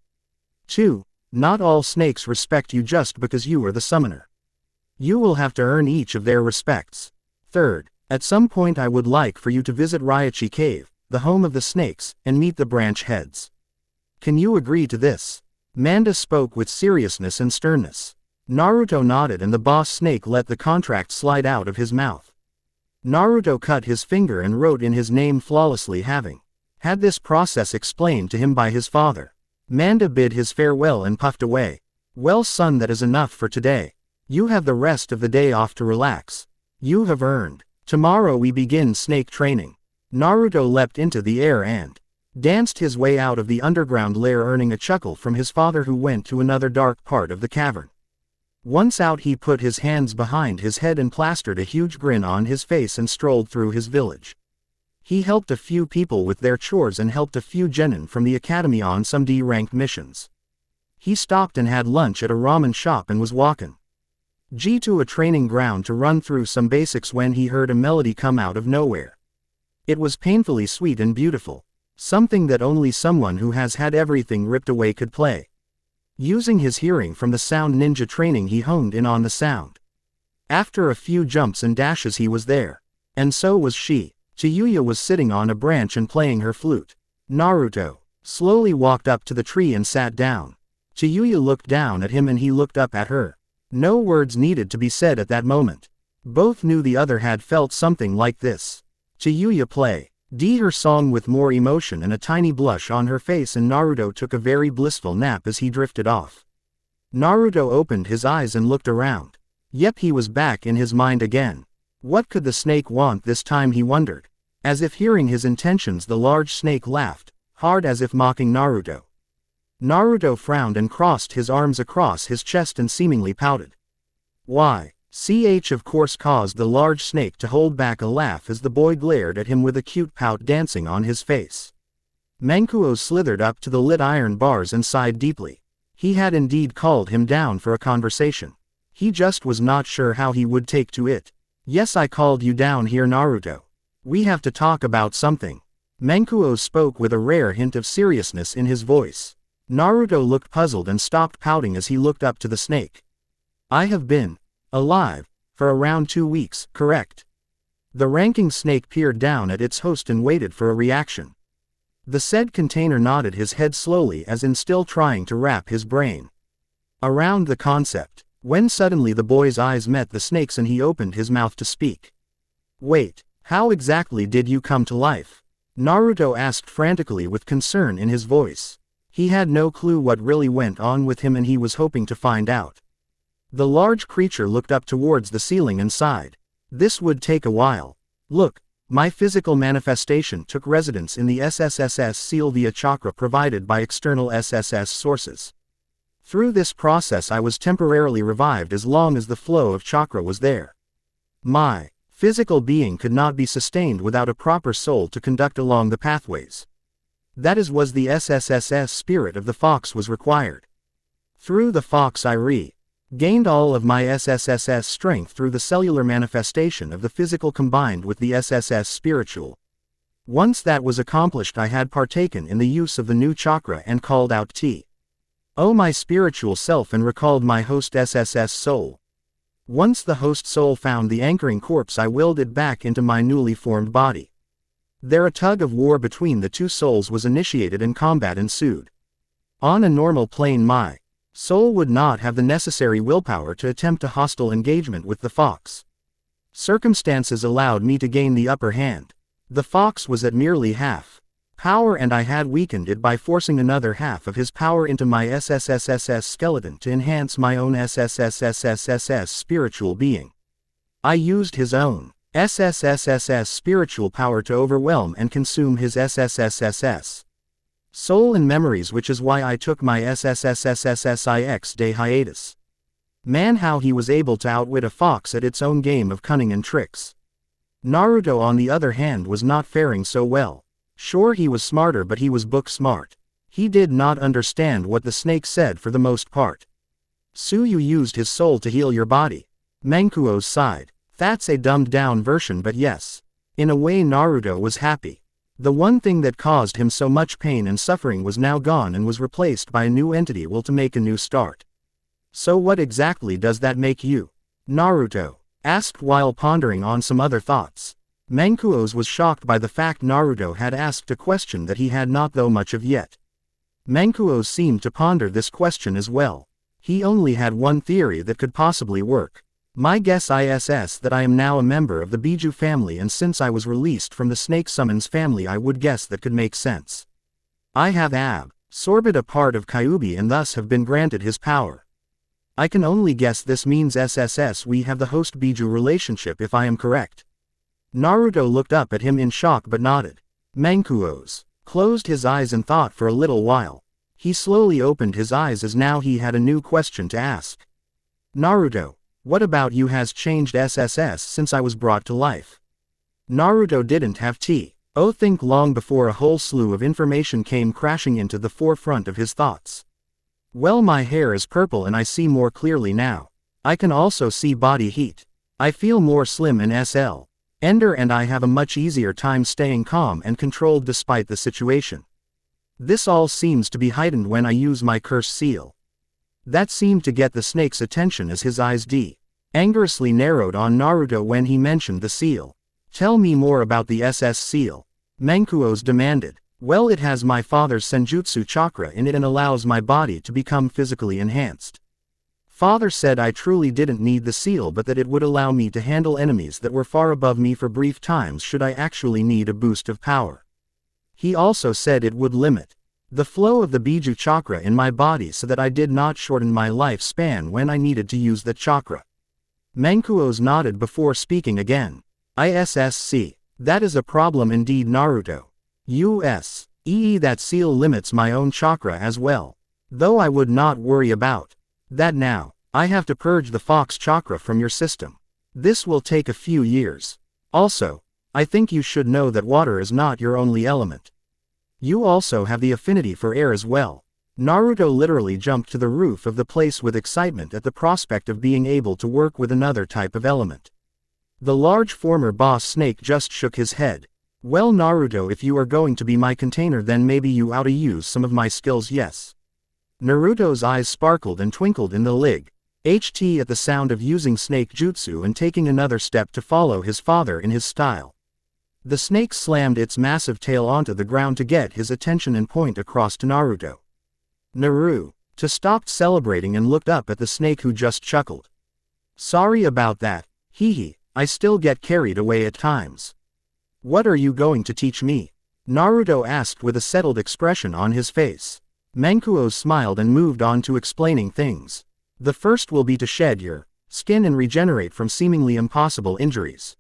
2. Not all snakes respect you just because you are the summoner. You will have to earn each of their respects. 3rd, at some point I would like for you to visit Raichi Cave, the home of the snakes, and meet the branch heads. Can you agree to this? Manda spoke with seriousness and sternness. Naruto nodded and the boss snake let the contract slide out of his mouth. Naruto cut his finger and wrote in his name flawlessly, having had this process explained to him by his father. Manda bid his farewell and puffed away. Well son, that is enough for today. You have the rest of the day off to relax. You have earned. Tomorrow we begin snake training. Naruto leapt into the air and danced his way out of the underground lair, earning a chuckle from his father, who went to another dark part of the cavern. Once out, he put his hands behind his head and plastered a huge grin on his face and strolled through his village. He helped a few people with their chores and helped a few genin from the academy on some D-ranked missions. He stopped and had lunch at a ramen shop and was walking to a training ground to run through some basics when he heard a melody come out of nowhere. It was painfully sweet and beautiful, something that only someone who has had everything ripped away could play. Using his hearing from the sound ninja training, he honed in on the sound. After a few jumps and dashes he was there. And so was she. Tayuya was sitting on a branch and playing her flute. Naruto slowly walked up to the tree and sat down. Tayuya looked down at him and he looked up at her. No words needed to be said at that moment. Both knew the other had felt something like this. Tayuya played her song with more emotion and a tiny blush on her face, and Naruto took a very blissful nap as he drifted off. Naruto opened his eyes and looked around. Yep, he was back in his mind again. What could the snake want this time, he wondered. As if hearing his intentions, the large snake laughed, hard as if mocking Naruto. Naruto frowned and crossed his arms across his chest and seemingly pouted. Why? Of course caused the large snake to hold back a laugh as the boy glared at him with a cute pout dancing on his face. Mankuo slithered up to the lit iron bars and sighed deeply. He had indeed called him down for a conversation. He just was not sure how he would take to it. Yes, I called you down here, Naruto. We have to talk about something. Mankuo spoke with a rare hint of seriousness in his voice. Naruto looked puzzled and stopped pouting as he looked up to the snake. I have been alive for around 2 weeks, correct? The ranking snake peered down at its host and waited for a reaction. The said container nodded his head slowly, as in still trying to wrap his brain around the concept, when suddenly the boy's eyes met the snake's and he opened his mouth to speak. Wait, how exactly did you come to life? Naruto asked frantically with concern in his voice. He had no clue what really went on with him and he was hoping to find out. The large creature looked up towards the ceiling and sighed. This would take a while. Look, my physical manifestation took residence in the SSSS seal via chakra provided by external SSS sources. Through this process I was temporarily revived as long as the flow of chakra was there. My physical being could not be sustained without a proper soul to conduct along the pathways. That was the SSSS spirit of the fox was required. Through the fox I gained all of my SSSS strength through the cellular manifestation of the physical combined with the SSS spiritual. Once that was accomplished, I had partaken in the use of the new chakra and called out my spiritual self and recalled my host SSS soul. Once the host soul found the anchoring corpse, I willed it back into my newly formed body. There a tug of war between the two souls was initiated and combat ensued. On a normal plane my soul would not have the necessary willpower to attempt a hostile engagement with the fox. Circumstances allowed me to gain the upper hand. The fox was at merely half power and I had weakened it by forcing another half of his power into my SSSSS skeleton to enhance my own SSSSSSS spiritual being. I used his own SSSSS spiritual power to overwhelm and consume his SSSSS soul and memories, which is why I took my SSSSSSIX day hiatus. Man, how he was able to outwit a fox at its own game of cunning and tricks. Naruto on the other hand was not faring so well. Sure, he was smarter, but he was book smart. He did not understand what the snake said for the most part. You used his soul to heal your body. Mankuo sighed. That's a dumbed down version, but yes. In a way Naruto was happy. The one thing that caused him so much pain and suffering was now gone and was replaced by a new entity will to make a new start. So what exactly does that make you? Naruto asked while pondering on some other thoughts. Mankuo's was shocked by the fact Naruto had asked a question that he had not though much of yet. Mankuo seemed to ponder this question as well. He only had one theory that could possibly work. My guess is that I am now a member of the Biju family, and since I was released from the snake summons family, I would guess that could make sense. I have absorbed a part of Kyuubi and thus have been granted his power. I can only guess this means we have the host Biju relationship if I am correct. Naruto looked up at him in shock but nodded. Mankuos closed his eyes and thought for a little while. He slowly opened his eyes as now he had a new question to ask. Naruto, what about you has changed since I was brought to life? Naruto didn't have to think long before a whole slew of information came crashing into the forefront of his thoughts. Well, my hair is purple and I see more clearly now. I can also see body heat. I feel more slim in Ender and I have a much easier time staying calm and controlled despite the situation. This all seems to be heightened when I use my curse seal. That seemed to get the snake's attention as his eyes angerously narrowed on Naruto when he mentioned the seal. Tell me more about the SS seal. Mankuos demanded. Well, it has my father's senjutsu chakra in it and allows my body to become physically enhanced. Father said I truly didn't need the seal, but that it would allow me to handle enemies that were far above me for brief times should I actually need a boost of power. He also said it would limit the flow of the Biju chakra in my body so that I did not shorten my lifespan when I needed to use the chakra. Mankuos nodded before speaking again. That is a problem indeed, Naruto. That seal limits my own chakra as well. Though I would not worry about that now. I have to purge the fox chakra from your system. This will take a few years. Also, I think you should know that water is not your only element. You also have the affinity for air as well. Naruto literally jumped to the roof of the place with excitement at the prospect of being able to work with another type of element. The large former boss snake just shook his head. Well, Naruto, if you are going to be my container, then maybe you ought to use some of my skills, yes. Naruto's eyes sparkled and twinkled in the HT at the sound of using snake jutsu and taking another step to follow his father in his style. The snake slammed its massive tail onto the ground to get his attention and point across to Naruto. Naruto stopped celebrating and looked up at the snake, who just chuckled. Sorry about that, I still get carried away at times. What are you going to teach me? Naruto asked with a settled expression on his face. Mankuos smiled and moved on to explaining things. The first will be to shed your skin and regenerate from seemingly impossible injuries.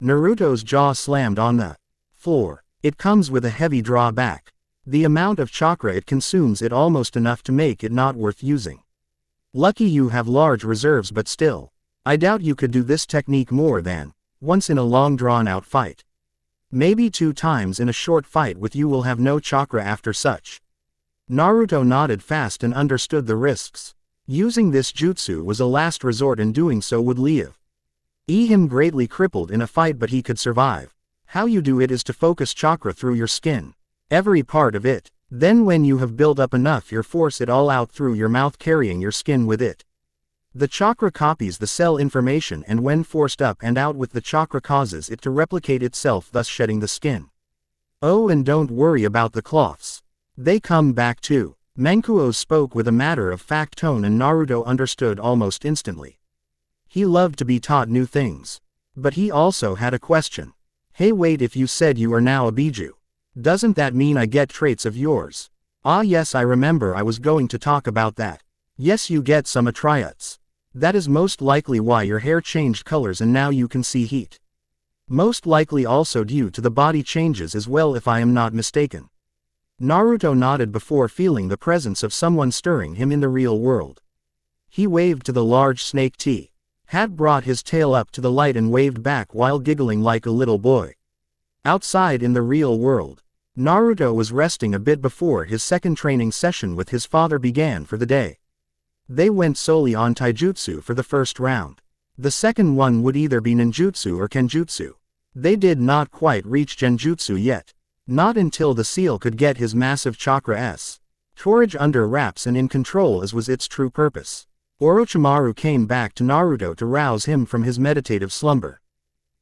Naruto's jaw slammed on the floor. It comes with a heavy drawback. The amount of chakra it consumes is almost enough to make it not worth using. Lucky you have large reserves, but still, I doubt you could do this technique more than once in a long drawn-out fight. Maybe 2 times in a short fight with you will have no chakra after such. Naruto nodded fast and understood the risks. Using this jutsu was a last resort, and doing so would leave him greatly crippled in a fight, but he could survive. How you do it is to focus chakra through your skin. Every part of it. Then when you have built up enough, you force it all out through your mouth, carrying your skin with it. The chakra copies the cell information, and when forced up and out with the chakra causes it to replicate itself, thus shedding the skin. Oh, and don't worry about the cloths. They come back too. Mankuos spoke with a matter-of-fact tone, and Naruto understood almost instantly. He loved to be taught new things. But he also had a question. Hey, wait, if you said you are now a Biju, doesn't that mean I get traits of yours? Ah yes, I remember I was going to talk about that. Yes, you get some attributes. That is most likely why your hair changed colors and now you can see heat. Most likely also due to the body changes as well, if I am not mistaken. Naruto nodded before feeling the presence of someone stirring him in the real world. He waved to the large snake. Had brought his tail up to the light and waved back while giggling like a little boy. Outside in the real world, Naruto was resting a bit before his second training session with his father began for the day. They went solely on taijutsu for the first round. The second one would either be ninjutsu or kenjutsu. They did not quite reach genjutsu yet. Not until the seal could get his massive chakra storage under wraps and in control, as was its true purpose. Orochimaru came back to Naruto to rouse him from his meditative slumber.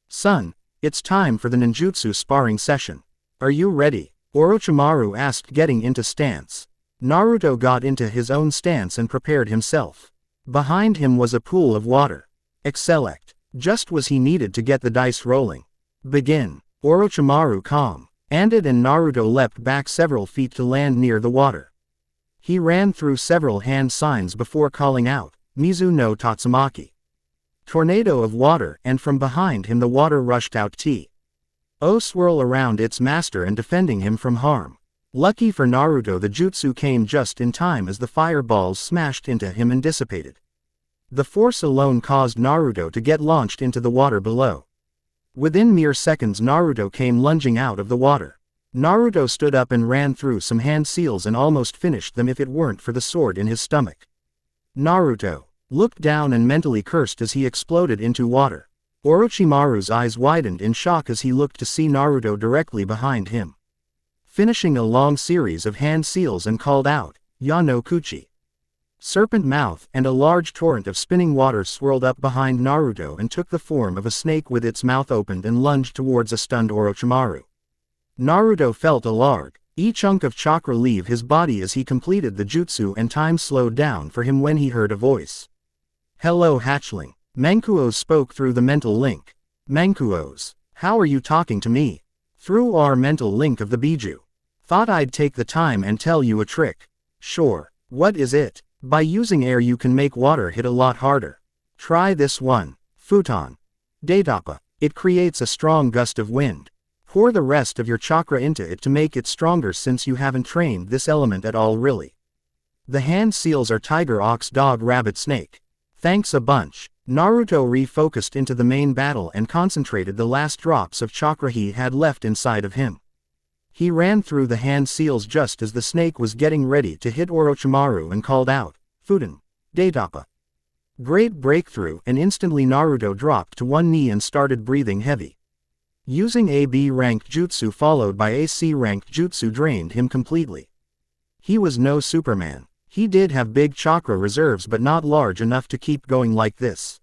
Son, it's time for the ninjutsu sparring session. Are you ready? Orochimaru asked, getting into stance. Naruto got into his own stance and prepared himself. Behind him was a pool of water. Excellent. Just was he needed to get the dice rolling. Begin. Orochimaru commanded and Naruto leapt back several feet to land near the water. He ran through several hand signs before calling out, Mizu no Tatsumaki. Tornado of water, and from behind him the water rushed out to swirl around its master and defending him from harm. Lucky for Naruto, the jutsu came just in time as the fireballs smashed into him and dissipated. The force alone caused Naruto to get launched into the water below. Within mere seconds Naruto came lunging out of the water. Naruto stood up and ran through some hand seals and almost finished them if it weren't for the sword in his stomach. Naruto looked down and mentally cursed as he exploded into water. Orochimaru's eyes widened in shock as he looked to see Naruto directly behind him, finishing a long series of hand seals, and called out, Yano Kuchi. Serpent mouth, and a large torrent of spinning water swirled up behind Naruto and took the form of a snake with its mouth opened and lunged towards a stunned Orochimaru. Naruto felt a large chunk of chakra leave his body as he completed the jutsu, and time slowed down for him when he heard a voice. Hello hatchling. Mankuos spoke through the mental link. Mankuos, how are you talking to me? Through our mental link of the Biju. Thought I'd take the time and tell you a trick. Sure. What is it? By using air you can make water hit a lot harder. Try this one. Futon. Datapa. It creates a strong gust of wind. Pour the rest of your chakra into it to make it stronger, since you haven't trained this element at all really. The hand seals are tiger, ox, dog, rabbit, snake. Thanks a bunch. Naruto refocused into the main battle and concentrated the last drops of chakra he had left inside of him. He ran through the hand seals just as the snake was getting ready to hit Orochimaru and called out, Futon. Datapa. Great breakthrough, and instantly Naruto dropped to one knee and started breathing heavy. Using a B-ranked jutsu followed by a C-ranked jutsu drained him completely. He was no Superman. He did have big chakra reserves, but not large enough to keep going like this.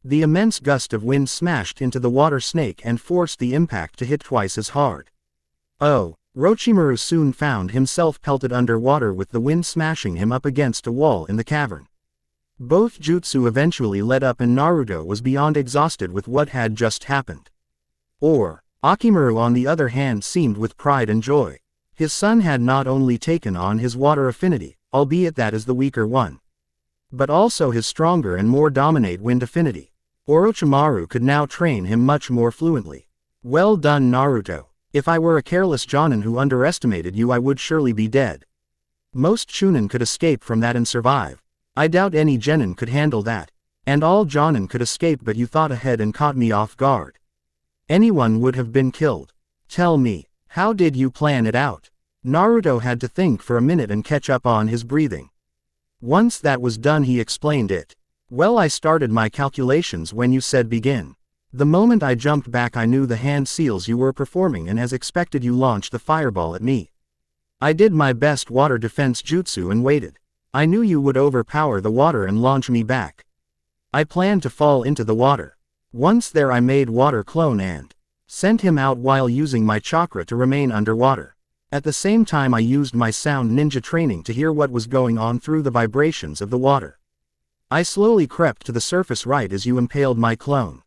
The immense gust of wind smashed into the water snake and forced the impact to hit twice as hard. Oh, Orochimaru soon found himself pelted underwater with the wind smashing him up against a wall in the cavern. Both jutsu eventually let up and Naruto was beyond exhausted with what had just happened. Akimaru on the other hand seemed with pride and joy. His son had not only taken on his water affinity, albeit that is the weaker one, but also his stronger and more dominate wind affinity. Orochimaru could now train him much more fluently. Well done, Naruto. If I were a careless jonin who underestimated you, I would surely be dead. Most chunin could escape from that and survive. I doubt any genin could handle that. And all jonin could escape, but you thought ahead and caught me off guard. Anyone would have been killed. Tell me, how did you plan it out? Naruto had to think for a minute and catch up on his breathing. Once that was done he explained it. Well, I started my calculations when you said begin. The moment I jumped back I knew the hand seals you were performing, and as expected you launched the fireball at me. I did my best water defense jutsu and waited. I knew you would overpower the water and launch me back. I planned to fall into the water. Once there I made water clone and sent him out while using my chakra to remain underwater. At the same time I used my sound ninja training to hear what was going on through the vibrations of the water. I slowly crept to the surface right as you impaled my clone.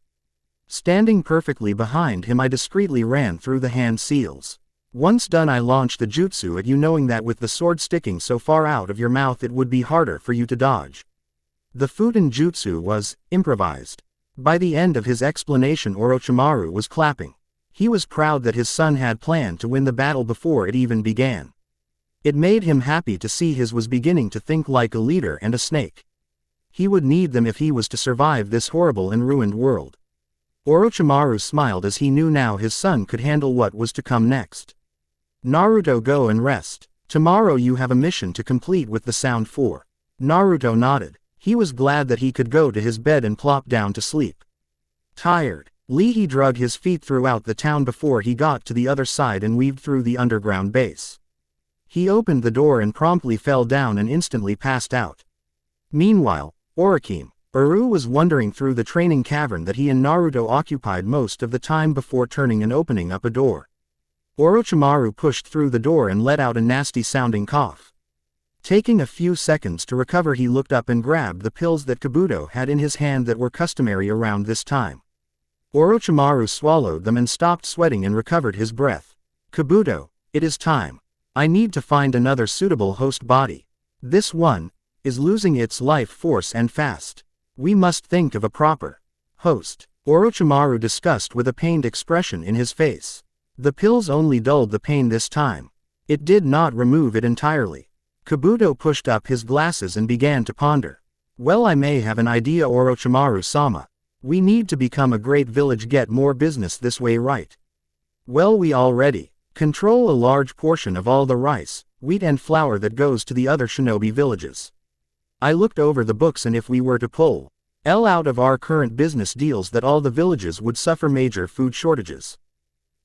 Standing perfectly behind him I discreetly ran through the hand seals. Once done I launched the jutsu at you, knowing that with the sword sticking so far out of your mouth it would be harder for you to dodge. The Futon jutsu was improvised. By the end of his explanation Orochimaru was clapping. He was proud that his son had planned to win the battle before it even began. It made him happy to see his was beginning to think like a leader and a snake. He would need them if he was to survive this horrible and ruined world. Orochimaru smiled as he knew now his son could handle what was to come next. Naruto, go and rest. Tomorrow you have a mission to complete with the Sound 4. Naruto nodded. He was glad that he could go to his bed and plop down to sleep. Tired, he drug his feet throughout the town before he got to the other side and weaved through the underground base. He opened the door and promptly fell down and instantly passed out. Meanwhile, Orochimaru was wandering through the training cavern that he and Naruto occupied most of the time before turning and opening up a door. Orochimaru pushed through the door and let out a nasty-sounding cough. Taking a few seconds to recover, he looked up and grabbed the pills that Kabuto had in his hand that were customary around this time. Orochimaru swallowed them and stopped sweating and recovered his breath. Kabuto, it is time. I need to find another suitable host body. This one is losing its life force and fast. We must think of a proper host. Orochimaru discussed with a pained expression in his face. The pills only dulled the pain this time. It did not remove it entirely. Kabuto pushed up his glasses and began to ponder. Well, I may have an idea, Orochimaru-sama. We need to become a great village, get more business this way, right? Well, we already control a large portion of all the rice, wheat and flour that goes to the other shinobi villages. I looked over the books, and if we were to pull out of our current business deals, that all the villages would suffer major food shortages.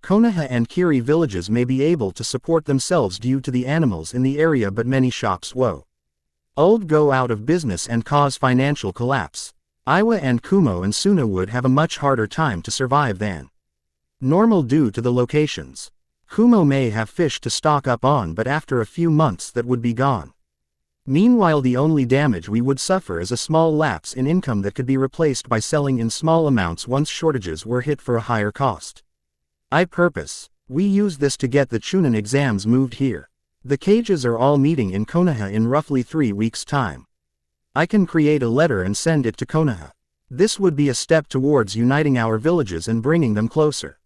Konoha and Kiri villages may be able to support themselves due to the animals in the area, but many shops would go out of business and cause financial collapse. Iwa and Kumo and Suna would have a much harder time to survive than normal due to the locations. Kumo may have fish to stock up on, but after a few months that would be gone. Meanwhile, the only damage we would suffer is a small lapse in income that could be replaced by selling in small amounts once shortages were hit for a higher cost. We use this to get the Chunin exams moved here. The cages are all meeting in Konoha in roughly 3 weeks' time. I can create a letter and send it to Konoha. This would be a step towards uniting our villages and bringing them closer.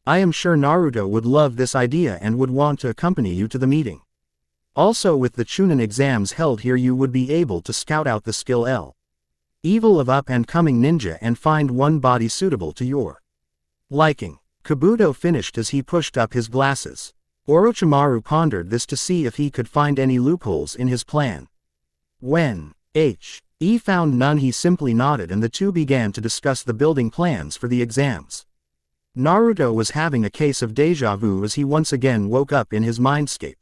I am sure Naruto would love this idea and would want to accompany you to the meeting. Also, with the Chunin exams held here, you would be able to scout out the skill level of up-and-coming ninja and find one body suitable to your liking. Kabuto finished as he pushed up his glasses. Orochimaru pondered this to see if he could find any loopholes in his plan. When he found none, he simply nodded, and the two began to discuss the building plans for the exams. Naruto was having a case of deja vu as he once again woke up in his mindscape.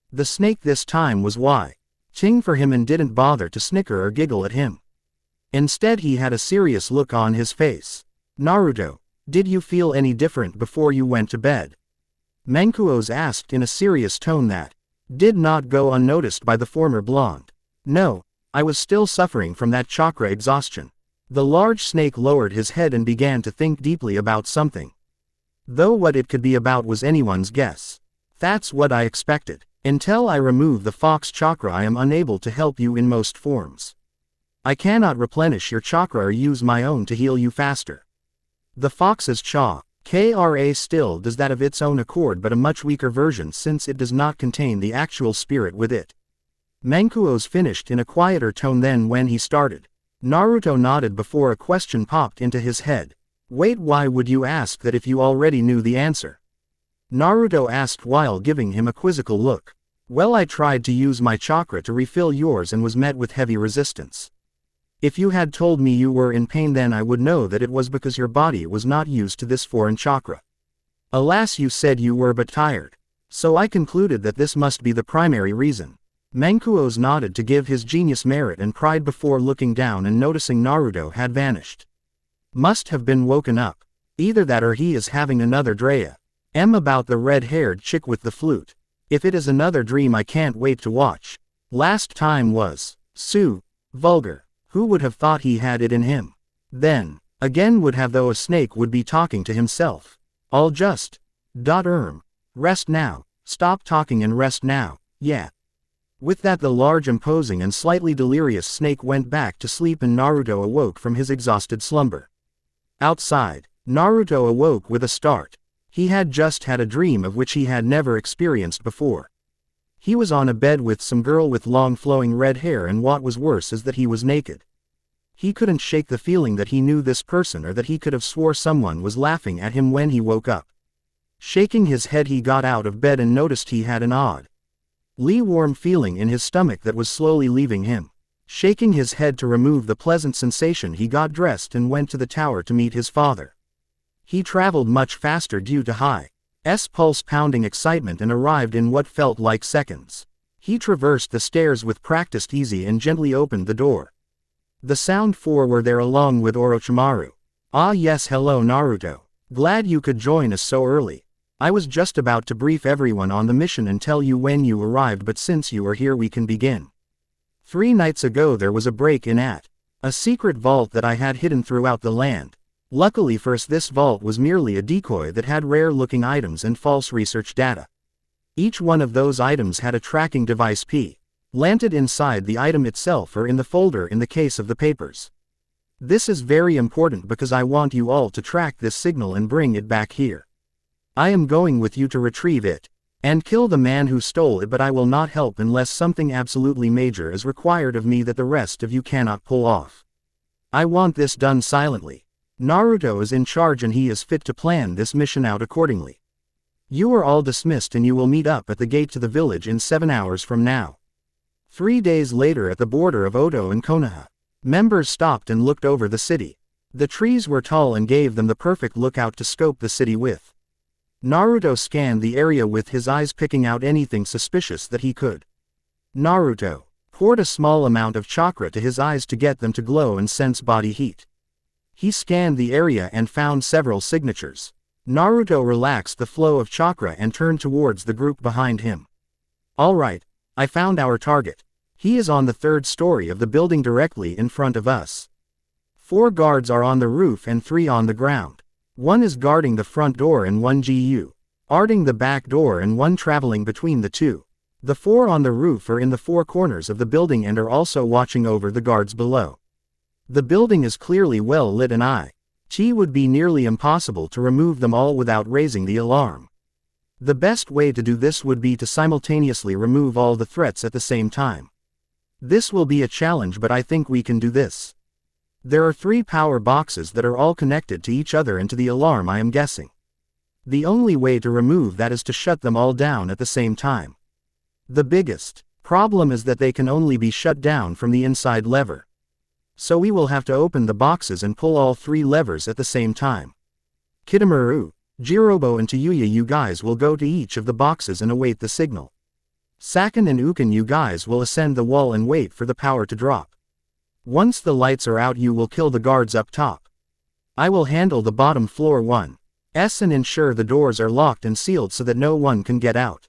The snake this time was watching for him and didn't bother to snicker or giggle at him. Instead, he had a serious look on his face. Naruto, did you feel any different before you went to bed? Mankuos asked in a serious tone that did not go unnoticed by the former blonde. No, I was still suffering from that chakra exhaustion. The large snake lowered his head and began to think deeply about something. Though what it could be about was anyone's guess. That's what I expected. Until I remove the fox chakra, I am unable to help you in most forms. I cannot replenish your chakra or use my own to heal you faster. The fox's chakra still does that of its own accord, but a much weaker version since it does not contain the actual spirit with it. Mankuos finished in a quieter tone than when he started. Naruto nodded before a question popped into his head. Wait, why would you ask that if you already knew the answer? Naruto asked while giving him a quizzical look. Well, I tried to use my chakra to refill yours and was met with heavy resistance. If you had told me you were in pain, then I would know that it was because your body was not used to this foreign chakra. Alas, you said you were but tired. So I concluded that this must be the primary reason. Mankuos nodded to give his genius merit and pride before looking down and noticing Naruto had vanished. Must have been woken up. Either that or he is having another dream about the red-haired chick with the flute. If it is another dream, I can't wait to watch. Last time was vulgar. Who would have thought he had it in him? Then again would have, though a snake would be talking to himself. I'll just rest now. Stop talking and rest now. Yeah. With that, the large, imposing and slightly delirious snake went back to sleep and Naruto awoke from his exhausted slumber. Outside, Naruto awoke with a start. He had just had a dream of which he had never experienced before. He was on a bed with some girl with long flowing red hair, and what was worse is that he was naked. He couldn't shake the feeling that he knew this person, or that he could have swore someone was laughing at him when he woke up. Shaking his head, he got out of bed and noticed he had an warm feeling in his stomach that was slowly leaving him. Shaking his head to remove the pleasant sensation, he got dressed and went to the tower to meet his father. He traveled much faster due to high pulse pounding excitement and arrived in what felt like seconds. He traversed the stairs with practiced ease and gently opened the door. The Sound Four were there along with Orochimaru. Ah yes, hello Naruto. Glad you could join us so early. I was just about to brief everyone on the mission and tell you when you arrived, but since you are here we can begin. 3 nights ago there was a break-in at a secret vault that I had hidden throughout the land. Luckily for us, this vault was merely a decoy that had rare-looking items and false research data. Each one of those items had a tracking device planted inside the item itself or in the folder in the case of the papers. This is very important because I want you all to track this signal and bring it back here. I am going with you to retrieve it and kill the man who stole it, but I will not help unless something absolutely major is required of me that the rest of you cannot pull off. I want this done silently. Naruto is in charge and he is fit to plan this mission out accordingly. You are all dismissed and you will meet up at the gate to the village in 7 hours from now. 3 days later, at the border of Oto and Konoha, members stopped and looked over the city. The trees were tall and gave them the perfect lookout to scope the city with. Naruto scanned the area with his eyes, picking out anything suspicious that he could. Naruto poured a small amount of chakra to his eyes to get them to glow and sense body heat. He scanned the area and found several signatures. Naruto relaxed the flow of chakra and turned towards the group behind him. Alright, I found our target. He is on the 3rd story of the building directly in front of us. 4 guards are on the roof and 3 on the ground. 1 is guarding the front door and 1 guarding the back door and 1 traveling between the 2. The 4 on the roof are in the 4 corners of the building and are also watching over the guards below. The building is clearly well lit and it would be nearly impossible to remove them all without raising the alarm. The best way to do this would be to simultaneously remove all the threats at the same time. This will be a challenge, but I think we can do this. There are 3 power boxes that are all connected to each other and to the alarm, I am guessing. The only way to remove that is to shut them all down at the same time. The biggest problem is that they can only be shut down from the inside lever. So we will have to open the boxes and pull all 3 levers at the same time. Kitamura, Jirobo and Tayuya, you guys will go to each of the boxes and await the signal. Sakin and Ukin, you guys will ascend the wall and wait for the power to drop. Once the lights are out, you will kill the guards up top. I will handle the bottom floor 1s and ensure the doors are locked and sealed so that no one can get out.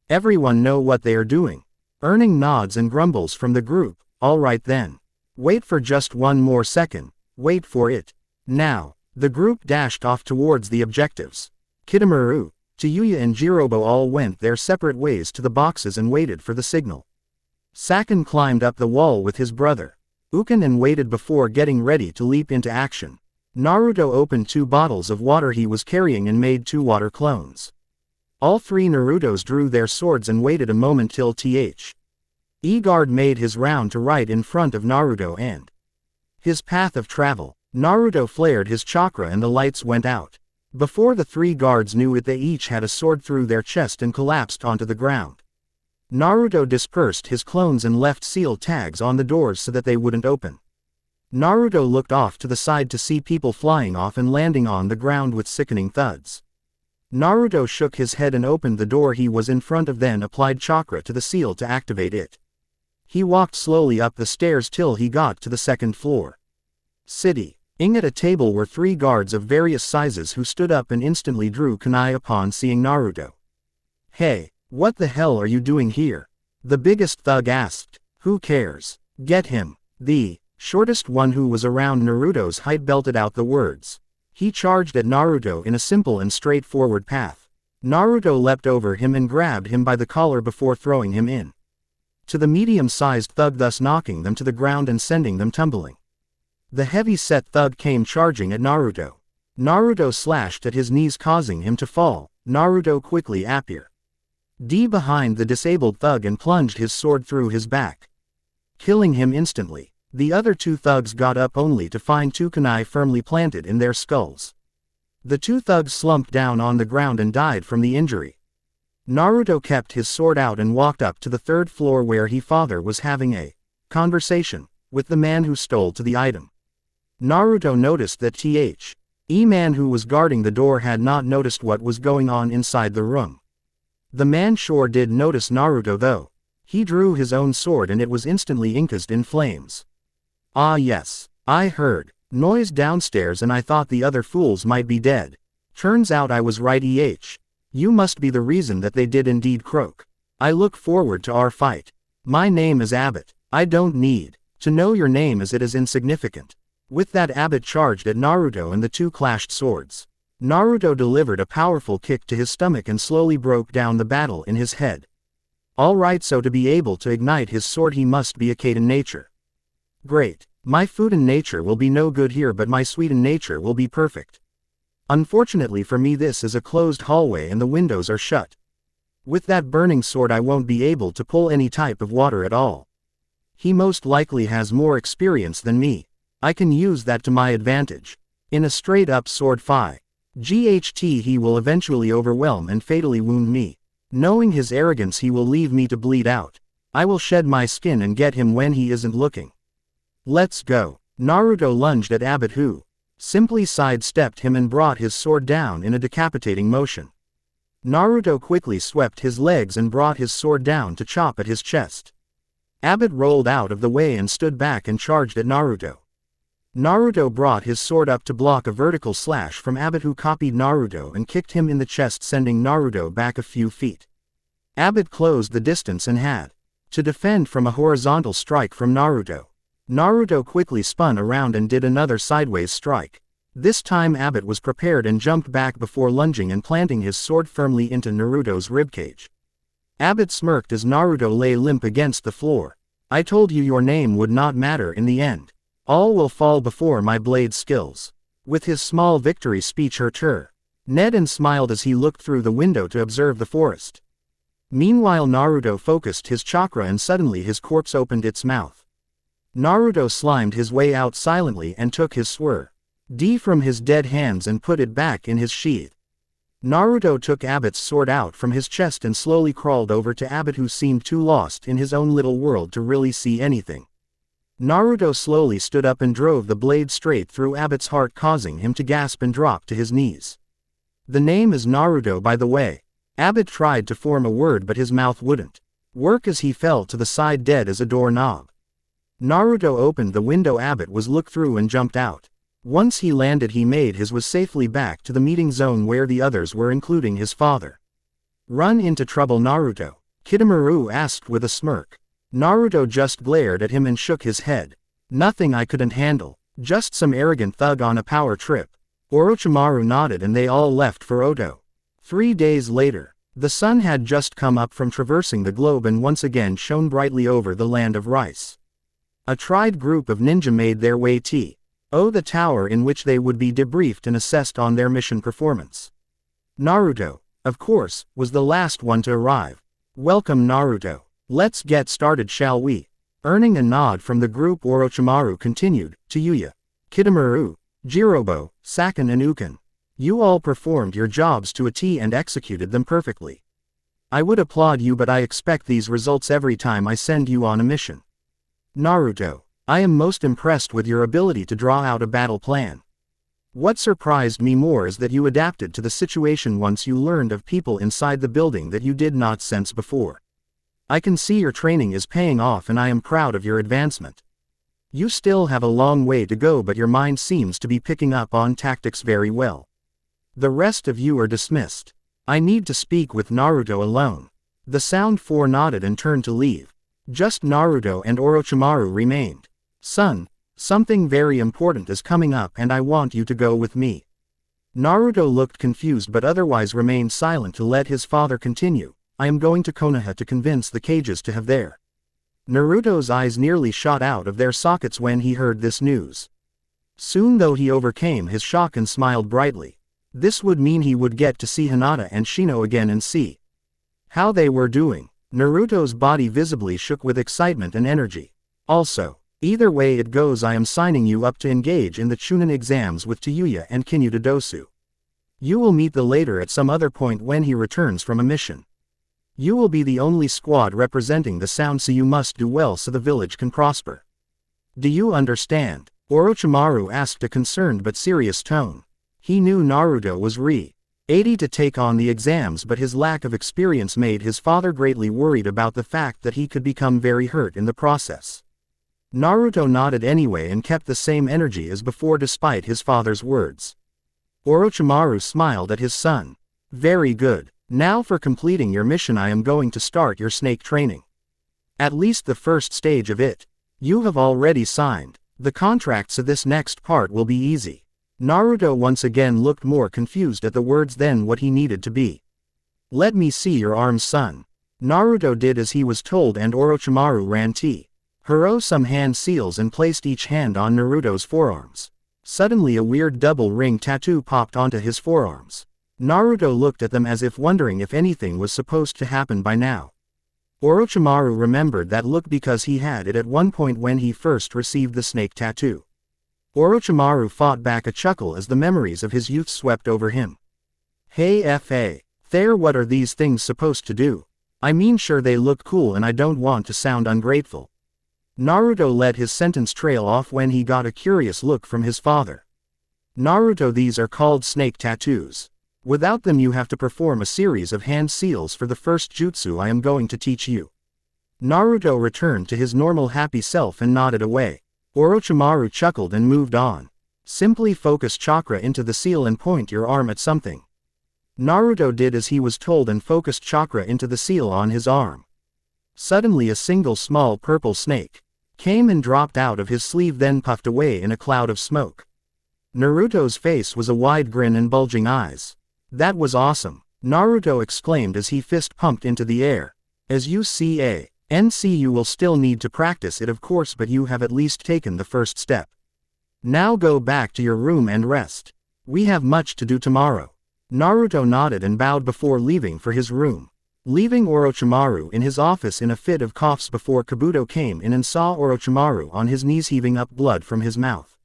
Everyone know what they are doing. Earning nods and grumbles from the group. Alright then. Wait for just 1 more second. Wait for it. Now. The group dashed off towards the objectives. Kitamura, Tayuya and Jirobo all went their separate ways to the boxes and waited for the signal. Sakin climbed up the wall with his brother Ukin and waited before getting ready to leap into action. Naruto opened 2 bottles of water he was carrying and made 2 water clones. All 3 Narutos drew their swords and waited a moment till E-guard made his round to right in front of Naruto and his path of travel. Naruto flared his chakra and the lights went out. Before the 3 guards knew it, they each had a sword through their chest and collapsed onto the ground. Naruto dispersed his clones and left seal tags on the doors so that they wouldn't open. Naruto looked off to the side to see people flying off and landing on the ground with sickening thuds. Naruto shook his head and opened the door he was in front of, then applied chakra to the seal to activate it. He walked slowly up the stairs till he got to the 2nd floor. Sitting at a table were 3 guards of various sizes who stood up and instantly drew kunai upon seeing Naruto. Hey, what the hell are you doing here? The biggest thug asked. Who cares? Get him. The shortest one, who was around Naruto's height, belted out the words. He charged at Naruto in a simple and straightforward path. Naruto leapt over him and grabbed him by the collar before throwing him in to the medium-sized thug, thus knocking them to the ground and sending them tumbling. The heavy-set thug came charging at Naruto. Naruto slashed at his knees, causing him to fall. Naruto quickly appeared behind the disabled thug and plunged his sword through his back, killing him instantly. The other 2 thugs got up only to find 2 kunai firmly planted in their skulls. The 2 thugs slumped down on the ground and died from the injury. Naruto kept his sword out and walked up to the 3rd floor where his father was having a conversation with the man who stole the item. Naruto noticed that the man who was guarding the door had not noticed what was going on inside the room. The man sure did notice Naruto though. He drew his own sword and it was instantly encased in flames. Ah yes, I heard noise downstairs and I thought the other fools might be dead. Turns out I was right. You must be the reason that they did indeed croak. I look forward to our fight. My name is Abbott. I don't need to know your name as it is insignificant. With that, Abbott charged at Naruto and the two clashed swords. Naruto delivered a powerful kick to his stomach and slowly broke down the battle in his head. Alright, so to be able to ignite his sword he must be a Kaiden nature. Great. My food and nature will be no good here, but my sweet and nature will be perfect. Unfortunately for me, this is a closed hallway and the windows are shut. With that burning sword I won't be able to pull any type of water at all. He most likely has more experience than me. I can use that to my advantage. In a straight up sword fight, he will eventually overwhelm and fatally wound me. Knowing his arrogance, he will leave me to bleed out. I will shed my skin and get him when he isn't looking. Let's go. Naruto lunged at Abbott, who simply sidestepped him and brought his sword down in a decapitating motion. Naruto quickly swept his legs and brought his sword down to chop at his chest. Abbott rolled out of the way and stood back and charged at Naruto. Naruto brought his sword up to block a vertical slash from Abbott, who copied Naruto and kicked him in the chest, sending Naruto back a few feet. Abbott closed the distance and had to defend from a horizontal strike from Naruto. Naruto quickly spun around and did another sideways strike. This time Abbott was prepared and jumped back before lunging and planting his sword firmly into Naruto's ribcage. Abbott smirked as Naruto lay limp against the floor. I told you your name would not matter in the end. All will fall before my blade skills. With his small victory speech hurt Ned and smiled as he looked through the window to observe the forest. Meanwhile Naruto focused his chakra and suddenly his corpse opened its mouth. Naruto slimed his way out silently and took his sword from his dead hands and put it back in his sheath. Naruto took Abbott's sword out from his chest and slowly crawled over to Abbott, who seemed too lost in his own little world to really see anything. Naruto slowly stood up and drove the blade straight through Abbott's heart, causing him to gasp and drop to his knees. The name is Naruto, by the way. Abbott tried to form a word but his mouth wouldn't work as he fell to the side dead as a doorknob. Naruto opened the window Abbott was looked through and jumped out. Once he landed, he made his way safely back to the meeting zone where the others were, including his father. Run into trouble, Naruto? Kidomaru asked with a smirk. Naruto just glared at him and shook his head. Nothing I couldn't handle. Just some arrogant thug on a power trip. Orochimaru nodded and they all left for Oto. 3 days later, the sun had just come up from traversing the globe and once again shone brightly over the land of rice. A tried group of ninja made their way to the tower, in which they would be debriefed and assessed on their mission performance. Naruto, of course, was the last one to arrive. Welcome, Naruto. Let's get started, shall we? Earning a nod from the group, Orochimaru continued, Tayuya, Kidomaru, Jirobo, Sakin and Ukin. You all performed your jobs to a T and executed them perfectly. I would applaud you, but I expect these results every time I send you on a mission. Naruto, I am most impressed with your ability to draw out a battle plan. What surprised me more is that you adapted to the situation once you learned of people inside the building that you did not sense before. I can see your training is paying off and I am proud of your advancement. You still have a long way to go, but your mind seems to be picking up on tactics very well. The rest of you are dismissed. I need to speak with Naruto alone. The Sound Four nodded and turned to leave. Just Naruto and Orochimaru remained. Son, something very important is coming up and I want you to go with me. Naruto looked confused but otherwise remained silent to let his father continue. I am going to Konoha to convince the cages to have their. Naruto's eyes nearly shot out of their sockets when he heard this news. Soon though he overcame his shock and smiled brightly. This would mean he would get to see Hinata and Shino again and see how they were doing. Naruto's body visibly shook with excitement and energy. Also, either way it goes, I am signing you up to engage in the Chunin exams with Tayuya and Kinyuta Dosu. You will meet the later at some other point when he returns from a mission. You will be the only squad representing the Sound, so you must do well so the village can prosper. Do you understand? Orochimaru asked, a concerned but serious tone. He knew Naruto was ready to take on the exams, but his lack of experience made his father greatly worried about the fact that he could become very hurt in the process. Naruto nodded anyway and kept the same energy as before despite his father's words. Orochimaru smiled at his son. Very good. Now for completing your mission I am going to start your snake training. At least the first stage of it. You have already signed the contract, so this next part will be easy. Naruto once again looked more confused at the words than what he needed to be. Let me see your arms, son. Naruto did as he was told, and Orochimaru ran some hand seals and placed each hand on Naruto's forearms. Suddenly a weird double ring tattoo popped onto his forearms. Naruto looked at them as if wondering if anything was supposed to happen by now. Orochimaru remembered that look because he had it at one point when he first received the snake tattoo. Orochimaru fought back a chuckle as the memories of his youth swept over him. Hey F.A. There, what are these things supposed to do? I mean, sure they look cool and I don't want to sound ungrateful. Naruto let his sentence trail off when he got a curious look from his father. Naruto, these are called snake tattoos. Without them you have to perform a series of hand seals for the first jutsu I am going to teach you. Naruto returned to his normal happy self and nodded away. Orochimaru chuckled and moved on. Simply focus chakra into the seal and point your arm at something. Naruto did as he was told and focused chakra into the seal on his arm. Suddenly a single small purple snake came and dropped out of his sleeve, then puffed away in a cloud of smoke. Naruto's face was a wide grin and bulging eyes. That was awesome, Naruto exclaimed as he fist pumped into the air. As you see, you will still need to practice it of course, but you have at least taken the first step. Now go back to your room and rest. We have much to do tomorrow. Naruto nodded and bowed before leaving for his room. Leaving Orochimaru in his office in a fit of coughs before Kabuto came in and saw Orochimaru on his knees heaving up blood from his mouth.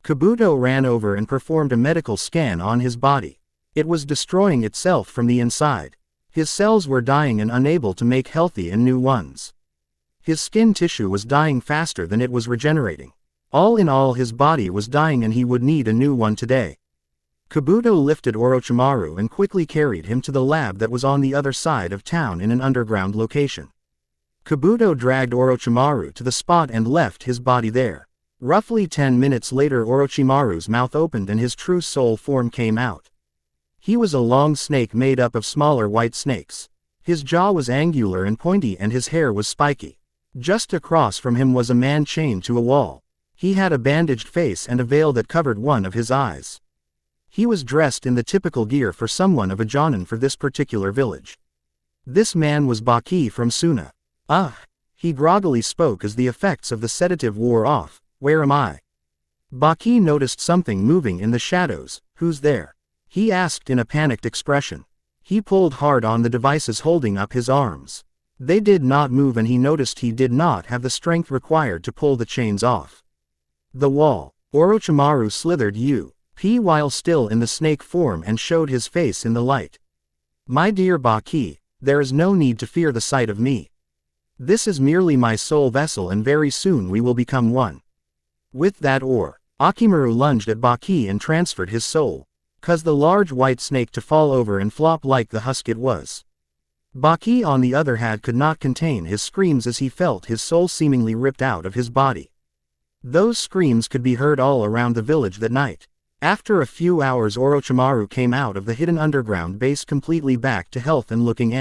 Kabuto ran over and performed a medical scan on his body. It was destroying itself from the inside. His cells were dying and unable to make healthy and new ones. His skin tissue was dying faster than it was regenerating. All in all, his body was dying and he would need a new one today. Kabuto lifted Orochimaru and quickly carried him to the lab that was on the other side of town in an underground location. Kabuto dragged Orochimaru to the spot and left his body there. Roughly 10 minutes later, Orochimaru's mouth opened and his true soul form came out. He was a long snake made up of smaller white snakes. His jaw was angular and pointy and his hair was spiky. Just across from him was a man chained to a wall. He had a bandaged face and a veil that covered one of his eyes. He was dressed in the typical gear for someone of a Jonin for this particular village. This man was Baki from Suna. He groggily spoke as the effects of the sedative wore off. Where am I? Baki noticed something moving in the shadows. Who's there? He asked in a panicked expression. He pulled hard on the devices holding up his arms. They did not move and he noticed he did not have the strength required to pull the chains off. The wall. Orochimaru slithered while still in the snake form and showed his face in the light. My dear Baki, there is no need to fear the sight of me. This is merely my soul vessel and very soon we will become one. With that Akimaru lunged at Baki and transferred his soul. Caused the large white snake to fall over and flop like the husk it was. Baki on the other hand could not contain his screams as he felt his soul seemingly ripped out of his body. Those screams could be heard all around the village that night. After a few hours, Orochimaru came out of the hidden underground base completely back to health and looking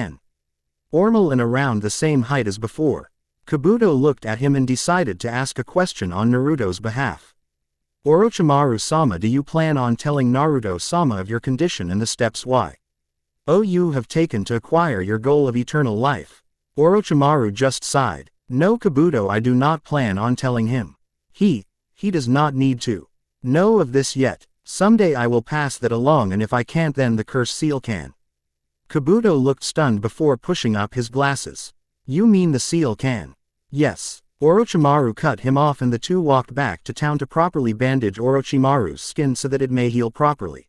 normal and around the same height as before. Kabuto looked at him and decided to ask a question on Naruto's behalf. Orochimaru-sama, do you plan on telling Naruto-sama of your condition and the steps you have taken to acquire your goal of eternal life? Orochimaru just sighed. No, Kabuto, I do not plan on telling him. He does not need to know of this yet. Someday I will pass that along, and if I can't, then the cursed seal can. Kabuto looked stunned before pushing up his glasses. You mean the seal can? Yes. Orochimaru cut him off and the two walked back to town to properly bandage Orochimaru's skin so that it may heal properly.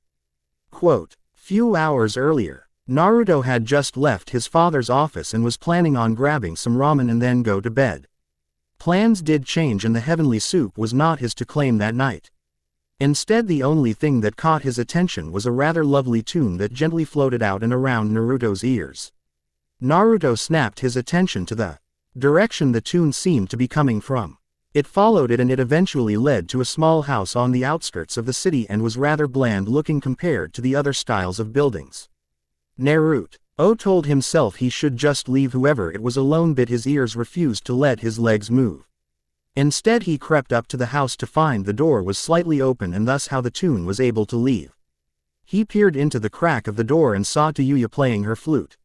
Quote, few hours earlier, Naruto had just left his father's office and was planning on grabbing some ramen and then go to bed. Plans did change and the heavenly soup was not his to claim that night. Instead, the only thing that caught his attention was a rather lovely tune that gently floated out and around Naruto's ears. Naruto snapped his attention to the direction the tune seemed to be coming from. It followed it and it eventually led to a small house on the outskirts of the city and was rather bland looking compared to the other styles of buildings. Naruto. O told himself he should just leave. Whoever it was alone, bit his ears, refused to let his legs move. Instead he crept up to the house to find the door was slightly open, and thus how the tune was able to leave. He peered into the crack of the door and saw Tayuya playing her flute.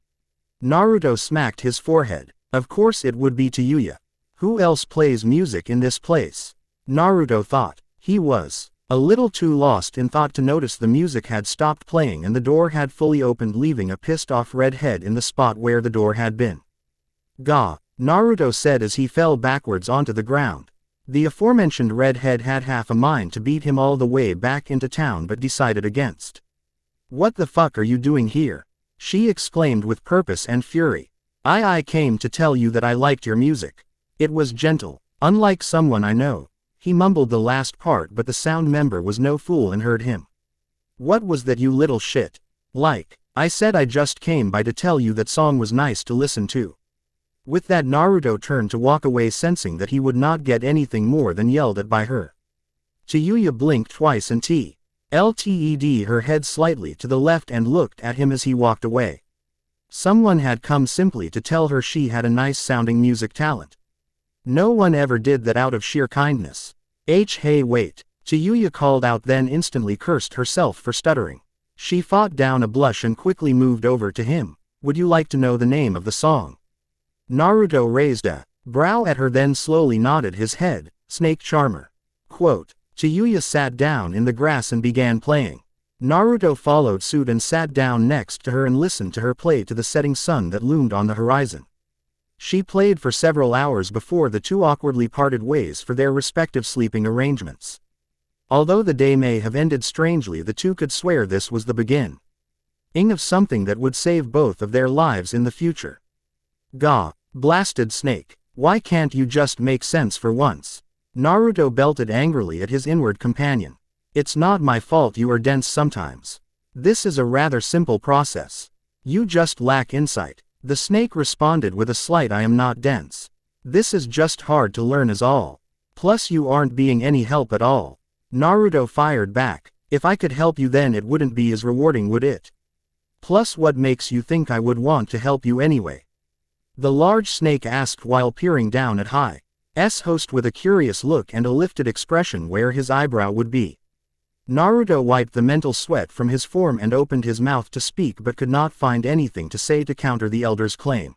Naruto smacked his forehead. Of course it would be Tayuya. Who else plays music in this place? Naruto thought. He was a little too lost in thought to notice the music had stopped playing and the door had fully opened, leaving a pissed-off redhead in the spot where the door had been. Gah, Naruto said as he fell backwards onto the ground. The aforementioned redhead had half a mind to beat him all the way back into town but decided against. What the fuck are you doing here? She exclaimed with purpose and fury. I came to tell you that I liked your music. It was gentle, unlike someone I know. He mumbled the last part, but the sound member was no fool and heard him. What was that, you little shit? Like, I said, I just came by to tell you that song was nice to listen to. With that, Naruto turned to walk away, sensing that he would not get anything more than yelled at by her. Tayuya blinked twice and tilted her head slightly to the left and looked at him as he walked away. Someone had come simply to tell her she had a nice sounding music talent. No one ever did that out of sheer kindness. Hey wait, Tayuya called out, then instantly cursed herself for stuttering. She fought down a blush and quickly moved over to him. Would you like to know the name of the song? Naruto raised a brow at her, then slowly nodded his head. Snake Charmer. Quote. Tayuya sat down in the grass and began playing. Naruto followed suit and sat down next to her and listened to her play to the setting sun that loomed on the horizon. She played for several hours before the two awkwardly parted ways for their respective sleeping arrangements. Although the day may have ended strangely, the two could swear this was the beginning of something that would save both of their lives in the future. Gah, blasted snake. Why can't you just make sense for once? Naruto belted angrily at his inward companion. It's not my fault you are dense sometimes. This is a rather simple process. You just lack insight. The snake responded with a slight I am not dense. This is just hard to learn is all. Plus you aren't being any help at all. Naruto fired back. If I could help you, then it wouldn't be as rewarding, would it? Plus what makes you think I would want to help you anyway? The large snake asked while peering down at Hi's host with a curious look and a lifted expression where his eyebrow would be. Naruto wiped the mental sweat from his form and opened his mouth to speak, but could not find anything to say to counter the elder's claim.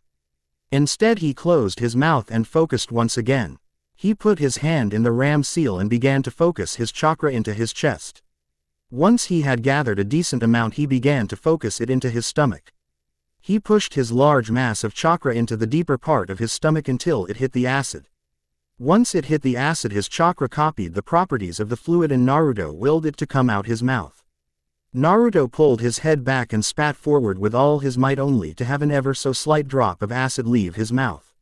Instead he closed his mouth and focused once again. He put his hand in the ram seal and began to focus his chakra into his chest. Once he had gathered a decent amount, he began to focus it into his stomach. He pushed his large mass of chakra into the deeper part of his stomach until it hit the acid. Once it hit the acid, his chakra copied the properties of the fluid and Naruto willed it to come out his mouth. Naruto pulled his head back and spat forward with all his might, only to have an ever so slight drop of acid leave his mouth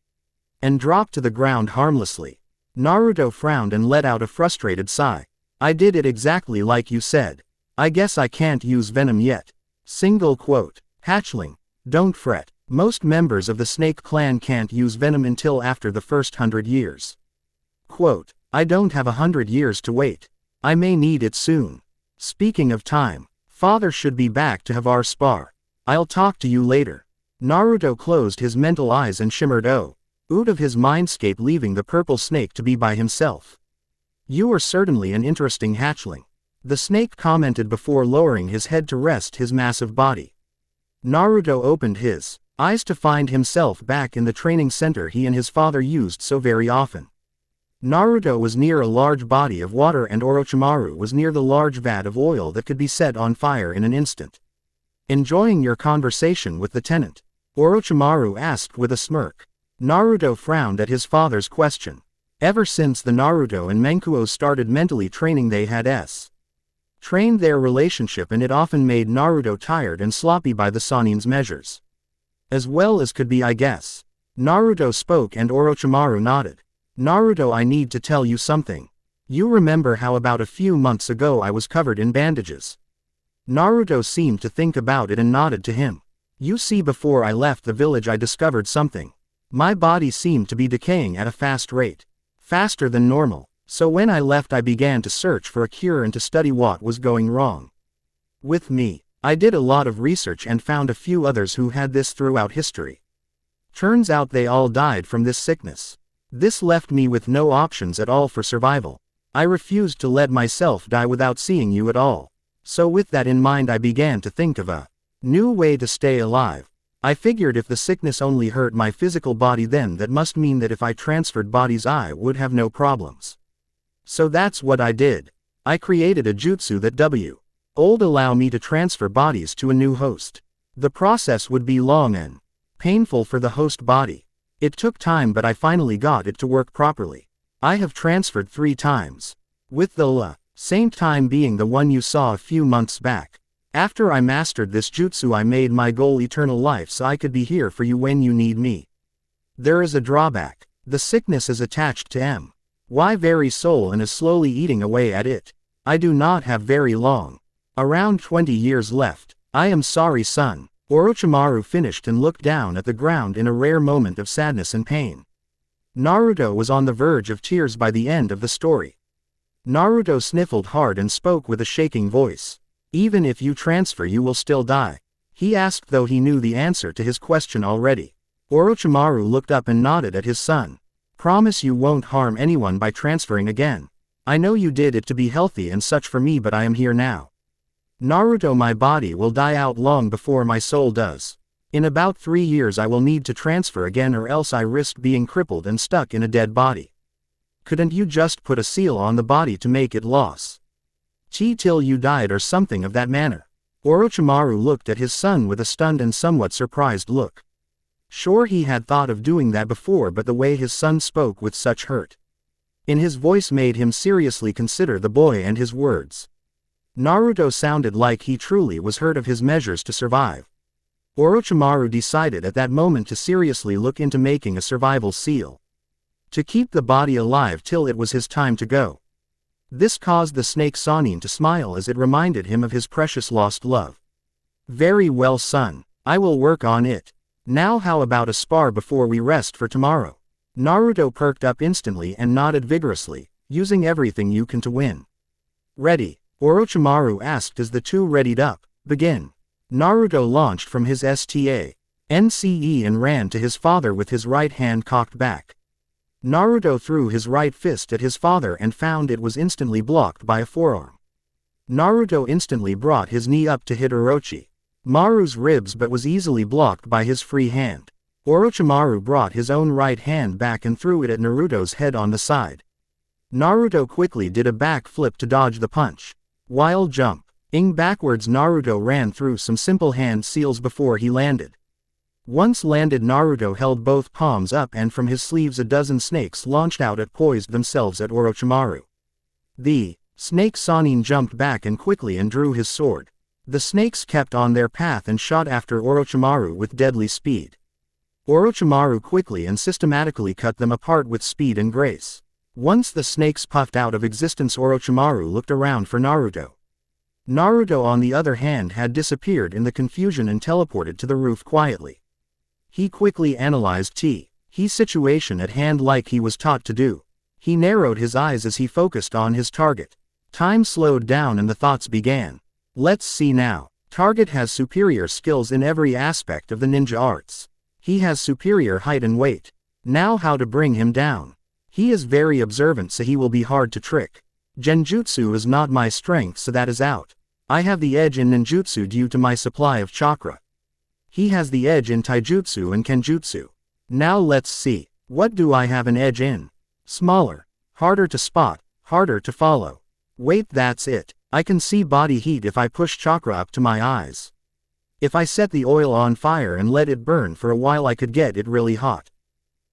and drop to the ground harmlessly. Naruto frowned and let out a frustrated sigh. I did it exactly like you said. I guess I can't use venom yet. Single quote. Hatchling. Don't fret. Most members of the Snake Clan can't use venom until after the first 100 years. Quote, I don't have 100 years to wait. I may need it soon. Speaking of time, father should be back to have our spar. I'll talk to you later. Naruto closed his mental eyes and shimmered out of his mindscape, leaving the purple snake to be by himself. You are certainly an interesting hatchling. The snake commented before lowering his head to rest his massive body. Naruto opened his eyes to find himself back in the training center he and his father used so very often. Naruto was near a large body of water and Orochimaru was near the large vat of oil that could be set on fire in an instant. Enjoying your conversation with the tenant? Orochimaru asked with a smirk. Naruto frowned at his father's question. Ever since the Naruto and Menkuo started mentally training, they had trained their relationship, and it often made Naruto tired and sloppy by the Sanin's measures. As well as could be, I guess. Naruto spoke and Orochimaru nodded. Naruto, I need to tell you something. You remember how about a few months ago I was covered in bandages? Naruto seemed to think about it and nodded to him. You see, before I left the village I discovered something. My body seemed to be decaying at a fast rate. Faster than normal. So when I left I began to search for a cure and to study what was going wrong with me. I did a lot of research and found a few others who had this throughout history. Turns out they all died from this sickness. This left me with no options at all for survival. I refused to let myself die without seeing you at all. So with that in mind I began to think of a new way to stay alive. I figured if the sickness only hurt my physical body, then that must mean that if I transferred bodies I would have no problems. So that's what I did. I created a jutsu that would allow me to transfer bodies to a new host. The process would be long and painful for the host body. It took time, but I finally got it to work properly. I have transferred 3 times, with the same time being the one you saw a few months back. After I mastered this jutsu, I made my goal eternal life so I could be here for you when you need me. There is a drawback. The sickness is attached to my very soul and is slowly eating away at it. I do not have very long. Around 20 years left. I am sorry, son. Orochimaru finished and looked down at the ground in a rare moment of sadness and pain. Naruto was on the verge of tears by the end of the story. Naruto sniffled hard and spoke with a shaking voice. Even if you transfer, you will still die. He asked, though he knew the answer to his question already. Orochimaru looked up and nodded at his son. Promise you won't harm anyone by transferring again. I know you did it to be healthy and such for me, but I am here now. Naruto, my body will die out long before my soul does. In about 3 years I will need to transfer again, or else I risk being crippled and stuck in a dead body. Couldn't you just put a seal on the body to make it loss? Till you died or something of that manner. Orochimaru looked at his son with a stunned and somewhat surprised look. Sure, he had thought of doing that before, but the way his son spoke with such hurt in his voice made him seriously consider the boy and his words. Naruto sounded like he truly was hurt of his measures to survive. Orochimaru decided at that moment to seriously look into making a survival seal to keep the body alive till it was his time to go. This caused the snake Sannin to smile as it reminded him of his precious lost love. Very well, son. I will work on it. Now how about a spar before we rest for tomorrow? Naruto perked up instantly and nodded vigorously, using everything you can to win. Ready? Orochimaru asked as the two readied up. Begin. Naruto launched from his stance and ran to his father with his right hand cocked back. Naruto threw his right fist at his father and found it was instantly blocked by a forearm. Naruto instantly brought his knee up to hit Orochimaru's ribs, but was easily blocked by his free hand. Orochimaru brought his own right hand back and threw it at Naruto's head on the side. Naruto quickly did a back flip to dodge the punch. While jumping backwards, Naruto ran through some simple hand seals before he landed. Once landed, Naruto held both palms up and from his sleeves a dozen snakes launched out and poised themselves at Orochimaru. The snake Sannin jumped back and quickly drew his sword. The snakes kept on their path and shot after Orochimaru with deadly speed. Orochimaru quickly and systematically cut them apart with speed and grace. Once the snakes puffed out of existence, Orochimaru looked around for Naruto. Naruto, on the other hand, had disappeared in the confusion and teleported to the roof quietly. He quickly analyzed his situation at hand like he was taught to do. He narrowed his eyes as he focused on his target. Time slowed down and the thoughts began. Let's see now. Target has superior skills in every aspect of the ninja arts. He has superior height and weight. Now how to bring him down? He is very observant, so he will be hard to trick. Genjutsu is not my strength, so that is out. I have the edge in ninjutsu due to my supply of chakra. He has the edge in taijutsu and kenjutsu. Now let's see. What do I have an edge in? Smaller. Harder to spot. Harder to follow. Wait, that's it. I can see body heat if I push chakra up to my eyes. If I set the oil on fire and let it burn for a while, I could get it really hot.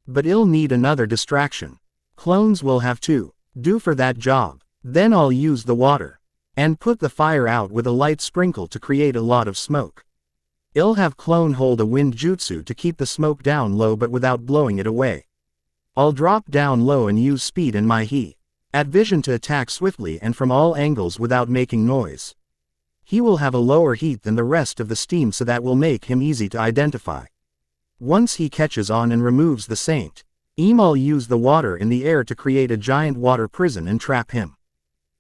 But I'll need another distraction. Clones will have to do for that job. Then I'll use the water and put the fire out with a light sprinkle to create a lot of smoke. I'll have clone hold a wind jutsu to keep the smoke down low but without blowing it away. I'll drop down low and use speed in my at vision to attack swiftly and from all angles without making noise. He will have a lower heat than the rest of the steam, so that will make him easy to identify. Once he catches on and removes the saint, I'll use the water in the air to create a giant water prison and trap him.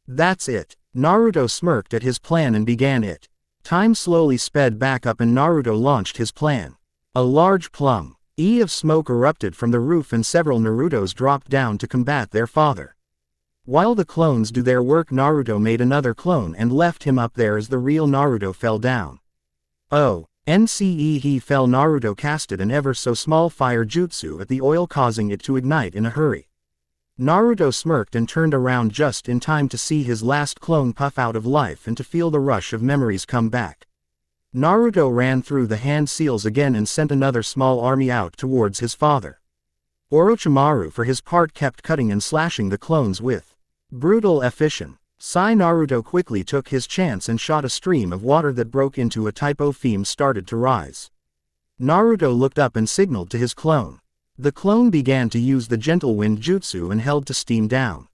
That's it. Naruto smirked at his plan and began it. Time slowly sped back up and Naruto launched his plan. A large plume of smoke erupted from the roof and several Narutos dropped down to combat their father. While the clones do their work, Naruto made another clone and left him up there as the real Naruto fell down. He fell. Naruto casted an ever so small fire jutsu at the oil, causing it to ignite in a hurry. Naruto smirked and turned around just in time to see his last clone puff out of life and to feel the rush of memories come back. Naruto ran through the hand seals again and sent another small army out towards his father. Orochimaru for his part kept cutting and slashing the clones with brutal efficiency. Naruto quickly took his chance and shot a stream of water that broke into a typo theme started to rise. Naruto looked up and signaled to his clone. The clone began to use the gentle wind jutsu and held to steam down.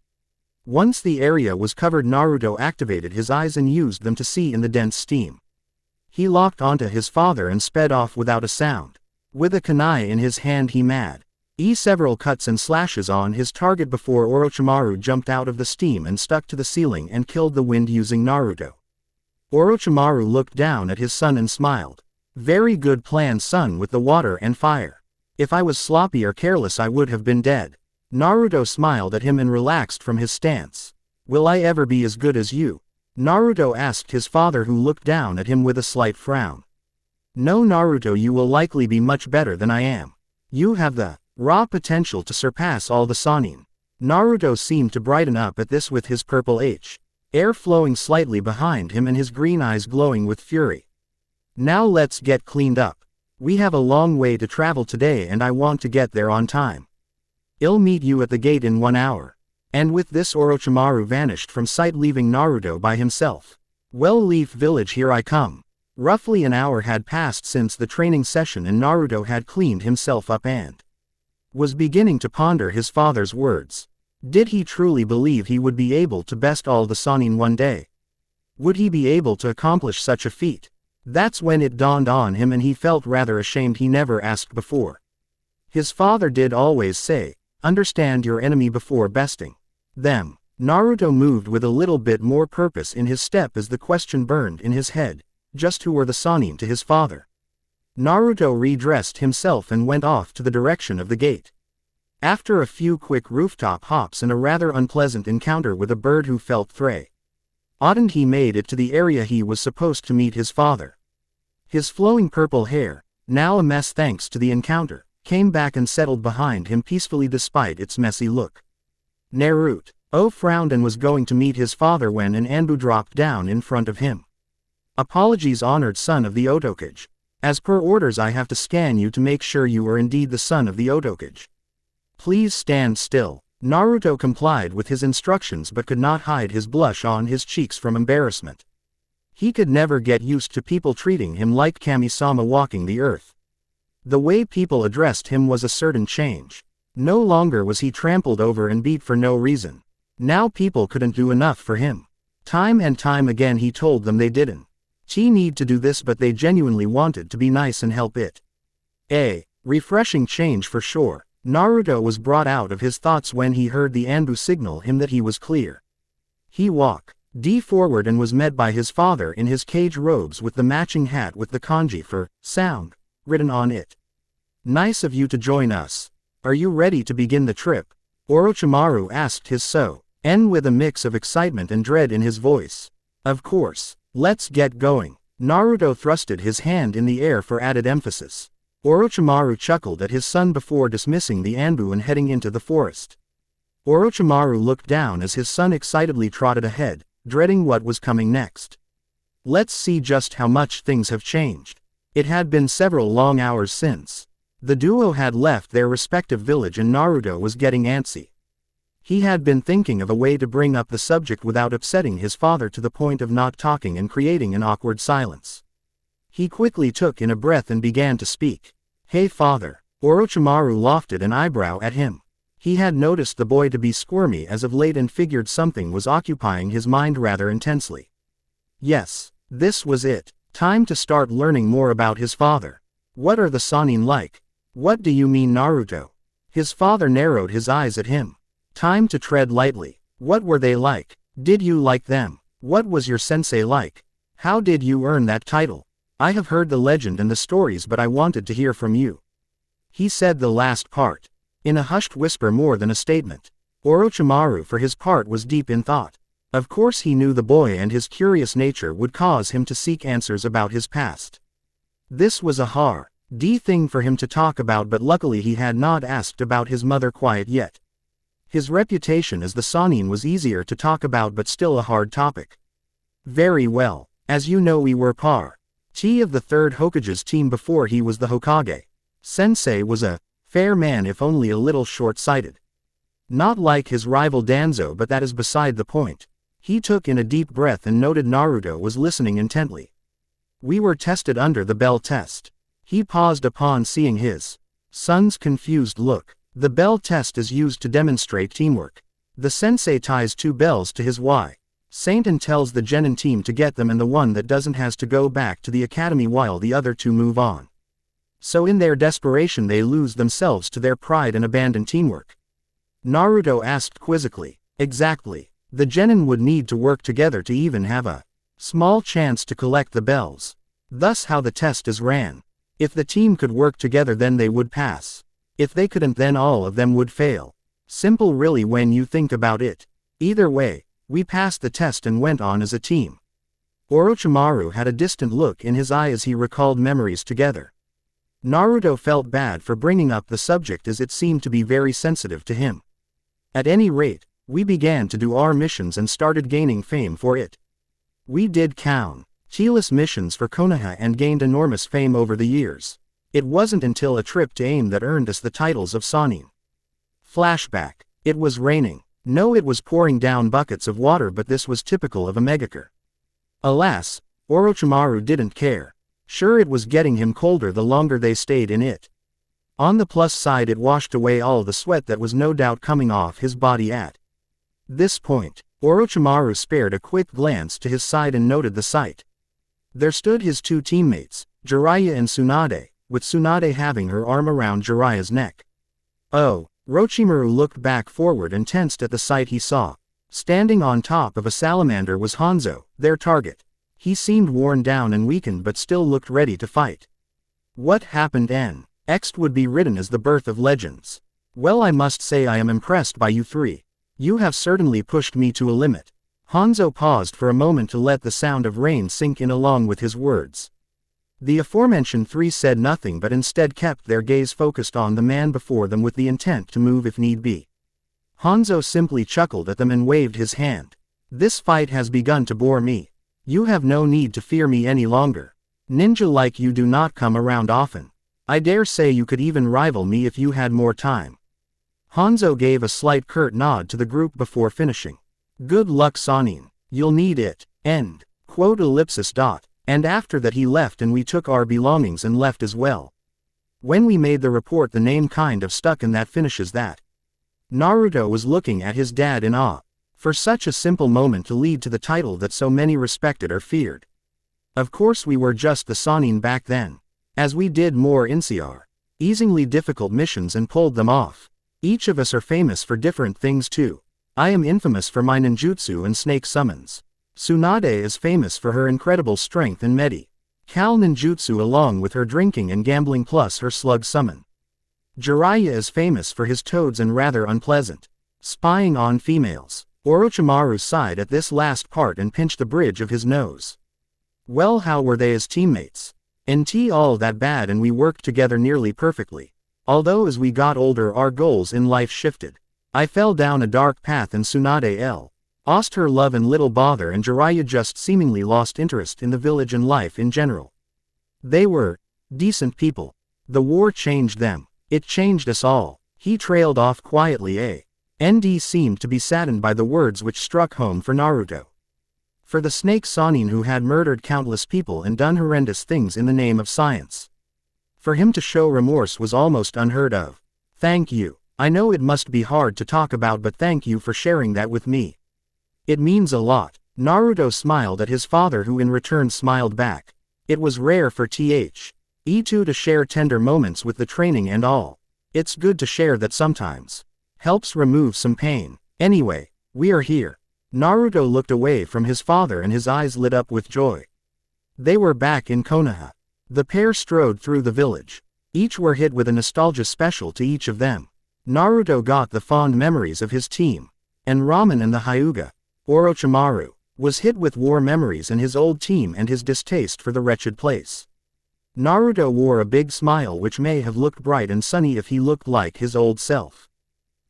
Once the area was covered, Naruto activated his eyes and used them to see in the dense steam. He locked onto his father and sped off without a sound. With a kunai in his hand he made several cuts and slashes on his target before Orochimaru jumped out of the steam and stuck to the ceiling and killed the wind using Naruto. Orochimaru looked down at his son and smiled. Very good plan, son, with the water and fire. If I was sloppy or careless I would have been dead. Naruto smiled at him and relaxed from his stance. Will I ever be as good as you? Naruto asked his father, who looked down at him with a slight frown. No, Naruto, you will likely be much better than I am. You have the raw potential to surpass all the Sannin. Naruto seemed to brighten up at this with his purple air flowing slightly behind him and his green eyes glowing with fury. Now let's get cleaned up. We have a long way to travel today and I want to get there on time. I'll meet you at the gate in 1 hour. And with this Orochimaru vanished from sight, leaving Naruto by himself. Well, Leaf Village, here I come. Roughly an hour had passed since the training session and Naruto had cleaned himself up and was beginning to ponder his father's words. Did he truly believe he would be able to best all the Sannin one day? Would he be able to accomplish such a feat? That's when it dawned on him and he felt rather ashamed he never asked before. His father did always say, understand your enemy before besting them. Naruto moved with a little bit more purpose in his step as the question burned in his head, just who were the Sannin to his father? Naruto redressed himself and went off to the direction of the gate. After a few quick rooftop hops and a rather unpleasant encounter with a bird who felt threatened, he made it to the area he was supposed to meet his father. His flowing purple hair, now a mess thanks to the encounter, came back and settled behind him peacefully despite its messy look. Naruto frowned and was going to meet his father when an Anbu dropped down in front of him. Apologies, honored son of the Otokage. As per orders I have to scan you to make sure you are indeed the son of the Otokage. Please stand still. Naruto complied with his instructions but could not hide his blush on his cheeks from embarrassment. He could never get used to people treating him like Kami-sama walking the earth. The way people addressed him was a certain change. No longer was he trampled over and beat for no reason. Now people couldn't do enough for him. Time and time again he told them they didn't need to do this, but they genuinely wanted to be nice and help it. A refreshing change for sure. Naruto was brought out of his thoughts when he heard the Anbu signal him that he was clear. He walked forward and was met by his father in his cage robes with the matching hat with the kanji for sound written on it. Nice of you to join us. Are you ready to begin the trip? Orochimaru asked his son with a mix of excitement and dread in his voice. Of course. Let's get going. Naruto thrusted his hand in the air for added emphasis. Orochimaru chuckled at his son before dismissing the Anbu and heading into the forest. Orochimaru looked down as his son excitedly trotted ahead, dreading what was coming next. Let's see just how much things have changed. It had been several long hours since the duo had left their respective village and Naruto was getting antsy. He had been thinking of a way to bring up the subject without upsetting his father to the point of not talking and creating an awkward silence. He quickly took in a breath and began to speak. Hey father. Orochimaru lofted an eyebrow at him. He had noticed the boy to be squirmy as of late and figured something was occupying his mind rather intensely. Yes, this was it. Time to start learning more about his father. What are the Sannin like? What do you mean, Naruto? His father narrowed his eyes at him. Time to tread lightly. What were they like? Did you like them? What was your sensei like? How did you earn that title? I have heard the legend and the stories, but I wanted to hear from you. He said the last part in a hushed whisper more than a statement. Orochimaru for his part was deep in thought. Of course he knew the boy and his curious nature would cause him to seek answers about his past. This was a hard thing for him to talk about, but luckily he had not asked about his mother quite yet. His reputation as the Sannin was easier to talk about, but still a hard topic. Very well. As you know, we were par T of the 3rd Hokage's team before he was the Hokage. Sensei was a fair man, if only a little short-sighted. Not like his rival Danzo, but that is beside the point. He took in a deep breath and noted Naruto was listening intently. We were tested under the bell test. He paused upon seeing his son's confused look. The bell test is used to demonstrate teamwork. The sensei ties 2 bells to his Saint and tells the Genin team to get them, and the one that doesn't has to go back to the academy while the other 2 move on. So in their desperation they lose themselves to their pride and abandon teamwork. Naruto asked quizzically. Exactly. The Genin would need to work together to even have a small chance to collect the bells. Thus how the test is ran. If the team could work together, then they would pass. If they couldn't, then all of them would fail. Simple really when you think about it. Either way, we passed the test and went on as a team. Orochimaru had a distant look in his eye as he recalled memories together. Naruto felt bad for bringing up the subject, as it seemed to be very sensitive to him. At any rate, we began to do our missions and started gaining fame for it. We did countless missions for Konoha and gained enormous fame over the years. It wasn't until a trip to AIM that earned us the titles of Sannin. Flashback. It was raining. No, it was pouring down buckets of water, but this was typical of a Megakure. Alas, Orochimaru didn't care. Sure, it was getting him colder the longer they stayed in it. On the plus side, it washed away all the sweat that was no doubt coming off his body at this point. Orochimaru spared a quick glance to his side and noted the sight. There stood his 2 teammates, Jiraiya and Tsunade, with Tsunade having her arm around Jiraiya's neck. Oh, Orochimaru looked back forward and tensed at the sight he saw. Standing on top of a salamander was Hanzo, their target. He seemed worn down and weakened, but still looked ready to fight. What happened next would be written as the birth of legends. Well, I must say I am impressed by you 3. You have certainly pushed me to a limit. Hanzo paused for a moment to let the sound of rain sink in along with his words. The aforementioned 3 said nothing, but instead kept their gaze focused on the man before them with the intent to move if need be. Hanzo simply chuckled at them and waved his hand. This fight has begun to bore me. You have no need to fear me any longer. Ninja like you do not come around often. I dare say you could even rival me if you had more time. Hanzo gave a slight curt nod to the group before finishing. Good luck, Sannin. You'll need it. End. Quote ellipsis dot. And after that he left and we took our belongings and left as well. When we made the report, the name kind of stuck, and that finishes that. Naruto was looking at his dad in awe. For such a simple moment to lead to the title that so many respected or feared. Of course we were just the Sannin back then. As we did more NCR easily difficult missions and pulled them off. Each of us are famous for different things too. I am infamous for my ninjutsu and snake summons. Tsunade is famous for her incredible strength and medi cal ninjutsu along with her drinking and gambling plus her slug summon. Jiraiya is famous for his toads and rather unpleasant spying on females. Orochimaru sighed at this last part and pinched the bridge of his nose. Well, how were they as teammates? NT all that bad, and we worked together nearly perfectly. Although as we got older our goals in life shifted. I fell down a dark path and Tsunade lost her love and little bother, and Jiraiya just seemingly lost interest in the village and life in general. They were decent people. The war changed them. It changed us all. He trailed off quietly. ND seemed to be saddened by the words which struck home for Naruto. For the snake Sannin who had murdered countless people and done horrendous things in the name of science. For him to show remorse was almost unheard of. Thank you. I know it must be hard to talk about, but thank you for sharing that with me. It means a lot. Naruto smiled at his father, who in return smiled back. It was rare for E2 to share tender moments with the training and all. It's good to share that sometimes. Helps remove some pain. Anyway, we are here. Naruto looked away from his father and his eyes lit up with joy. They were back in Konoha. The pair strode through the village. Each were hit with a nostalgia special to each of them. Naruto got the fond memories of his team. And Ramen and the Hyuga, Orochimaru, was hit with war memories and his old team and his distaste for the wretched place. Naruto wore a big smile which may have looked bright and sunny if he looked like his old self.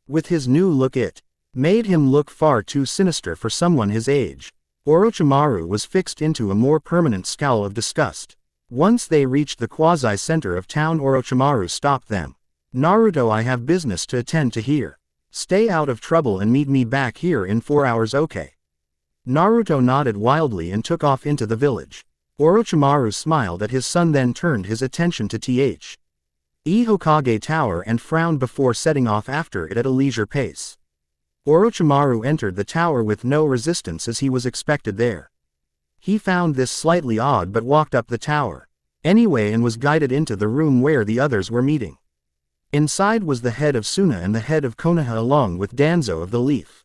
With his new look it made him look far too sinister for someone his age. Orochimaru was fixed into a more permanent scowl of disgust. Once they reached the quasi-center of town, Orochimaru stopped them. Naruto, I have business to attend to here. Stay out of trouble and meet me back here in 4 hours, okay? Naruto nodded wildly and took off into the village. Orochimaru smiled at his son, then turned his attention to Th. Hokage Tower and frowned before setting off after it at a leisure pace. Orochimaru entered the tower with no resistance as he was expected there. He found this slightly odd but walked up the tower anyway and was guided into the room where the others were meeting. Inside was the head of Suna and the head of Konoha along with Danzo of the Leaf.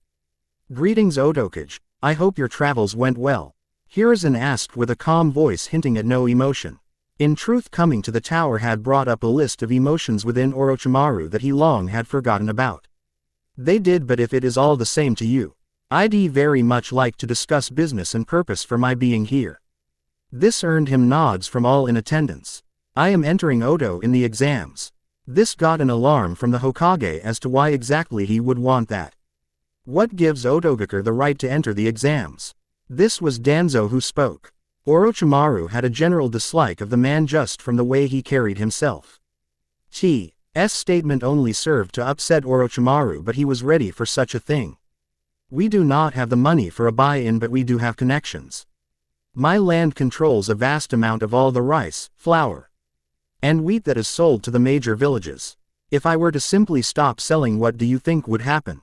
Greetings Otokage, I hope your travels went well. Hiruzen asked with a calm voice hinting at no emotion. In truth, coming to the tower had brought up a list of emotions within Orochimaru that he long had forgotten about. They did, but if it is all the same to you, I'd very much like to discuss business and purpose for my being here. This earned him nods from all in attendance. I am entering Oto in the exams. This got an alarm from the Hokage as to why exactly he would want that. What gives Otogakure the right to enter the exams? This was Danzo who spoke. Orochimaru had a general dislike of the man just from the way he carried himself. T's statement only served to upset Orochimaru, but he was ready for such a thing. We do not have the money for a buy-in, but we do have connections. My land controls a vast amount of all the rice, flour, and wheat that is sold to the major villages. If I were to simply stop selling, what do you think would happen?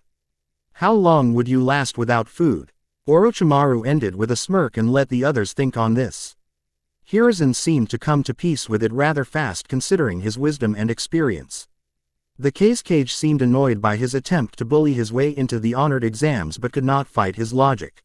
How long would you last without food? Orochimaru ended with a smirk and let the others think on this. Hiruzen seemed to come to peace with it rather fast considering his wisdom and experience. The Kazekage seemed annoyed by his attempt to bully his way into the honored exams but could not fight his logic.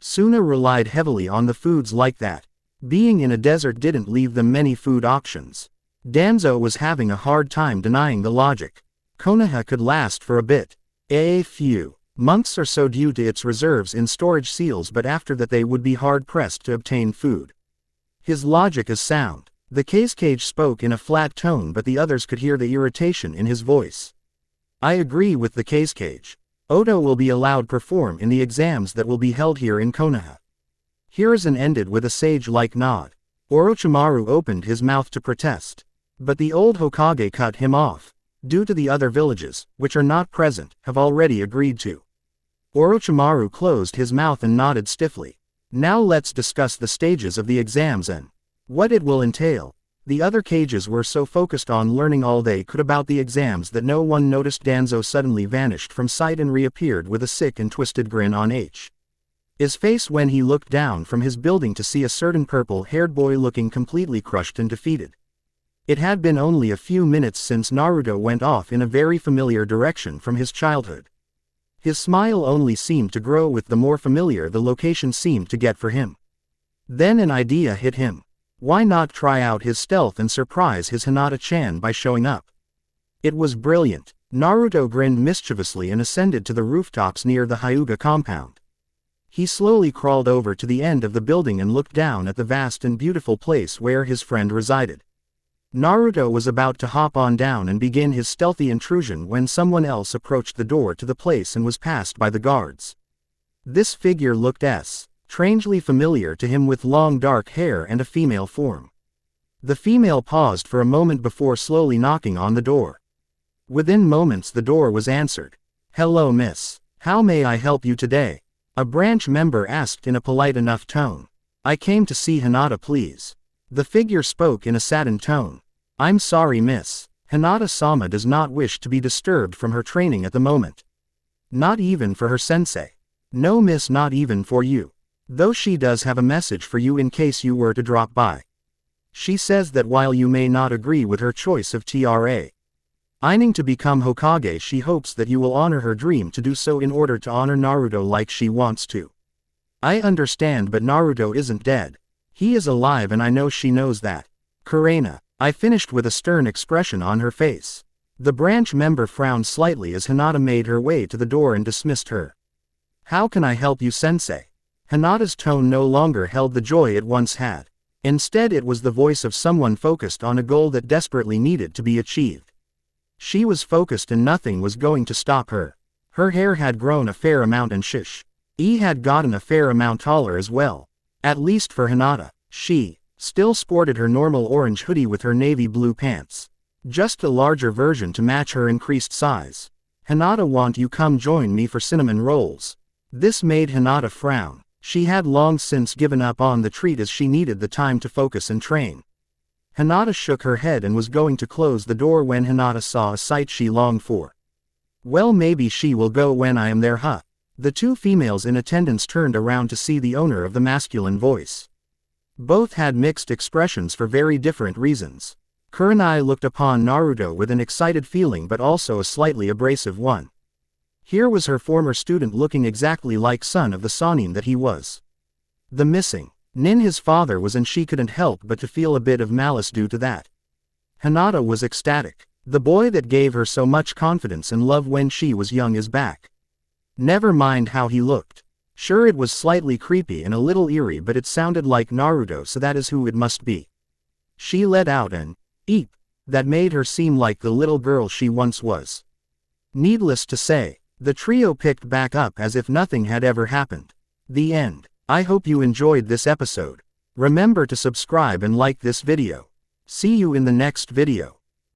Suna relied heavily on the foods like that. Being in a desert didn't leave them many food options. Danzo was having a hard time denying the logic. Konoha could last for a bit. A few months or so due to its reserves in storage seals, but after that they would be hard-pressed to obtain food. His logic is sound. The Kazekage spoke in a flat tone, but the others could hear the irritation in his voice. I agree with the Kazekage. Oto will be allowed perform in the exams that will be held here in Konoha. Hiruzen ended with a sage-like nod. Orochimaru opened his mouth to protest. But the old Hokage cut him off. Due to the other villages, which are not present, have already agreed to. Orochimaru closed his mouth and nodded stiffly. Now let's discuss the stages of the exams and what it will entail. The other cages were so focused on learning all they could about the exams that no one noticed Danzo suddenly vanished from sight and reappeared with a sick and twisted grin on his face when he looked down from his building to see a certain purple-haired boy looking completely crushed and defeated. It had been only a few minutes since Naruto went off in a very familiar direction from his childhood. His smile only seemed to grow with the more familiar the location seemed to get for him. Then an idea hit him. Why not try out his stealth and surprise his Hinata-chan by showing up? It was brilliant. Naruto grinned mischievously and ascended to the rooftops near the Hyuga compound. He slowly crawled over to the end of the building and looked down at the vast and beautiful place where his friend resided. Naruto was about to hop on down and begin his stealthy intrusion when someone else approached the door to the place and was passed by the guards. This figure looked strangely familiar to him, with long dark hair and a female form. The female paused for a moment before slowly knocking on the door. Within moments the door was answered. Hello miss. How may I help you today? A branch member asked in a polite enough tone. I came to see Hinata, please. The figure spoke in a saddened tone. I'm sorry miss. Hinata-sama does not wish to be disturbed from her training at the moment. Not even for her sensei. No miss, not even for you. Though she does have a message for you in case you were to drop by. She says that while you may not agree with her choice of TRA Ining to become Hokage, she hopes that you will honor her dream to do so in order to honor Naruto like she wants to. I understand, but Naruto isn't dead. He is alive and I know she knows that. Karena, I finished with a stern expression on her face. The branch member frowned slightly as Hinata made her way to the door and dismissed her. How can I help you, sensei? Hinata's tone no longer held the joy it once had. Instead it was the voice of someone focused on a goal that desperately needed to be achieved. She was focused and nothing was going to stop her. Her hair had grown a fair amount and had gotten a fair amount taller as well. At least for Hinata, she still sported her normal orange hoodie with her navy blue pants. Just a larger version to match her increased size. Hinata, want you come join me for cinnamon rolls? This made Hinata frown. She had long since given up on the treat as she needed the time to focus and train. Hinata shook her head and was going to close the door when Hinata saw a sight she longed for. Well, maybe she will go when I am there, huh? The two females in attendance turned around to see the owner of the masculine voice. Both had mixed expressions for very different reasons. Kurenai looked upon Naruto with an excited feeling but also a slightly abrasive one. Here was her former student looking exactly like son of the Sannin that he was. The missing Nin, his father, was, and she couldn't help but to feel a bit of malice due to that. Hinata was ecstatic. The boy that gave her so much confidence and love when she was young is back. Never mind how he looked. Sure, it was slightly creepy and a little eerie, but it sounded like Naruto, so that is who it must be. She let out an eep that made her seem like the little girl she once was. Needless to say, the trio picked back up as if nothing had ever happened. The end. I hope you enjoyed this episode. Remember to subscribe and like this video. See you in the next video.